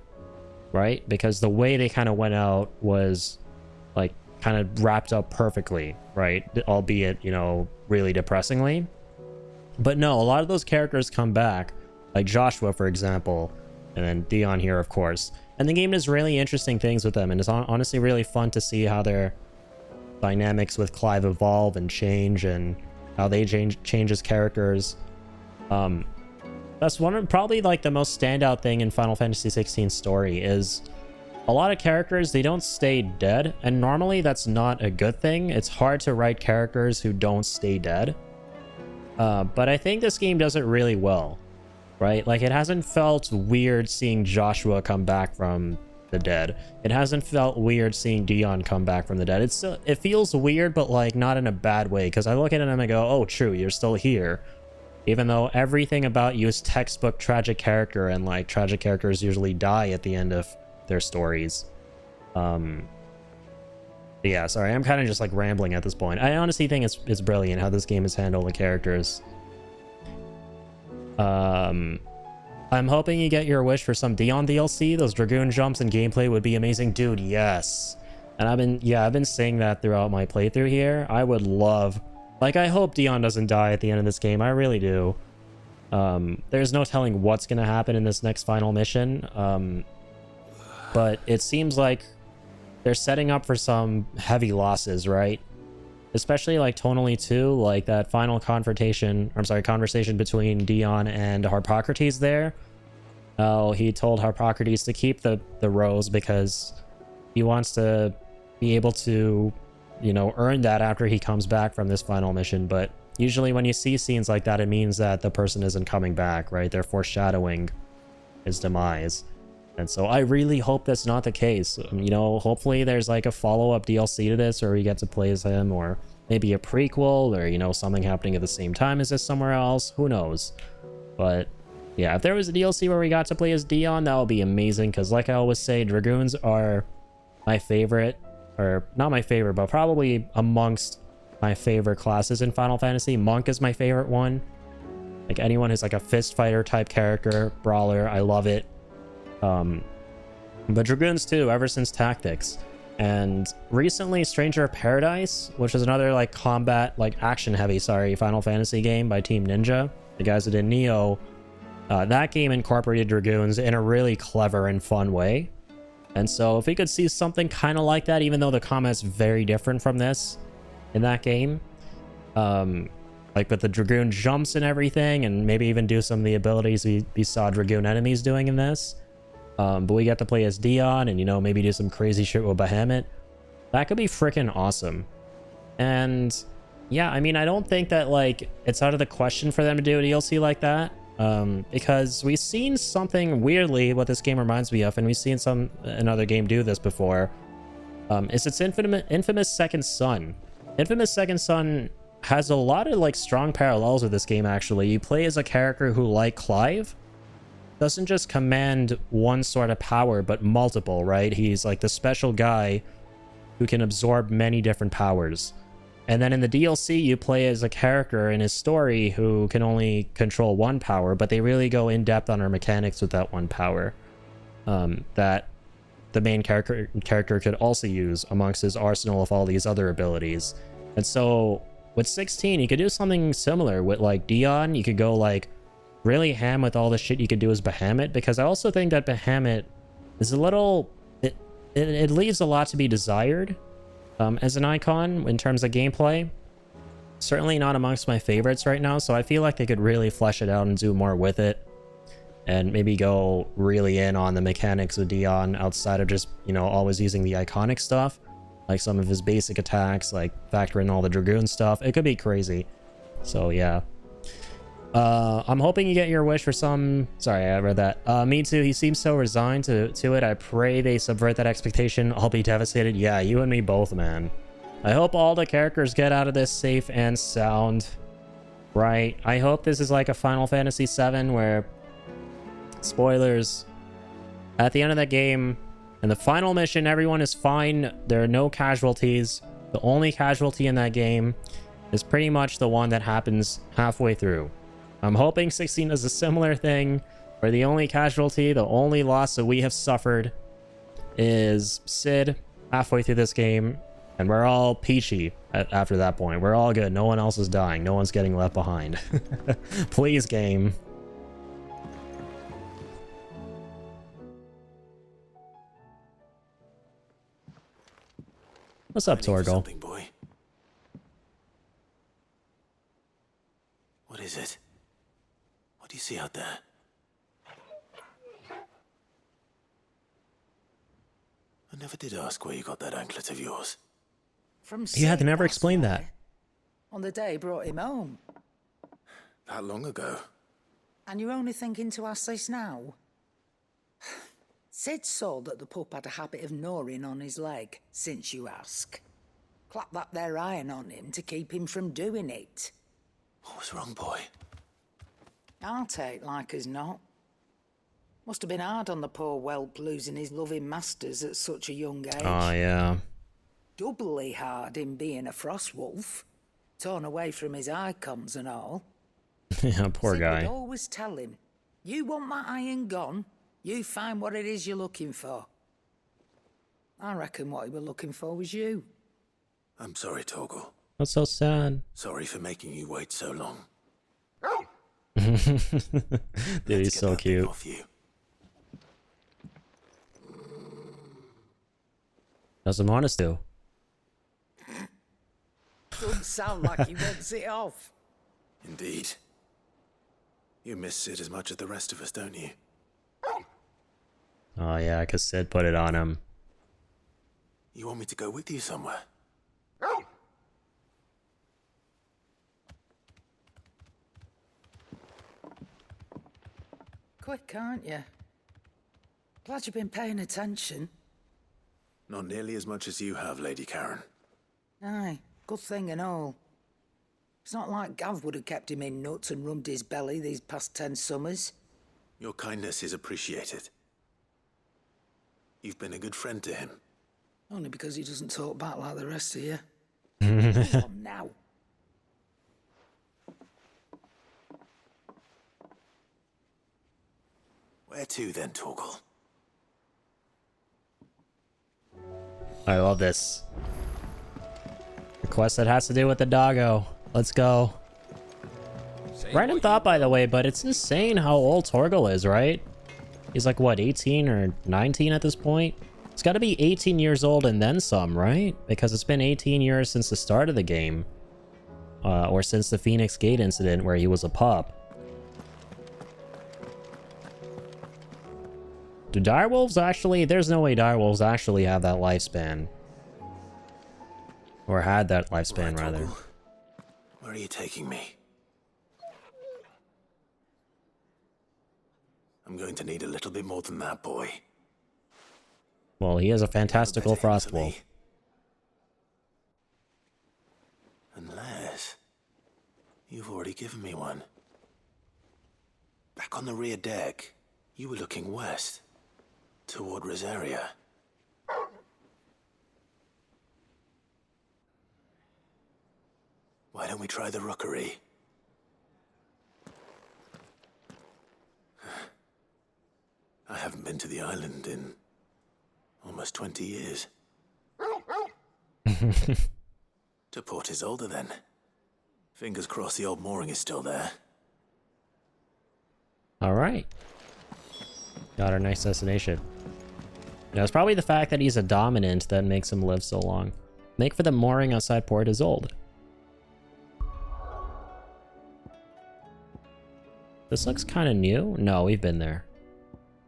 right? Because the way they kind of went out was like kind of wrapped up perfectly, right? Albeit, you know, really depressingly. But no, a lot of those characters come back, like Joshua, for example, and then Dion here, of course. And the game does really interesting things with them, and it's honestly really fun to see how their dynamics with Clive evolve and change, and how they change as characters. That's one of probably like the most standout thing in Final Fantasy 16's story is a lot of characters, they don't stay dead, and normally that's not a good thing. It's hard to write characters who don't stay dead. But I think this game does it really well, right? Like, it hasn't felt weird seeing Joshua come back from the dead. It hasn't felt weird seeing Dion come back from the dead. It feels weird, but like not in a bad way, because I look at it and I go, oh, true, you're still here. Even though everything about you is textbook tragic character, and like tragic characters usually die at the end of their stories. Yeah, sorry, I'm kind of just like rambling at this point. I honestly think it's brilliant how this game has handled the characters. I'm hoping you get your wish for some Dion DLC. Those Dragoon jumps and gameplay would be amazing. Dude, yes. And I've been saying that throughout my playthrough here. I would love, like, I hope Dion doesn't die at the end of this game. I really do. There's no telling what's gonna happen in this next final mission. But it seems like they're setting up for some heavy losses, right? Especially like tonally too, like that final conversation between Dion and Harpocrates there. Oh, he told Harpocrates to keep the rose because he wants to be able to, you know, earn that after he comes back from this final mission. But usually when you see scenes like that, it means that the person isn't coming back, right? They're foreshadowing his demise. And so I really hope that's not the case. You know, hopefully there's like a follow-up DLC to this, or we get to play as him, or maybe a prequel, or, you know, something happening at the same time as this somewhere else. Who knows? But yeah, if there was a DLC where we got to play as Dion, that would be amazing. Because like I always say, Dragoons are my favorite, or not my favorite, but probably amongst my favorite classes in Final Fantasy. Monk is my favorite one. Like anyone who's like a fist fighter type character, brawler, I love it. But Dragoons too, ever since Tactics. And recently Stranger of Paradise, which is another like combat, like action heavy, Final Fantasy game by Team Ninja, the guys that did Neo. That game incorporated Dragoons in a really clever and fun way. And so if we could see something kind of like that, even though the combat's very different from this in that game, like with the Dragoon jumps and everything, and maybe even do some of the abilities we saw Dragoon enemies doing in this. But we got to play as Dion and, you know, maybe do some crazy shit with Bahamut. That could be freaking awesome. And yeah, I mean, I don't think that, like, it's out of the question for them to do a DLC like that. Because we've seen something weirdly what this game reminds me of, and we've seen another game do this before. It's infamous Second Son. Infamous Second Son has a lot of, like, strong parallels with this game, actually. You play as a character who, like Clive, doesn't just command one sort of power, but multiple, right? He's like the special guy who can absorb many different powers. And then in the DLC, you play as a character in his story who can only control one power, but they really go in depth on our mechanics with that one power that the main character could also use amongst his arsenal of all these other abilities. And so with 16, you could do something similar with, like, Dion. You could go, like, really ham with all the shit you could do as Bahamut, because I also think that Bahamut is a little... It leaves a lot to be desired as an icon in terms of gameplay. Certainly not amongst my favorites right now, so I feel like they could really flesh it out and do more with it. And maybe go really in on the mechanics of Dion outside of just, you know, always using the iconic stuff. Like some of his basic attacks, like factor in all the Dragoon stuff. It could be crazy. So yeah. I'm hoping you get your wish for some... Sorry, I read that. Me too. He seems so resigned to it. I pray they subvert that expectation. I'll be devastated. Yeah, you and me both, man. I hope all the characters get out of this safe and sound. Right? I hope this is like a Final Fantasy VII where... Spoilers. At the end of that game, in the final mission, everyone is fine. There are no casualties. The only casualty in that game is pretty much the one that happens halfway through. I'm hoping 16 does a similar thing, where the only casualty, the only loss that we have suffered is Sid halfway through this game, and we're all peachy after that point. We're all good. No one else is dying. No one's getting left behind. Please, game. What's up, Torgal? Boy. What is it? What do you see out there? I never did ask where you got that anklet of yours. From You had to never explain that. on the day he brought him home. That long ago? And you're only thinking to ask this now? Sid saw that the pup had a habit of gnawing on his leg, since you ask. Clap that there iron on him to keep him from doing it. What was wrong, boy? I'll take like as not. Must have been hard on the poor whelp losing his loving masters at such a young age. Oh, yeah. Doubly hard in being a frost wolf, torn away from his icons and all. Yeah, poor Sid guy. would always tell him, you want my iron gone, you find what it is you're looking for. I reckon what he were looking for was you. I'm sorry, Torgal. That's so sad. Sorry for making you wait so long. Dude, he's so cute. Doesn't want us to. Doesn't sound like he wants it off. Indeed. You miss Sid as much as the rest of us, don't you? Oh, yeah, because Sid put it on him. You want me to go with you somewhere? Quick, aren't you? Glad you've been paying attention. Not nearly as much as you have, Lady Karen. Aye, good thing and all. It's not like Gav would have kept him in nuts and rubbed his belly these past 10 summers. Your kindness is appreciated. You've been a good friend to him. Only because he doesn't talk back like the rest of you. Come on now. Where to then, Torgal? I love this. A quest that has to do with the doggo. Let's go. Random thought, by the way, but it's insane how old Torgal is, right? He's like, what, 18 or 19 at this point? It's got to be 18 years old and then some, right? Because it's been 18 years since the start of the game. or since the Phoenix Gate incident where he was a pup. Do direwolves actually... There's no way direwolves actually have that lifespan. Or had that lifespan, rather. Where are you taking me? I'm going to need a little bit more than that, boy. Well, he is a fantastical frost wolf. Unless... you've already given me one. Back on the rear deck, you were looking west. Toward Rosaria. Why don't we try the rookery? I haven't been to the island in almost 20 years. To Port Isolde, then. Fingers crossed the old mooring is still there. Alright. Got our nice destination. Now, it's probably the fact that he's a dominant that makes him live so long. Make for the mooring outside Port Isolde. This looks kind of new. No, we've been there.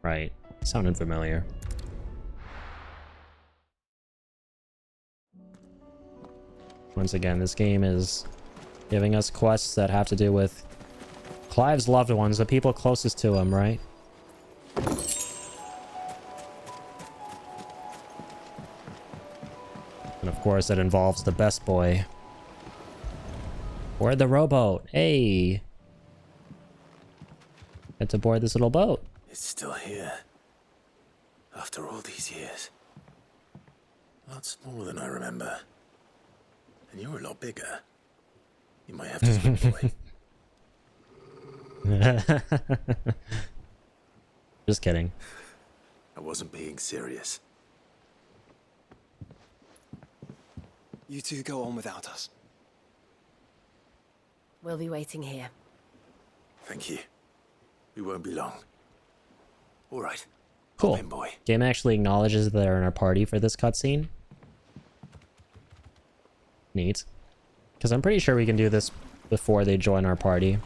Right. Sounded familiar. Once again, this game is giving us quests that have to do with Clive's loved ones, the people closest to him, right? And of course, it involves the best boy. Board the rowboat. Hey! Get to board this little boat. It's still here. After all these years. A lot smaller than I remember. And you're a lot bigger. You might have to swim away. Just kidding. I wasn't being serious. You two go on without us. We'll be waiting here. Thank you. We won't be long. All right. Cool. In, boy. Game actually acknowledges that they're in our party for this cutscene. Neat. Because I'm pretty sure we can do this before they join our party.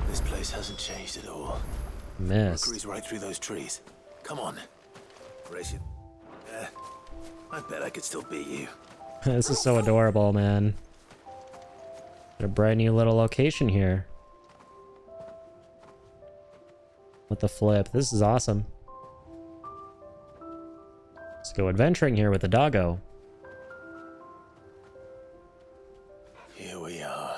This place hasn't changed at all. Missed. Rookery's right through those trees. Come on. Race it. I bet I could still beat you. This is so adorable, man. Got a brand new little location here. What the flip? This is awesome. Let's go adventuring here with the doggo. Here we are.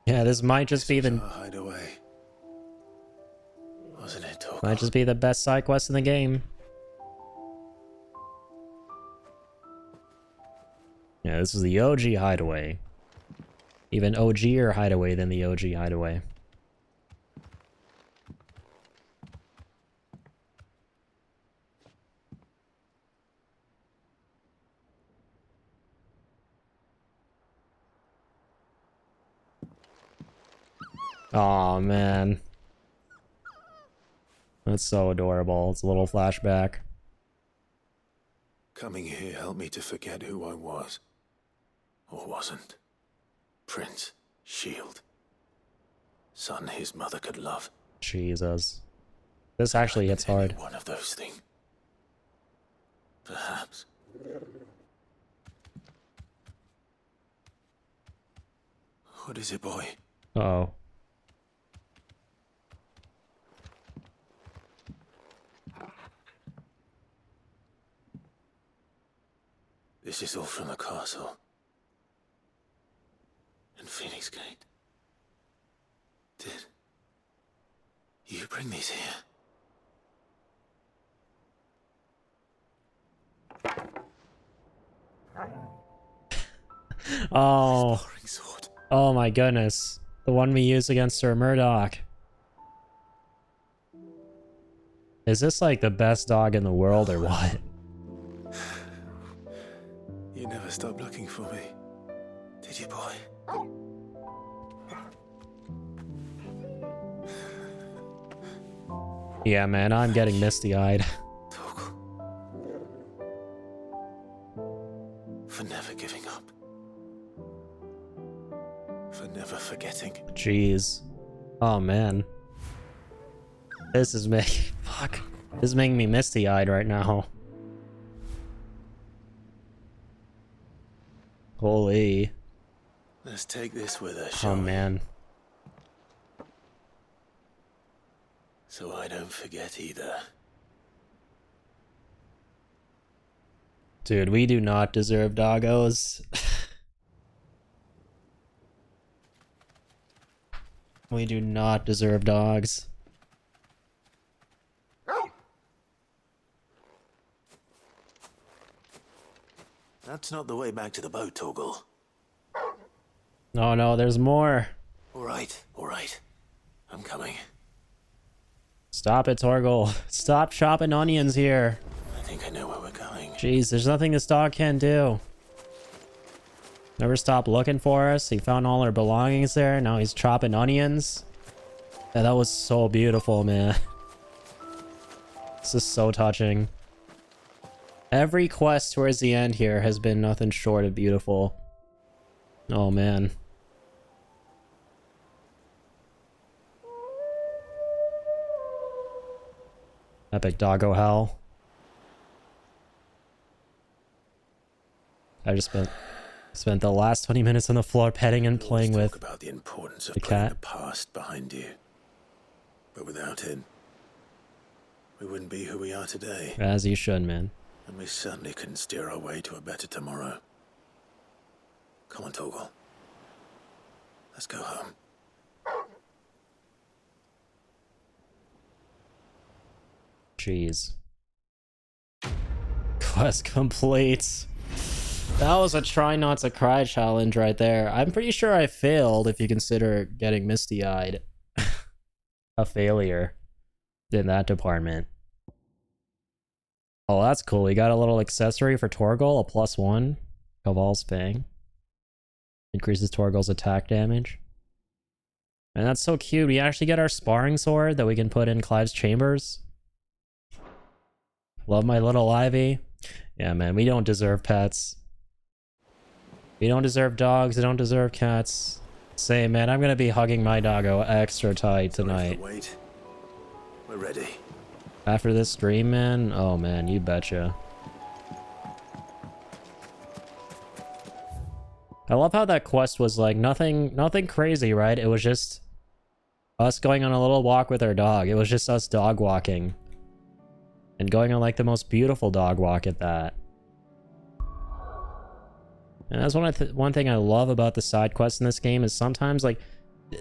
Yeah, this might just be the... hideaway. Wasn't it, Torgal? Might just be the best side quest in the game. Yeah, this is the OG hideaway. Even OGer hideaway than the OG hideaway. Aw, man. That's so adorable. It's a little flashback. Coming here helped me to forget who I was. Or wasn't. Prince, Shield. Son his mother could love. Jesus. This actually hits hard. One of those things. Perhaps. What is it, boy? Uh-oh. This is all from the castle. In Phoenix Gate. Did you bring these here? Oh. Oh my goodness. The one we used against Sir Murdoch. Is this like the best dog in the world or what? You never never stopped looking for me. Did you, boy? Yeah, man, I'm getting misty-eyed. For never giving up. For never forgetting. Jeez. Oh, man. This is making... Fuck. This is making me misty-eyed right now. Holy. Let's take this with us, Oh, shall we? man. So I don't forget either. Dude, we do not deserve doggos. We do not deserve dogs. That's not the way back to the boat, Torgal. No, no, there's more. All right. I'm coming. Stop it, Torgal. Stop chopping onions here. I think I know where we're going. Jeez, there's nothing this dog can do. Never stopped looking for us. He found all our belongings there. Now he's chopping onions. Yeah, that was so beautiful, man. This is so touching. Every quest towards the end here has been nothing short of beautiful. Oh, man. Epic doggo hell. I just spent the last 20 minutes on the floor petting and playing with about the importance of the putting cat. the past behind you. But without it, we wouldn't be who we are today. As you should, man. And we certainly couldn't steer our way to a better tomorrow. Come on, Torgal. Let's go home. Jeez. Quest complete. That was a try not to cry challenge right there. I'm pretty sure I failed if you consider getting misty-eyed a failure in that department. Oh, that's cool. We got a little accessory for Torgal, a +1. Caval's Fang. Increases Torgal's attack damage. And that's so cute. We actually get our sparring sword that we can put in Clive's chambers. Love my little Ivy. Yeah, man, we don't deserve pets. We don't deserve dogs. We don't deserve cats. Same, man. I'm gonna be hugging my doggo extra tight tonight. Wait. We're ready. After this stream, man. Oh, man, you betcha. I love how that quest was like nothing crazy, right? It was just us going on a little walk with our dog. It was just us dog walking. And going on like the most beautiful dog walk at that. And that's one thing I love about the side quests in this game is sometimes like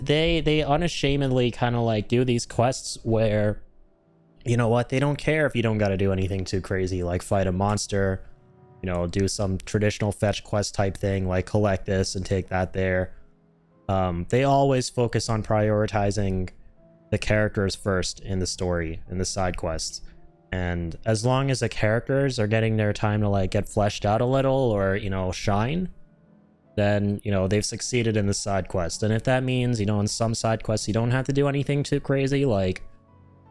they unashamedly kind of like do these quests where, you know what, they don't care if you don't got to do anything too crazy, like fight a monster, you know, do some traditional fetch quest type thing, like collect this and take that there. They always focus on prioritizing the characters first in the story, in the side quests. And as long as the characters are getting their time to like get fleshed out a little or, you know, shine, then, you know, they've succeeded in the side quest. And if that means, you know, in some side quests you don't have to do anything too crazy, like,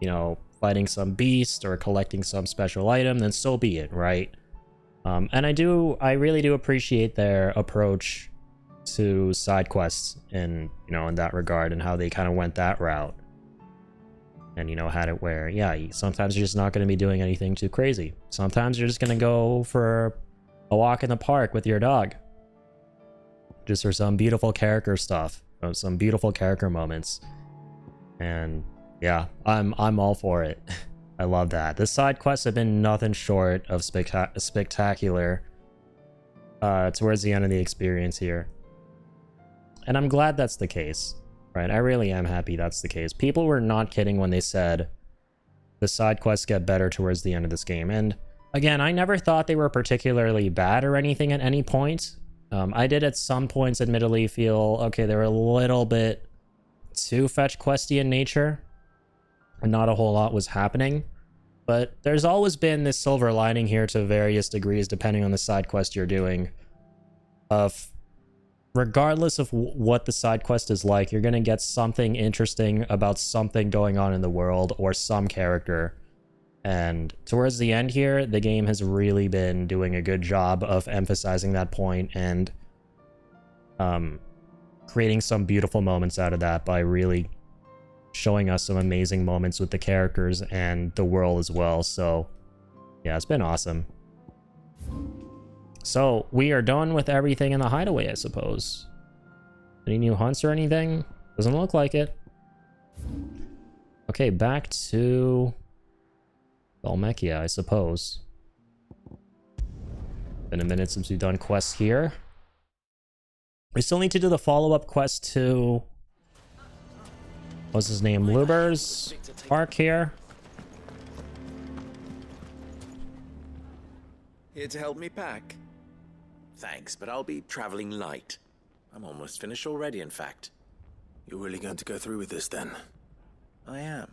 you know, fighting some beast or collecting some special item, then so be it, right? And I really do appreciate their approach to side quests in, you know, in that regard and how they kind of went that route. And, you know, had it where, yeah, sometimes you're just not going to be doing anything too crazy. Sometimes you're just going to go for a walk in the park with your dog. Just for some beautiful character stuff. Some beautiful character moments. And, yeah, I'm all for it. I love that. The side quests have been nothing short of spectacular towards the end of the experience here. And I'm glad that's the case. Right, I really am happy that's the case. People were not kidding when they said the side quests get better towards the end of this game. And again, I never thought they were particularly bad or anything at any point. I did at some points admittedly feel, okay, they were a little bit too fetch questy in nature and not a whole lot was happening. But there's always been this silver lining here to various degrees depending on the side quest you're doing. of regardless of what the side quest is like, you're gonna get something interesting about something going on in the world or some character. And towards the end here, the game has really been doing a good job of emphasizing that point and creating some beautiful moments out of that by really showing us some amazing moments with the characters and the world as well. So yeah, it's been awesome. So we are done with everything in the hideaway, I suppose. Any new hunts or anything? Doesn't look like it. Okay, back to Valmechia, I suppose. Been a minute since we've done quests here. We still need to do the follow-up quest to... what's his name? Luber's arc here. Here to help me pack? Thanks, but I'll be traveling light. I'm almost finished already, in fact. You're really going to go through with this, then? I am.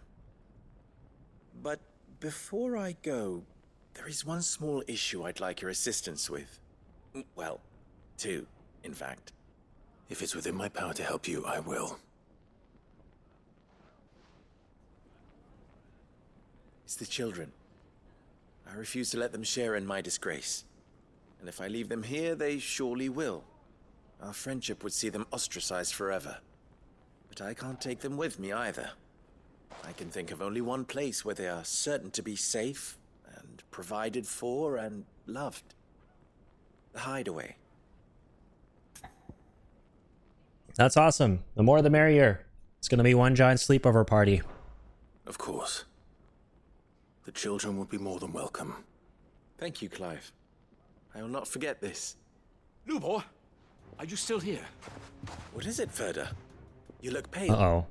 But before I go, there is one small issue I'd like your assistance with. Well, two, in fact. If it's within my power to help you, I will. It's the children. I refuse to let them share in my disgrace. And if I leave them here, they surely will. Our friendship would see them ostracized forever. But I can't take them with me either. I can think of only one place where they are certain to be safe, and provided for, and loved. The hideaway. That's awesome. The more the merrier. It's gonna be one giant sleepover party. Of course. The children would be more than welcome. Thank you, Clive. I will not forget this. Lubor, are you still here? What is it, Ferda? You look pale. Uh-oh.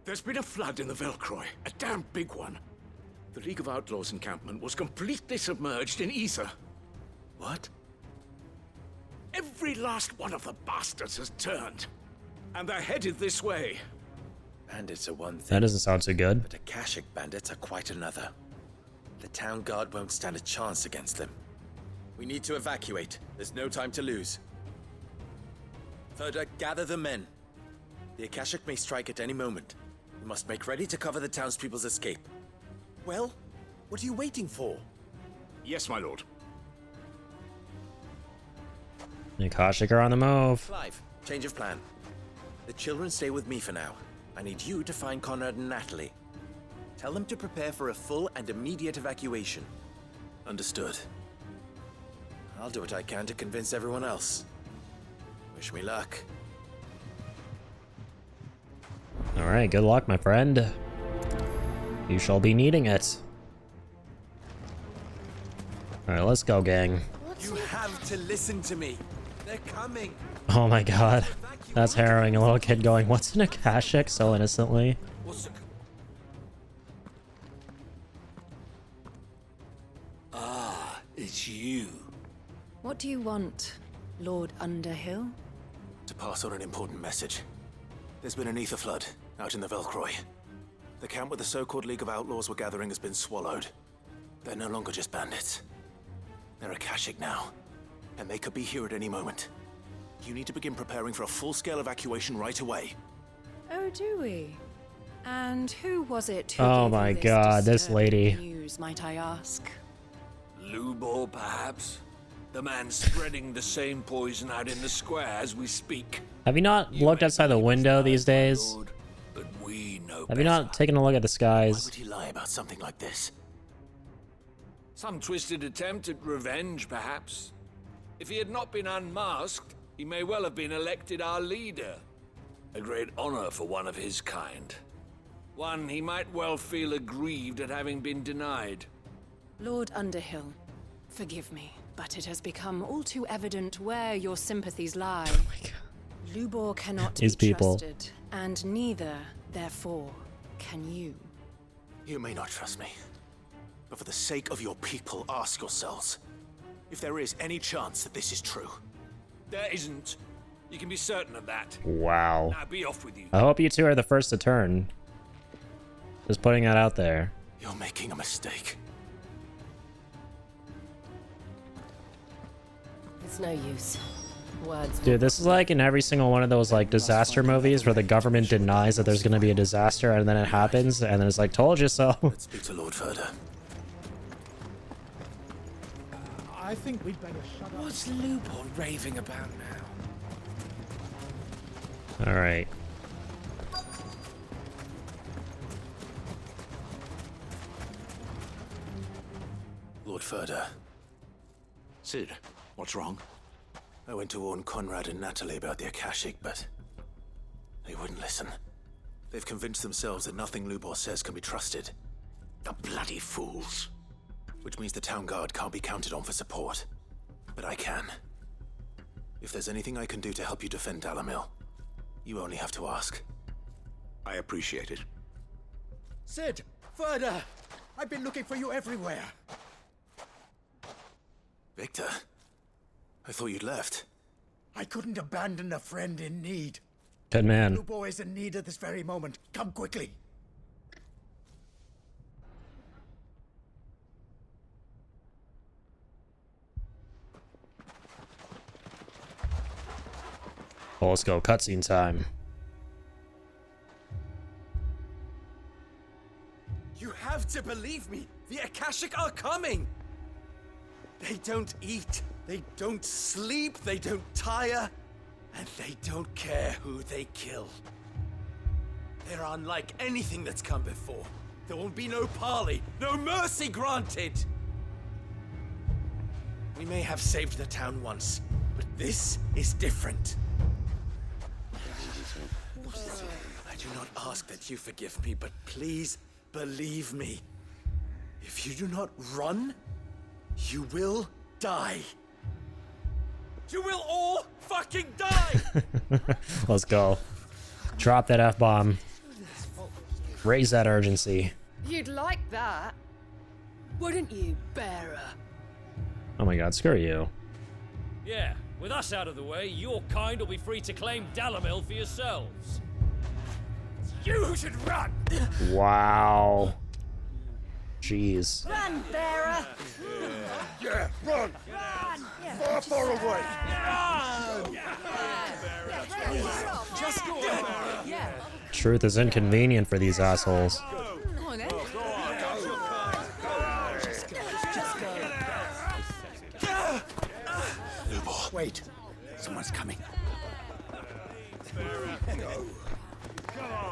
There's been a flood in the Velcroy, a damn big one. The League of Outlaws encampment was completely submerged in ether. What? Every last one of the bastards has turned, and they're headed this way. Bandits are one thing. That doesn't sound so good. But Akashic bandits are quite another. The town guard won't stand a chance against them. We need to evacuate. There's no time to lose. Ferda, gather the men. The Akashic may strike at any moment. We must make ready to cover the townspeople's escape. Well, what are you waiting for? Yes, my lord. The Akashic are on the move. Clive, change of plan. The children stay with me for now. I need you to find Conrad and Natalie. Tell them to prepare for a full and immediate evacuation. Understood. I'll do what I can to convince everyone else. Wish me luck. Alright, good luck, my friend. You shall be needing it. Alright, let's go, gang. You have to listen to me. They're coming. Oh my god. That's harrowing. A little kid going, what's an Akashic? So innocently. Ah, it's you. What do you want, Lord Underhill? To pass on an important message. There's been an ether flood out in the Velcroy. The camp where the so-called League of Outlaws were gathering has been swallowed. They're no longer just bandits. They're Akashic now, and they could be here at any moment. You need to begin preparing for a full-scale evacuation right away. Oh, do we? And who was it who Oh gave my you this god, this disturbing lady. news, might I ask? Lubor, perhaps? The man spreading the same poison out in the square as we speak. Have you not looked outside the window these days? But we know Have you not taken a look at the Why skies? would he lie about something like this? Some twisted attempt at revenge, perhaps. If he had not been unmasked, he may well have been elected our leader. A great honor for one of his kind. One he might well feel aggrieved at having been denied. Lord Underhill, forgive me, but it has become all too evident where your sympathies lie. Oh my god. Lubor cannot These be people. trusted, and neither, therefore, can you. You may not trust me, but for the sake of your people, ask yourselves if there is any chance that this is true. There isn't. You can be certain of that. Wow. Now be off with you. I hope you two are the first to turn. Just putting that out there. You're making a mistake. It's no use. Words. Dude, this is like in every single one of those like disaster movies where the government denies that there's gonna be a disaster and then it happens and then it's like, told you so. Let's speak to Lord Furder. I think we'd better shut up. What's Lupor raving about now? Alright. Lord Furder. Sid, what's wrong? I went to warn Conrad and Natalie about the Akashic, but they wouldn't listen. They've convinced themselves that nothing Lubor says can be trusted. The bloody fools. Which means the town guard can't be counted on for support. But I can. If there's anything I can do to help you defend Dalamil, you only have to ask. I appreciate it. Sid! Further! I've been looking for you everywhere. Victor? I thought you'd left. I couldn't abandon a friend in need. Good man. Lubo is in need at this very moment. Come quickly. Well, let's go. Cutscene time. You have to believe me. The Akashic are coming. They don't eat. They don't sleep. They don't tire. And they don't care who they kill. They're unlike anything that's come before. There will be no parley, no mercy granted. We may have saved the town once, but this is different. I do not ask that you forgive me, but please believe me. If you do not run, you will die. You will all fucking die! Let's go. Drop that F-bomb. Raise that urgency. You'd like that, wouldn't you, bearer? Oh my god, screw you. Yeah, with us out of the way, your kind will be free to claim Dalamil for yourselves. It's you who should run! Wow. Jeez. Run, bearer! Yeah, run! Far, far away! Just go on. Yeah. Truth is inconvenient for these assholes. Come on, then. Wait, someone's coming.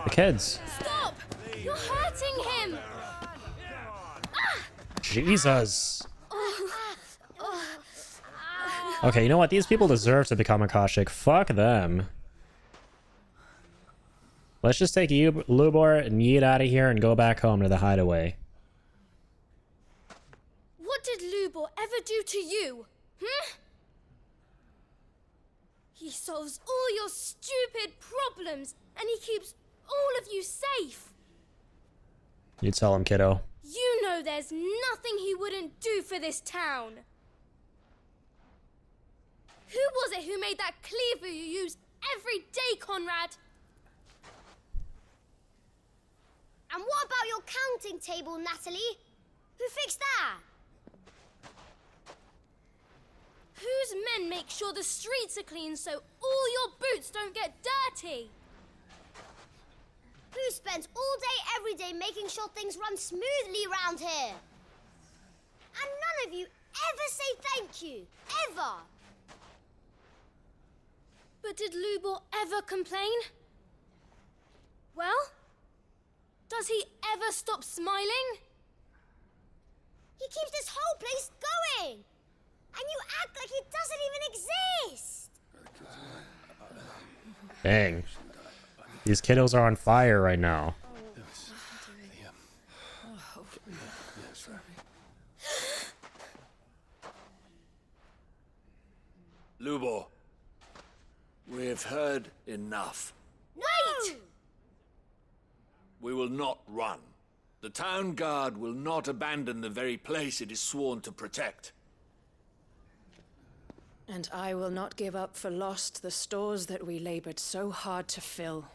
The kids. Stop! You're hurting him! Jesus. Okay, you know what? These people deserve to become Akashic. Fuck them. Let's just take you, Lubor, and yeet out of here and go back home to the hideaway. What did Lubor ever do to you? He solves all your stupid problems, and he keeps all of you safe. You tell him, kiddo. You know there's nothing he wouldn't do for this town. Who was it who made that cleaver you use every day, Conrad? And what about your counting table, Natalie? Who fixed that? Whose men make sure the streets are clean so all your boots don't get dirty? Who spends all day, every day making sure things run smoothly around here? And none of you ever say thank you. Ever. But did Lubor ever complain? Well, does he ever stop smiling? He keeps this whole place going. And you act like it doesn't even exist. Dang. These kiddos are on fire right now. Lubor, we've heard enough. Wait! We will not run. The town guard will not abandon the very place it is sworn to protect. And I will not give up for lost the stores that we labored so hard to fill.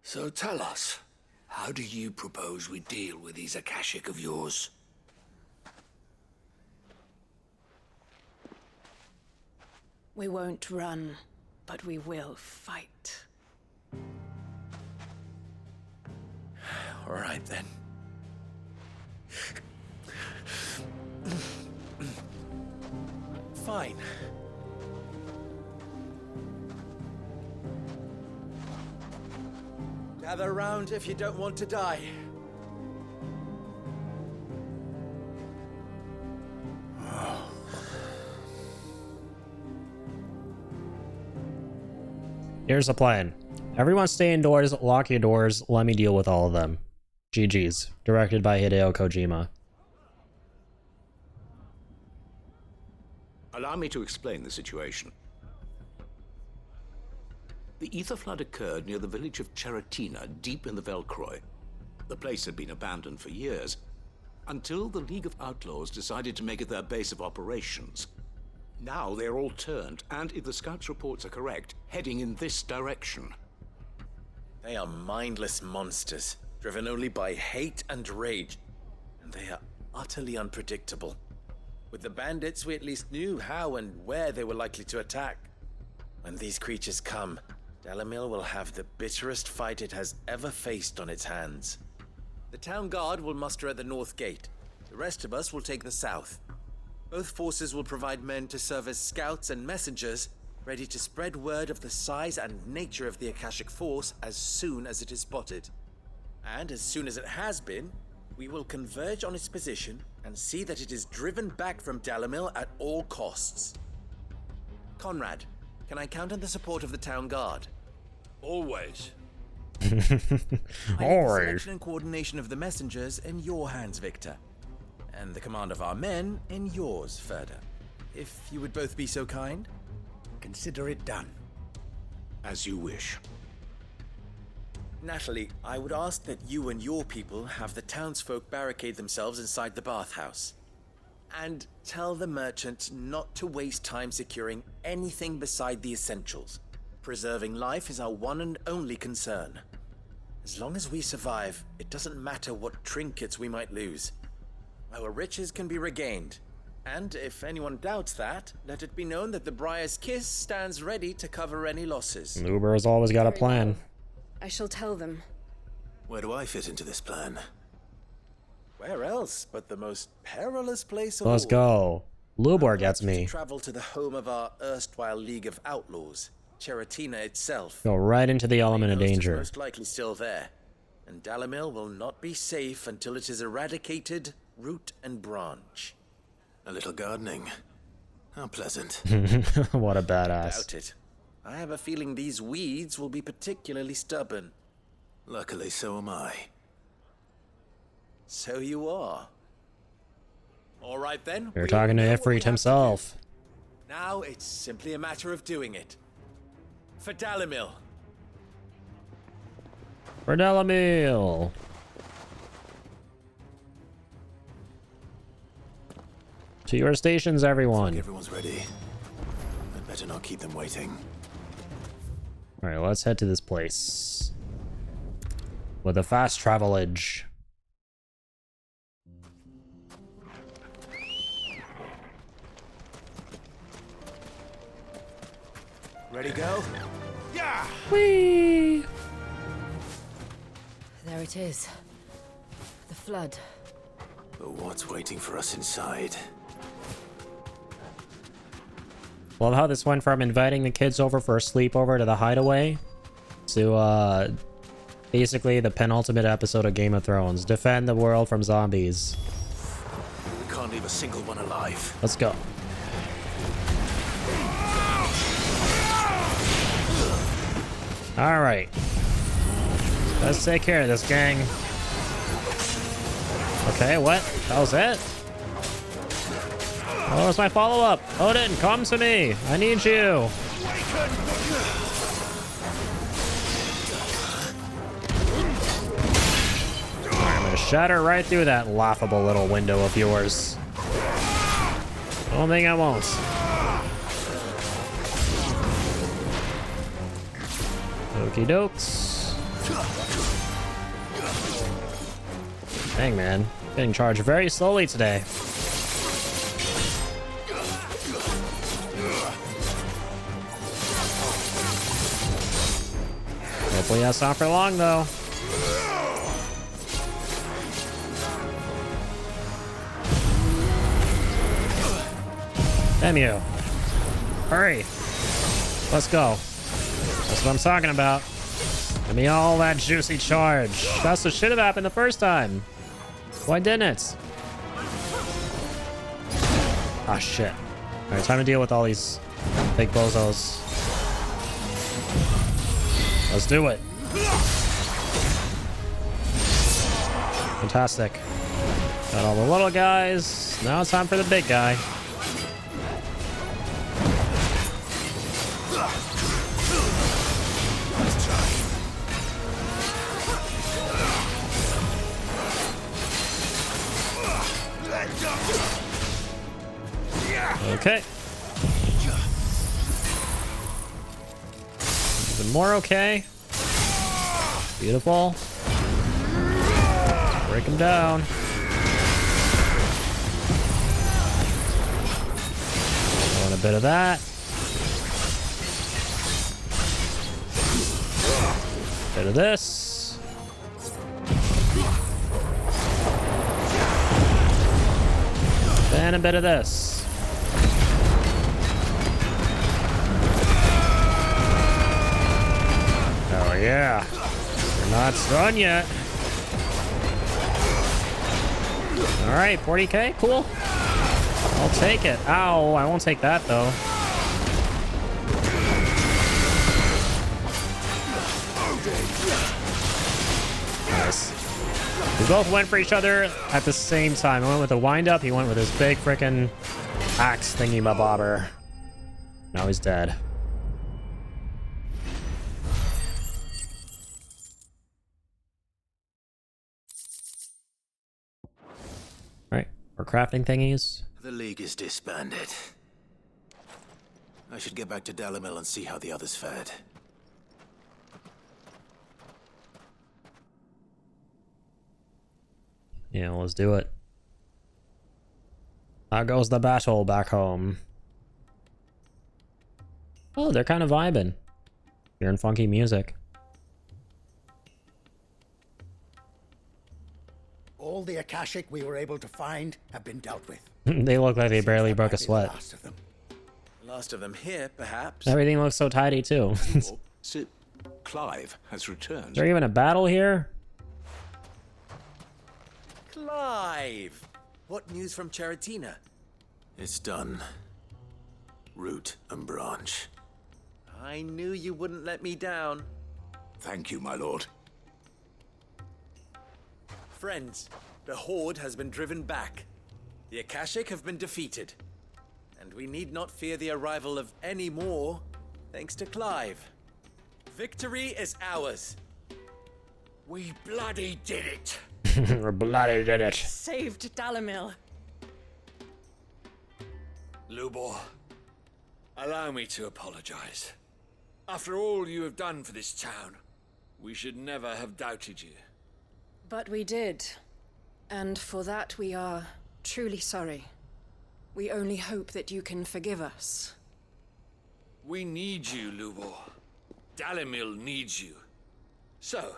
So tell us, How do you propose we deal with these Akashic of yours? We won't run, but we will fight. All right, then. Fine. Gather round if you don't want to die. Here's the plan. Everyone stay indoors, lock your doors, let me deal with all of them. GG's. Directed by Hideo Kojima. Allow me to explain the situation. The ether flood occurred near the village of Cheratina, deep in the Velcroy. The place had been abandoned for years, until the League of Outlaws decided to make it their base of operations. Now they're all turned, and if the scouts' reports are correct, heading in this direction. They are mindless monsters, driven only by hate and rage, and they are utterly unpredictable. With the bandits, we at least knew how and where they were likely to attack. When these creatures come, Dalamil will have the bitterest fight it has ever faced on its hands. The town guard will muster at the north gate. The rest of us will take the south. Both forces will provide men to serve as scouts and messengers, ready to spread word of the size and nature of the Akashic force as soon as it is spotted. And as soon as it has been, we will converge on its position and see that it is driven back from Dalamil at all costs. Conrad, can I count on the support of the town guard? Always. I leave the selection and coordination of the messengers in your hands, Victor. And the command of our men in yours, Ferda. If you would both be so kind. Consider it done. As you wish. Natalie, I would ask that you and your people have the townsfolk barricade themselves inside the bathhouse. And tell the merchant not to waste time securing anything beside the essentials. Preserving life is our one and only concern. As long as we survive, it doesn't matter what trinkets we might lose. Our riches can be regained. And if anyone doubts that, let it be known that the Briar's Kiss stands ready to cover any losses. Uber has always got a plan. I shall tell them. Where do I fit into this plan? Where else but the most perilous place of all? Let's go. Lubor gets me. Travel to the home of our erstwhile League of Outlaws, Cheratina itself. Go right into the element of danger. Most likely still there, and Dalamil will not be safe until it is eradicated, root and branch. A little gardening. How pleasant. What a badass. Doubt it. I have a feeling these weeds will be particularly stubborn. Luckily, so am I. So you are. All right then. You're talking to Ifrit himself. Now it's simply a matter of doing it. For Dalamil. For Dalamil. To your stations, everyone. Like everyone's ready. I'd better not keep them waiting. All right, let's head to this place with a fast travelage. Ready, go? Yeah! Whee! There it is. The flood. But what's waiting for us inside? Love how this went from inviting the kids over for a sleepover to the hideaway to basically the penultimate episode of Game of Thrones. Defend the world from zombies. We can't leave a single one alive. Let's go. All right. Let's take care of this, gang. Okay, what? That was it? Oh, where's my follow-up? Odin, come to me. I need you. I'm gonna shatter right through that laughable little window of yours. Don't think I won't. Okie dokes. Dang, man. Getting charged very slowly today. Hopefully that's not for long, though. Damn you. Hurry. Let's go. That's what I'm talking about. Give me all that juicy charge. That's what should have happened the first time. Why didn't it? Ah, shit. Alright, time to deal with all these big bozos. Let's do it. Fantastic. Got all the little guys. Now it's time for the big guy. Okay. Even more okay. Beautiful. Break him down. Want a bit of that. Bit of this. And a bit of this. Oh yeah. We're not done yet. Alright, 40k, cool. I'll take it. Ow, I won't take that though. Nice. We both went for each other at the same time. I went with a wind-up, he went with his big frickin' axe thingy-mabobber. Now he's dead. Alright, we're crafting thingies. The League is disbanded. I should get back to Dalimil and see how the others fared. Yeah, let's do it. How goes the battle back home? Oh, they're kind of vibing. Hearing funky music. All the Akashic we were able to find have been dealt with. They look like they barely broke a sweat. Last of them here, perhaps. Everything looks so tidy too. Clive has returned. Is there even a battle here? Clive! What news from Charatina? It's done. Root and branch. I knew you wouldn't let me down. Thank you, my lord. Friends, the Horde has been driven back. The Akashic have been defeated. And we need not fear the arrival of any more, thanks to Clive. Victory is ours. We bloody did it. We bloody did it. Saved Dalimil. Lubor, allow me to apologize. After all you have done for this town, we should never have doubted you. But we did. And for that we are truly sorry. We only hope that you can forgive us. We need you, Lubor. Dalimil needs you. So,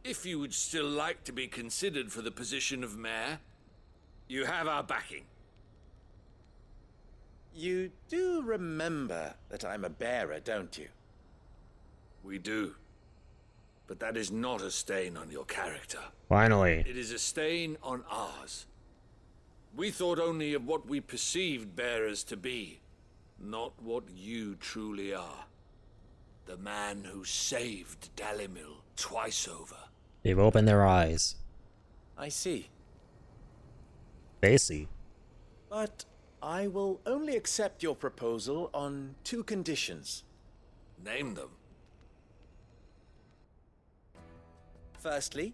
if you would still like to be considered for the position of mayor, you have our backing. You do remember that I'm a bearer, don't you? We do. But that is not a stain on your character. Finally. It is a stain on ours. We thought only of what we perceived bearers to be, not what you truly are. The man who saved Dalimil twice over. They've opened their eyes. I see. They see. But I will only accept your proposal on 2 conditions. Name them. Firstly,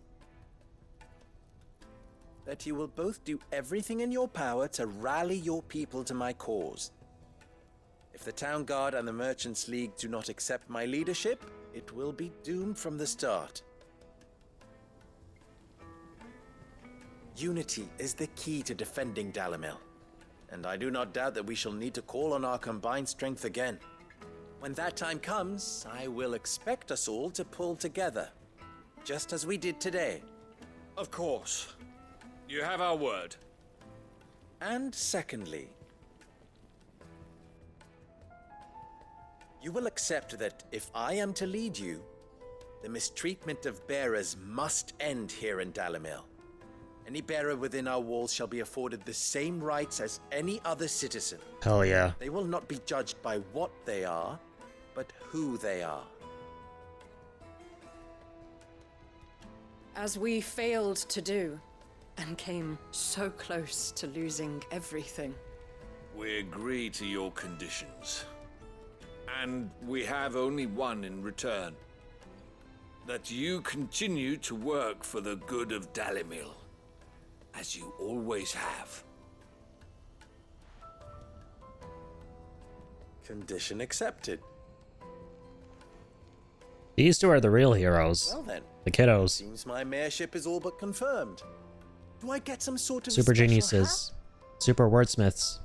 that you will both do everything in your power to rally your people to my cause. If the Town Guard and the Merchants League do not accept my leadership, it will be doomed from the start. Unity is the key to defending Dalimil, and I do not doubt that we shall need to call on our combined strength again. When that time comes, I will expect us all to pull together, just as we did today. Of course. You have our word. And secondly, you will accept that if I am to lead you, the mistreatment of bearers must end here in Dalimil. Any bearer within our walls shall be afforded the same rights as any other citizen. Hell yeah. They will not be judged by what they are, but who they are. As we failed to do, and came so close to losing everything. We agree to your conditions. And we have only one in return. That you continue to work for the good of Dalimil, as you always have. Condition accepted. These two are the real heroes. Well then, the kiddos. Seems my mayorship is all but confirmed. Do I get some sort of Super special geniuses. Super wordsmiths.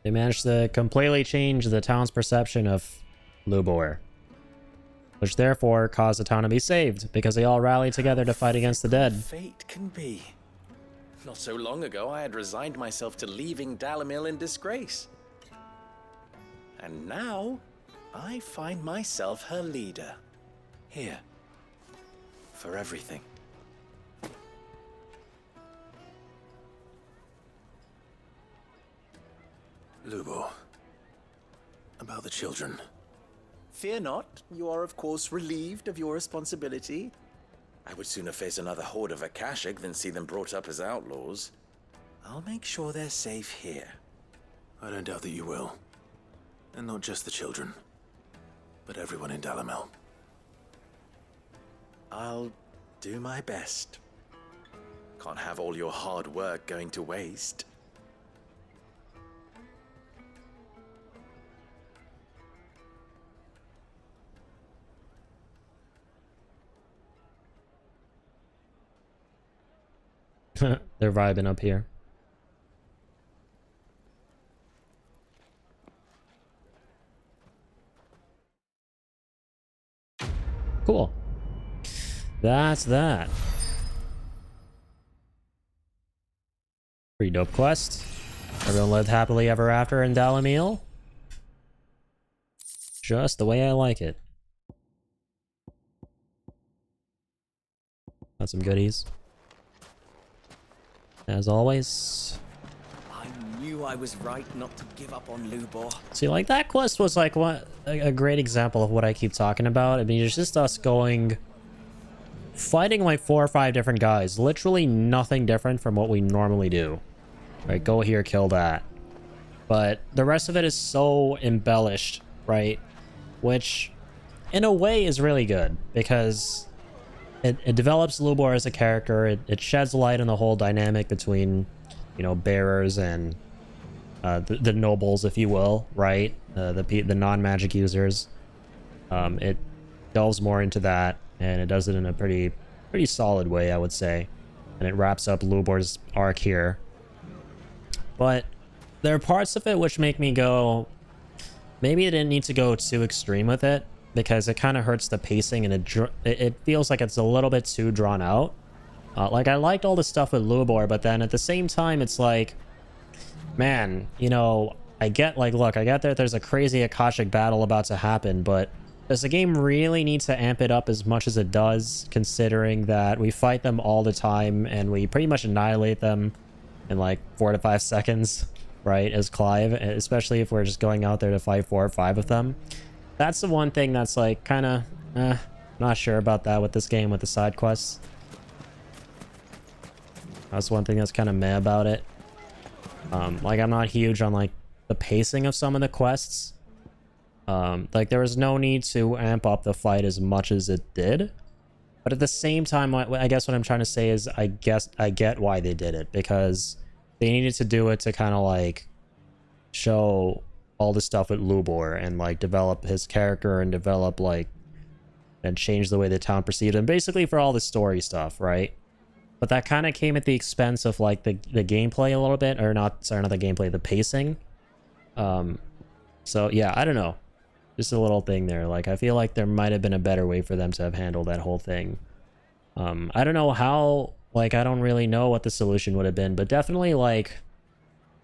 They managed to completely change the town's perception of Lubor, which therefore caused the town to be saved, because they all rallied together to fight against the dead. Fate can be. Not so long ago, I had resigned myself to leaving Dalimil in disgrace. And now, I find myself her leader. Here. For everything. Lubor. About the children. Fear not, you are of course relieved of your responsibility. I would sooner face another horde of Akashic than see them brought up as outlaws. I'll make sure they're safe here. I don't doubt that you will. And not just the children, but everyone in Dalimil. I'll do my best. Can't have all your hard work going to waste. They're vibing up here. Cool. That's that. Pretty dope quest. Everyone lived happily ever after in Dalimil. Just the way I like it. Got some goodies. As always. I knew I was right not to give up on Lubor. See, like, that quest was like what a great example of what I keep talking about. I mean, it's just us fighting like 4 or 5 different guys. Literally nothing different from what we normally do. Right, go here, kill that. But the rest of it is so embellished, right? Which, in a way, is really good, because it develops Lubor as a character. It sheds light on the whole dynamic between, you know, bearers and the nobles, if you will, right? The non-magic users. It delves more into that, and it does it in a pretty solid way, I would say. And it wraps up Lubor's arc here. But there are parts of it which make me go, maybe it didn't need to go too extreme with it, because it kind of hurts the pacing, and it feels like it's a little bit too drawn out. Like, I liked all the stuff with Lubor, but then at the same time, it's like, man, you know, I get, like, look, I get that there's a crazy Akashic battle about to happen, but does the game really need to amp it up as much as it does, considering that we fight them all the time, and we pretty much annihilate them in, like, 4 to 5 seconds, right, as Clive, especially if we're just going out there to fight 4 or 5 of them. That's the one thing that's, like, kind of, not sure about that with this game, with the side quests. That's one thing that's kind of meh about it. Like, I'm not huge on, like, the pacing of some of the quests. Like, there was no need to amp up the fight as much as it did. But at the same time, I guess what I'm trying to say is, I get why they did it, because they needed to do it to kind of, like, show all the stuff with Lubor and, like, develop his character and develop, like, and change the way the town perceived him, basically for all the story stuff, right? But that kind of came at the expense of like the gameplay a little bit, or not, sorry, not the gameplay, the pacing. So yeah, I don't know. Just a little thing there. Like, I feel like there might have been a better way for them to have handled that whole thing. I don't know how, like, I don't really know what the solution would have been, but definitely, like,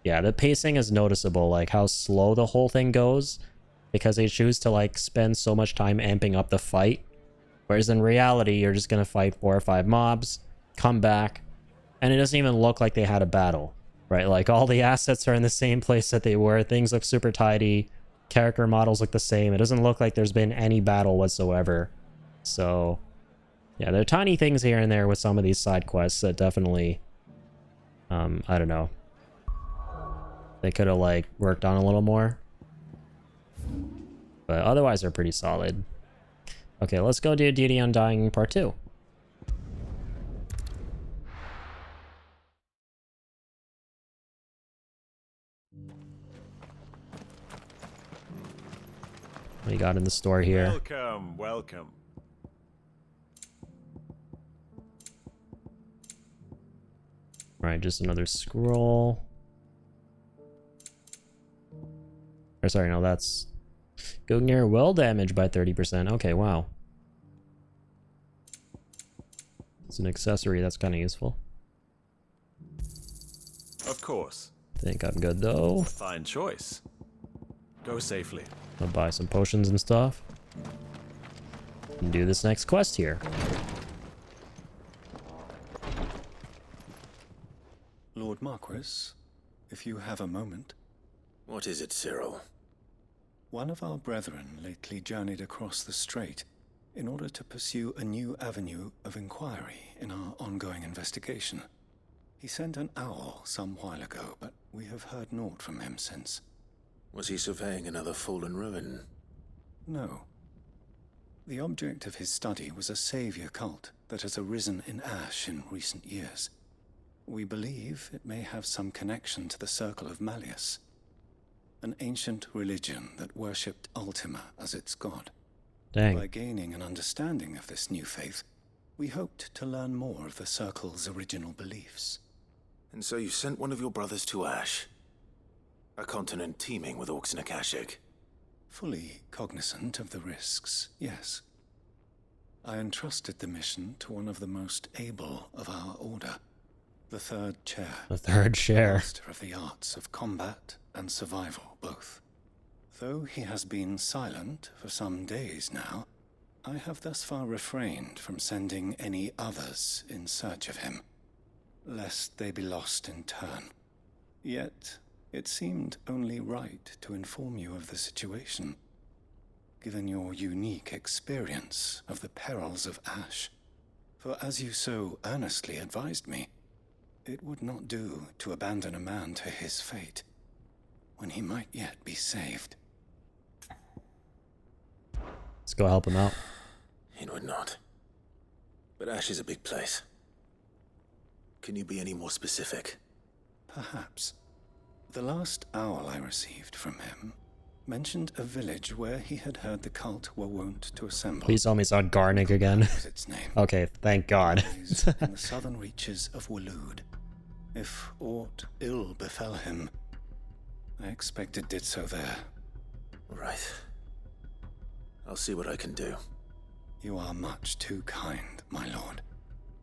yeah, the pacing is noticeable, like how slow the whole thing goes, because they choose to, like, spend so much time amping up the fight. Whereas in reality, you're just gonna fight 4 or 5 mobs, come back, and it doesn't even look like they had a battle, right? Like, all the assets are in the same place that they were, things look super tidy, character models look the same, it doesn't look like there's been any battle whatsoever. So, yeah, there are tiny things here and there with some of these side quests that definitely, I don't know, they could have, like, worked on a little more. But otherwise, they're pretty solid. Okay, let's go do Duty Undying Part 2. What do you got in the store here? Welcome, welcome. Alright, just another scroll. Or sorry, no, that's... Gungnir well damaged by 30%. Okay, wow. It's an accessory, that's kind of useful. Of course. Think I'm good, though. Fine choice. Go safely. I'll buy some potions and stuff. And do this next quest here. Lord Marquis, if you have a moment. What is it, Cyril? One of our brethren lately journeyed across the strait in order to pursue a new avenue of inquiry in our ongoing investigation. He sent an owl some while ago, but we have heard naught from him since. Was he surveying another fallen ruin? No. The object of his study was a savior cult that has arisen in Ash in recent years. We believe it may have some connection to the Circle of Malleus, an ancient religion that worshipped Ultima as its god. Dang. By gaining an understanding of this new faith, we hoped to learn more of the Circle's original beliefs. And so you sent one of your brothers to Ash? A continent teeming with orcs and Akashic? Fully cognizant of the risks, yes. I entrusted the mission to one of the most able of our order, the third chair. The third chair. Master of the arts of combat and survival, both. Though he has been silent for some days now, I have thus far refrained from sending any others in search of him, lest they be lost in turn. Yet, it seemed only right to inform you of the situation, given your unique experience of the perils of Ash. For as you so earnestly advised me, it would not do to abandon a man to his fate, when he might yet be saved. Let's go help him out. It would not. But Ash is a big place. Can you be any more specific? Perhaps. The last owl I received from him mentioned a village where he had heard the cult were wont to assemble. Please tell me it's not Garnick again. Its name. Okay, thank God. In the southern reaches of Waloed. If aught ill befell him, I expect it did so there. Right. I'll see what I can do. You are much too kind, my lord.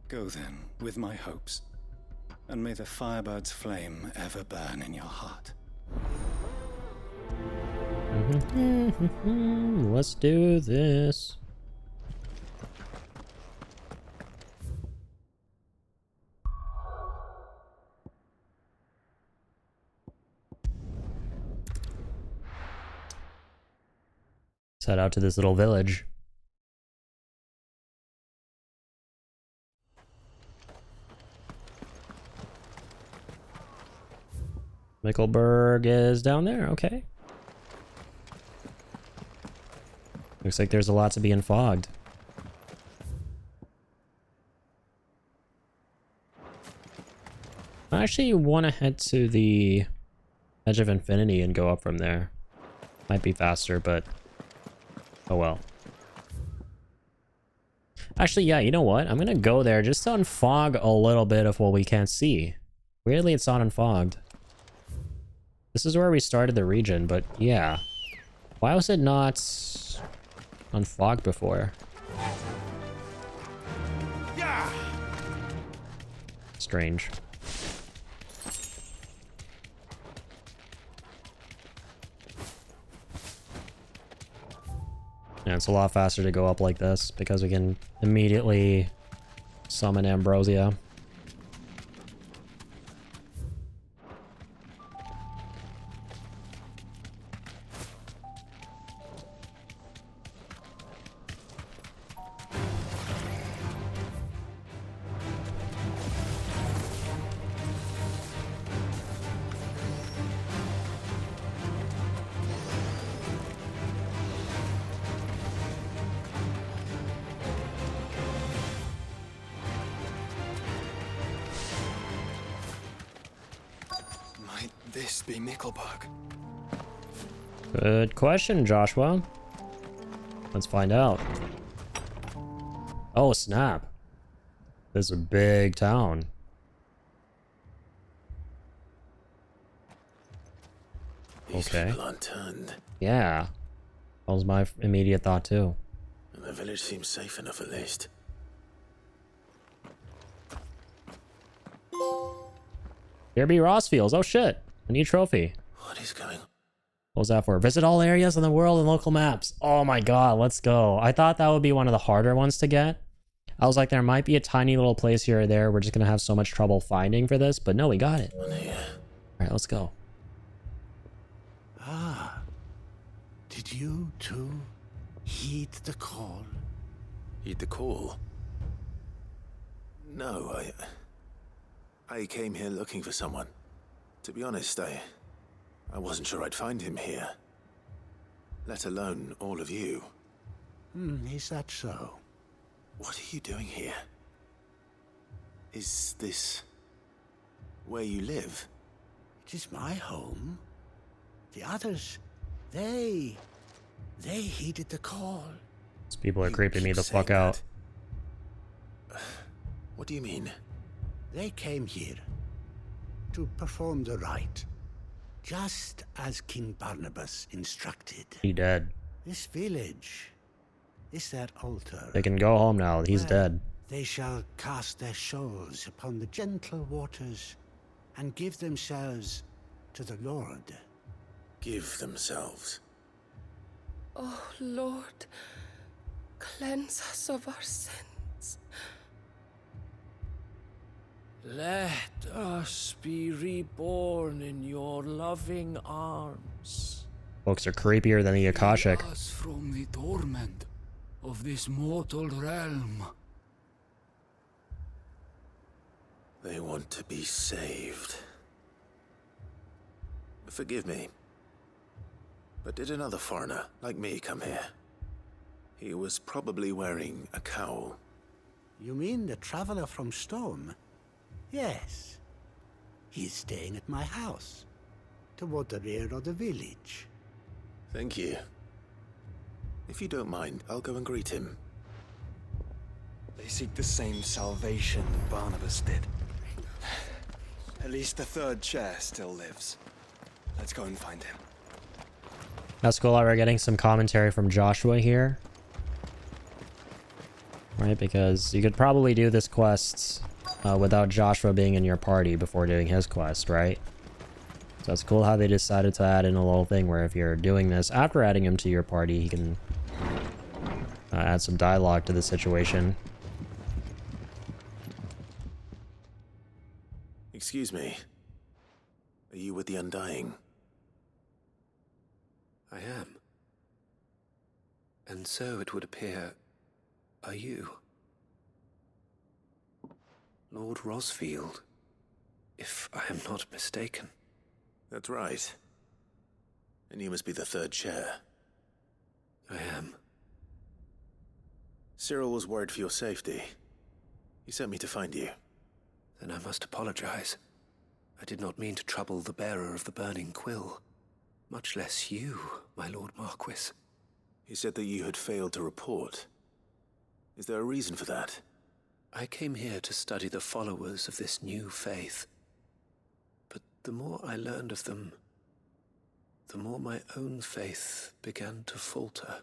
Go then, with my hopes, and may the Firebird's flame ever burn in your heart. Let's do this. Let's head out to this little village. Mickelberg is down there, okay. Looks like there's a lot to be unfogged. I actually want to head to the Edge of Infinity and go up from there. Might be faster, but oh well. Actually, yeah, you know what? I'm gonna go there just to unfog a little bit of what we can't see. Weirdly, it's not unfogged. This is where we started the region, but yeah. Why was it not unfogged before? Strange. Yeah, it's a lot faster to go up like this because we can immediately summon Ambrosia. Might this be Nickelberg? Good question, Joshua. Let's find out. Oh, snap. This is a big town. These Okay. people unturned, Yeah. That was my immediate thought, too. and the village seems safe enough at least. Here be Rossfields. Oh, shit. A new trophy. What is going on? What was that for? Visit all areas in the world and local maps. Oh my god, let's go. I thought that would be one of the harder ones to get. I was like, there might be a tiny little place here or there we're just gonna have so much trouble finding for this, but no, we got it. Alright, let's go. Ah, did you too heed the call? Heed the call? No, I came here looking for someone. To be honest, I wasn't sure I'd find him here. Let alone all of you. Is that so? What are you doing here? Is this where you live? It is my home. The others, they heeded the call. These people are creeping me the fuck out. What do you mean? They came here to perform the rite, just as King Barnabas instructed. He dead. This village is their altar. They can go home now. He's dead. They shall cast their souls upon the gentle waters and give themselves to the Lord. Give themselves. Oh, Lord, cleanse us of our sins. Let us be reborn in your loving arms. Folks are creepier than the Akashic. Free us from the torment of this mortal realm. They want to be saved. Forgive me, but did another foreigner like me come here? He was probably wearing a cowl. You mean the traveler from Storm? Yes. He's staying at my house, toward the rear of the village. Thank you. If you don't mind, I'll go and greet him. They seek the same salvation Barnabas did. At least the third chair still lives. Let's go and find him. That's cool. We're getting some commentary from Joshua here. Right, because you could probably do this quest without Joshua being in your party before doing his quest, right? So it's cool how they decided to add in a little thing where if you're doing this after adding him to your party, he can add some dialogue to the situation. Excuse me. Are you with the Undying? I am. And so it would appear, are you? Lord Rosfield, if I am not mistaken. That's right. And you must be the third chair. I am. Cyril was worried for your safety. He sent me to find you. Then I must apologize. I did not mean to trouble the bearer of the burning quill. Much less you, my Lord Marquis. He said that you had failed to report. Is there a reason for that? I came here to study the followers of this new faith. But the more I learned of them, the more my own faith began to falter.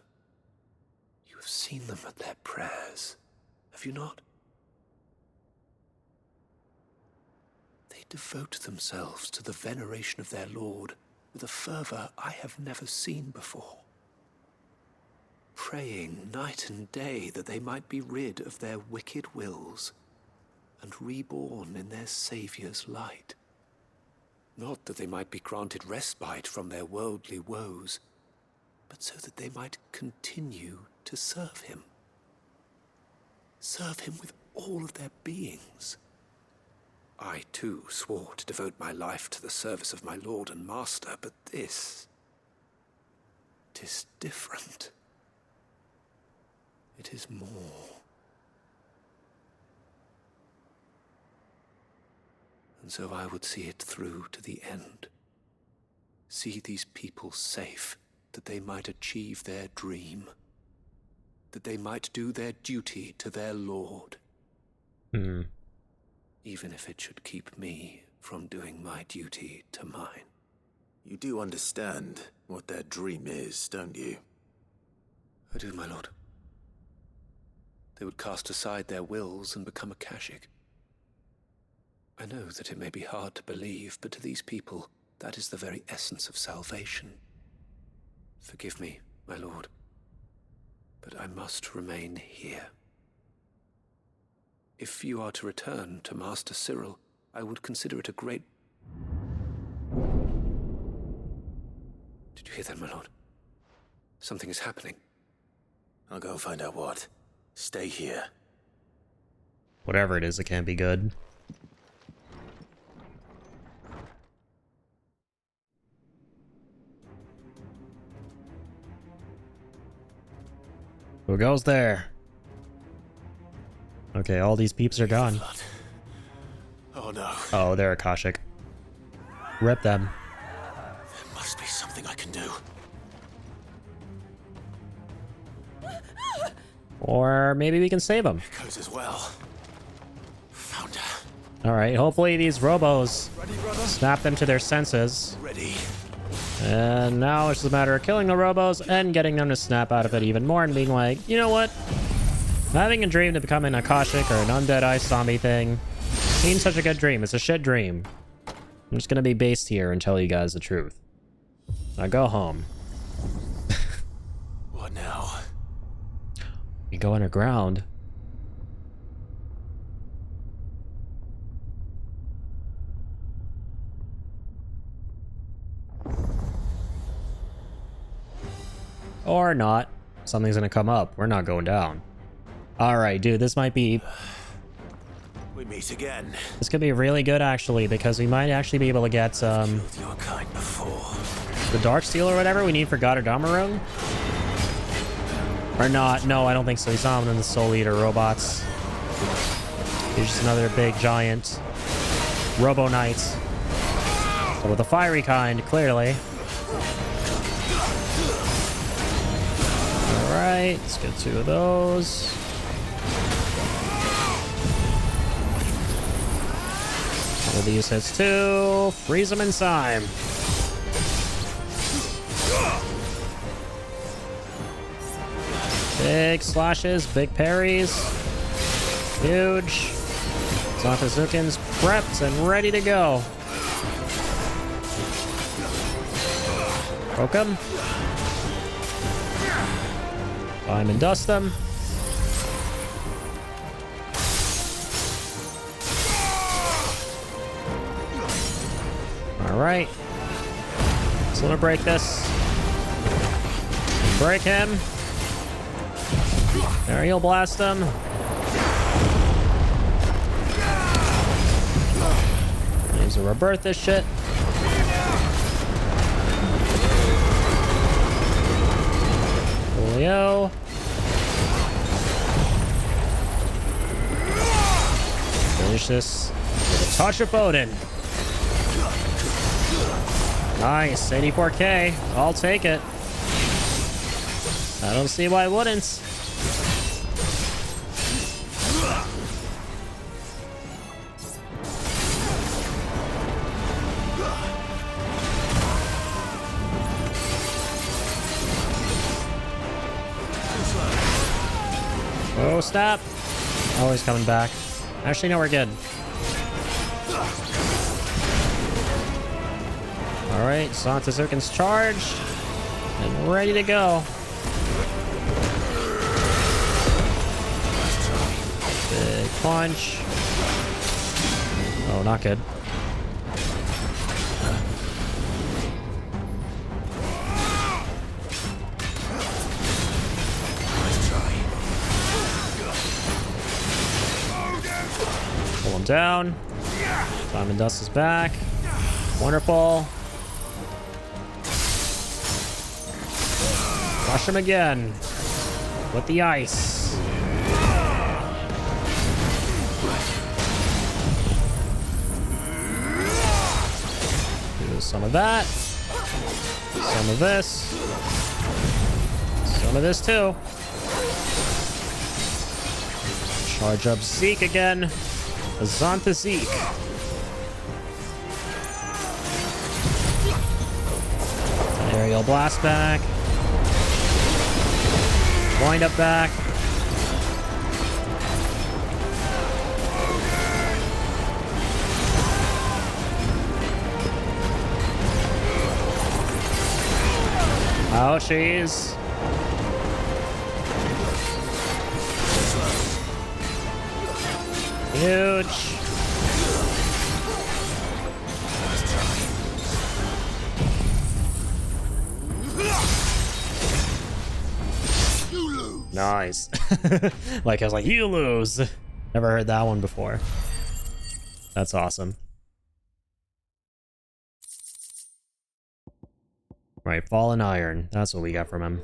You have seen them at their prayers, have you not? They devote themselves to the veneration of their Lord with a fervor I have never seen before. Praying night and day that they might be rid of their wicked wills and reborn in their Saviour's light. Not that they might be granted respite from their worldly woes, but so that they might continue to serve him. Serve him with all of their beings. I, too, swore to devote my life to the service of my Lord and Master, but this... 'tis different. It is more. And so I would see it through to the end. See these people safe, that they might achieve their dream. That they might do their duty to their Lord. Even if it should keep me from doing my duty to mine. You do understand what their dream is, don't you? I do, my lord. They would cast aside their wills and become a Kashik. I know that it may be hard to believe, but to these people, that is the very essence of salvation. Forgive me, my lord, but I must remain here. If you are to return to Master Cyril, I would consider it a great... Did you hear that, my lord? Something is happening. I'll go and find out what. Stay here. Whatever it is, it can't be good. Who goes there? Okay, all these peeps are gone. Oh no. Oh, they're Akashic. Rip them. There must be something I can do. Or maybe we can save them. Goes as well. Found her. Alright, hopefully these robos snap them to their senses. Ready. And now it's just a matter of killing the robos and getting them to snap out of it even more and being like, you know what? Having a dream to become an Akashic or an undead ice zombie thing ain't such a good dream. It's a shit dream. I'm just gonna be based here and tell you guys the truth. Now go home. What now? You go underground. Or not. Something's gonna come up. We're not going down. Alright, dude, this might be... We meet again. This could be really good, actually, because we might actually be able to get, Your kind before. the Dark Steel or whatever we need for God of Damarung. Or not. No, I don't think so. He's not one of the Soul Eater robots. He's just another big, giant Robo Knight. So with a fiery kind, clearly. Alright, let's get 2 of those. One of these hits too. Freeze them in time. Big slashes, big parries. Huge. Zantazukin's prepped and ready to go. Poke him. Climb and dust them. Alright. So gonna break this. Break him. There, he'll blast him. Needs to rebirth this shit. Julio. Finish this with a touch of Odin. Nice, 84k. I'll take it. I don't see why I wouldn't. Oh, snap. Oh, he's coming back. Actually, no, we're good. Alright, Santazukin's charged. And ready to go. Big punch. Oh, not good. Pull him down. Diamond Dust is back. Wonderful. Crush him again. With the ice. Do some of that. Some of this. Some of this too. Charge up Zeke again. Azanta Zeke. Aerial blast back. Wind up back. Ouchies. Huge. Nice. Like, I was like, you lose. Never heard that one before. That's awesome. Right, Fallen Iron. That's what we got from him.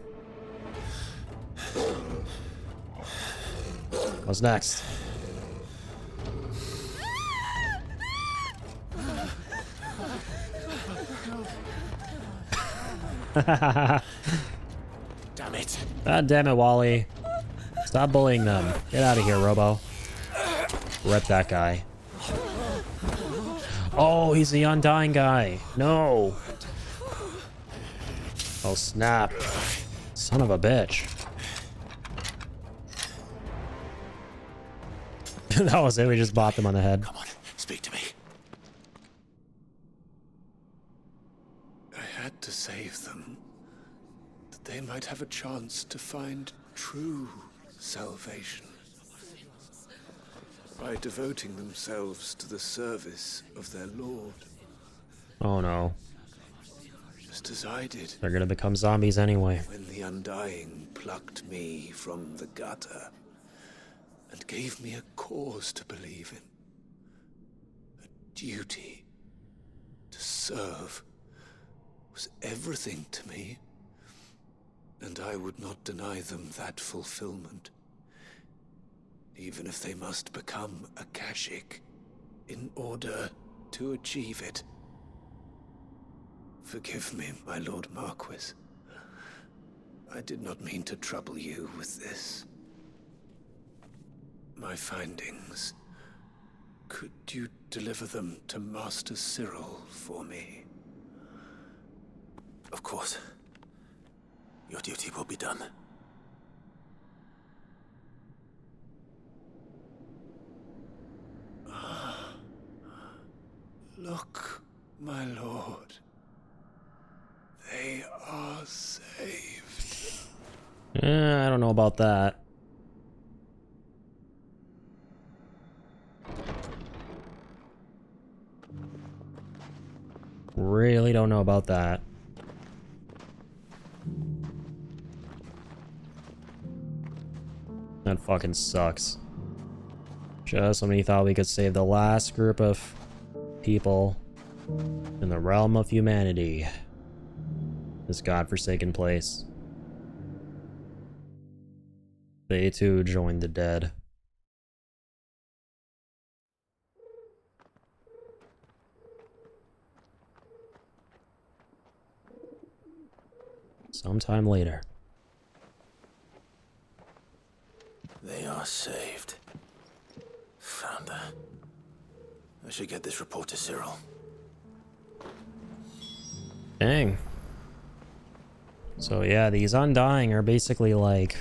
What's next? Damn it. God damn it, Wally. Stop bullying them. Get out of here, Robo. Rep that guy. Oh, he's the Undying guy. No. Oh, snap. Son of a bitch. That was it. We just bopped him on the head. Come on, speak to me. I had to save them, that they might have a chance to find true salvation by devoting themselves to the service of their Lord. Oh no. Just as I did. They're gonna become zombies anyway. When the Undying plucked me from the gutter and gave me a cause to believe in. A duty to serve was everything to me, and I would not deny them that fulfillment, even if they must become a Kashik in order to achieve it. Forgive me, my Lord Marquis. I did not mean to trouble you with this. My findings. Could you deliver them to Master Cyril for me? Of course. Your duty will be done. Look, my lord. They are saved. I don't know about that. Really don't know about that. That fucking sucks. Just when we thought we could save the last group of people in the realm of humanity. This godforsaken place. They too joined the dead. Sometime later. They are saved. Found her. I should get this report to Cyril. Dang. So yeah, these Undying are basically like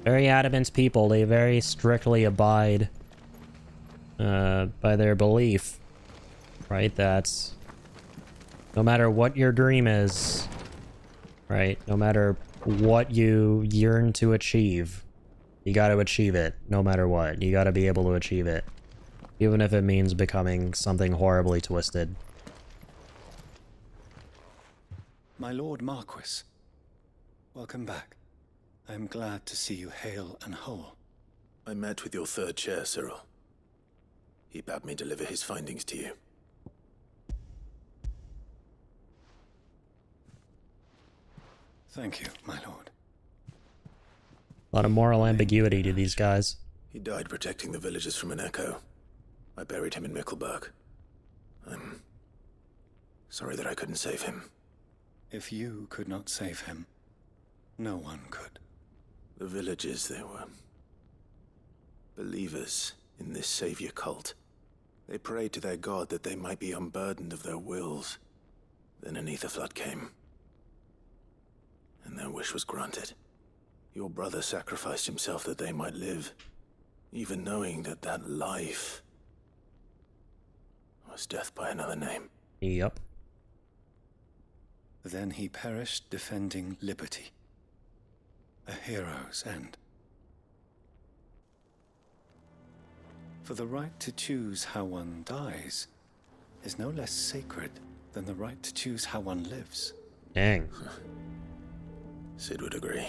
Very adamant people. They very strictly abide by their belief, right? That no matter what your dream is, right? No matter what you yearn to achieve, you got to achieve it no matter what. You got to be able to achieve it, even if it means becoming something horribly twisted. My Lord Marquis, welcome back. I am glad to see you hale and whole. I met with your third chair, Cyril. He bade me deliver his findings to you. Thank you, my lord. A lot of moral ambiguity to these guys. He died protecting the villagers from an echo. I buried him in Mickelberg. I'm sorry that I couldn't save him. If you could not save him, no one could. The villagers, they were believers in this savior cult. They prayed to their god that they might be unburdened of their wills. Then an ether flood came, and their wish was granted. Your brother sacrificed himself that they might live, even knowing that that life was death by another name. Yep. Then he perished defending liberty. A hero's end. For the right to choose how one dies is no less sacred than the right to choose how one lives. Dang. Sid would agree.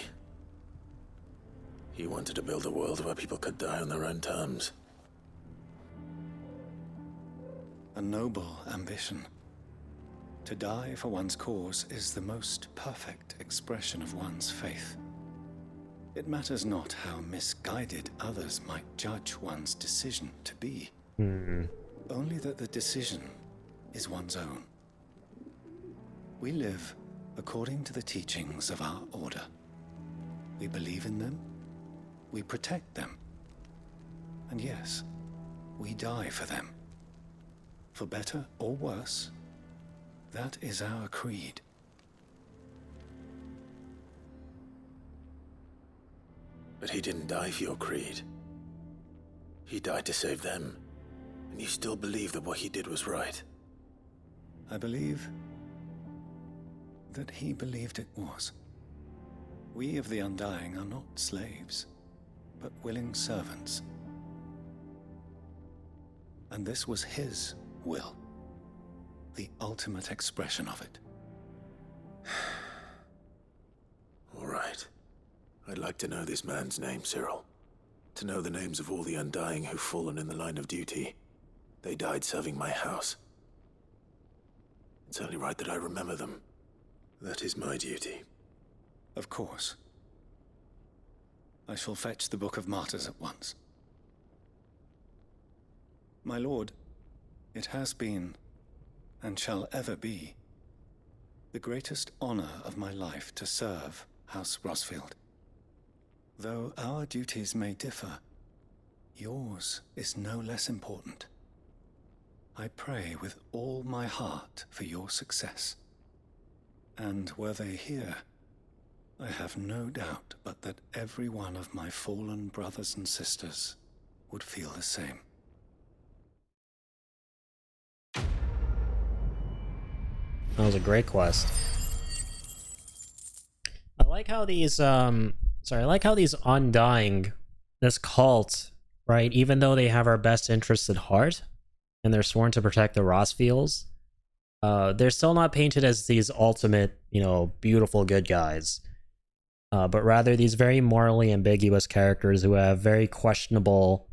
He wanted to build a world where people could die on their own terms. A noble ambition. To die for one's cause is the most perfect expression of one's faith. It matters not how misguided others might judge one's decision to be. Only that the decision is one's own. We live according to the teachings of our order. We believe in them, we protect them, and yes, we die for them. For better or worse, that is our creed. But he didn't die for your creed. He died to save them. And you still believe that what he did was right. I believe that he believed it was. We of the Undying are not slaves, but willing servants. And this was his will, the ultimate expression of it. All right. I'd like to know this man's name, Cyril. To know the names of all the Undying who've fallen in the line of duty. They died serving my house. It's only right that I remember them. That is my duty. Of course. I shall fetch the Book of Martyrs at once. My lord, it has been, and shall ever be, the greatest honor of my life to serve House Rosfield. Though our duties may differ, yours is no less important. I pray with all my heart for your success. And were they here, I have no doubt but that every one of my fallen brothers and sisters would feel the same. That was a great quest. I like how these I like how these Undying, this cult, right, even though they have our best interests at heart and they're sworn to protect the Rosfields, they're still not painted as these ultimate, you know, beautiful good guys. But rather these very morally ambiguous characters who have very questionable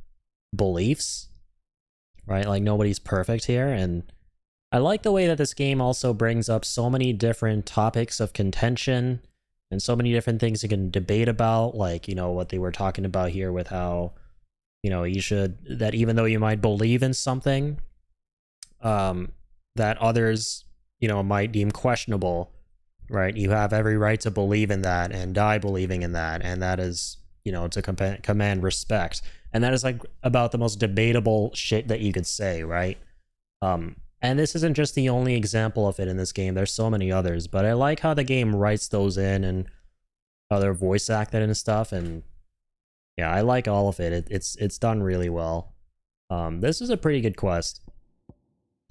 beliefs, right? Like nobody's perfect here. And I like the way that this game also brings up so many different topics of contention and so many different things you can debate about, like, you know, what they were talking about here with how, you know, you should, that even though you might believe in something, that others, you know, might deem questionable, right? You have every right to believe in that and die believing in that. And that is, you know, to command respect. And that is like about the most debatable shit that you could say, right? And this isn't just the only example of it in this game. There's so many others, but I like how the game writes those in and how they're voice acted and stuff. And Yeah, I like all of it. It's done really well. This is a pretty good quest.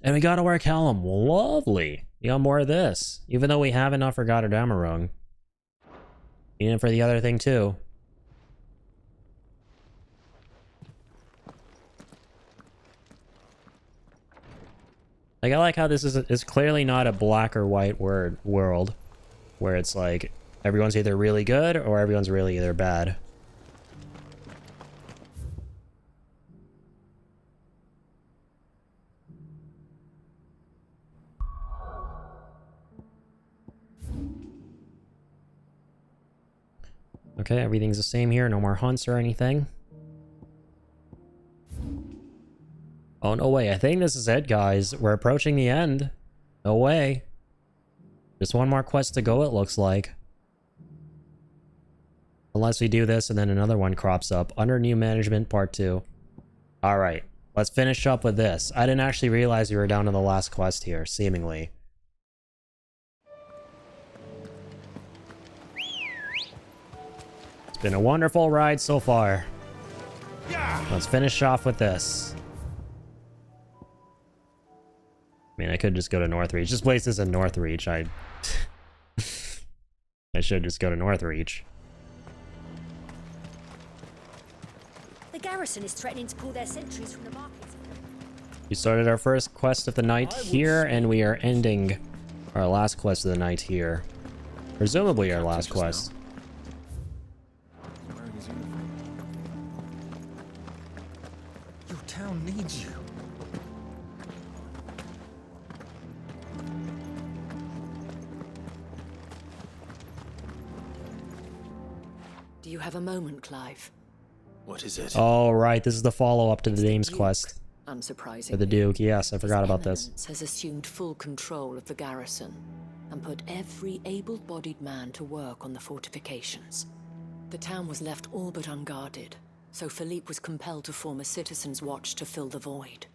And we got our Callum. Lovely. We got more of this. Even though we have enough for Gotterdammerung. And for the other thing too. Like, I like how this is clearly not a black or white world. Where it's like, everyone's either really good or everyone's really either bad. Okay, everything's the same here. No more hunts or anything. Oh, no way. I think this is it, guys. We're approaching the end. No way. Just one more quest to go, it looks like. Unless we do this and then another one crops up. Under New Management Part 2. Alright. Let's finish up with this. I didn't actually realize we were down to the last quest here, seemingly. It's been a wonderful ride so far. Let's finish off with this. I mean, I could just go to Northreach. This place isn't Northreach. I should just go to Northreach. The garrison is threatening to pull their sentries from the markets. We started our first quest of the night here, and we are ending our last quest of the night here. Presumably our last quest. Your town needs you. Do you have a moment, Clive? What is it? Oh, right. This is the follow-up to the Dame's quest. Unsurprisingly. For the Duke. Yes, I forgot about this. Has assumed full control of the garrison and put every able-bodied man to work on the fortifications. The town was left all but unguarded, so Philippe was compelled to form a citizens' watch to fill the void.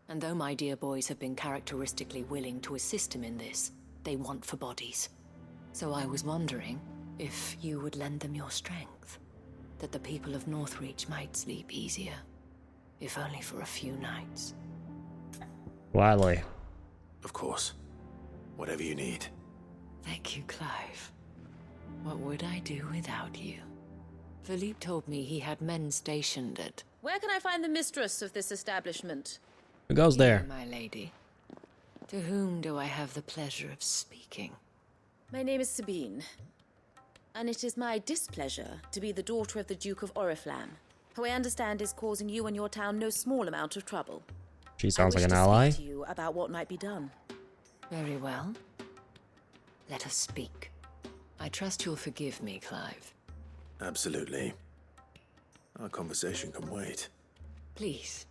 And though my dear boys have been characteristically willing to assist him in this, they want for bodies. So I was wondering if you would lend them your strength, that the people of Northreach might sleep easier, if only for a few nights. Gladly. Of course. Whatever you need. Thank you, Clive. What would I do without you? Philippe told me he had men stationed at... Where can I find the mistress of this establishment? Who goes there? My lady. To whom do I have the pleasure of speaking? My name is Sabine. And it is my displeasure to be the daughter of the Duke of Oriflamme, who I understand is causing you and your town no small amount of trouble. She sounds like an I ally. wish to speak to you about what might be done. Very well. Let us speak. I trust you'll forgive me, Clive. Absolutely. Our conversation can wait. Please,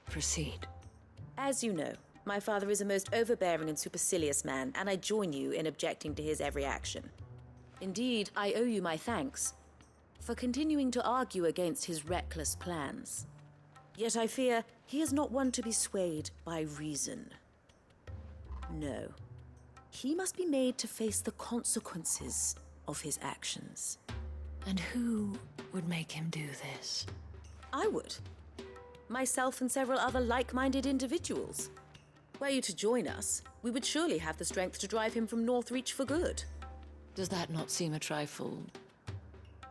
proceed. As you know, my father is a most overbearing and supercilious man, and I join you in objecting to his every action. Indeed, I owe you my thanks for continuing to argue against his reckless plans. Yet I fear he is not one to be swayed by reason. No. He must be made to face the consequences of his actions. And who would make him do this? I would. Myself and several other like-minded individuals. Were you to join us, we would surely have the strength to drive him from Northreach for good. Does that not seem a trifle...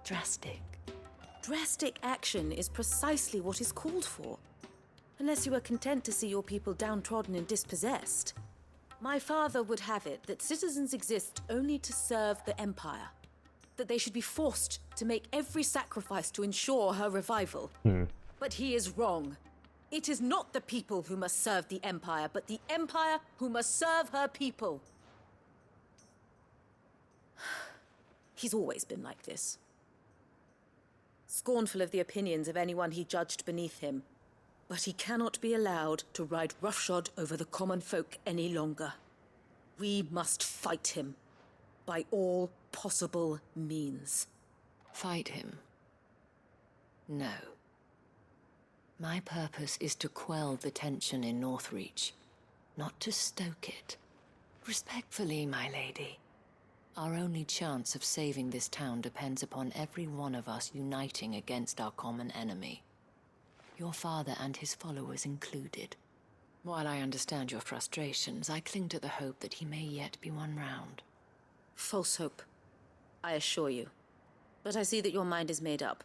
drastic? Drastic action is precisely what is called for. Unless you are content to see your people downtrodden and dispossessed. My father would have it that citizens exist only to serve the Empire. That they should be forced to make every sacrifice to ensure her revival. But he is wrong. It is not the people who must serve the Empire, but the Empire who must serve her people. He's always been like this. Scornful of the opinions of anyone he judged beneath him. But he cannot be allowed to ride roughshod over the common folk any longer. We must fight him. By all possible means. Fight him? No. My purpose is to quell the tension in Northreach, not to stoke it. Respectfully, my lady. Our only chance of saving this town depends upon every one of us uniting against our common enemy. Your father and his followers included. While I understand your frustrations, I cling to the hope that he may yet be won round. False hope, I assure you. But I see that your mind is made up.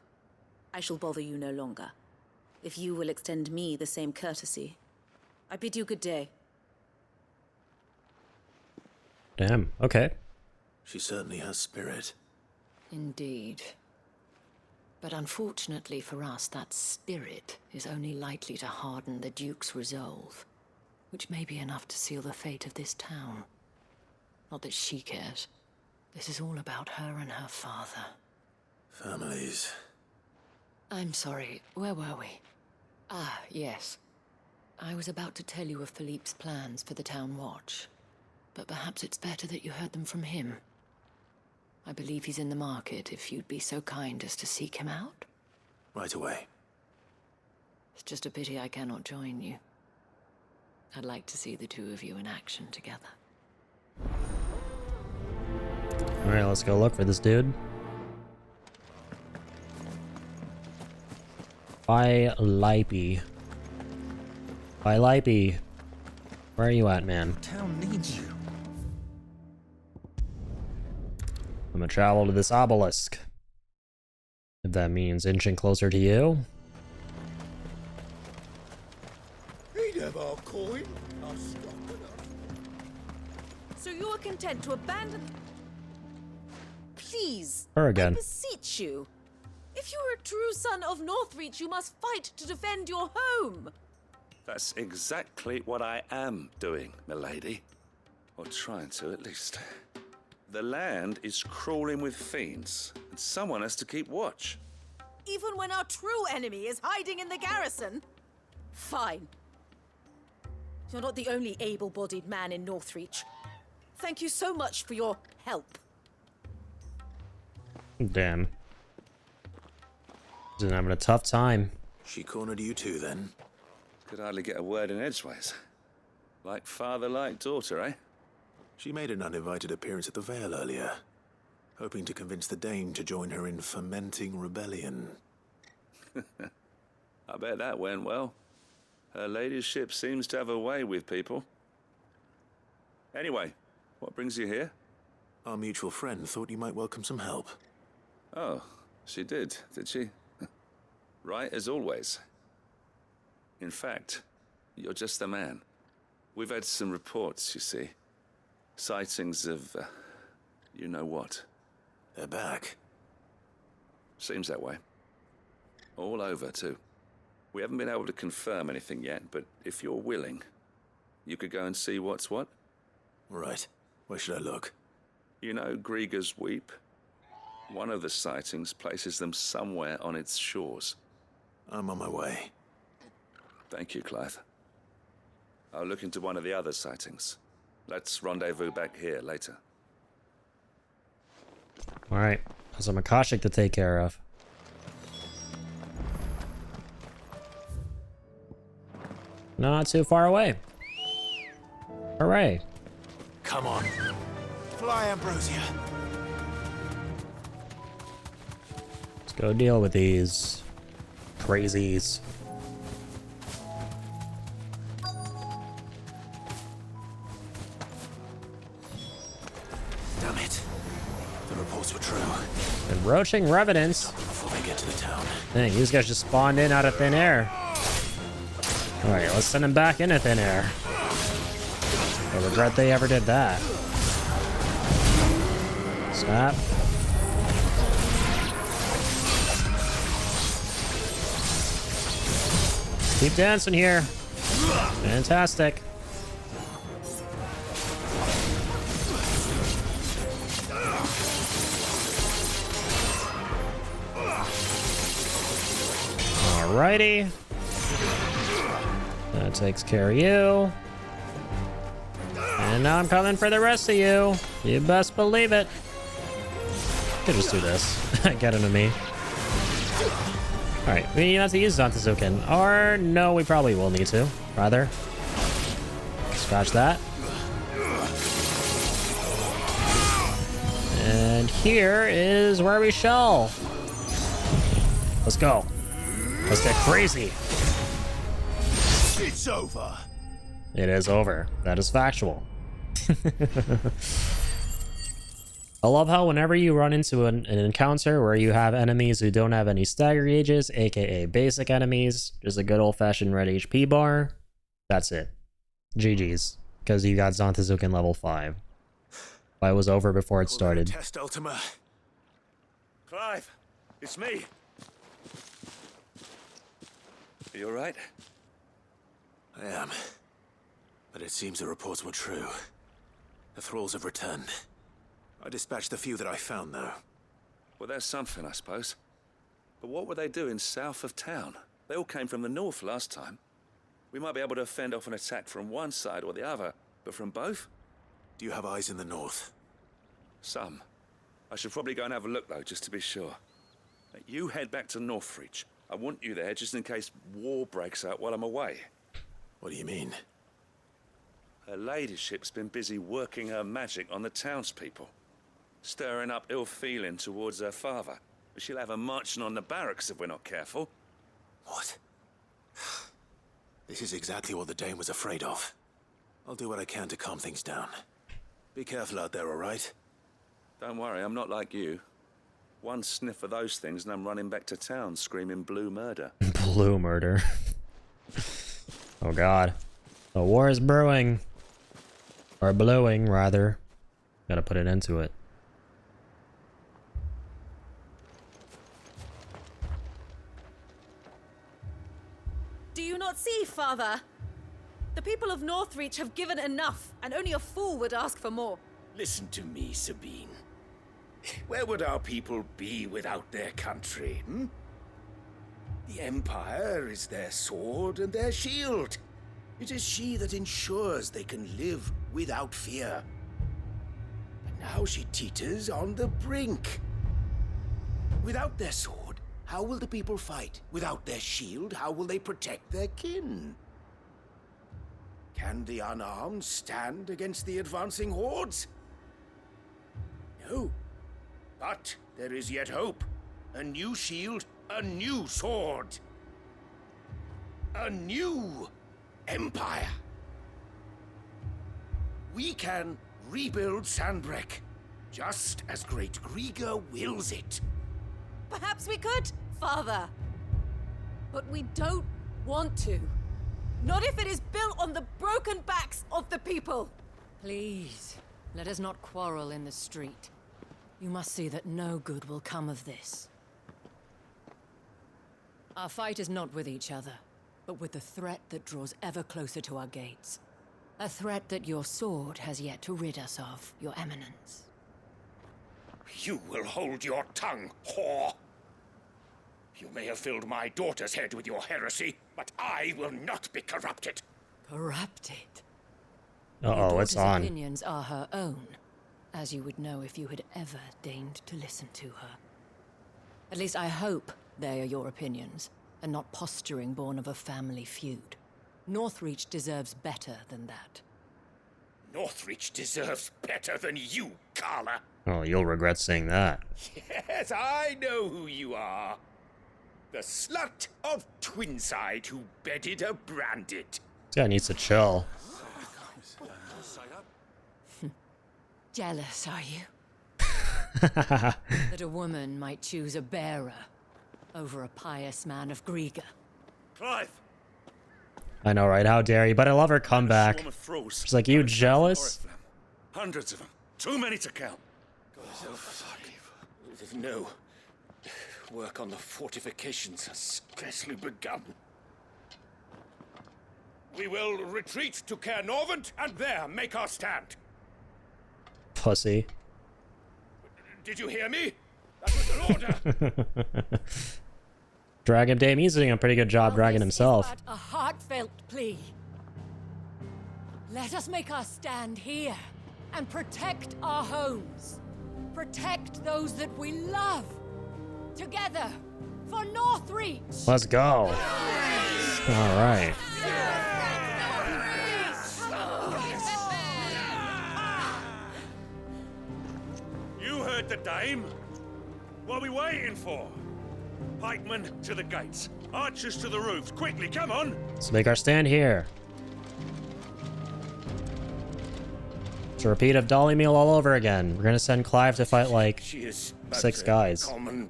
I shall bother you no longer. If you will extend me the same courtesy, I bid you good day. Damn, okay. She certainly has spirit. Indeed. But unfortunately for us, that spirit is only likely to harden the Duke's resolve, which may be enough to seal the fate of this town. Not that she cares. This is all about her and her father. Families. I'm sorry, where were we? Ah, yes. I was about to tell you of Philippe's plans for the town watch, but perhaps it's better that you heard them from him. I believe he's in the market, if you'd be so kind as to seek him out. Right away. It's just a pity I cannot join you. I'd like to see the two of you in action together. Alright, let's go look for this dude. Philippi. Philippi. Where are you at, man? Town needs you. I'm gonna travel to this obelisk. If that means inching closer to you. He'd have our coin. So you are content to abandon... Please, Her again. I beseech you. If you are a true son of Northreach, you must fight to defend your home. That's exactly what I am doing, milady. Or trying to, at least. The land is crawling with fiends, and someone has to keep watch. Even when our true enemy is hiding in the garrison? Fine. You're not the only able-bodied man in Northreach. Thank you so much for your help. Damn. She's having a tough time. She cornered you too, then? Could hardly get a word in edgeways. Like father, like daughter, eh? She made an uninvited appearance at the Vale earlier, hoping to convince the Dame to join her in fomenting rebellion. I bet that went well. Her ladyship seems to have a way with people. Anyway, what brings you here? Our mutual friend thought you might welcome some help. Oh, she did she? Right as always. In fact, you're just the man. We've had some reports, you see. Sightings of, you know what. They're back. Seems that way. All over, too. We haven't been able to confirm anything yet, but if you're willing, you could go and see what's what. Right. Where should I look? You know Grieger's Weep? One of the sightings places them somewhere on its shores. I'm on my way. Thank you, Clive. I'll look into one of the other sightings. Let's rendezvous back here later. Alright, there's a Makashik to take care of. Not too far away. Hooray. Come on. Fly, Ambrosia. Let's go deal with these crazies. Damn it. The reports were true. Encroaching revenants. Before they get to the town. Dang, these guys just spawned in out of thin air. Alright, let's send them back into thin air. I regret they ever did that. Stop. Keep dancing here. Fantastic. Alrighty. That takes care of you. And now I'm coming for the rest of you. You best believe it. Could just do this. Get into me. Alright, we have to use Zantazuken. Or no, we probably will need to. Rather. Scratch that. And here is where we shall. Let's go. Let's get crazy. It's over. It is over. That is factual. I love how whenever you run into an encounter where you have enemies who don't have any stagger gauges, aka basic enemies, just a good old-fashioned red HP bar, that's it. GG's. Because you got Zantazukin level 5. I was over before it started. Test Ultima. Clive, it's me. Are you alright? I am. But it seems the reports were true. The thralls have returned. I dispatched the few that I found, though. Well, there's something, I suppose. But what were they doing south of town? They all came from the north last time. We might be able to fend off an attack from one side or the other, but from both? Do you have eyes in the north? Some. I should probably go and have a look, though, just to be sure. You head back to Northreach. I want you there just in case war breaks out while I'm away. What do you mean? Her ladyship's been busy working her magic on the townspeople, stirring up ill feeling towards her father. But she'll have her marching on the barracks if we're not careful. What? This is exactly what the Dane was afraid of. I'll do what I can to calm things down. Be careful out there, all right? Don't worry, I'm not like you. One sniff of those things and I'm running back to town screaming blue murder. Blue murder. Oh god. A war is brewing. Or blowing, rather. Gotta put an end to it. Do you not see, Father? The people of Northreach have given enough, and only a fool would ask for more. Listen to me, Sabine. Where would our people be without their country, hmm? The Empire is their sword and their shield. It is she that ensures they can live without fear. But now she teeters on the brink. Without their sword, how will the people fight? Without their shield, how will they protect their kin? Can the unarmed stand against the advancing hordes? No. But there is yet hope. A new shield, a new sword. A new empire. We can rebuild Sandbreck, just as Great Grieger wills it. Perhaps we could, Father. But we don't want to. Not if it is built on the broken backs of the people. Please, let us not quarrel in the street. You must see that no good will come of this. Our fight is not with each other, but with the threat that draws ever closer to our gates. A threat that your sword has yet to rid us of, Your Eminence. You will hold your tongue, whore! You may have filled my daughter's head with your heresy, but I will not be corrupted. Corrupted? Uh-oh, it's on. Your opinions are her own, as you would know if you had ever deigned to listen to her. At least I hope they are your opinions, and not posturing born of a family feud. Northreach deserves better than that. Northreach deserves better than you, Carla. Oh, you'll regret saying that. Yes, I know who you are. The slut of Twinside who bedded a branded. This guy needs to chill. Jealous, are you? That a woman might choose a bearer over a pious man of Grieger. Clive! I know, right? How dare you? But I love her comeback. She's like, you jealous? Hundreds of them. Too many to count. No. Work on the fortifications has scarcely begun. We will retreat to Caer Norvent and there make our stand. Pussy. Did you hear me? That was an order. Drag him. Damn, he's doing a pretty good job dragging himself. A heartfelt plea. Let us make our stand here and protect our homes. Protect those that we love. Together for Northreach. Let's go. All right. You heard the dame. What are we waiting for? Pikemen to the gates. Archers to the roofs. Quickly, come on! Let's make our stand here. It's a repeat of Dolly Meal all over again. We're gonna send Clive to fight like She is 6 guys. Common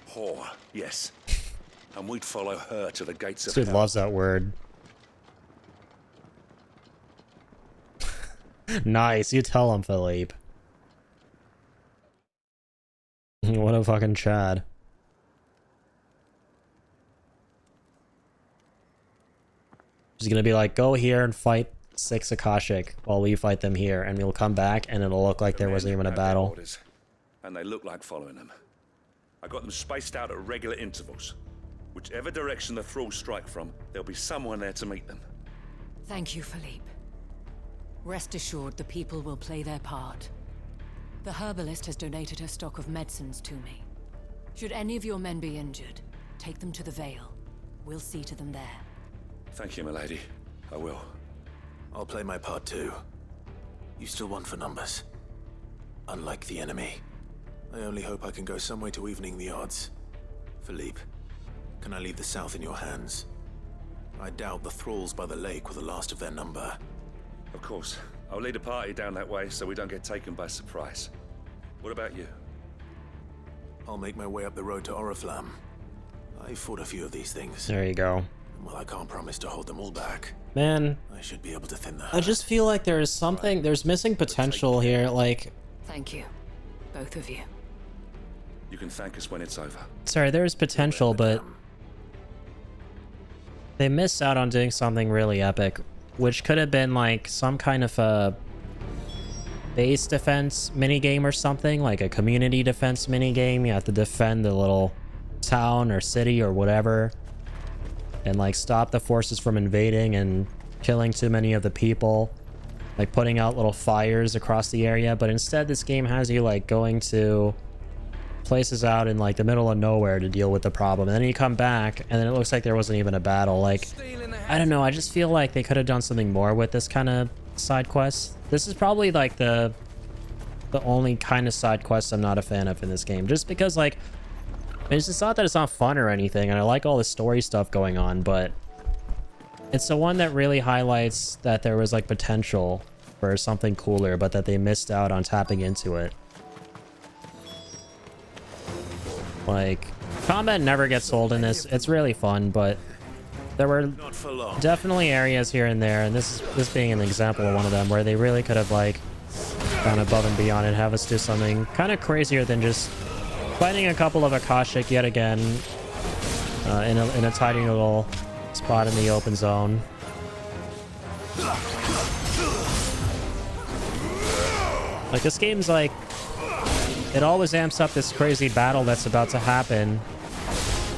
whore, yes. And we'd follow her to the gates This of dude hell. loves that word. Nice, you tell him, Philippe. What a fucking Chad. She's gonna be like, go here and fight 6 Akashic while we fight them here, and we'll come back and it'll look like there wasn't even a Have their battle. orders, and they look like following them. I got them spaced out at regular intervals. Whichever direction the thralls strike from, there'll be someone there to meet them. Thank you, Philippe. Rest assured the people will play their part. The herbalist has donated her stock of medicines to me. Should any of your men be injured, take them to the Vale. We'll see to them there. Thank you, milady. I will. I'll play my part too. You still want for numbers. Unlike the enemy. I only hope I can go some way to evening the odds. Philippe, can I leave the south in your hands? I doubt the thralls by the lake were the last of their number. Of course. I'll lead a party down that way so we don't get taken by surprise. What about you? I'll make my way up the road to Oriflamme. I fought a few of these things. There you go. Well, I can't promise to hold them all back. Man, I should be able to thin the I herd. just feel like there's something, there's missing potential here, like... Thank you. Both of you. You can thank us when it's over. Sorry, there's potential, but... they missed out on doing something really epic, which could have been like some kind of a base defense minigame or something, like a community defense minigame. You have to defend the little town or city or whatever, and like stop the forces from invading and killing too many of the people, like putting out little fires across the area. But instead this game has you like going to places out in like the middle of nowhere to deal with the problem, and then you come back and then it looks like there wasn't even a battle. Like, I don't know, I just feel like they could have done something more with this kind of side quest. This is probably like the only kind of side quest I'm not a fan of in this game, just because like it's just not that it's not fun or anything, and I like all the story stuff going on, but it's the one that really highlights that there was like potential for something cooler, but that they missed out on tapping into it. Like, combat never gets old in this. It's really fun, but there were definitely areas here and there, and this being an example of one of them, where they really could have like gone above and beyond and have us do something kind of crazier than just fighting a couple of Akashic yet again in a tiny little spot in the open zone. Like, this game's like, it always amps up this crazy battle that's about to happen,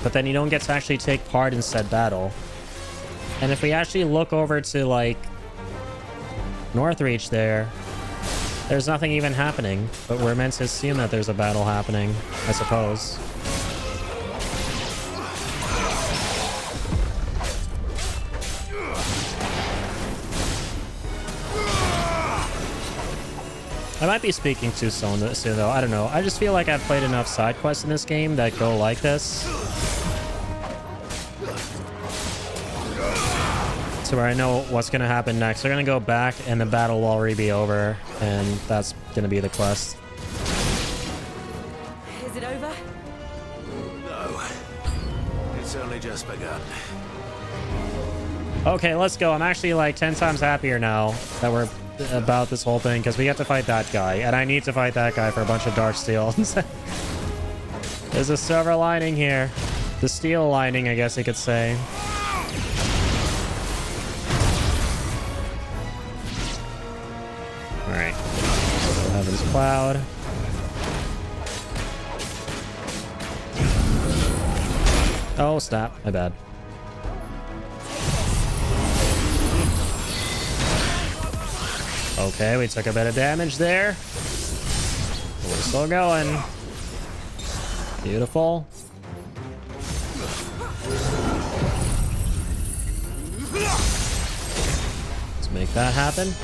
but then you don't get to actually take part in said battle. And if we actually look over to like Northreach there's nothing even happening, but we're meant to assume that there's a battle happening, I suppose. I might be speaking too soon though, I don't know. I just feel like I've played enough side quests in this game that go like this, to where I know what's gonna happen next. They're gonna go back and the battle will already be over, and that's gonna be the quest. Is it over? No. It's only just begun. Okay, let's go. I'm actually like 10 times happier now that we're about this whole thing, because we have to fight that guy, and I need to fight that guy for a bunch of dark steel. There's a silver lining here. The steel lining, I guess you could say. Alright. Heaven's Cloud. Oh, snap. My bad. Okay, we took a bit of damage there. We're still going. Beautiful. Let's make that happen.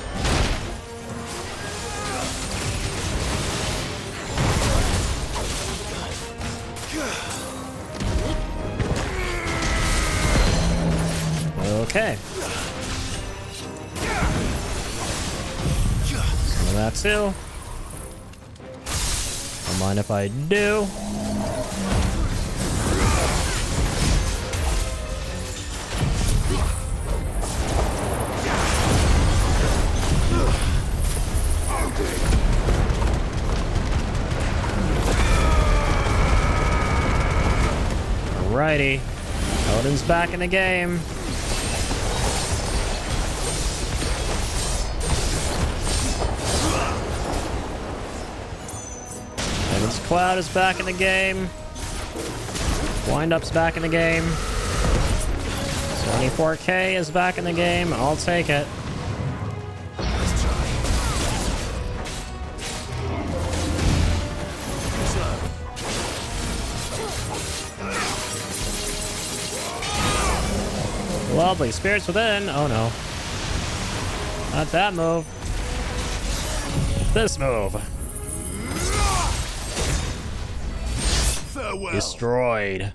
Okay. Some of that too. Don't mind if I do. Alrighty. Odin's back in the game. Odin's Cloud is back in the game. Wind-Up's back in the game. 24K is back in the game. I'll take it. Lovely. Spirits Within. Oh no. Not that move. This move. Farewell. Destroyed.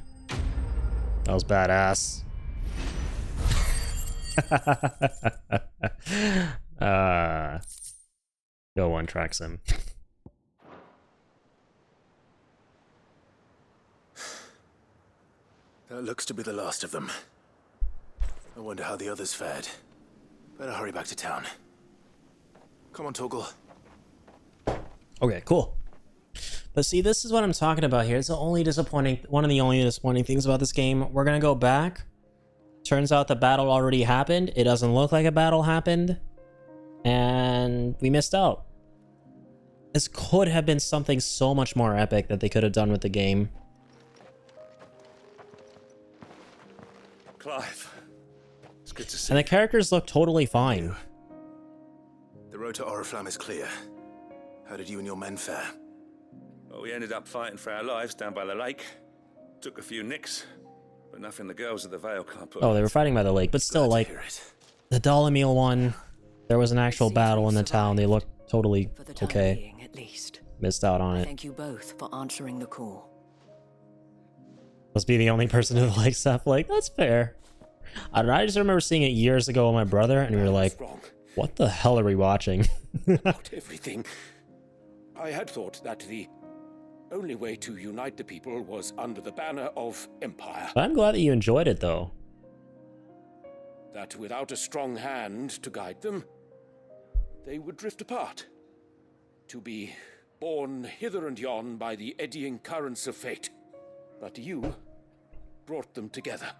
That was badass. Go one tracks him. That looks to be the last of them. I wonder how the others fared. Better hurry back to town. Come on, Torgal. Okay, cool. But see, this is what I'm talking about here. It's the only disappointing, one of the only disappointing things about this game. We're gonna go back. Turns out the battle already happened. It doesn't look like a battle happened. And we missed out. This could have been something so much more epic that they could have done with the game. Clive. It's good to see And the characters look totally fine. The road to Oriflamme is clear. How did you and your men fare? Well, we ended up fighting for our lives down by the lake. Took a few nicks, but nothing the girls of the Vale can't put. Oh, they were fighting by the lake, but still, like, the Dalamil one, there was an actual battle in the town. They looked totally okay. At least. Missed out on it. Thank you both for answering the call. Must be the only person who likes stuff like, that's fair. I don't know, I just remember seeing it years ago with my brother, and we were like, what the hell are we watching? About everything. I had thought that the only way to unite the people was under the banner of Empire. But I'm glad that you enjoyed it, though. That without a strong hand to guide them, they would drift apart. To be borne hither and yon by the eddying currents of fate. But you brought them together.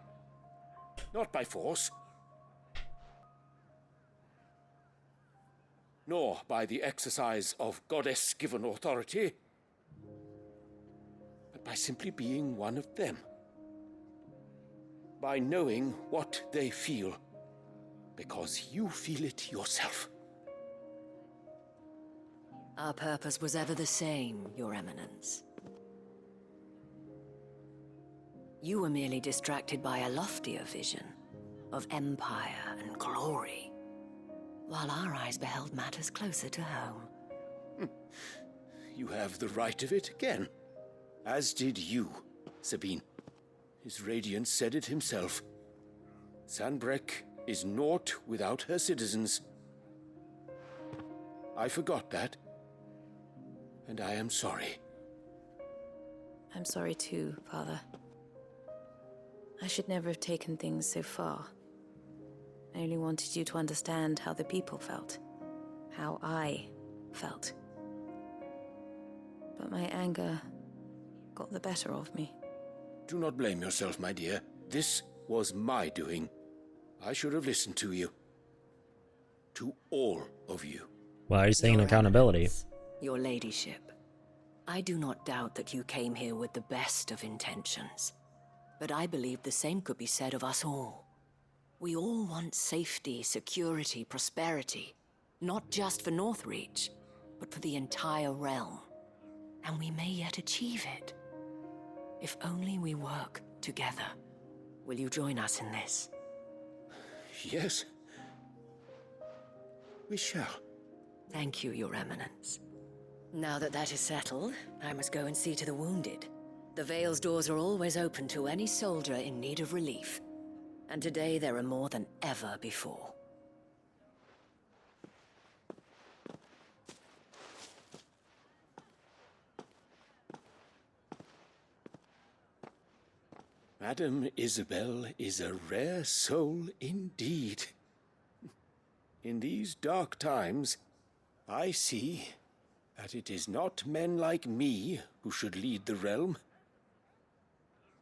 Not by force, nor by the exercise of goddess-given authority, but by simply being one of them. By knowing what they feel, because you feel it yourself. Our purpose was ever the same, Your Eminence. You were merely distracted by a loftier vision of empire and glory, while our eyes beheld matters closer to home. You have the right of it again. As did you, Sabine. His Radiance said it himself. Sanbreque is naught without her citizens. I forgot that, and I am sorry. I'm sorry too, Father. I should never have taken things so far. I only wanted you to understand how the people felt. How I felt. But my anger got the better of me. Do not blame yourself, my dear. This was my doing. I should have listened to you. To all of you. Why are you saying accountability? Your ladyship, I do not doubt that you came here with the best of intentions. But I believe the same could be said of us all. We all want safety, security, prosperity. Not just for Northreach, but for the entire realm. And we may yet achieve it. If only we work together. Will you join us in this? Yes. We shall. Thank you, Your Eminence. Now that that is settled, I must go and see to the wounded. The Vale's doors are always open to any soldier in need of relief. And today there are more than ever before. Madame Isabel is a rare soul indeed. In these dark times, I see that it is not men like me who should lead the realm,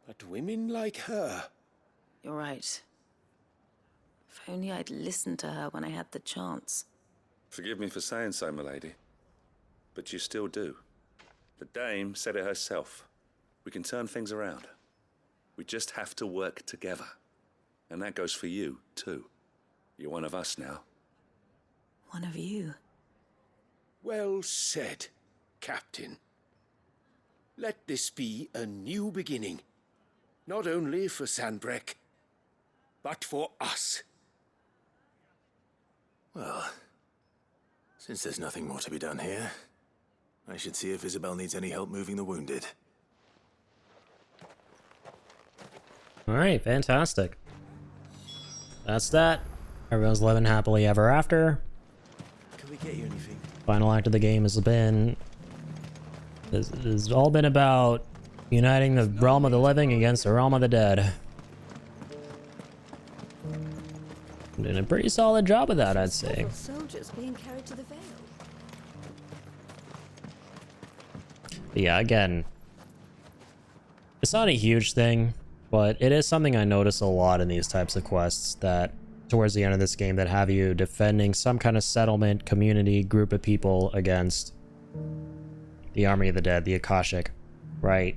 but women like her. You're right. If only I'd listened to her when I had the chance. Forgive me for saying so, milady, but you still do. The dame said it herself. We can turn things around. We just have to work together. And that goes for you, too. You're one of us now. One of you. Well said, Captain. Let this be a new beginning. Not only for Sanbreque, but for us. Well, since there's nothing more to be done here, I should see if Isabel needs any help moving the wounded. Alright, fantastic. That's that. Everyone's living happily ever after. Can we get you anything? Final act of the game has been... It's all been about uniting the realm of the living against the realm of the dead. Doing a pretty solid job of that, I'd say. Soldiers being carried to the Vale. But yeah, again, it's not a huge thing, but it is something I notice a lot in these types of quests that towards the end of this game that have you defending some kind of settlement, community, group of people against the army of the dead, the Akashic, right?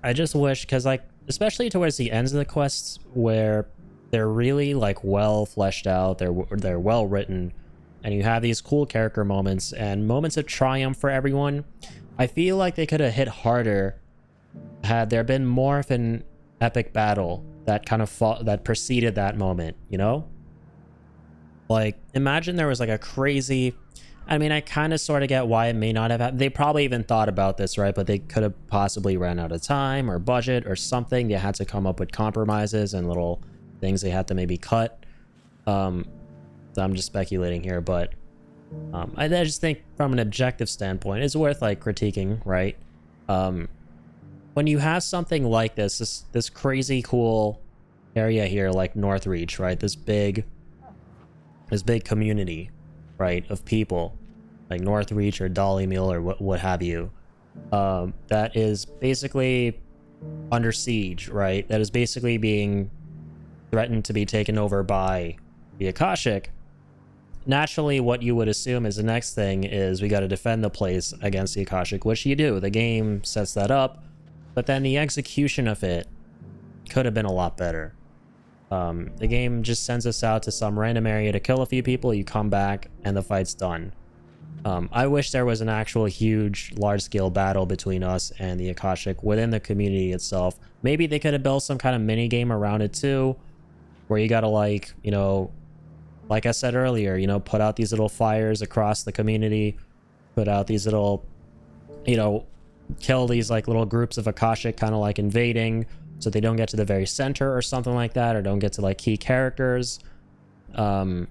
I just wish, because like, especially towards the ends of the quests where they're really like well fleshed out, they're well written, and you have these cool character moments and moments of triumph for everyone. I feel like they could have hit harder had there been more of an epic battle that kind of that preceded that moment, you know? Like, imagine there was like a crazy... I mean, I kind of sort of get why it may not have happened. They probably even thought about this, right? But they could have possibly ran out of time or budget or something. They had to come up with compromises and little things they had to maybe cut. So I'm just speculating here, but I just think from an objective standpoint, it's worth like critiquing, right? When you have something like this crazy cool area here, like Northreach, right? This big community, right, of people, like Northreach or Dolly Mill or what have you, that is basically under siege, right? That is basically being threatened to be taken over by the Akashic. Naturally, what you would assume is the next thing is we got to defend the place against the Akashic, which you do. The game sets that up, but then the execution of it could have been a lot better. The game just sends us out to some random area to kill a few people, you come back, and the fight's done. I wish there was an actual huge, large-scale battle between us and the Akashic within the community itself. Maybe they could have built some kind of mini-game around it too, where you gotta, like, you know, like I said earlier, you know, put out these little fires across the community, put out these little, you know, kill these, like, little groups of Akashic kind of, like, invading, so they don't get to the very center or something like that, or don't get to like key characters. And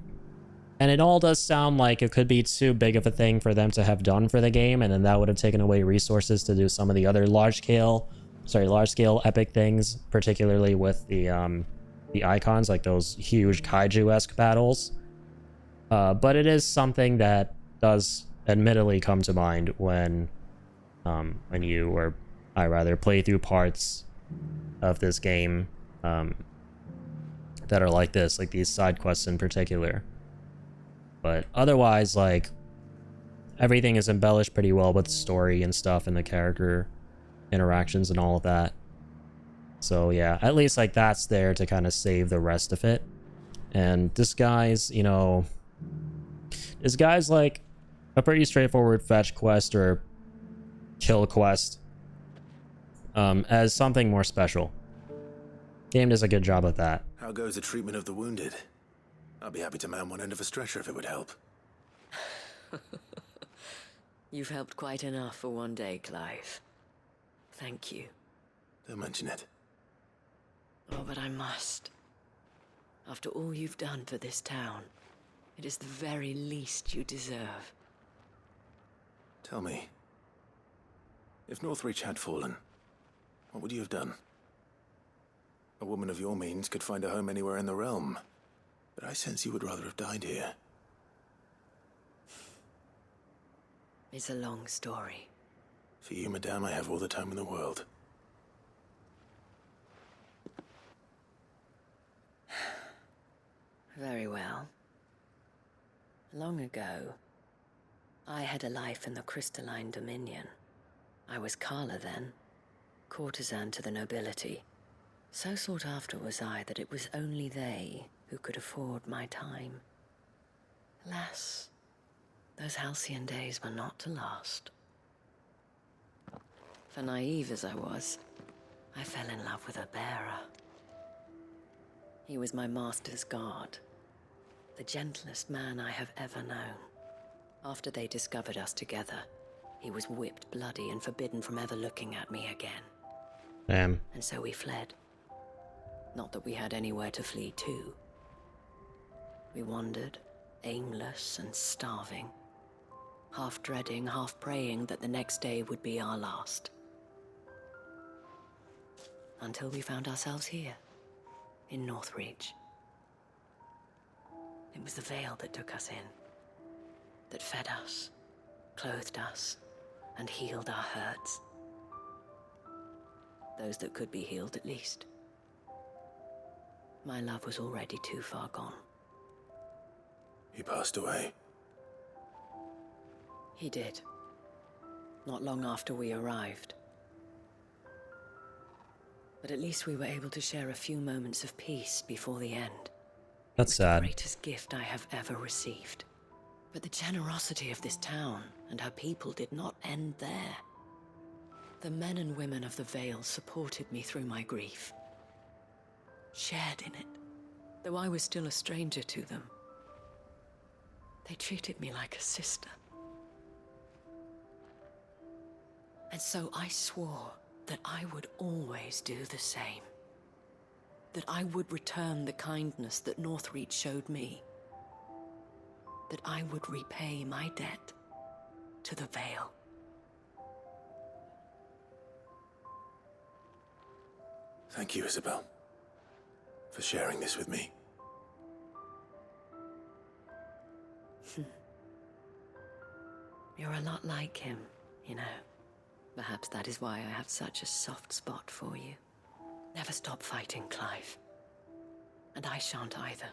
it all does sound like it could be too big of a thing for them to have done for the game, and then that would have taken away resources to do some of the other large-scale epic things, particularly with the icons, like those huge kaiju-esque battles. But it is something that does admittedly come to mind when you, or I rather, play through parts of this game that are like this, like these side quests in particular. But otherwise, like, everything is embellished pretty well with the story and stuff and the character interactions and all of that. So yeah, at least like that's there to kind of save the rest of it. And this guy's, you know, this guy's like a pretty straightforward fetch quest or kill quest as something more special. Game does a good job at that. How goes the treatment of the wounded? I'll be happy to man one end of a stretcher if it would help. You've helped quite enough for one day, Clive. Thank you. Don't mention it. Oh, but I must. After all you've done for this town, it is the very least you deserve. Tell me, if Northreach had fallen, what would you have done? A woman of your means could find a home anywhere in the realm, but I sense you would rather have died here. It's a long story. For you, madame, I have all the time in the world. Very well. Long ago, I had a life in the Crystalline Dominion. I was Carla then, courtesan to the nobility. So sought after was I that it was only they who could afford my time. Alas, those halcyon days were not to last. For naive as I was, I fell in love with a bearer. He was my master's guard, the gentlest man I have ever known. After they discovered us together, he was whipped bloody and forbidden from ever looking at me again. Damn. And so we fled. Not that we had anywhere to flee to. We wandered, aimless and starving, half dreading, half praying that the next day would be our last. Until we found ourselves here, in Northreach. It was the veil that took us in, that fed us, clothed us, and healed our hurts. Those that could be healed, at least. My love was already too far gone. He passed away. He did. Not long after we arrived. But at least we were able to share a few moments of peace before the end. That's sad. The greatest gift I have ever received. But the generosity of this town and her people did not end there. The men and women of the Vale supported me through my grief. Shared in it, though I was still a stranger to them. They treated me like a sister. And so I swore that I would always do the same. That I would return the kindness that Northreach showed me. That I would repay my debt to the Vale. Thank you, Isabel, for sharing this with me. You're a lot like him, you know. Perhaps that is why I have such a soft spot for you. Never stop fighting, Clive. And I shan't either.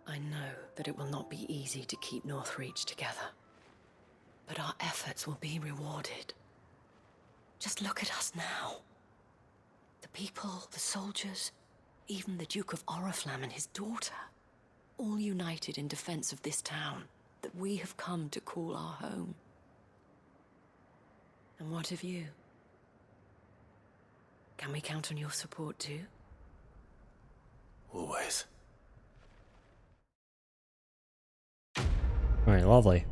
I know that it will not be easy to keep Northreach together. But our efforts will be rewarded. Just look at us now. The people, the soldiers, even the Duke of Oriflamme and his daughter, all united in defense of this town that we have come to call our home. And what of you? Can we count on your support too? Always. Alright, lovely.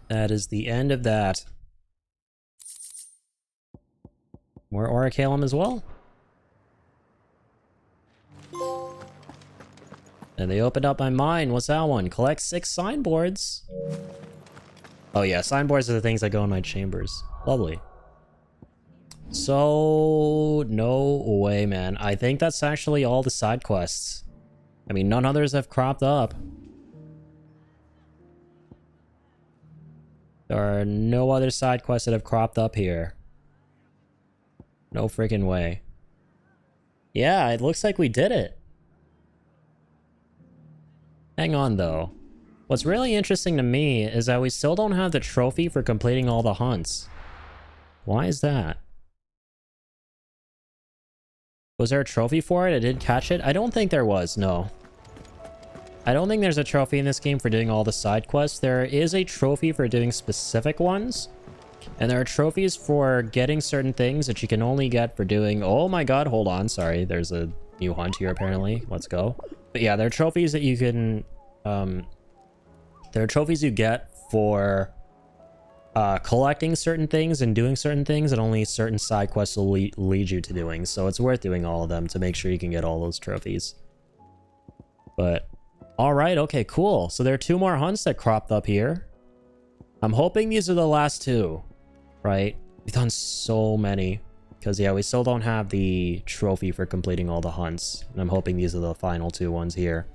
That is the end of that. More Orichalum as well? And they opened up my mind. What's that one? Collect 6 signboards. Oh yeah, signboards are the things that go in my chambers. Lovely. So, no way, man. I think that's actually all the side quests. I mean, none others have cropped up. There are no other side quests that have cropped up here. No freaking way. Yeah, it looks like we did it. Hang on, though. What's really interesting to me is that we still don't have the trophy for completing all the hunts. Why is that? Was there a trophy for it? I did catch it? I don't think there was, no. I don't think there's a trophy in this game for doing all the side quests. There is a trophy for doing specific ones. And there are trophies for getting certain things that you can only get for doing... Oh my god, hold on. Sorry, there's a new hunt here apparently. Let's go. But yeah, there are trophies that you can... there are trophies you get for collecting certain things and doing certain things, and only certain side quests will lead you to doing. So it's worth doing all of them to make sure you can get all those trophies. But all right, okay, cool. So there are 2 more hunts that cropped up here. I'm hoping these are the last 2, right? We've done so many because yeah, we still don't have the trophy for completing all the hunts, and I'm hoping these are the final 2 ones here.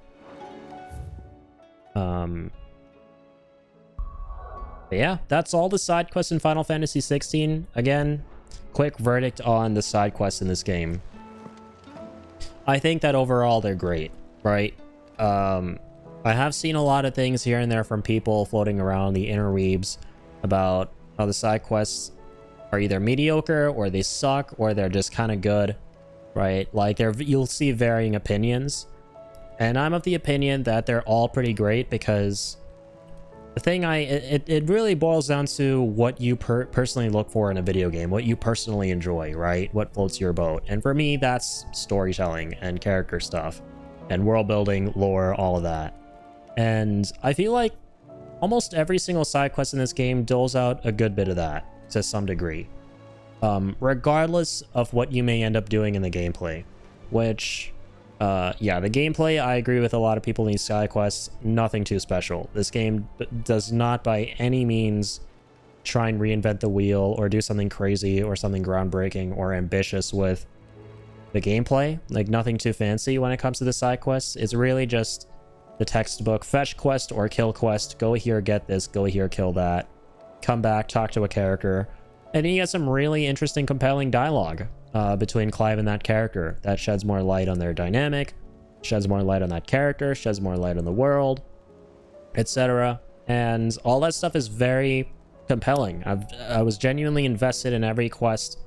But yeah, that's all the side quests in Final Fantasy 16. Again, quick verdict on the side quests in this game. I think that overall they're great, right? I have seen a lot of things here and there from people floating around the interweebs about how the side quests are either mediocre or they suck or they're just kind of good, right? Like you'll see varying opinions, and I'm of the opinion that they're all pretty great because the thing it really boils down to what you personally look for in a video game, what you personally enjoy, right? What floats your boat. And for me, that's storytelling and character stuff and world building, lore, all of that. And I feel like almost every single side quest in this game doles out a good bit of that to some degree, regardless of what you may end up doing in the gameplay. Which yeah, the gameplay, I agree with a lot of people in these side quests, nothing too special. This game does not by any means try and reinvent the wheel or do something crazy or something groundbreaking or ambitious with the gameplay. Like, nothing too fancy when it comes to the side quests. It's really just the textbook fetch quest or kill quest. Go here, get this, go here, kill that. Come back, talk to a character. And then you get some really interesting, compelling dialogue between Clive and that character that sheds more light on their dynamic, sheds more light on that character, sheds more light on the world, etc. And all that stuff is very compelling. I was genuinely invested in every quest,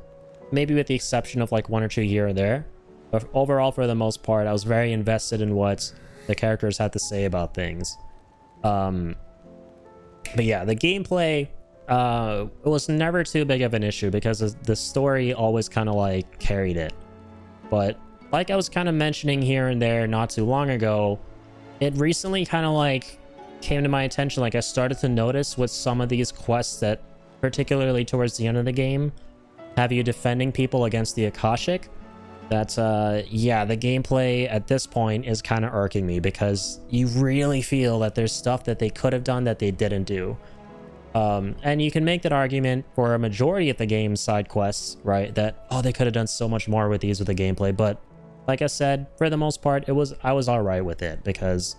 maybe with the exception of like 1 or 2 here and there. But overall, for the most part, I was very invested in what the characters had to say about things. But yeah, the gameplay, it was never too big of an issue because the story always kind of like carried it. But like I was kind of mentioning here and there not too long ago, it recently kind of like came to my attention. Like, I started to notice with some of these quests that, particularly towards the end of the game, have you defending people against the Akashic. That's yeah, the gameplay at this point is kind of irking me because you really feel that there's stuff that they could have done that they didn't do. And you can make that argument for a majority of the game's side quests, right? That, oh, they could have done so much more with these with the gameplay. But like I said, for the most part, I was all right with it because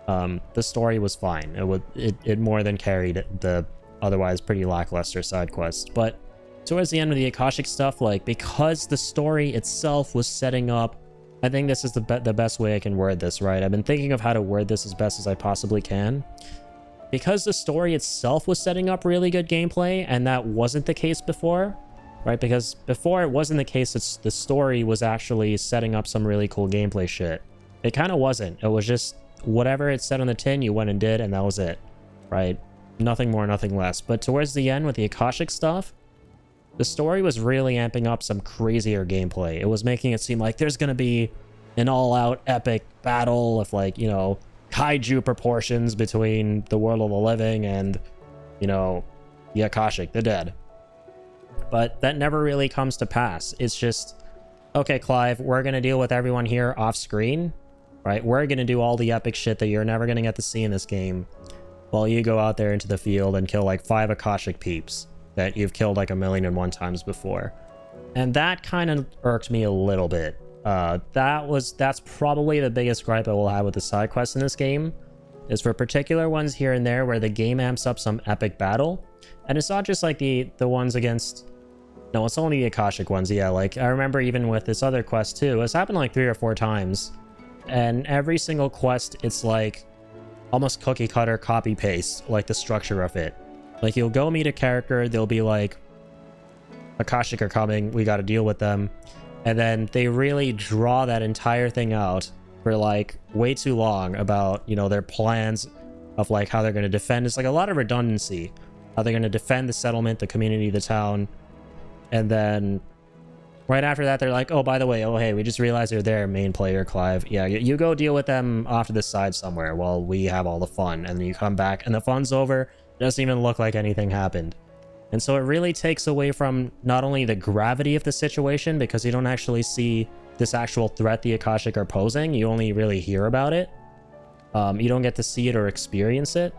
the story was fine. It more than carried the otherwise pretty lackluster side quests. But towards the end of the Akashic stuff, like, because the story itself was setting up, I think this is the best way I can word this, right? I've been thinking of how to word this as best as I possibly can. Because the story itself was setting up really good gameplay, and that wasn't the case before, right? Because before it wasn't the case that the story was actually setting up some really cool gameplay shit. It kind of wasn't. It was just whatever it said on the tin, you went and did, and that was it, right? Nothing more, nothing less. But towards the end with the Akashic stuff, the story was really amping up some crazier gameplay. It was making it seem like there's going to be an all-out epic battle of, like, you know, kaiju proportions between the world of the living and, you know, the Akashic, the dead. But that never really comes to pass. It's just, okay, Clive, we're going to deal with everyone here off screen, right? We're going to do all the epic shit that you're never going to get to see in this game while you go out there into the field and kill like 5 Akashic peeps that you've killed like 1,000,001 times before. And that kind of irked me a little bit. That's probably the biggest gripe I will have with the side quests in this game, is for particular ones here and there where the game amps up some epic battle. And it's not just like the ones against, no, it's only the Akashic ones. Yeah, like I remember even with this other quest too, it's happened like 3 or 4 times, and every single quest, it's like almost cookie cutter copy paste, like the structure of it. Like, you'll go meet a character, they'll be like, Akashic are coming, we got to deal with them. And then they really draw that entire thing out for like way too long about, you know, their plans of like how they're going to defend. It's like a lot of redundancy, how they're going to defend the settlement, the community, the town. And then right after that, they're like, oh, by the way, oh, hey, we just realized you're there, main player, Clive. Yeah, you go deal with them off to the side somewhere while we have all the fun. And then you come back and the fun's over It doesn't even look like anything happened. And so it really takes away from not only the gravity of the situation, because you don't actually see this actual threat the Akashic are posing, you only really hear about it. You don't get to see it or experience it.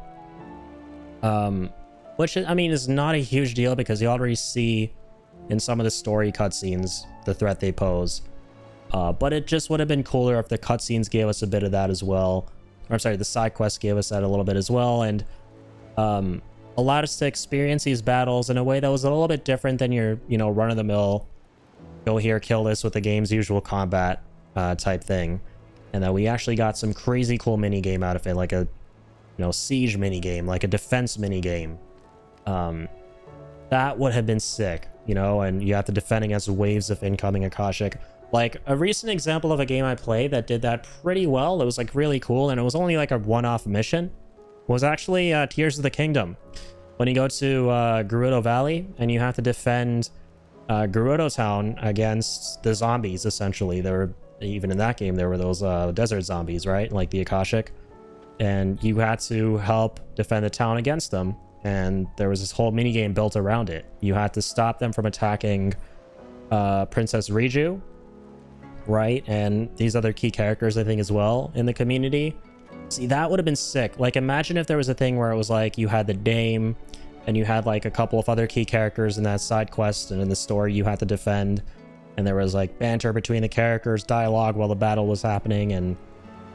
Which, I mean, is not a huge deal because you already see in some of the story cutscenes the threat they pose. But it just would have been cooler if the cutscenes gave us a bit of that as well. Or, I'm sorry, the side quests gave us that a little bit as well, and allowed us to experience these battles in a way that was a little bit different than your, you know, run-of-the-mill, go here, kill this with the game's usual combat type thing. And that we actually got some crazy cool mini-game out of it, like a, you know, siege mini-game, like a defense mini-game. That would have been sick, you know, and you have to defend against waves of incoming Akashic. Like, a recent example of a game I played that did that pretty well, it was, like, really cool, and it was only, like, a one-off mission, was actually Tears of the Kingdom. When you go to Gerudo Valley, and you have to defend Gerudo Town against the zombies, essentially. There were, even in that game, there were those desert zombies, right? Like the Akashic. And you had to help defend the town against them. And there was this whole minigame built around it. You had to stop them from attacking Princess Riju, right? And these other key characters, I think, as well in the community. See, that would have been sick. Like, imagine if there was a thing where it was like you had the Dame and you had like a couple of other key characters in that side quest, and in the story you had to defend, and there was like banter between the characters, dialogue while the battle was happening, and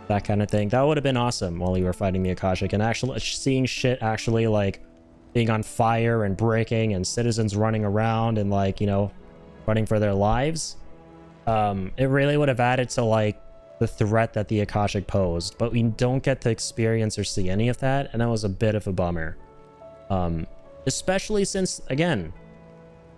that kind of thing. That would have been awesome while you were fighting the Akashic, and actually seeing shit actually like being on fire and breaking, and citizens running around and, like, you know, running for their lives. It really would have added to like the threat that the Akashic posed, but we don't get to experience or see any of that, and that was a bit of a bummer. Especially since, again,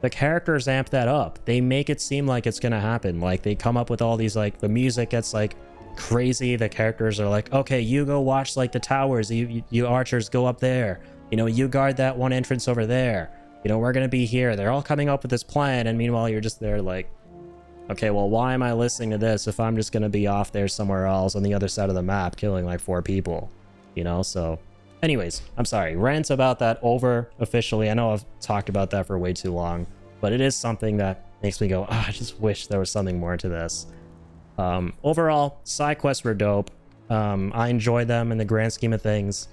the characters amp that up. They make it seem like it's gonna happen. Like, they come up with all these, like, the music gets like crazy. The characters are like, okay, you go watch like the towers, you archers go up there, you know, you guard that one entrance over there, you know, we're gonna be here. They're all coming up with this plan, and meanwhile you're just there like, okay, well, why am I listening to this if I'm just gonna be off there somewhere else on the other side of the map killing like 4 people, you know? So anyways, I'm sorry, rant about that over officially. I know I've talked about that for way too long, but it is something that makes me go, oh, I just wish there was something more to this. Overall, side quests were dope. I enjoyed them in the grand scheme of things,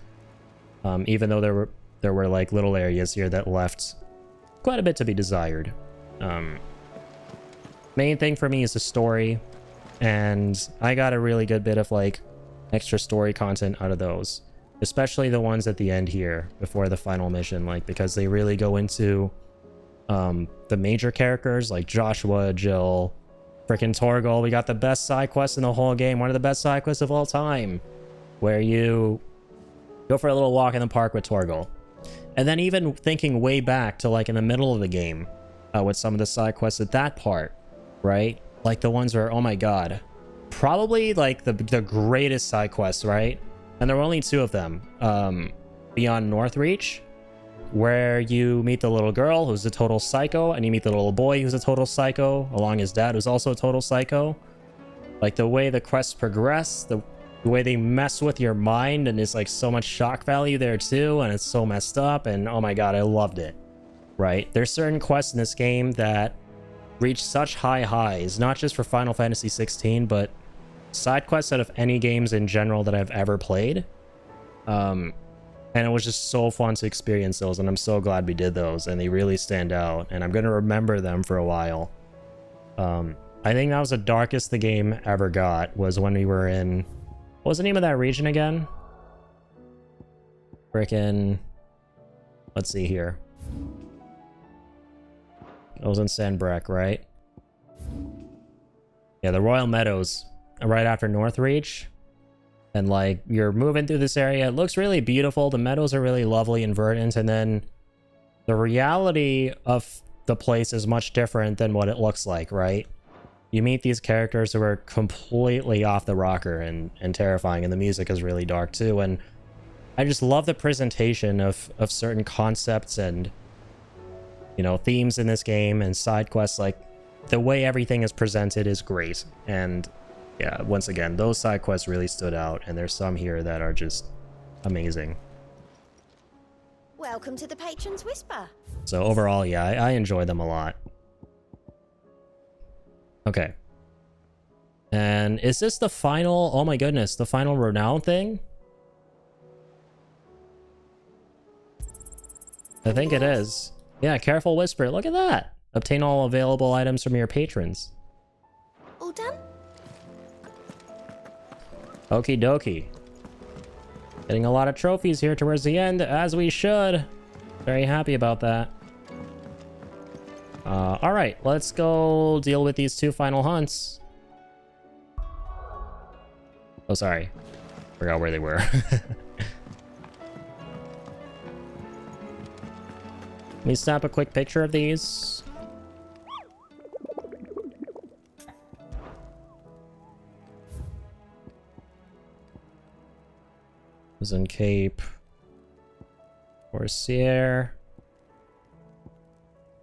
even though there were like little areas here that left quite a bit to be desired. Main thing for me is the story, and I got a really good bit of like extra story content out of those, especially the ones at the end here before the final mission, like, because they really go into the major characters like Joshua, Jill, freaking Torgal. We got the best side quest in the whole game, one of the best side quests of all time, where you go for a little walk in the park with Torgal. And then even thinking way back to like in the middle of the game with some of the side quests at that part, right? Like the ones where, oh my god, probably like the greatest side quests, right? And there were only 2 of them. Beyond Northreach, where you meet the little girl who's a total psycho, and you meet the little boy who's a total psycho, along his dad who's also a total psycho. Like the way the quests progress, the way they mess with your mind, and there's like so much shock value there too, and it's so messed up, and oh my god, I loved it. Right? There's certain quests in this game that reach such high highs, not just for Final Fantasy 16, but side quests out of any games in general that I've ever played. And it was just so fun to experience those, and I'm so glad we did those, and they really stand out, and I'm gonna remember them for a while. I think that was the darkest the game ever got, was when we were in, what was the name of that region again? Frickin', let's see here. It was in Sandbreck, right? Yeah, the Royal Meadows, right after Northreach. And like, you're moving through this area, it looks really beautiful, the meadows are really lovely and verdant, and then the reality of the place is much different than what it looks like, right? You meet these characters who are completely off the rocker and terrifying, and the music is really dark too, and I just love the presentation of certain concepts and, you know, themes in this game and side quests. Like, the way everything is presented is great, and yeah, once again, those side quests really stood out, and there's some here that are just amazing. Welcome to the Patron's Whisper. So overall, yeah, I enjoy them a lot. Okay. And is this the final, oh my goodness, the final renown thing? I think it is. Yeah, careful whisper. Look at that. Obtain all available items from your patrons. All done? Okie dokie. Getting a lot of trophies here towards the end, as we should. Very happy about that. Alright, let's go deal with these two final hunts. Oh, sorry. Forgot where they were. Let me snap a quick picture of these. Prison Cape. Corsair.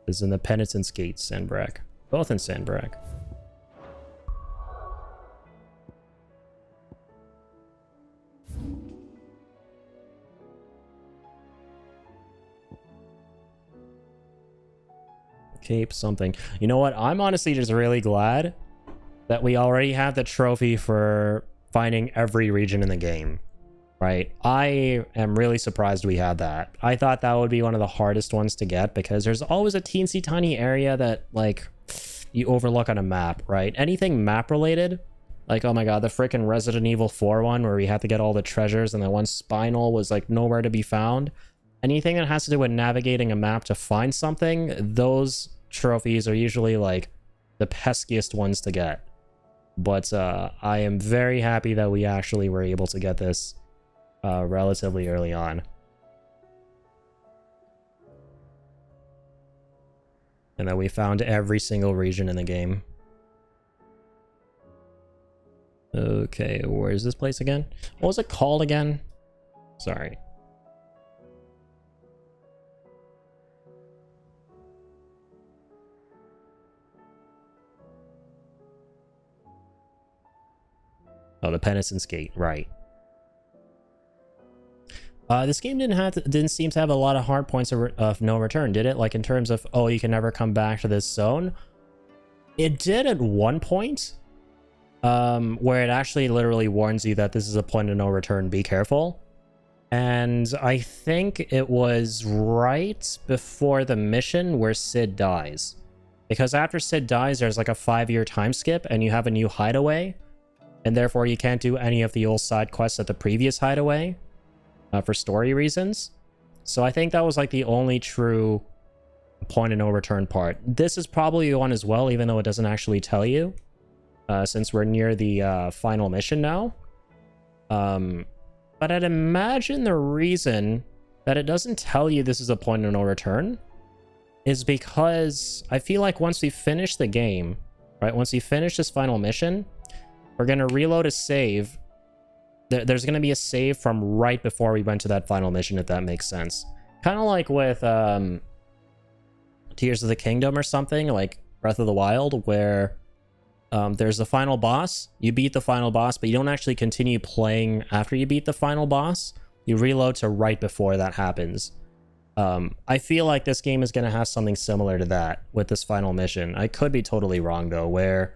This is in the Penitence Gate, Sandbrack. Both in Sandbrack. Cape something. You know what? I'm honestly just really glad that we already have the trophy for finding every region in the game. Right? I am really surprised we had that. I thought that would be one of the hardest ones to get because there's always a teensy tiny area that like you overlook on a map, right? Anything map related, like oh my god, the freaking Resident Evil 4 one where we had to get all the treasures and that one spinal was like nowhere to be found. Anything that has to do with navigating a map to find something, those trophies are usually like the peskiest ones to get. But I am very happy that we actually were able to get this relatively early on. And that we found every single region in the game. Okay, where is this place again? What was it called again? Sorry. Oh, the Penitence Gate, right. This game didn't seem to have a lot of hard points of no return, did it? Like in terms of, oh, you can never come back to this zone. It did at one point, where it actually literally warns you that this is a point of no return, be careful. And I think it was right before the mission where Sid dies. Because after Sid dies, there's like a 5-year time skip and you have a new hideaway. And therefore you can't do any of the old side quests at the previous hideaway. For story reasons. So I think that was like the only true point of no return part. This is probably one as well, even though it doesn't actually tell you. Since we're near the final mission now. But I'd imagine the reason that it doesn't tell you this is a point of no return is because I feel like once we finish the game, right? Once we finish this final mission, we're going to reload a save. There's going to be a save from right before we went to that final mission, if that makes sense. Kind of like with Tears of the Kingdom or something, like Breath of the Wild, where there's the final boss. You beat the final boss, but you don't actually continue playing after you beat the final boss. You reload to right before that happens. I feel like this game is going to have something similar to that with this final mission. I could be totally wrong, though, where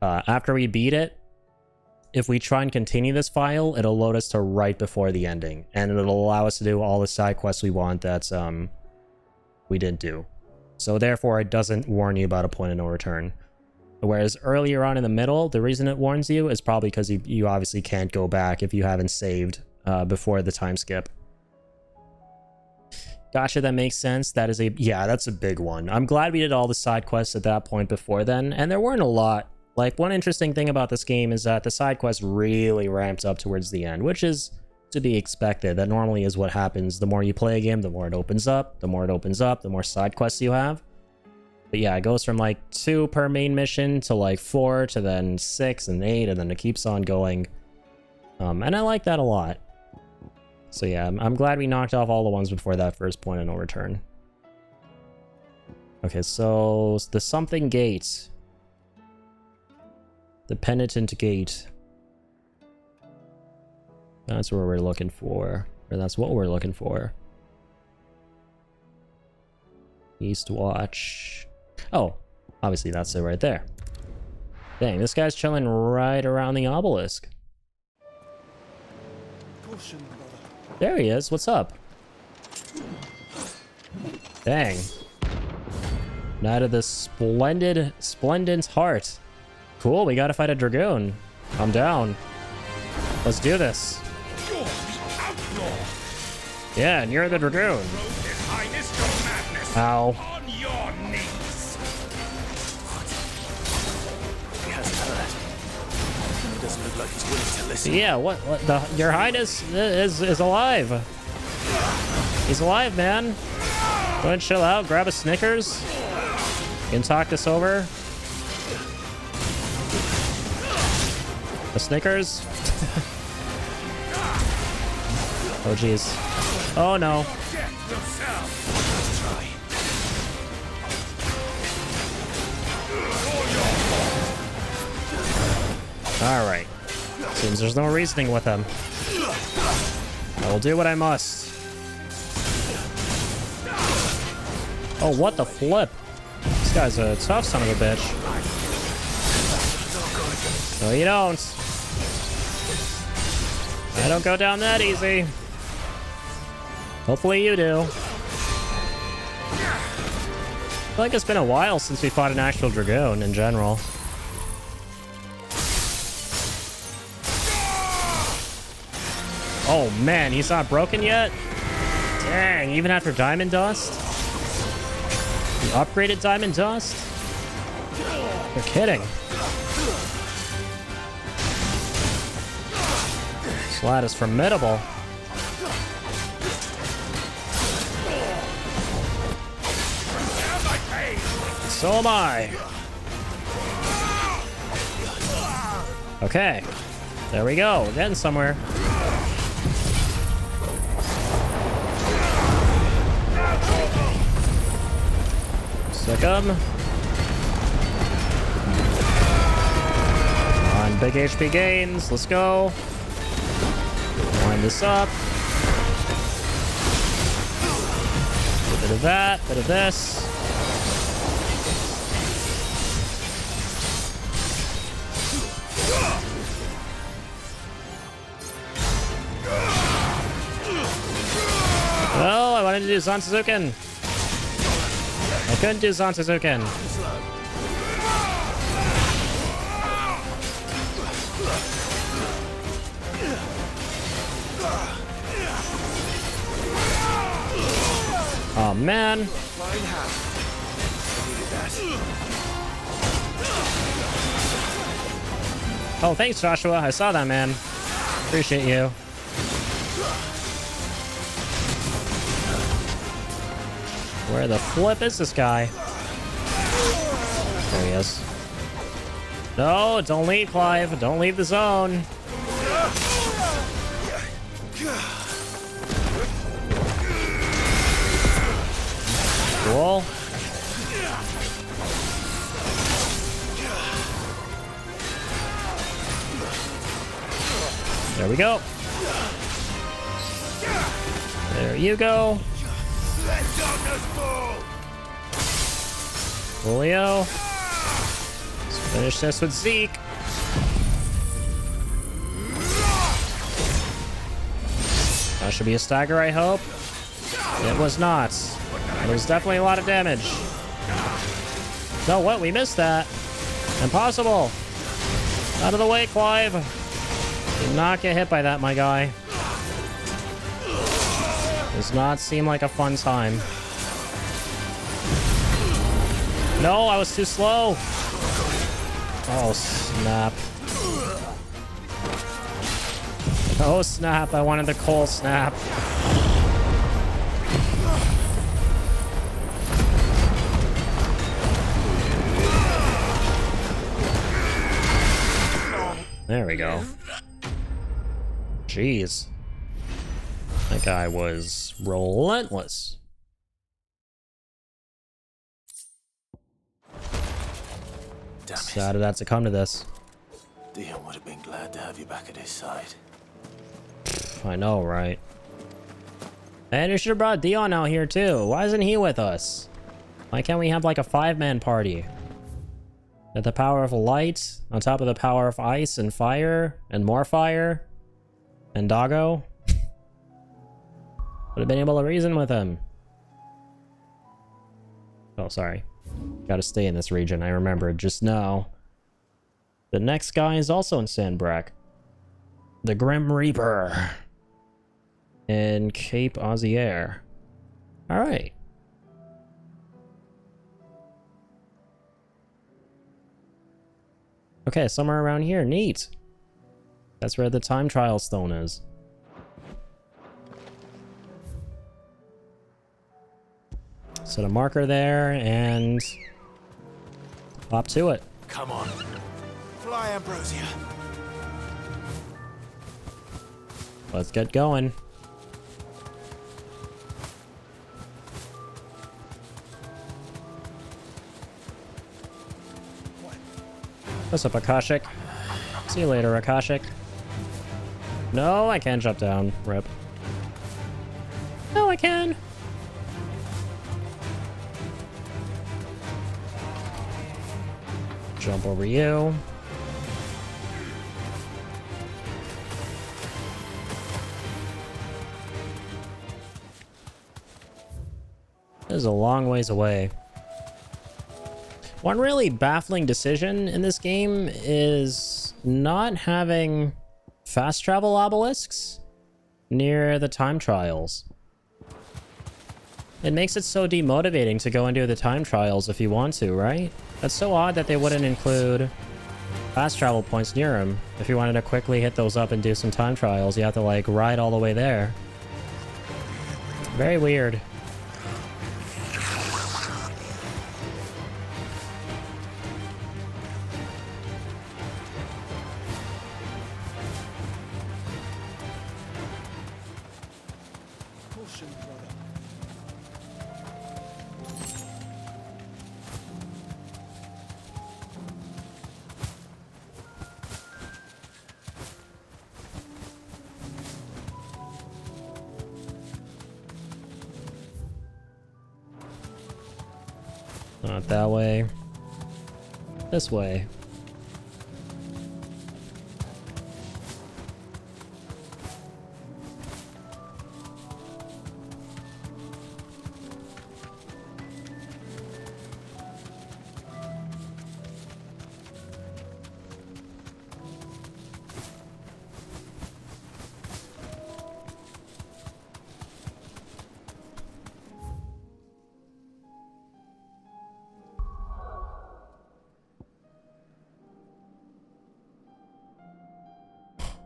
after we beat it, if we try and continue this file, it'll load us to right before the ending, and it'll allow us to do all the side quests we want that we didn't do. So therefore, it doesn't warn you about a point of no return. Whereas earlier on in the middle, the reason it warns you is probably because you obviously can't go back if you haven't saved before the time skip. Gotcha, that makes sense. That's a big one. I'm glad we did all the side quests at that point before then, and there weren't a lot. Like, one interesting thing about this game is that the side quest really ramps up towards the end, which is to be expected. That normally is what happens. The more you play a game, the more it opens up. The more it opens up, the more side quests you have. But yeah, it goes from like 2 per main mission to like 4 to then 6 and 8, and then it keeps on going. And I like that a lot. So yeah, I'm glad we knocked off all the ones before that first point of no return. Okay, so the something gate. The Penitent Gate. That's where we're looking for. Or that's what we're looking for. East Watch. Oh, obviously that's it right there. Dang, this guy's chilling right around the obelisk. Caution, brother. There he is. What's up? Dang. Knight of the Splendent Heart. Cool, we gotta fight a Dragoon. I'm down. Let's do this. You're the outlaw! Yeah, and you're the Dragoon. His Highness to madness! Ow. On your knees! He hasn't heard. He doesn't look like he's willing to listen. Yeah, what Your Highness is alive. He's alive, man. Go ahead and chill out, grab a Snickers. You can talk this over. A Snickers? Oh, jeez. Oh, no. Alright. Seems there's no reasoning with him. I will do what I must. Oh, what the flip? This guy's a tough son of a bitch. No, you don't. I don't go down that easy. Hopefully you do. I feel like it's been a while since we fought an actual Dragoon in general. Oh man, he's not broken yet? Dang, even after Diamond Dust? The upgraded Diamond Dust? You're kidding. This lad is formidable. So am I. Okay. There we go. We're getting somewhere. Sick 'em. On big HP gains. Let's go. Wind this up. A bit of that, bit of this. Oh, I wanted to do Zantazuken. I couldn't do Zantazuken. Oh, man. Oh, thanks, Joshua. I saw that, man. Appreciate you. Where the flip is this guy? There he is. No, don't leave, Clive. Don't leave the zone. Cool. There we go. There you go. Julio. Let's finish this with Zeke. That should be a stagger, I hope. It was not. There was definitely a lot of damage. No, what? We missed that. Impossible. Out of the way, Clive. Did not get hit by that, my guy. Does not seem like a fun time. No, I was too slow. Oh, snap. Oh, snap. I wanted the coal snap. There we go. Jeez. That guy was relentless. Damn it. Sad did that to come to this. Dion would have been glad to have you back at his side. I know, right? And you should have brought Dion out here too. Why isn't he with us? Why can't we have like a 5-man party? At the power of light, on top of the power of ice and fire, and more fire, and doggo. Would have been able to reason with him. Oh, sorry. Gotta stay in this region. I remembered just now. The next guy is also in Sandbrack. The Grim Reaper. In Cape Ozier. Alright. Okay, somewhere around here. Neat. That's where the time trial stone is. Set a marker there and hop to it. Come on. Fly, Ambrosia. Let's get going. What's up, Akashic? See you later, Akashic. No, I can't jump down. Rip. No, I can. Jump over you. This is a long ways away. One really baffling decision in this game is not having fast travel obelisks near the time trials. It makes it so demotivating to go and do the time trials if you want to, right? That's so odd that they wouldn't include fast travel points near them. If you wanted to quickly hit those up and do some time trials, you have to like ride all the way there. Very weird. Not that way. This way.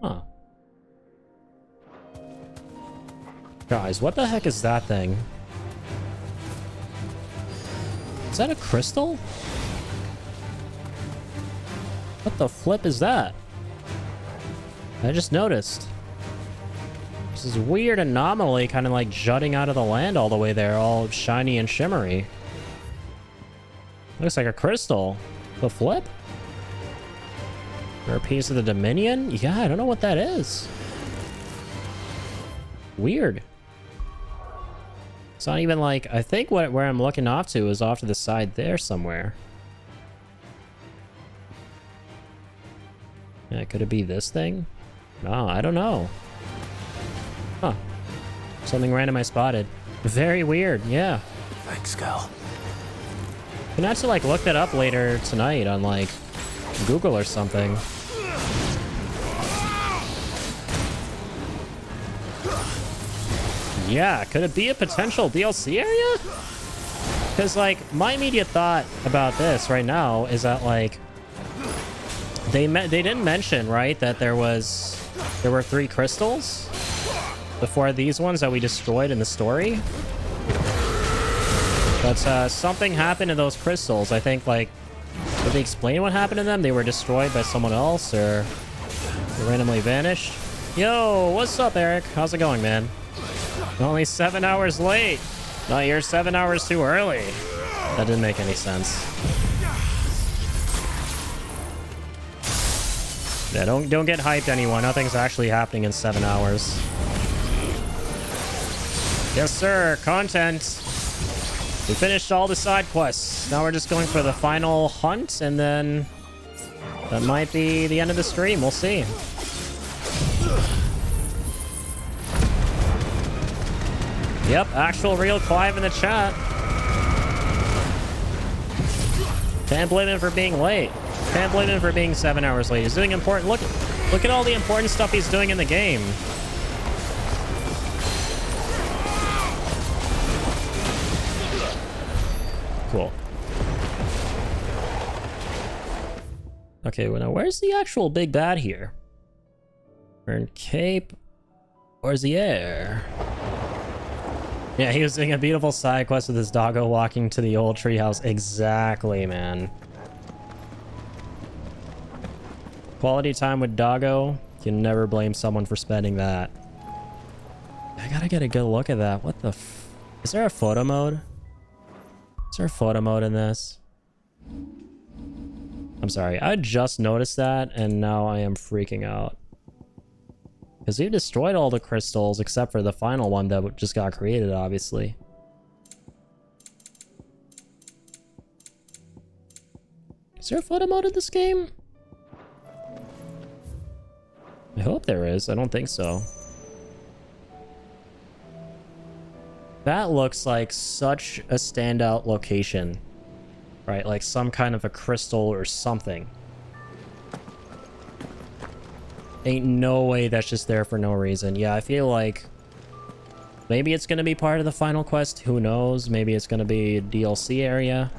Huh. Guys, what the heck is that thing? Is that a crystal? What the flip is that? I just noticed. This is weird anomaly kind of like jutting out of the land all the way there, all shiny and shimmery. Looks like a crystal. The flip? Or a piece of the Dominion? Yeah, I don't know what that is. Weird. It's not even like... I think where I'm looking off to is off to the side there somewhere. Yeah, could it be this thing? No, I don't know. Huh. Something random I spotted. Very weird, yeah. Thanks, Cal. Can actually like look that up later tonight on like Google or something. Yeah, could it be a potential DLC area? Because, like, my immediate thought about this right now is that, like, they didn't mention, right, that there were 3 crystals before these ones that we destroyed in the story. But something happened to those crystals. I think, like, did they explain what happened to them? They were destroyed by someone else, or they randomly vanished? Yo, what's up, Eric? How's it going, man? Only 7 hours late. No, you're 7 hours too early. That didn't make any sense. Yeah, don't get hyped, anyone. Nothing's actually happening in 7 hours. Yes, sir. Content. We finished all the side quests. Now we're just going for the final hunt, and then that might be the end of the stream. We'll see. Yep, actual real Clive in the chat. Can't blame him for being late. Can't blame him for being 7 hours late. He's doing important. Look at all the important stuff he's doing in the game. Cool. Okay, well now where's the actual big bad here? Earn cape. Where's the air? Yeah, he was doing a beautiful side quest with his doggo walking to the old treehouse. Exactly, man. Quality time with doggo. You can never blame someone for spending that. I gotta get a good look at that. What the f... Is there a photo mode? Is there a photo mode in this? I'm sorry. I just noticed that, and now I am freaking out. Because we've destroyed all the crystals except for the final one that just got created, obviously. Is there a photo mode in this game? I hope there is. I don't think so. That looks like such a standout location. Right, like some kind of a crystal or something. Ain't no way that's just there for no reason. Yeah, I feel like maybe it's gonna be part of the final quest. Who knows? Maybe it's gonna be a DLC area.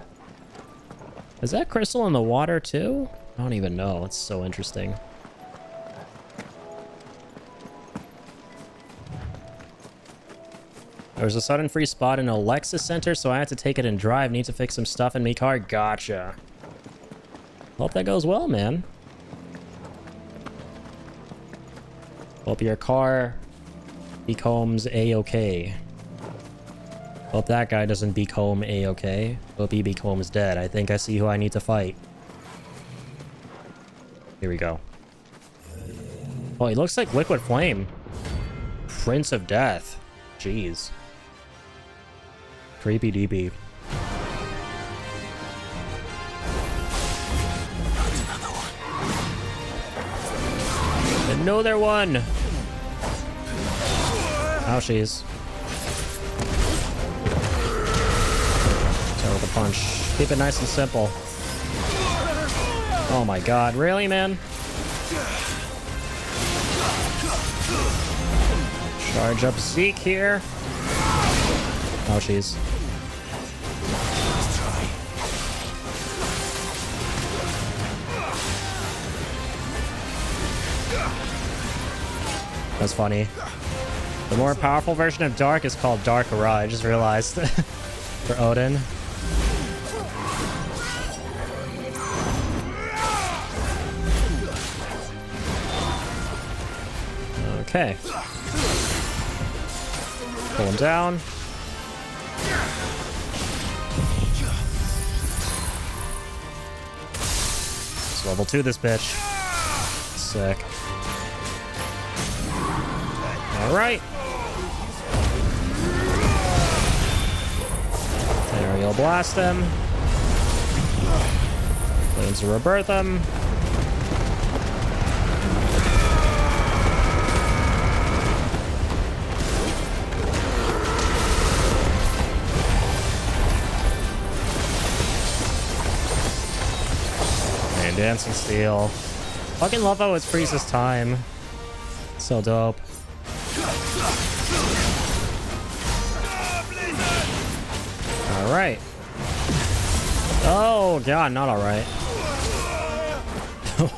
Is that crystal in the water too? I don't even know. It's so interesting. There's a sudden free spot in Alexa Center, so I had to take it and drive. Need to fix some stuff in my car. Gotcha. Hope that goes well, man. Hope your car becomes A-okay. Hope that guy doesn't become A-okay. Hope he becomes dead. I think I see who I need to fight. Here we go. Oh, he looks like Liquid Flame. Prince of Death. Jeez. Creepy DB. Another one. Oh, she's. Start with a punch. Keep it nice and simple. Oh my god, really, man? Charge up Zeke here. Oh, she's. That's funny. The more powerful version of Dark is called Dark Aura. I just realized. For Odin. Okay. Pull him down. It's level 2 this bitch. Sick. Alright. Aerial blast them. Flames to rebirth them. And Dancing Steel. Fucking love how it freezes time. So dope. Alright. Oh god, not alright.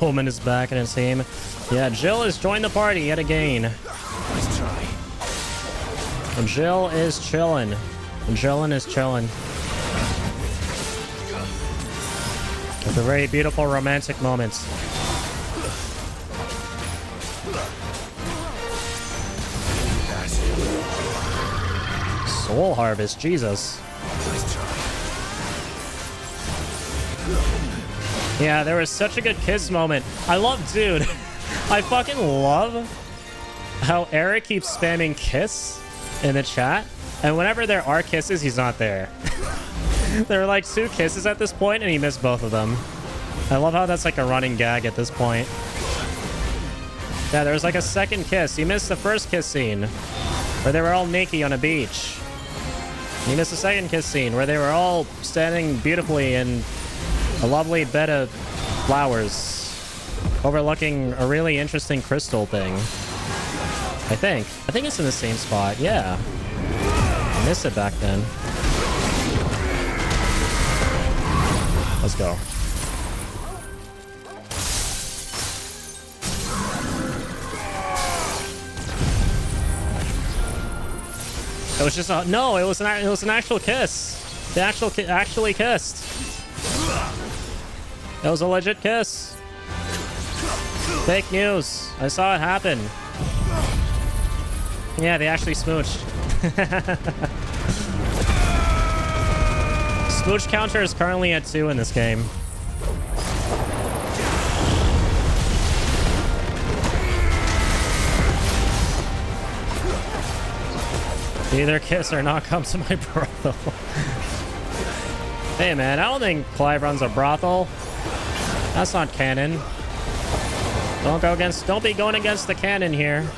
Omen is back in his team. Yeah, Jill has joined the party yet again. Nice try. And Jill is chillin'. And Jillin is chillin'. It's a very beautiful romantic moment. Soul Harvest, Jesus. Yeah, there was such a good kiss moment. I love, dude. I fucking love how Eric keeps spamming kiss in the chat, and whenever there are kisses, he's not there. There were like 2 kisses at this point, and he missed both of them. I love how that's like a running gag at this point. Yeah, there was like a second kiss. He missed the first kiss scene, where they were all naked on a beach. He missed the second kiss scene, where they were all standing beautifully in a lovely bed of flowers, overlooking a really interesting crystal thing. I think it's in the same spot. Yeah. I missed it back then. Let's go. It was just a no. It was an actual kiss. The actually kissed. It was a legit kiss. Fake news. I saw it happen. Yeah, they actually smooched. Smooch counter is currently at 2 in this game. Either kiss or not come to my brothel. Hey man, I don't think Clive runs a brothel. That's not canon. Don't be going against the canon here.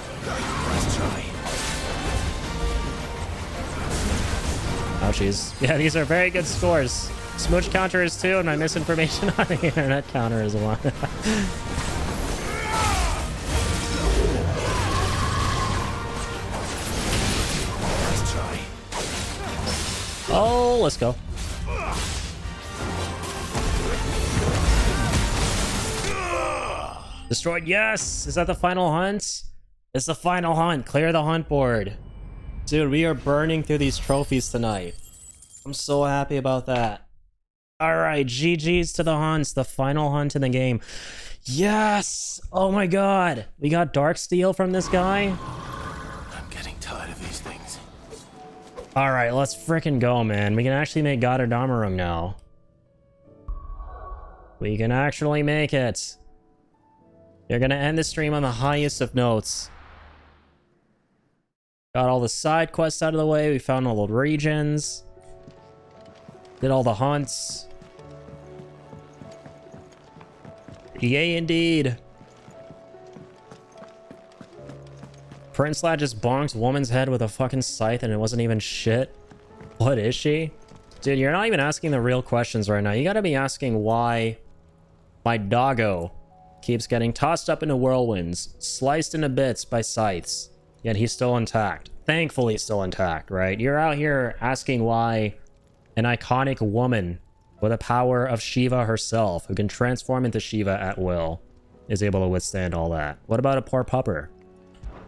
Ouchies. Yeah, these are very good scores. Smooch counter is 2, and my misinformation on the internet counter is 1. Oh, let's go. Destroyed, yes! Is that the final hunt? It's the final hunt. Clear the hunt board. Dude, we are burning through these trophies tonight. I'm so happy about that. Alright, GG's to the hunts. The final hunt in the game. Yes! Oh my god. We got Darksteel from this guy. I'm getting tired of these things. Alright, let's frickin' go, man. We can actually make Goddardammerung now. We can actually make it. You're gonna end the stream on the highest of notes. Got all the side quests out of the way. We found all the regions. Did all the hunts. Yay, indeed. Prince Lad just bonked woman's head with a fucking scythe and it wasn't even shit. What is she? Dude, you're not even asking the real questions right now. You gotta be asking why my doggo keeps getting tossed up into whirlwinds, sliced into bits by scythes. Yet he's still intact. Thankfully still intact, right? You're out here asking why an iconic woman with the power of Shiva herself, who can transform into Shiva at will, is able to withstand all that. What about a poor pupper?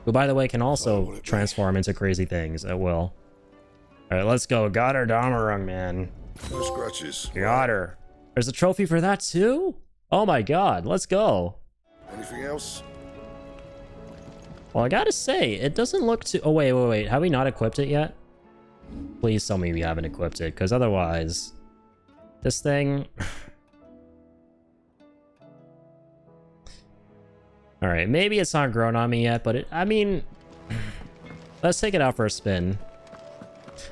Who, by the way, can also transform into crazy things at will. Alright, let's go. Got her Damarung, man. No scratches. Got her. There's a trophy for that too? Oh my god, let's go. Anything else? Well, I gotta say, it doesn't look too... Oh, wait. Have we not equipped it yet? Please tell me we haven't equipped it, because otherwise... This thing... Alright, maybe it's not grown on me yet, but it... I mean... Let's take it out for a spin.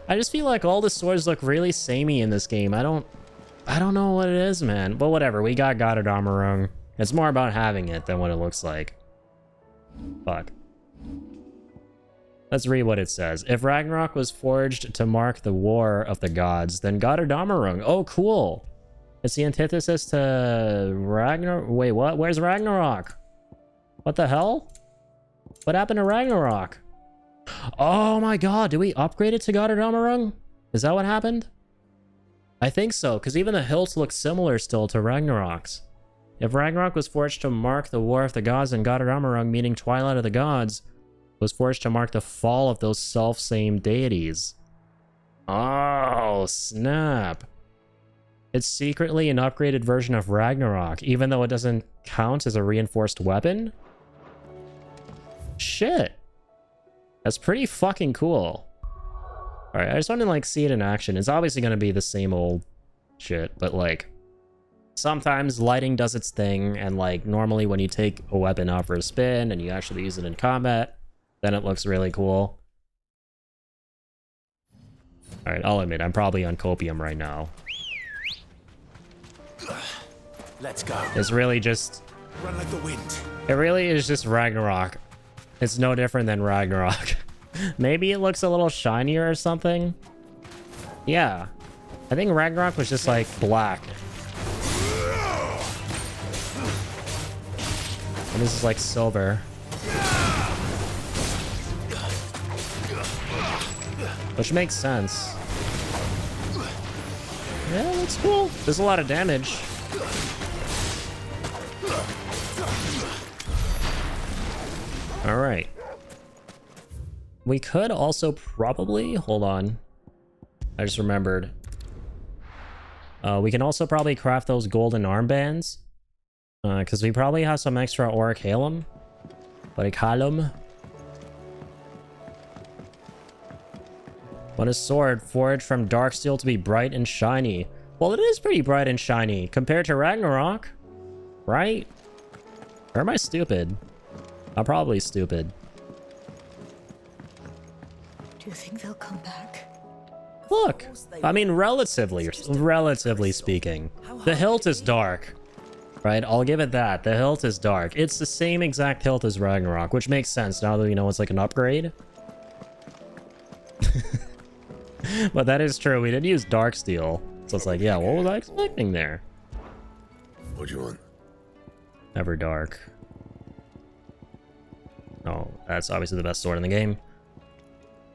I just feel like all the swords look really samey in this game. I don't know what it is, man. But whatever, we got Goddardammerung. It's more about having it than what it looks like. Fuck. Let's read what it says. If Ragnarok was forged to mark the war of the gods, then Goddardammerung. Oh, cool. It's the antithesis to Ragnarok. Wait, what? Where's Ragnarok? What the hell? What happened to Ragnarok? Oh my god, did we upgrade it to Goddardammerung? Is that what happened? I think so, because even the hilts look similar still to Ragnarok's. If Ragnarok was forged to mark the war of the gods, and Goddardammerung, meaning Twilight of the Gods, was forged to mark the fall of those self-same deities. Oh, snap. It's secretly an upgraded version of Ragnarok, even though it doesn't count as a reinforced weapon? Shit. That's pretty fucking cool. Alright, I just want to, like, see it in action. It's obviously going to be the same old shit, but, like... Sometimes lighting does its thing, and, like, normally when you take a weapon out for a spin and you actually use it in combat, then it looks really cool. Alright, I'll admit, I'm probably on copium right now. Let's go. It's really just... Run like the wind. It really is just Ragnarok. It's no different than Ragnarok. Maybe it looks a little shinier or something. Yeah. I think Ragnarok was just like black. And this is like silver. Which makes sense. Yeah, looks cool. There's a lot of damage. All right. We could also probably... Hold on. I just remembered. We can also probably craft those golden armbands. Because we probably have some extra Orichalum. Orichalum. Want a sword forged from dark steel to be bright and shiny. Well, it is pretty bright and shiny compared to Ragnarok. Right? Or am I stupid? I'm probably stupid. Do you think they'll come back? Look, I mean, relatively speaking, the hilt is dark, right? I'll give it that. The hilt is dark. It's the same exact hilt as Ragnarok, which makes sense now that we know it's like an upgrade. But that is true. We did use dark steel, so it's like, yeah, what was I expecting there? What do you want? Ever dark. Oh, that's obviously the best sword in the game.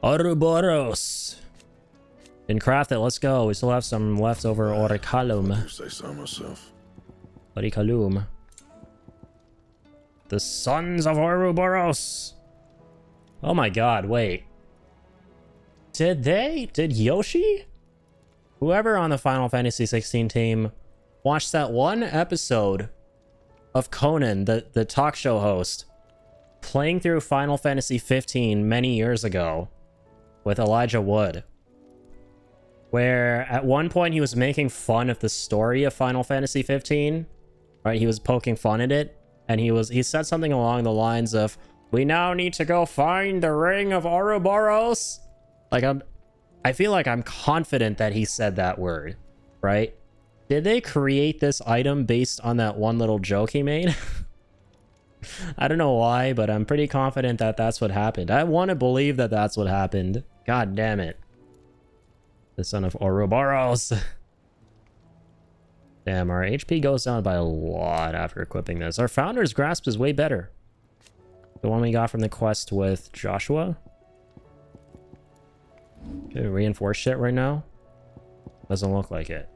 Ouroboros. Didn't craft it. Let's go. We still have some leftover Orichalum. Say so myself. Orichalum. The Sons of Ouroboros. Oh my god, wait. Did Yoshi? Whoever on the Final Fantasy 16 team watched that one episode of Conan, the talk show host, playing through Final Fantasy 15 many years ago with Elijah Wood, where at one point he was making fun of the story of Final Fantasy 15, right? He was poking fun at it, and he said something along the lines of, "We now need to go find the Ring of Ouroboros." Like, I feel like I'm confident that he said that word, right? Did they create this item based on that one little joke he made? I don't know why, but I'm pretty confident that that's what happened. I want to believe that that's what happened. God damn it. The Son of Ouroboros. Damn, our HP goes down by a lot after equipping this. Our Founder's Grasp is way better. The one we got from the quest with Joshua. Okay, reinforce shit right now? Doesn't look like it.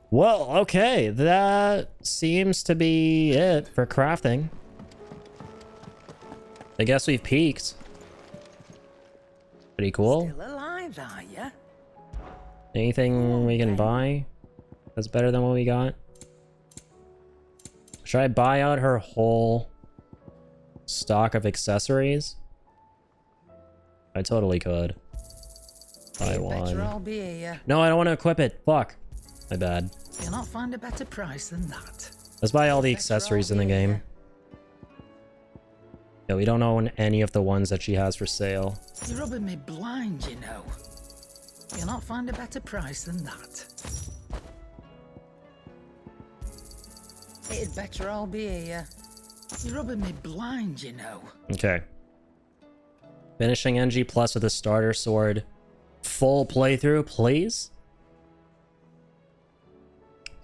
Well, okay, that seems to be it for crafting. I guess we've peaked. Pretty cool. Still alive, are ya? Anything we can buy that's better than what we got? Should I buy out her whole stock of accessories? I totally could. Buy one. I'll be here. No, I don't want to equip it. Fuck. My bad. You'll not find a better price than that. Let's buy all the accessories in the game. Yeah, we don't own any of the ones that she has for sale. You're rubbing me blind, you know. You'll not find a better price than that. It'd better all be here. You're rubbing me blind, you know. Okay. Finishing NG plus with a starter sword. Full playthrough, please?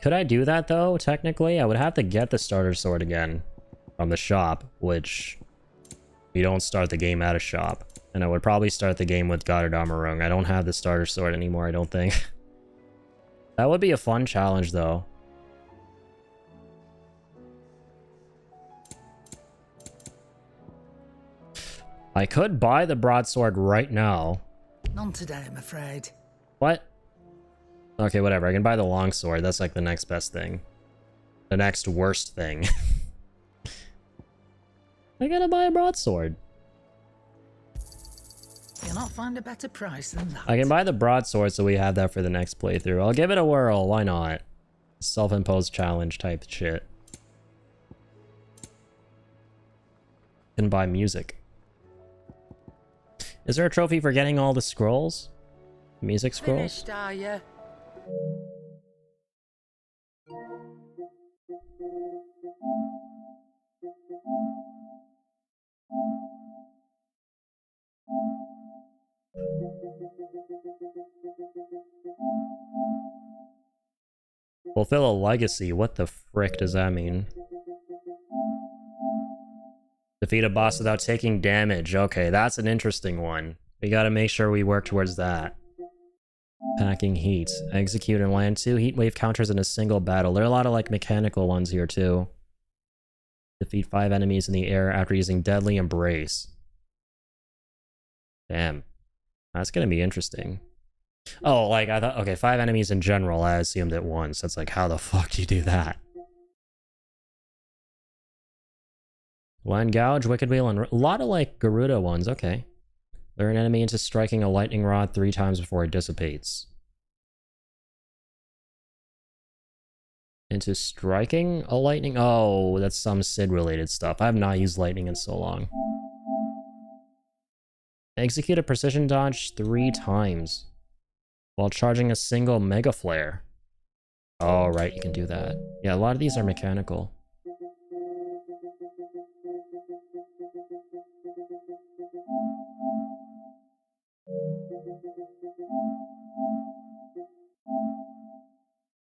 Could I do that, though, technically? I would have to get the starter sword again from the shop, which we don't start the game at a shop. And I would probably start the game with Gardamarung. I don't have the starter sword anymore, I don't think. That would be a fun challenge, though. I could buy the broadsword right now. None today, I'm afraid. What? Okay, whatever. I can buy the longsword. That's like the next best thing. The next worst thing. I gotta buy a broadsword. You'll not find a better price than that. I can buy the broadsword so we have that for the next playthrough. I'll give it a whirl. Why not? Self-imposed challenge type shit. Can buy music. Is there a trophy for getting all the scrolls? Music scrolls? Finished, are you? Fulfill a legacy. What the frick does that mean? Defeat a boss without taking damage. Okay, that's an interesting one. We gotta make sure we work towards that. Packing heat. Execute and land 2 heat wave counters in a single battle. There are a lot of like mechanical ones here too. Defeat 5 enemies in the air after using Deadly Embrace. Damn. That's gonna be interesting. Oh, like I thought, okay, 5 enemies in general, I assumed at once. That's like, how the fuck do you do that? Line Gouge, Wicked Wheel, and a lot of like Garuda ones, okay. Lure an enemy into striking a lightning rod 3 times before it dissipates. Into striking a lightning? Oh, that's some Sid related stuff. I have not used lightning in so long. Execute a precision dodge 3 times while charging a single Mega Flare. Oh, right, you can do that. Yeah, a lot of these are mechanical.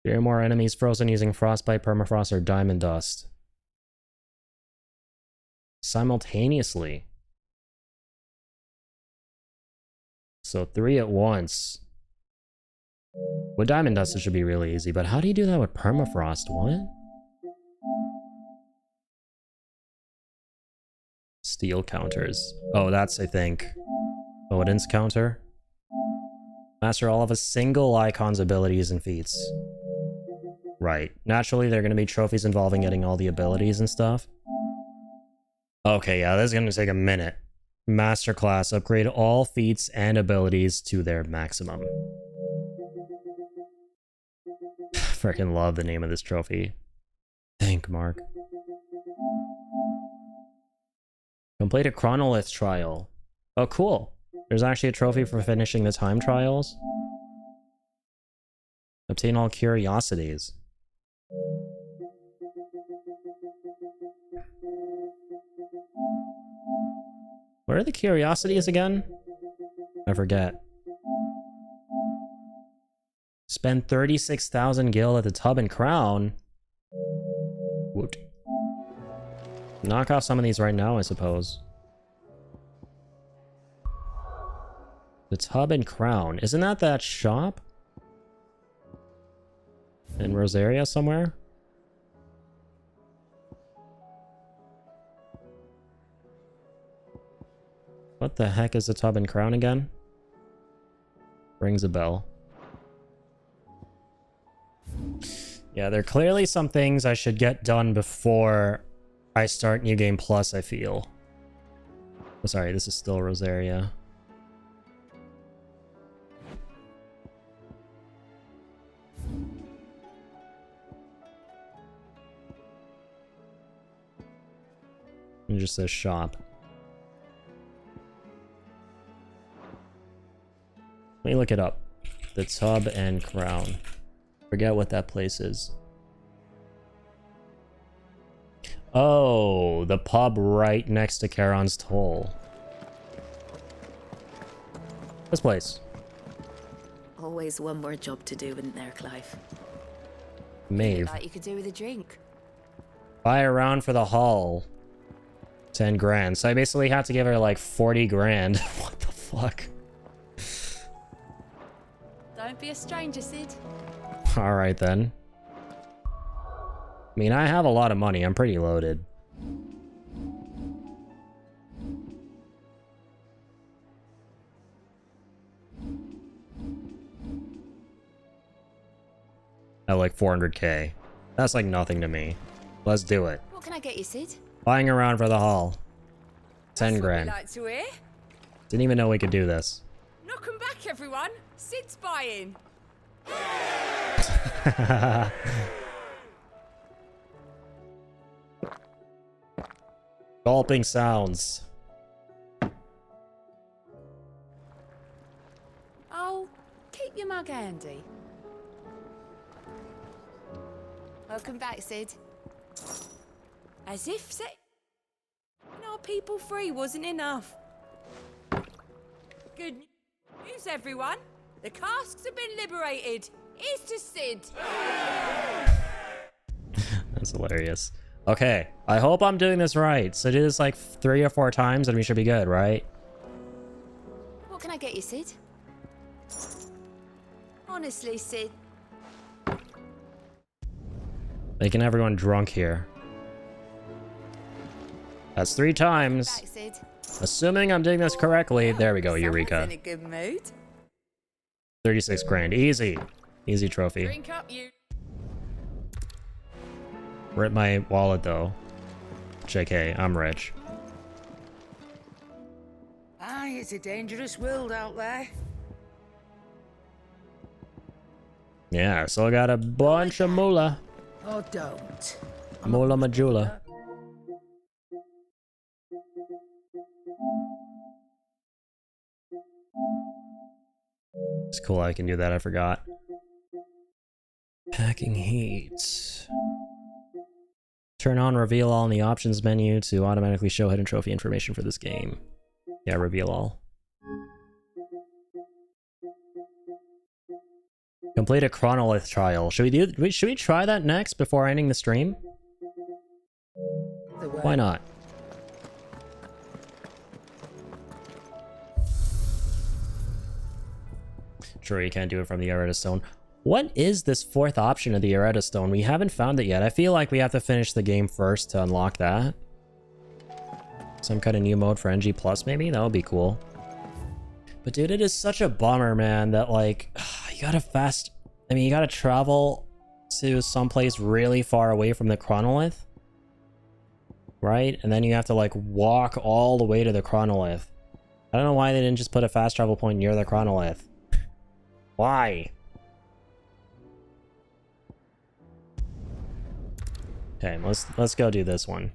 Fear more enemies frozen using Frostbite, Permafrost, or Diamond Dust. Simultaneously. So 3 at once. With Diamond Dust, it should be really easy, but how do you do that with Permafrost? What? Steel counters. Oh, that's, I think, Odin's counter. Master all of a single icon's abilities and feats. Right. Naturally, there are going to be trophies involving getting all the abilities and stuff. Okay, yeah, this is going to take a minute. Masterclass. Upgrade all feats and abilities to their maximum. Freaking love the name of this trophy. Thank Mark. Complete a chronolith trial. Oh, cool. There's actually a trophy for finishing the time trials. Obtain all curiosities. What are the curiosities again? I forget. Spend 36,000 gil at the Tub and Crown. Woot. Knock off some of these right now, I suppose. The Tub and Crown. Isn't that shop? In Rosaria somewhere? What the heck is the Tub and Crown again? Rings a bell. Yeah, there are clearly some things I should get done before I start New Game Plus, I feel. Oh, sorry, this is still Rosaria. It just says shop. Let me look it up. The Tub and Crown. Forget what that place is. Oh, the pub right next to Charon's Toll. This place. Always one more job to do, isn't there, Clive? Maeve. Like you could do with a drink. Buy a round for the hall. 10 grand. So I basically had to give her like 40 grand. What the fuck? Don't be a stranger, Sid. Alright then. I mean, I have a lot of money. I'm pretty loaded. At like 400k. That's like nothing to me. Let's do it. What can I get you, Sid? Buying around for the hall. 10 grand. Like to hear? Didn't even know we could do this. Knock 'em back, everyone. Sid's buying. Gulping sounds. Oh, keep your mug handy. Welcome back, Sid. As if setting our people free wasn't enough. Good news, everyone. The casks have been liberated. Here's to Sid. That's hilarious. Okay, I hope I'm doing this right. So do this like 3 or 4 times and we should be good, right? What can I get you, Sid? Honestly, Sid. Making everyone drunk here. That's 3 times. Back, Sid. Assuming I'm doing this correctly. There we go, Eureka. In a good mood. 36 grand. Easy. Easy trophy. Drink up, you. Rip my wallet though. JK, I'm rich. Aye, it's a dangerous world out there. Yeah, so I got a bunch of moolah. Or don't. Moolah majula. It's cool I can do that, I forgot. Packing heat. Turn on reveal all in the options menu to automatically show hidden trophy information for this game. Yeah, reveal all. Complete a chronolith trial. Should we try that next before ending the stream? Why not? Sure, you can't do it from the Eretta Stone. What is this 4th option of the Eretta Stone? We haven't found it yet. I feel like we have to finish the game first to unlock that. Some kind of new mode for NG Plus, maybe? That would be cool. But dude, it is such a bummer, man, that like, you gotta travel to someplace really far away from the chronolith. Right? And then you have to like walk all the way to the chronolith. I don't know why they didn't just put a fast travel point near the chronolith. Why? Okay, let's go do this one.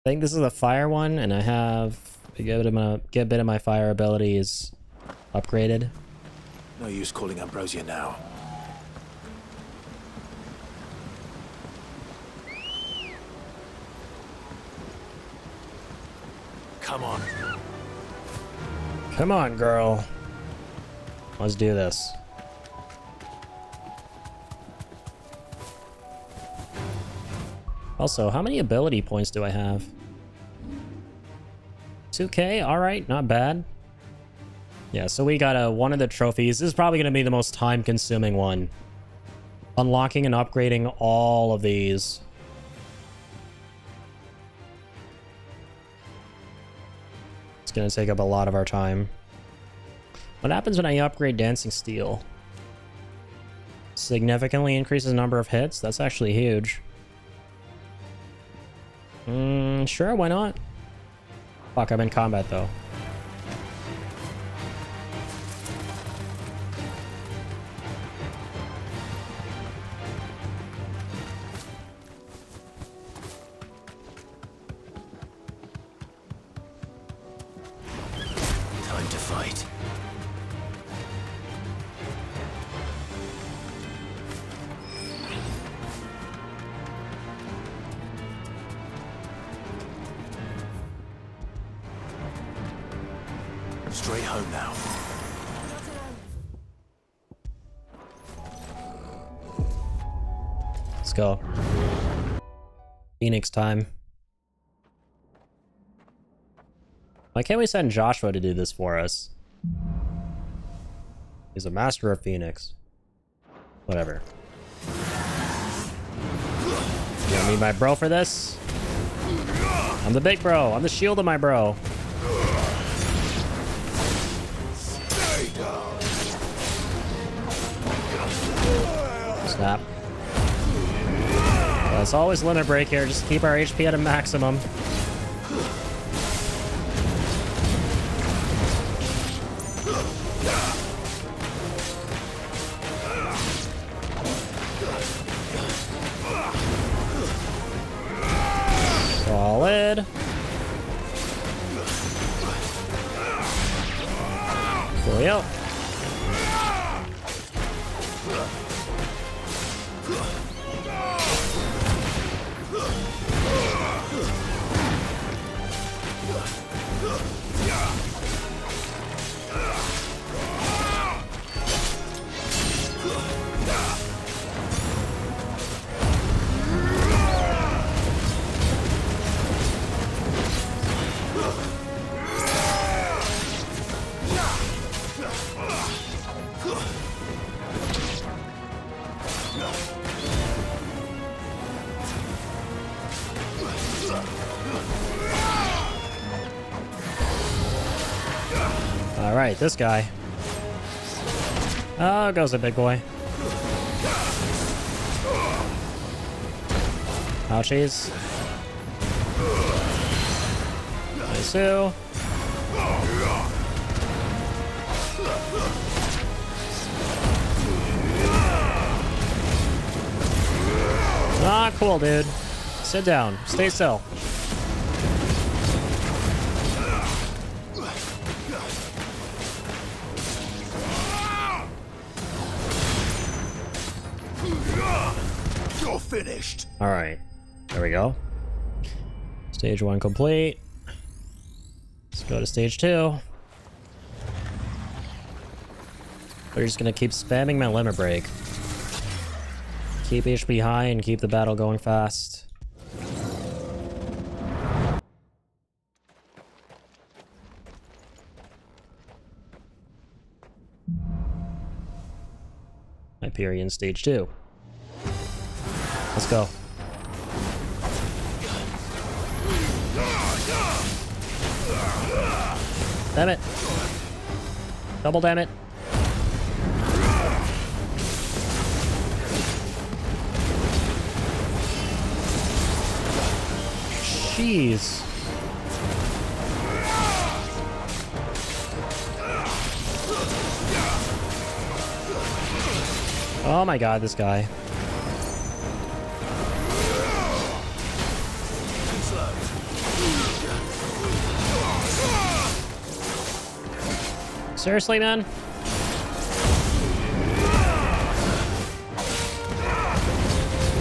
I think this is the fire one, and I have get a bit of my fire abilities upgraded. No use calling Ambrosia now. Come on. Come on, girl. Let's do this. Also, how many ability points do I have? 2k? Alright, not bad. Yeah, so we got one of the trophies. This is probably going to be the most time-consuming one. Unlocking and upgrading all of these. It's going to take up a lot of our time. What happens when I upgrade Dancing Steel? Significantly increases the number of hits? That's actually huge. Sure, why not? Fuck, I'm in combat though. Time to fight. Straight home now. Let's go. Phoenix time. Why can't we send Joshua to do this for us? He's a master of Phoenix. Whatever. You don't need my bro for this? I'm the big bro. I'm the shield of my bro. Snap. It's always limit break here. Just keep our HP at a maximum. Solid. Fully out. Alright, this guy. Oh, goes the big boy. Ouchies. Nice too. Ah, cool, dude. Sit down. Stay still. You're finished. All right. There we go. Stage 1 complete. Let's go to stage 2. We're just gonna keep spamming my limit break. Keep HP high and keep the battle going fast. Hyperion stage 2. Let's go. Damn it. Double damn it. Jeez. Oh my god, this guy. Seriously, man?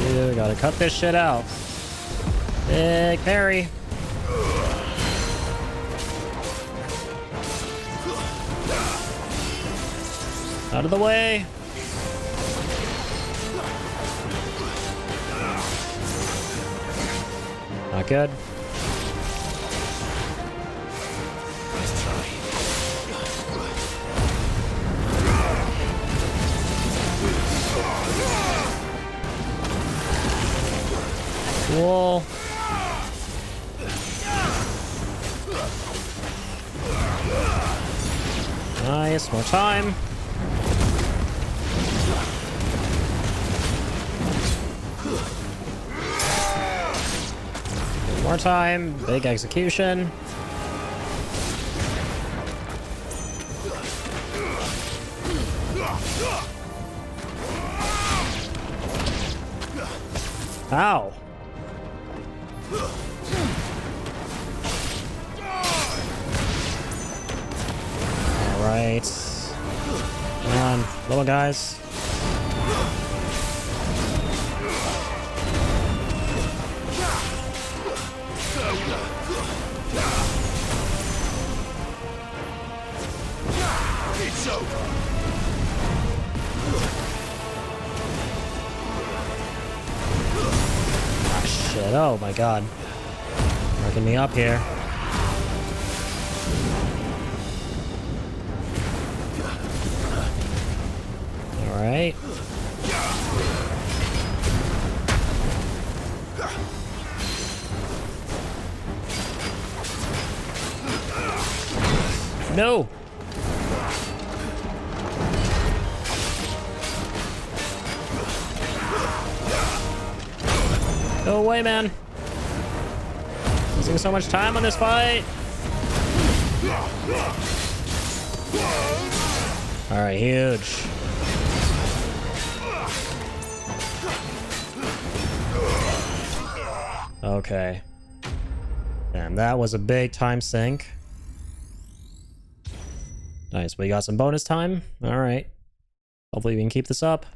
You gotta cut this shit out. Big parry. Out of the way. Not good. Cool. Nice, more time. More time, big execution. Ow. Alright. Come on, little guys. It's over. Ah, shit. Oh my god. Working me up here. Alright. No! Go away, man. Losing so much time on this fight. Alright, huge. Okay. Damn, that was a big time sink. Nice, we got some bonus time. Alright. Hopefully we can keep this up.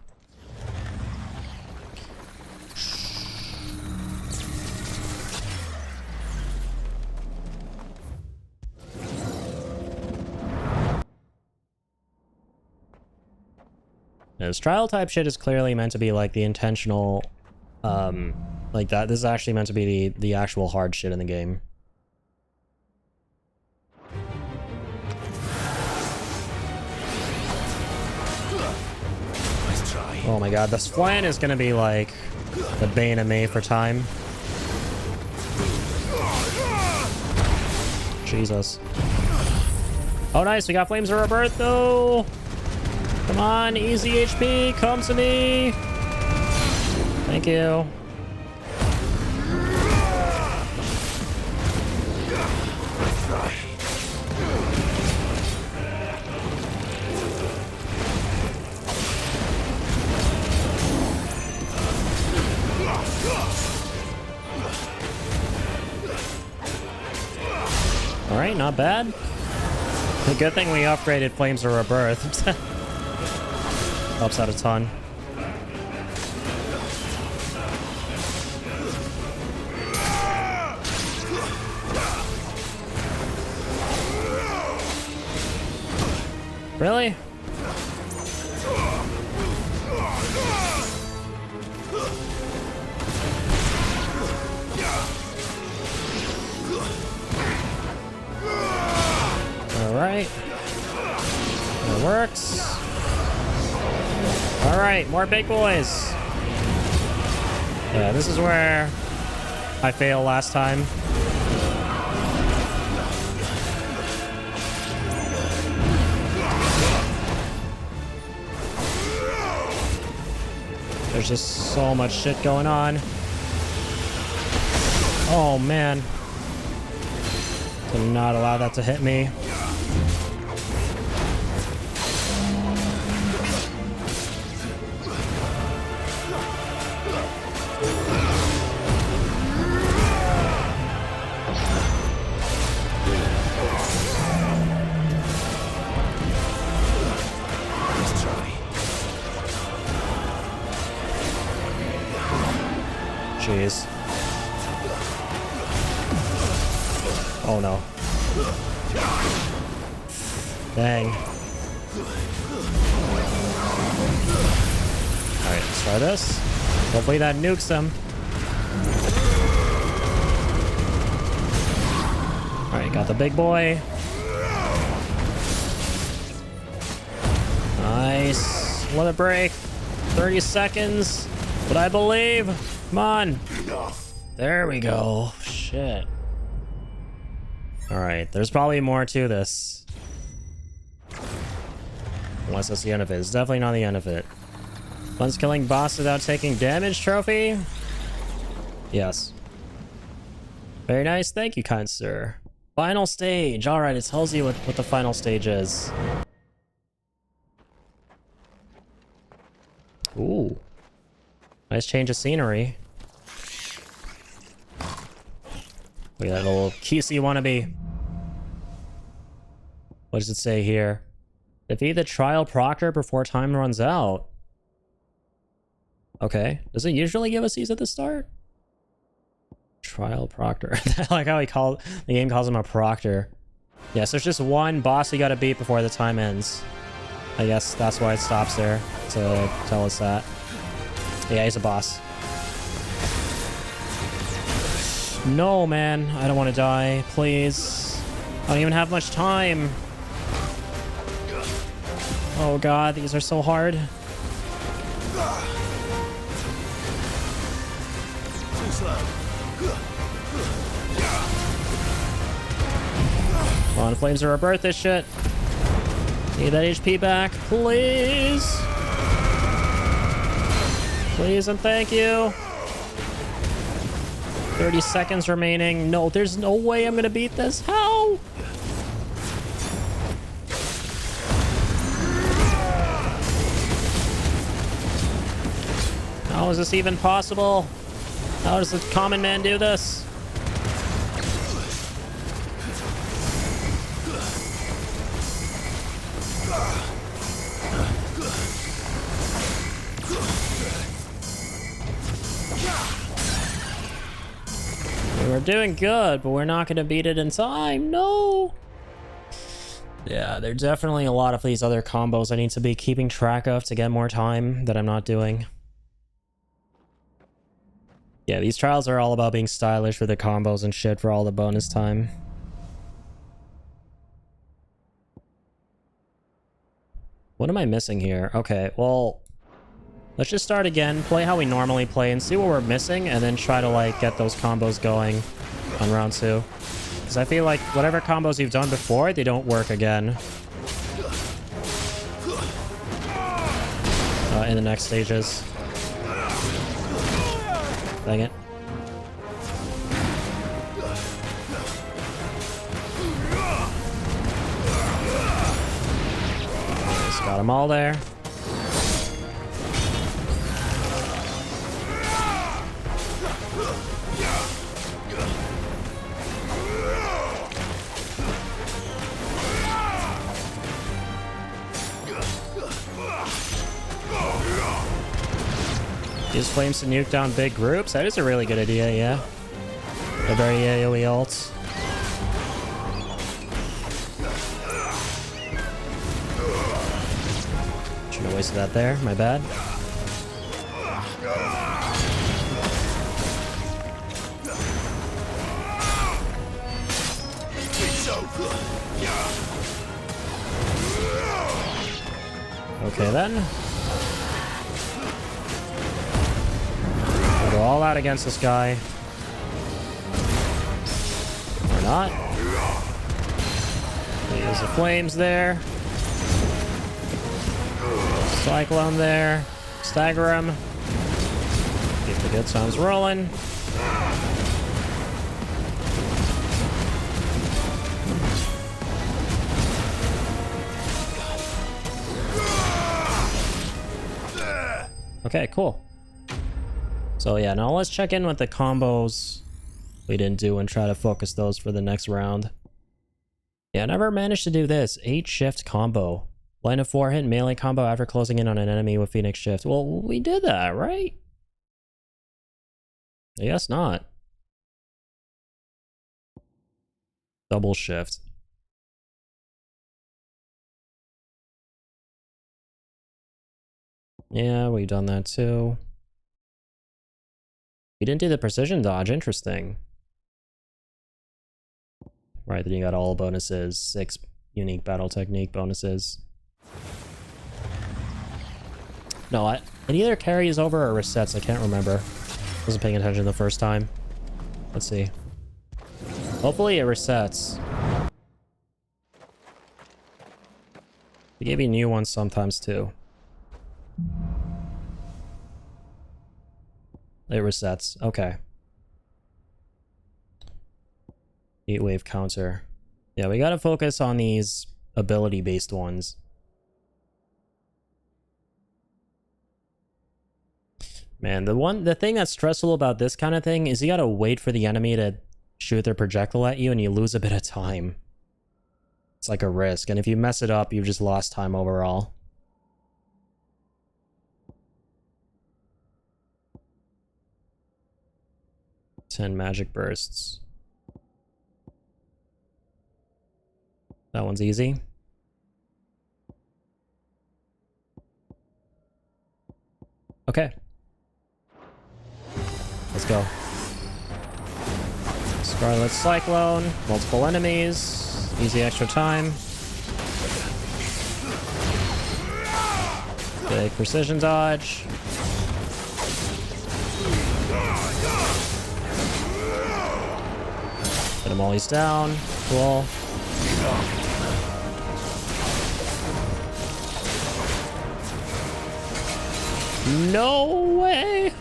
This trial type shit is clearly meant to be like the intentional, like that. This is actually meant to be the actual hard shit in the game. Oh my god, this flan is gonna be like the bane of me for time. Jesus. Oh, nice. We got Flames of Rebirth, though. Come on, easy HP. Come to me. Thank you. Alright, not bad. A good thing we upgraded Flames of Rebirth. Helps out a ton. Really? Alright. That works. Alright, more big boys. Yeah, this is where I failed last time. There's just so much shit going on. Oh man. Did not allow that to hit me. Jeez. Oh no. Dang. Alright, let's try this. Hopefully that nukes them. Alright, got the big boy. Nice. Limit break. 30 seconds. But I believe. Come on. There we go. Shit. Alright, there's probably more to this. Unless that's the end of it. It's definitely not the end of it. Once killing boss without taking damage trophy? Yes. Very nice. Thank you, kind sir. Final stage. Alright, it tells you what the final stage is. Ooh. Nice change of scenery. Look at that little cutesy wannabe. What does it say here? Defeat the trial proctor before time runs out. Okay. Does it usually give us these at the start? Trial proctor. I like how the game calls him a proctor. Yes, there's just one boss you gotta beat before the time ends. I guess that's why it stops there, to tell us that. Yeah, he's a boss. No, man. I don't want to die. Please. I don't even have much time. Oh god, these are so hard. Come on, Flames of Rebirth this shit. Need that HP back, please. Please and thank you. 30 seconds remaining. No, there's no way I'm gonna beat this. How? How is this even possible? How does the common man do this? We're doing good, but we're not going to beat it in time. No. Yeah, there are definitely a lot of these other combos I need to be keeping track of to get more time that I'm not doing. Yeah, these trials are all about being stylish for the combos and shit for all the bonus time. What am I missing here? Okay, well, let's just start again, play how we normally play, and see what we're missing, and then try to, like, get those combos going on round 2. Because I feel like whatever combos you've done before, they don't work again. In the next stages. Dang it. Just got them all there. Use flames to nuke down big groups. That is a really good idea, yeah. A very AoE ults. Shouldn't have wasted that there. My bad. Okay then. We'll go all out against this guy. Or not. Use the flames there. Cyclone there. Stagger him. Keep the good times rolling. Okay, cool. So yeah, now let's check in with the combos we didn't do and try to focus those for the next round. Yeah, I never managed to do this. 8 shift combo. Line of 4 hit melee combo after closing in on an enemy with Phoenix Shift. Well, we did that, right? I guess not. Double shift. Yeah, we've done that too. We didn't do the precision dodge. Interesting. Right, then you got all bonuses. 6 unique battle technique bonuses. No, it either carries over or resets. I can't remember. Wasn't paying attention the first time. Let's see. Hopefully it resets. They gave you new ones sometimes too. It resets. Okay. 8 wave counter. Yeah, we gotta focus on these ability based ones. Man, the thing that's stressful about this kind of thing is you gotta wait for the enemy to shoot their projectile at you and you lose a bit of time. It's like a risk, and if you mess it up, you've just lost time overall. Ten magic bursts. That one's easy. Okay. Let's go. Scarlet Cyclone, multiple enemies, easy extra time. Big precision dodge. Get him all he's down. Cool. No way!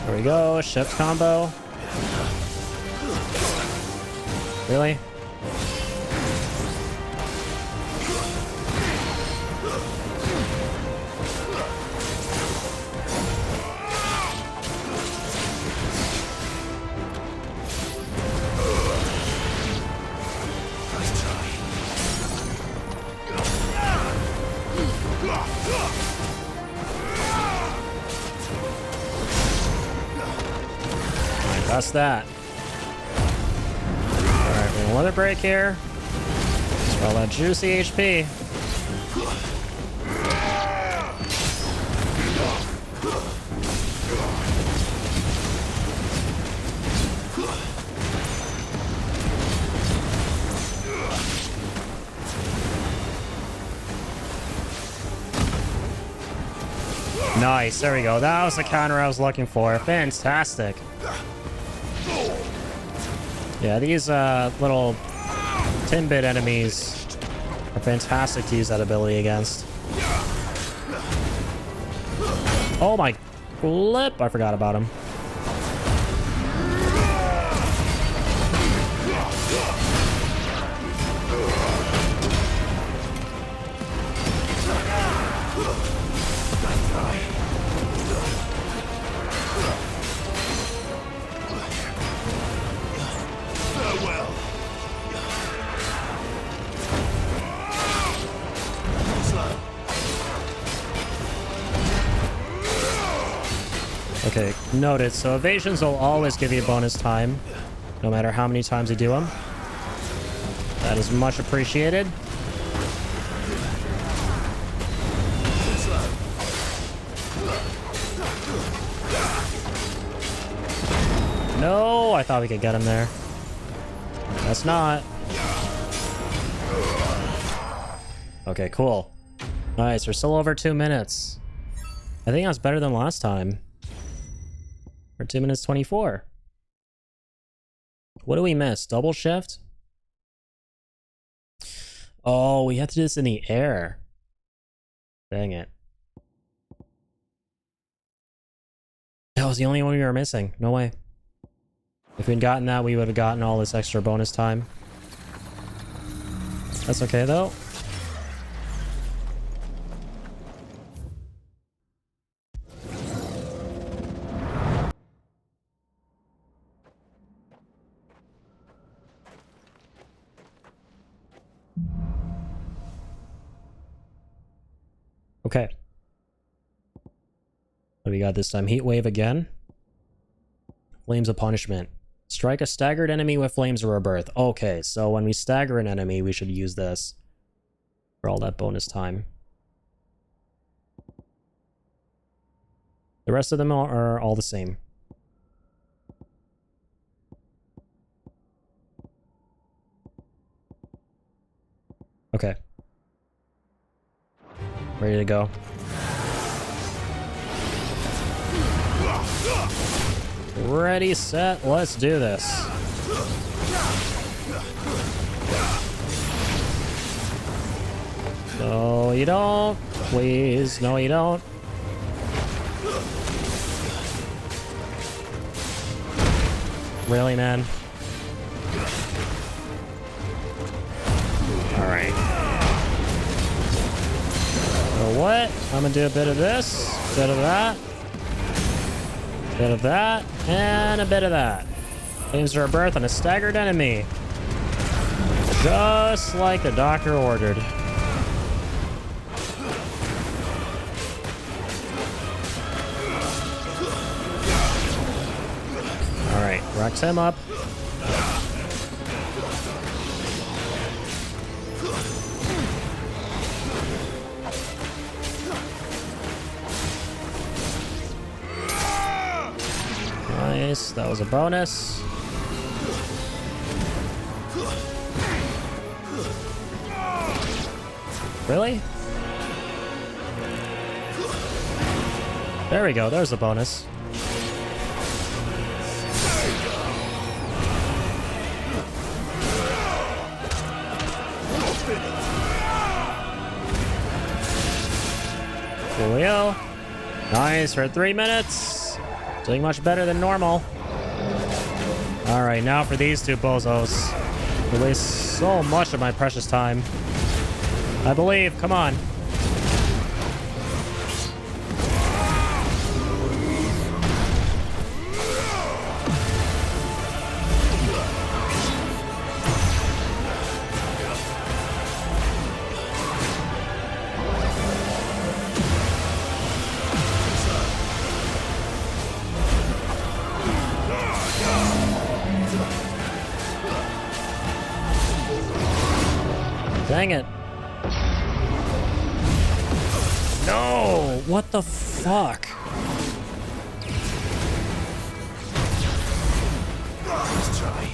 There we go, shift combo. Really? That's that. Alright, we're gonna let it break here. Just for all that juicy HP. Nice, there we go. That was the counter I was looking for. Fantastic. Yeah, these little Timbit enemies are fantastic to use that ability against. Oh my flip! I forgot about him. Okay, noted. So evasions will always give you bonus time, no matter how many times you do them. That is much appreciated. No, I thought we could get him there. That's not. Okay, cool. Nice, we're still over 2 minutes. I think that's better than last time. We're 2 minutes 24. What do we miss? Double shift? Oh, we have to do this in the air. Dang it. That was the only one we were missing. No way. If we'd gotten that, we would have gotten all this extra bonus time. That's okay, though. Okay. What do we got this time? Heat wave again. Flames of punishment. Strike a staggered enemy with flames of rebirth. Okay, so when we stagger an enemy, we should use this for all that bonus time. The rest of them are all the same. Okay. Ready to go. Ready, set, let's do this. No, you don't. Please, no, you don't. Really, man? Alright. So what? I'm gonna do a bit of this, bit of that. Bit of that, and a bit of that. Flames of rebirth on a staggered enemy. Just like the doctor ordered. Alright, rocks him up. Nice, that was a bonus. Really? There we go, there's a bonus. Coolio. Nice for 3 minutes. Doing much better than normal. Alright, now for these two bozos. They waste so much of my precious time. I believe, come on. Dang it. No! What the fuck? Let's try.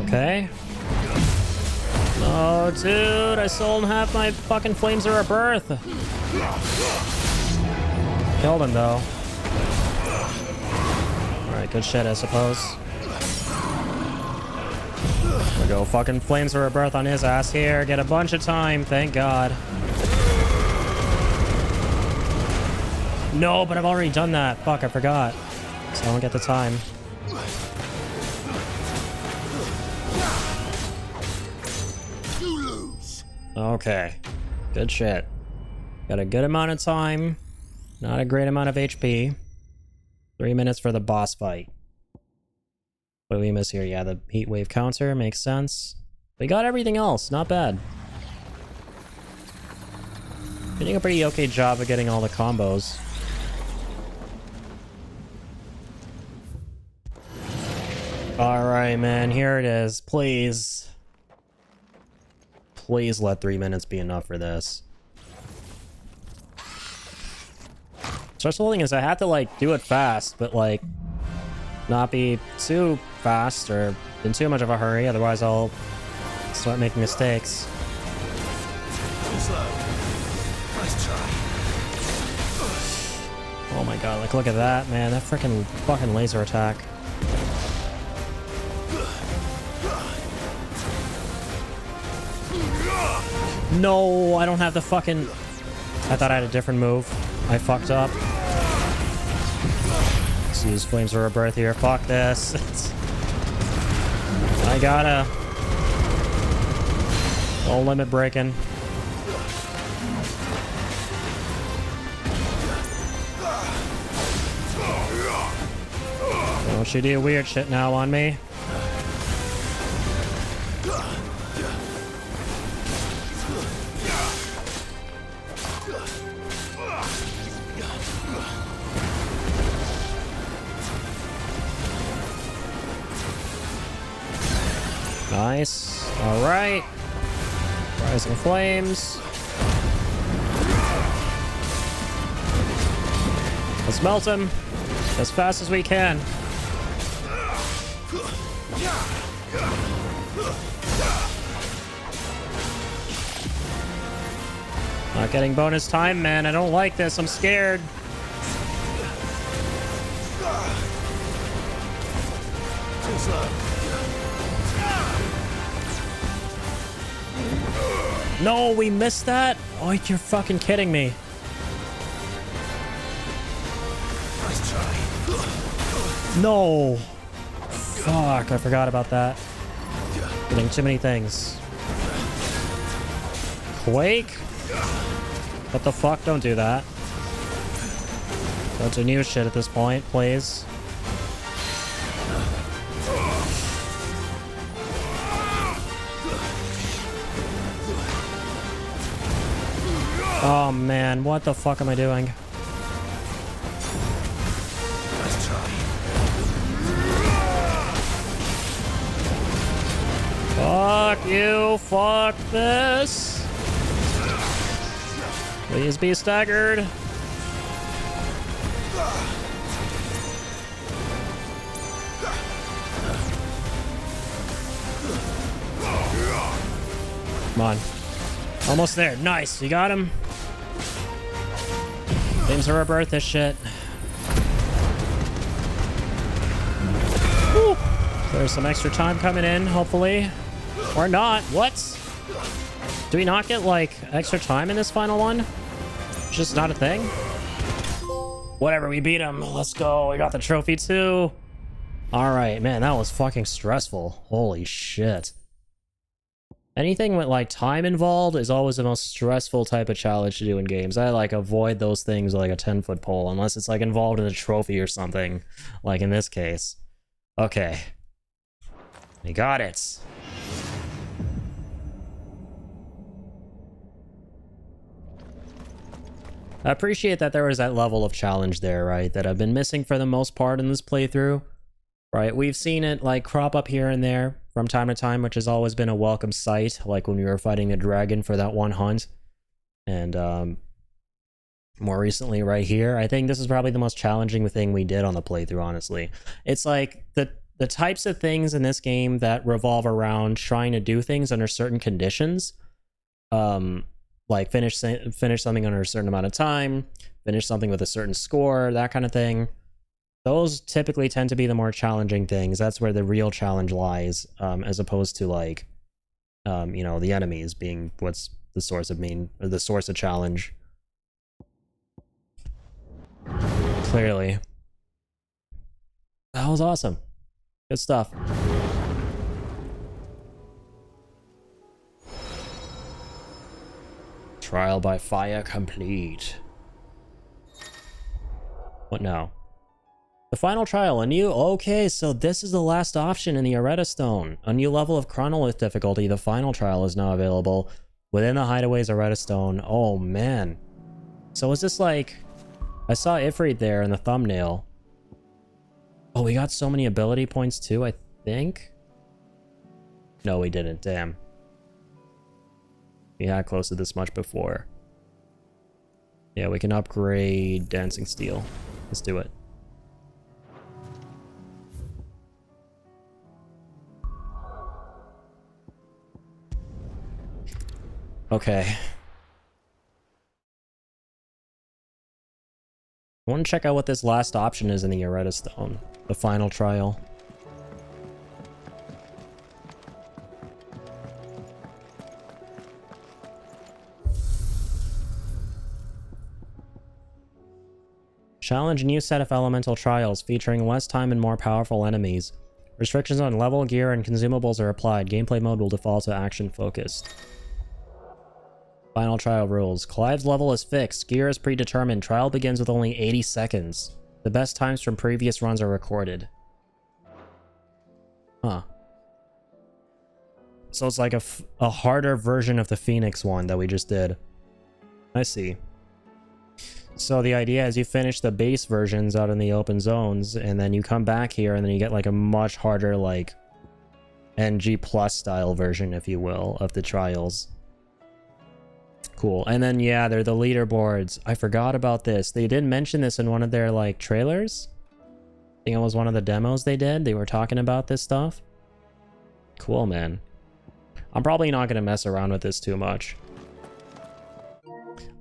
Okay. Oh, dude, I still don't have my fucking Flames of Rebirth. Killed him, though. Alright, good shit, I suppose. There we go, fucking Flames of Rebirth on his ass here. Get a bunch of time, thank God. No, but I've already done that. Fuck, I forgot. So I don't get the time. Okay. Good shit. Got a good amount of time. Not a great amount of HP. 3 minutes for the boss fight. What did we miss here? Yeah, the heat wave counter makes sense. We got everything else. Not bad. Doing a pretty okay job of getting all the combos. Alright, man. Here it is. Please. Please let 3 minutes be enough for this. Stressful thing is I have to, like, do it fast, but, like, not be too fast or in too much of a hurry, otherwise I'll start making mistakes. Oh my god, like, look at that, man. That freaking fucking laser attack. No, I don't have the fucking... I thought I had a different move. I fucked up. Let's use Flames of Rebirth here. Fuck this. I gotta... No limit breaking. Don't you do weird shit now on me. Nice. All right. Rising Flames. Let's melt him as fast as we can. Not getting bonus time, man. I don't like this. I'm scared. Too slow. No, we missed that? Oh, you're fucking kidding me. Nice try. No. Fuck, I forgot about that. Getting too many things. Quake? What the fuck? Don't do that. That's a new shit at this point, please. Oh man, what the fuck am I doing? Nice try. Fuck you, fuck this. Please be staggered. Come on. Almost there. Nice. You got him. Flames of Rebirth this shit. Whew. There's some extra time coming in, hopefully. Or not. What? Do we not get, like, extra time in this final one? It's just not a thing? Whatever, we beat him. Let's go. We got the trophy, too. Alright, man, that was fucking stressful. Holy shit. Anything with, like, time involved is always the most stressful type of challenge to do in games. I, like, avoid those things like a 10-foot pole, unless it's, like, involved in a trophy or something, like in this case. Okay. We got it. I appreciate that there was that level of challenge there, right? That I've been missing for the most part in this playthrough. Right, we've seen it like crop up here and there from time to time, which has always been a welcome sight, like when we were fighting a dragon for that one hunt. And more recently right here, I think this is probably the most challenging thing we did on the playthrough, honestly. It's like the types of things in this game that revolve around trying to do things under certain conditions, like finish something under a certain amount of time, finish something with a certain score, that kind of thing. Those typically tend to be the more challenging things. That's where the real challenge lies, as opposed to like, you know, the enemies being what's the source of the source of challenge. Clearly. That was awesome. Good stuff. Trial by fire complete. What now? The final trial, okay, so this is the last option in the Areta Stone. A new level of chronolith difficulty, the final trial, is now available within the Hideaway's Areta Stone. Oh man. So is this like, I saw Ifrit there in the thumbnail. Oh, we got so many ability points too, I think? No, we didn't, damn. We had close to this much before. Yeah, we can upgrade Dancing Steel. Let's do it. Okay. I want to check out what this last option is in the Areta Stone. The final trial. Challenge a new set of elemental trials featuring less time and more powerful enemies. Restrictions on level, gear, and consumables are applied. Gameplay mode will default to action focused. Final trial rules. Clive's level is fixed. Gear is predetermined. Trial begins with only 80 seconds. The best times from previous runs are recorded. Huh. So it's like a harder version of the Phoenix one that we just did. I see. So the idea is you finish the base versions out in the open zones, and then you come back here, and then you get like a much harder, like, NG plus style version, if you will, of the trials. Cool. And then, yeah, they're the leaderboards. I forgot about this. They did mention this in one of their, like, trailers. I think it was one of the demos they did. They were talking about this stuff. Cool, man. I'm probably not going to mess around with this too much.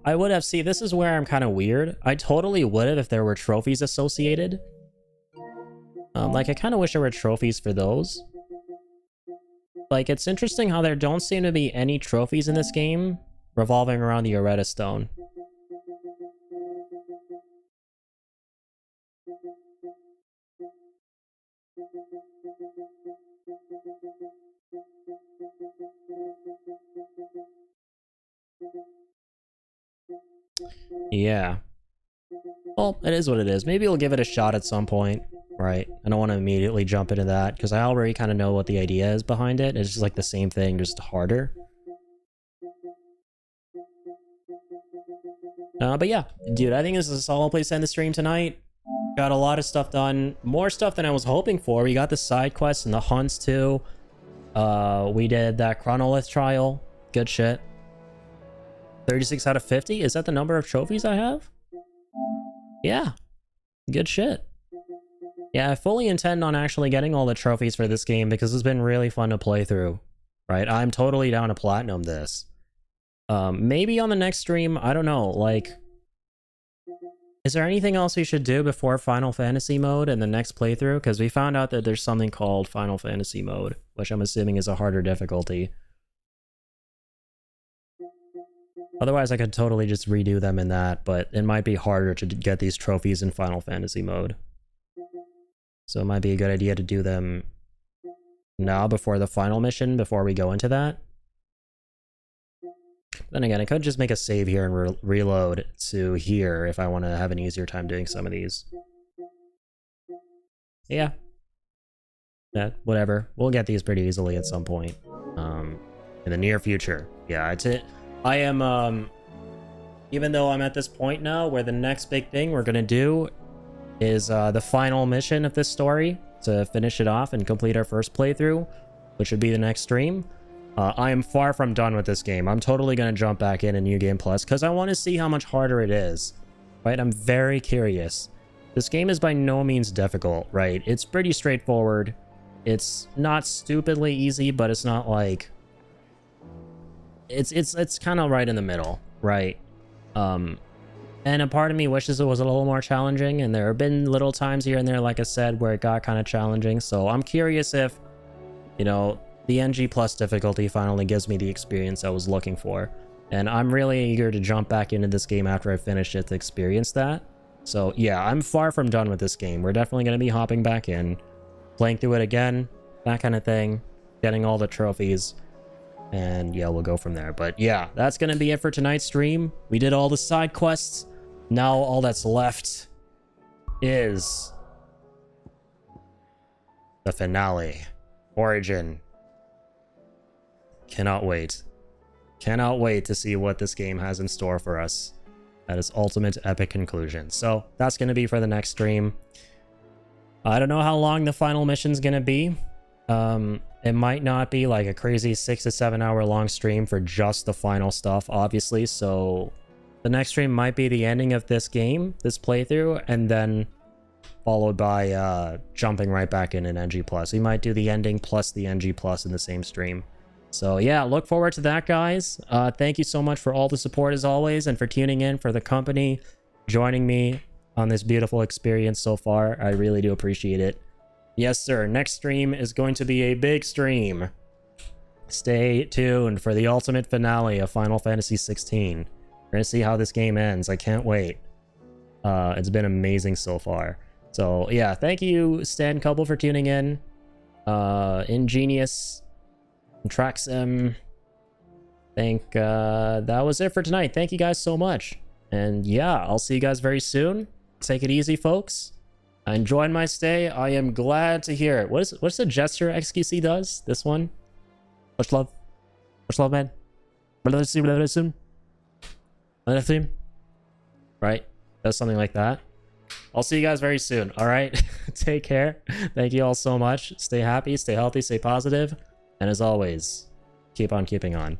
I would have... See, this is where I'm kind of weird. I totally would have if there were trophies associated. Like, I kind of wish there were trophies for those. Like, it's interesting how there don't seem to be any trophies in this game revolving around the Areta Stone. Yeah. Well, it is what it is. Maybe we'll give it a shot at some point, right? I don't want to immediately jump into that, because I already kind of know what the idea is behind it. It's just like the same thing, just harder. But yeah, dude, I think this is a solid place to end the stream tonight. Got a lot of stuff done. More stuff than I was hoping for. We got the side quests and the hunts too. We did that chronolith trial. Good shit. 36 out of 50? Is that the number of trophies I have? Yeah. Good shit. Yeah, I fully intend on actually getting all the trophies for this game because it's been really fun to play through. Right? I'm totally down to platinum this. Maybe on the next stream, I don't know, like... Is there anything else we should do before Final Fantasy mode in the next playthrough? Because we found out that there's something called Final Fantasy mode, which I'm assuming is a harder difficulty. Otherwise, I could totally just redo them in that, but it might be harder to get these trophies in Final Fantasy mode. So it might be a good idea to do them now before the final mission, before we go into that. Then again, I could just make a save here and reload to here if I want to have an easier time doing some of these. Yeah. Yeah, whatever. We'll get these pretty easily at some point. In the near future. Yeah, it's it. I am, even though I'm at this point now where the next big thing we're gonna do is the final mission of this story to finish it off and complete our first playthrough, which would be the next stream. I am far from done with this game. I'm totally going to jump back in New Game Plus because I want to see how much harder it is. Right? I'm very curious. This game is by no means difficult, right? It's pretty straightforward. It's not stupidly easy, but it's not like... It's kind of right in the middle, right? And a part of me wishes it was a little more challenging, and there have been little times here and there, like I said, where it got kind of challenging. So I'm curious if, you know, the NG plus difficulty finally gives me the experience I was looking for. And I'm really eager to jump back into this game after I finish it to experience that. So yeah, I'm far from done with this game. We're definitely going to be hopping back in, playing through it again, that kind of thing, getting all the trophies. And yeah, we'll go from there. But yeah, that's going to be it for tonight's stream. We did all the side quests. Now all that's left is the finale. Origin. Cannot wait. Cannot wait to see what this game has in store for us at its ultimate epic conclusion. So that's going to be for the next stream. I don't know how long the final mission's going to be. It might not be like a crazy 6 to 7 hour long stream for just the final stuff, obviously. So the next stream might be the ending of this game, this playthrough, and then followed by jumping right back in an NG+. We might do the ending plus the NG+ in the same stream. So yeah, look forward to that, guys. Thank you so much for all the support as always, and for tuning in, for the company, joining me on this beautiful experience so far. I really do appreciate it. Yes, sir. Next stream is going to be a big stream. Stay tuned for the ultimate finale of Final Fantasy 16. We're going to see how this game ends. I can't wait. It's been amazing so far. So, yeah, thank you, Stan Couple, for tuning in. Ingenious, Traxim. I think that was it for tonight. Thank you guys so much. And yeah, I'll see you guys very soon. Take it easy, folks. I enjoyed my stay. I am glad to hear it. What's the gesture XQC does? This one? Much love. Much love, man. Right? Does something like that. I'll see you guys very soon. All right? Take care. Thank you all so much. Stay happy, stay healthy, stay positive. And as always, keep on keeping on.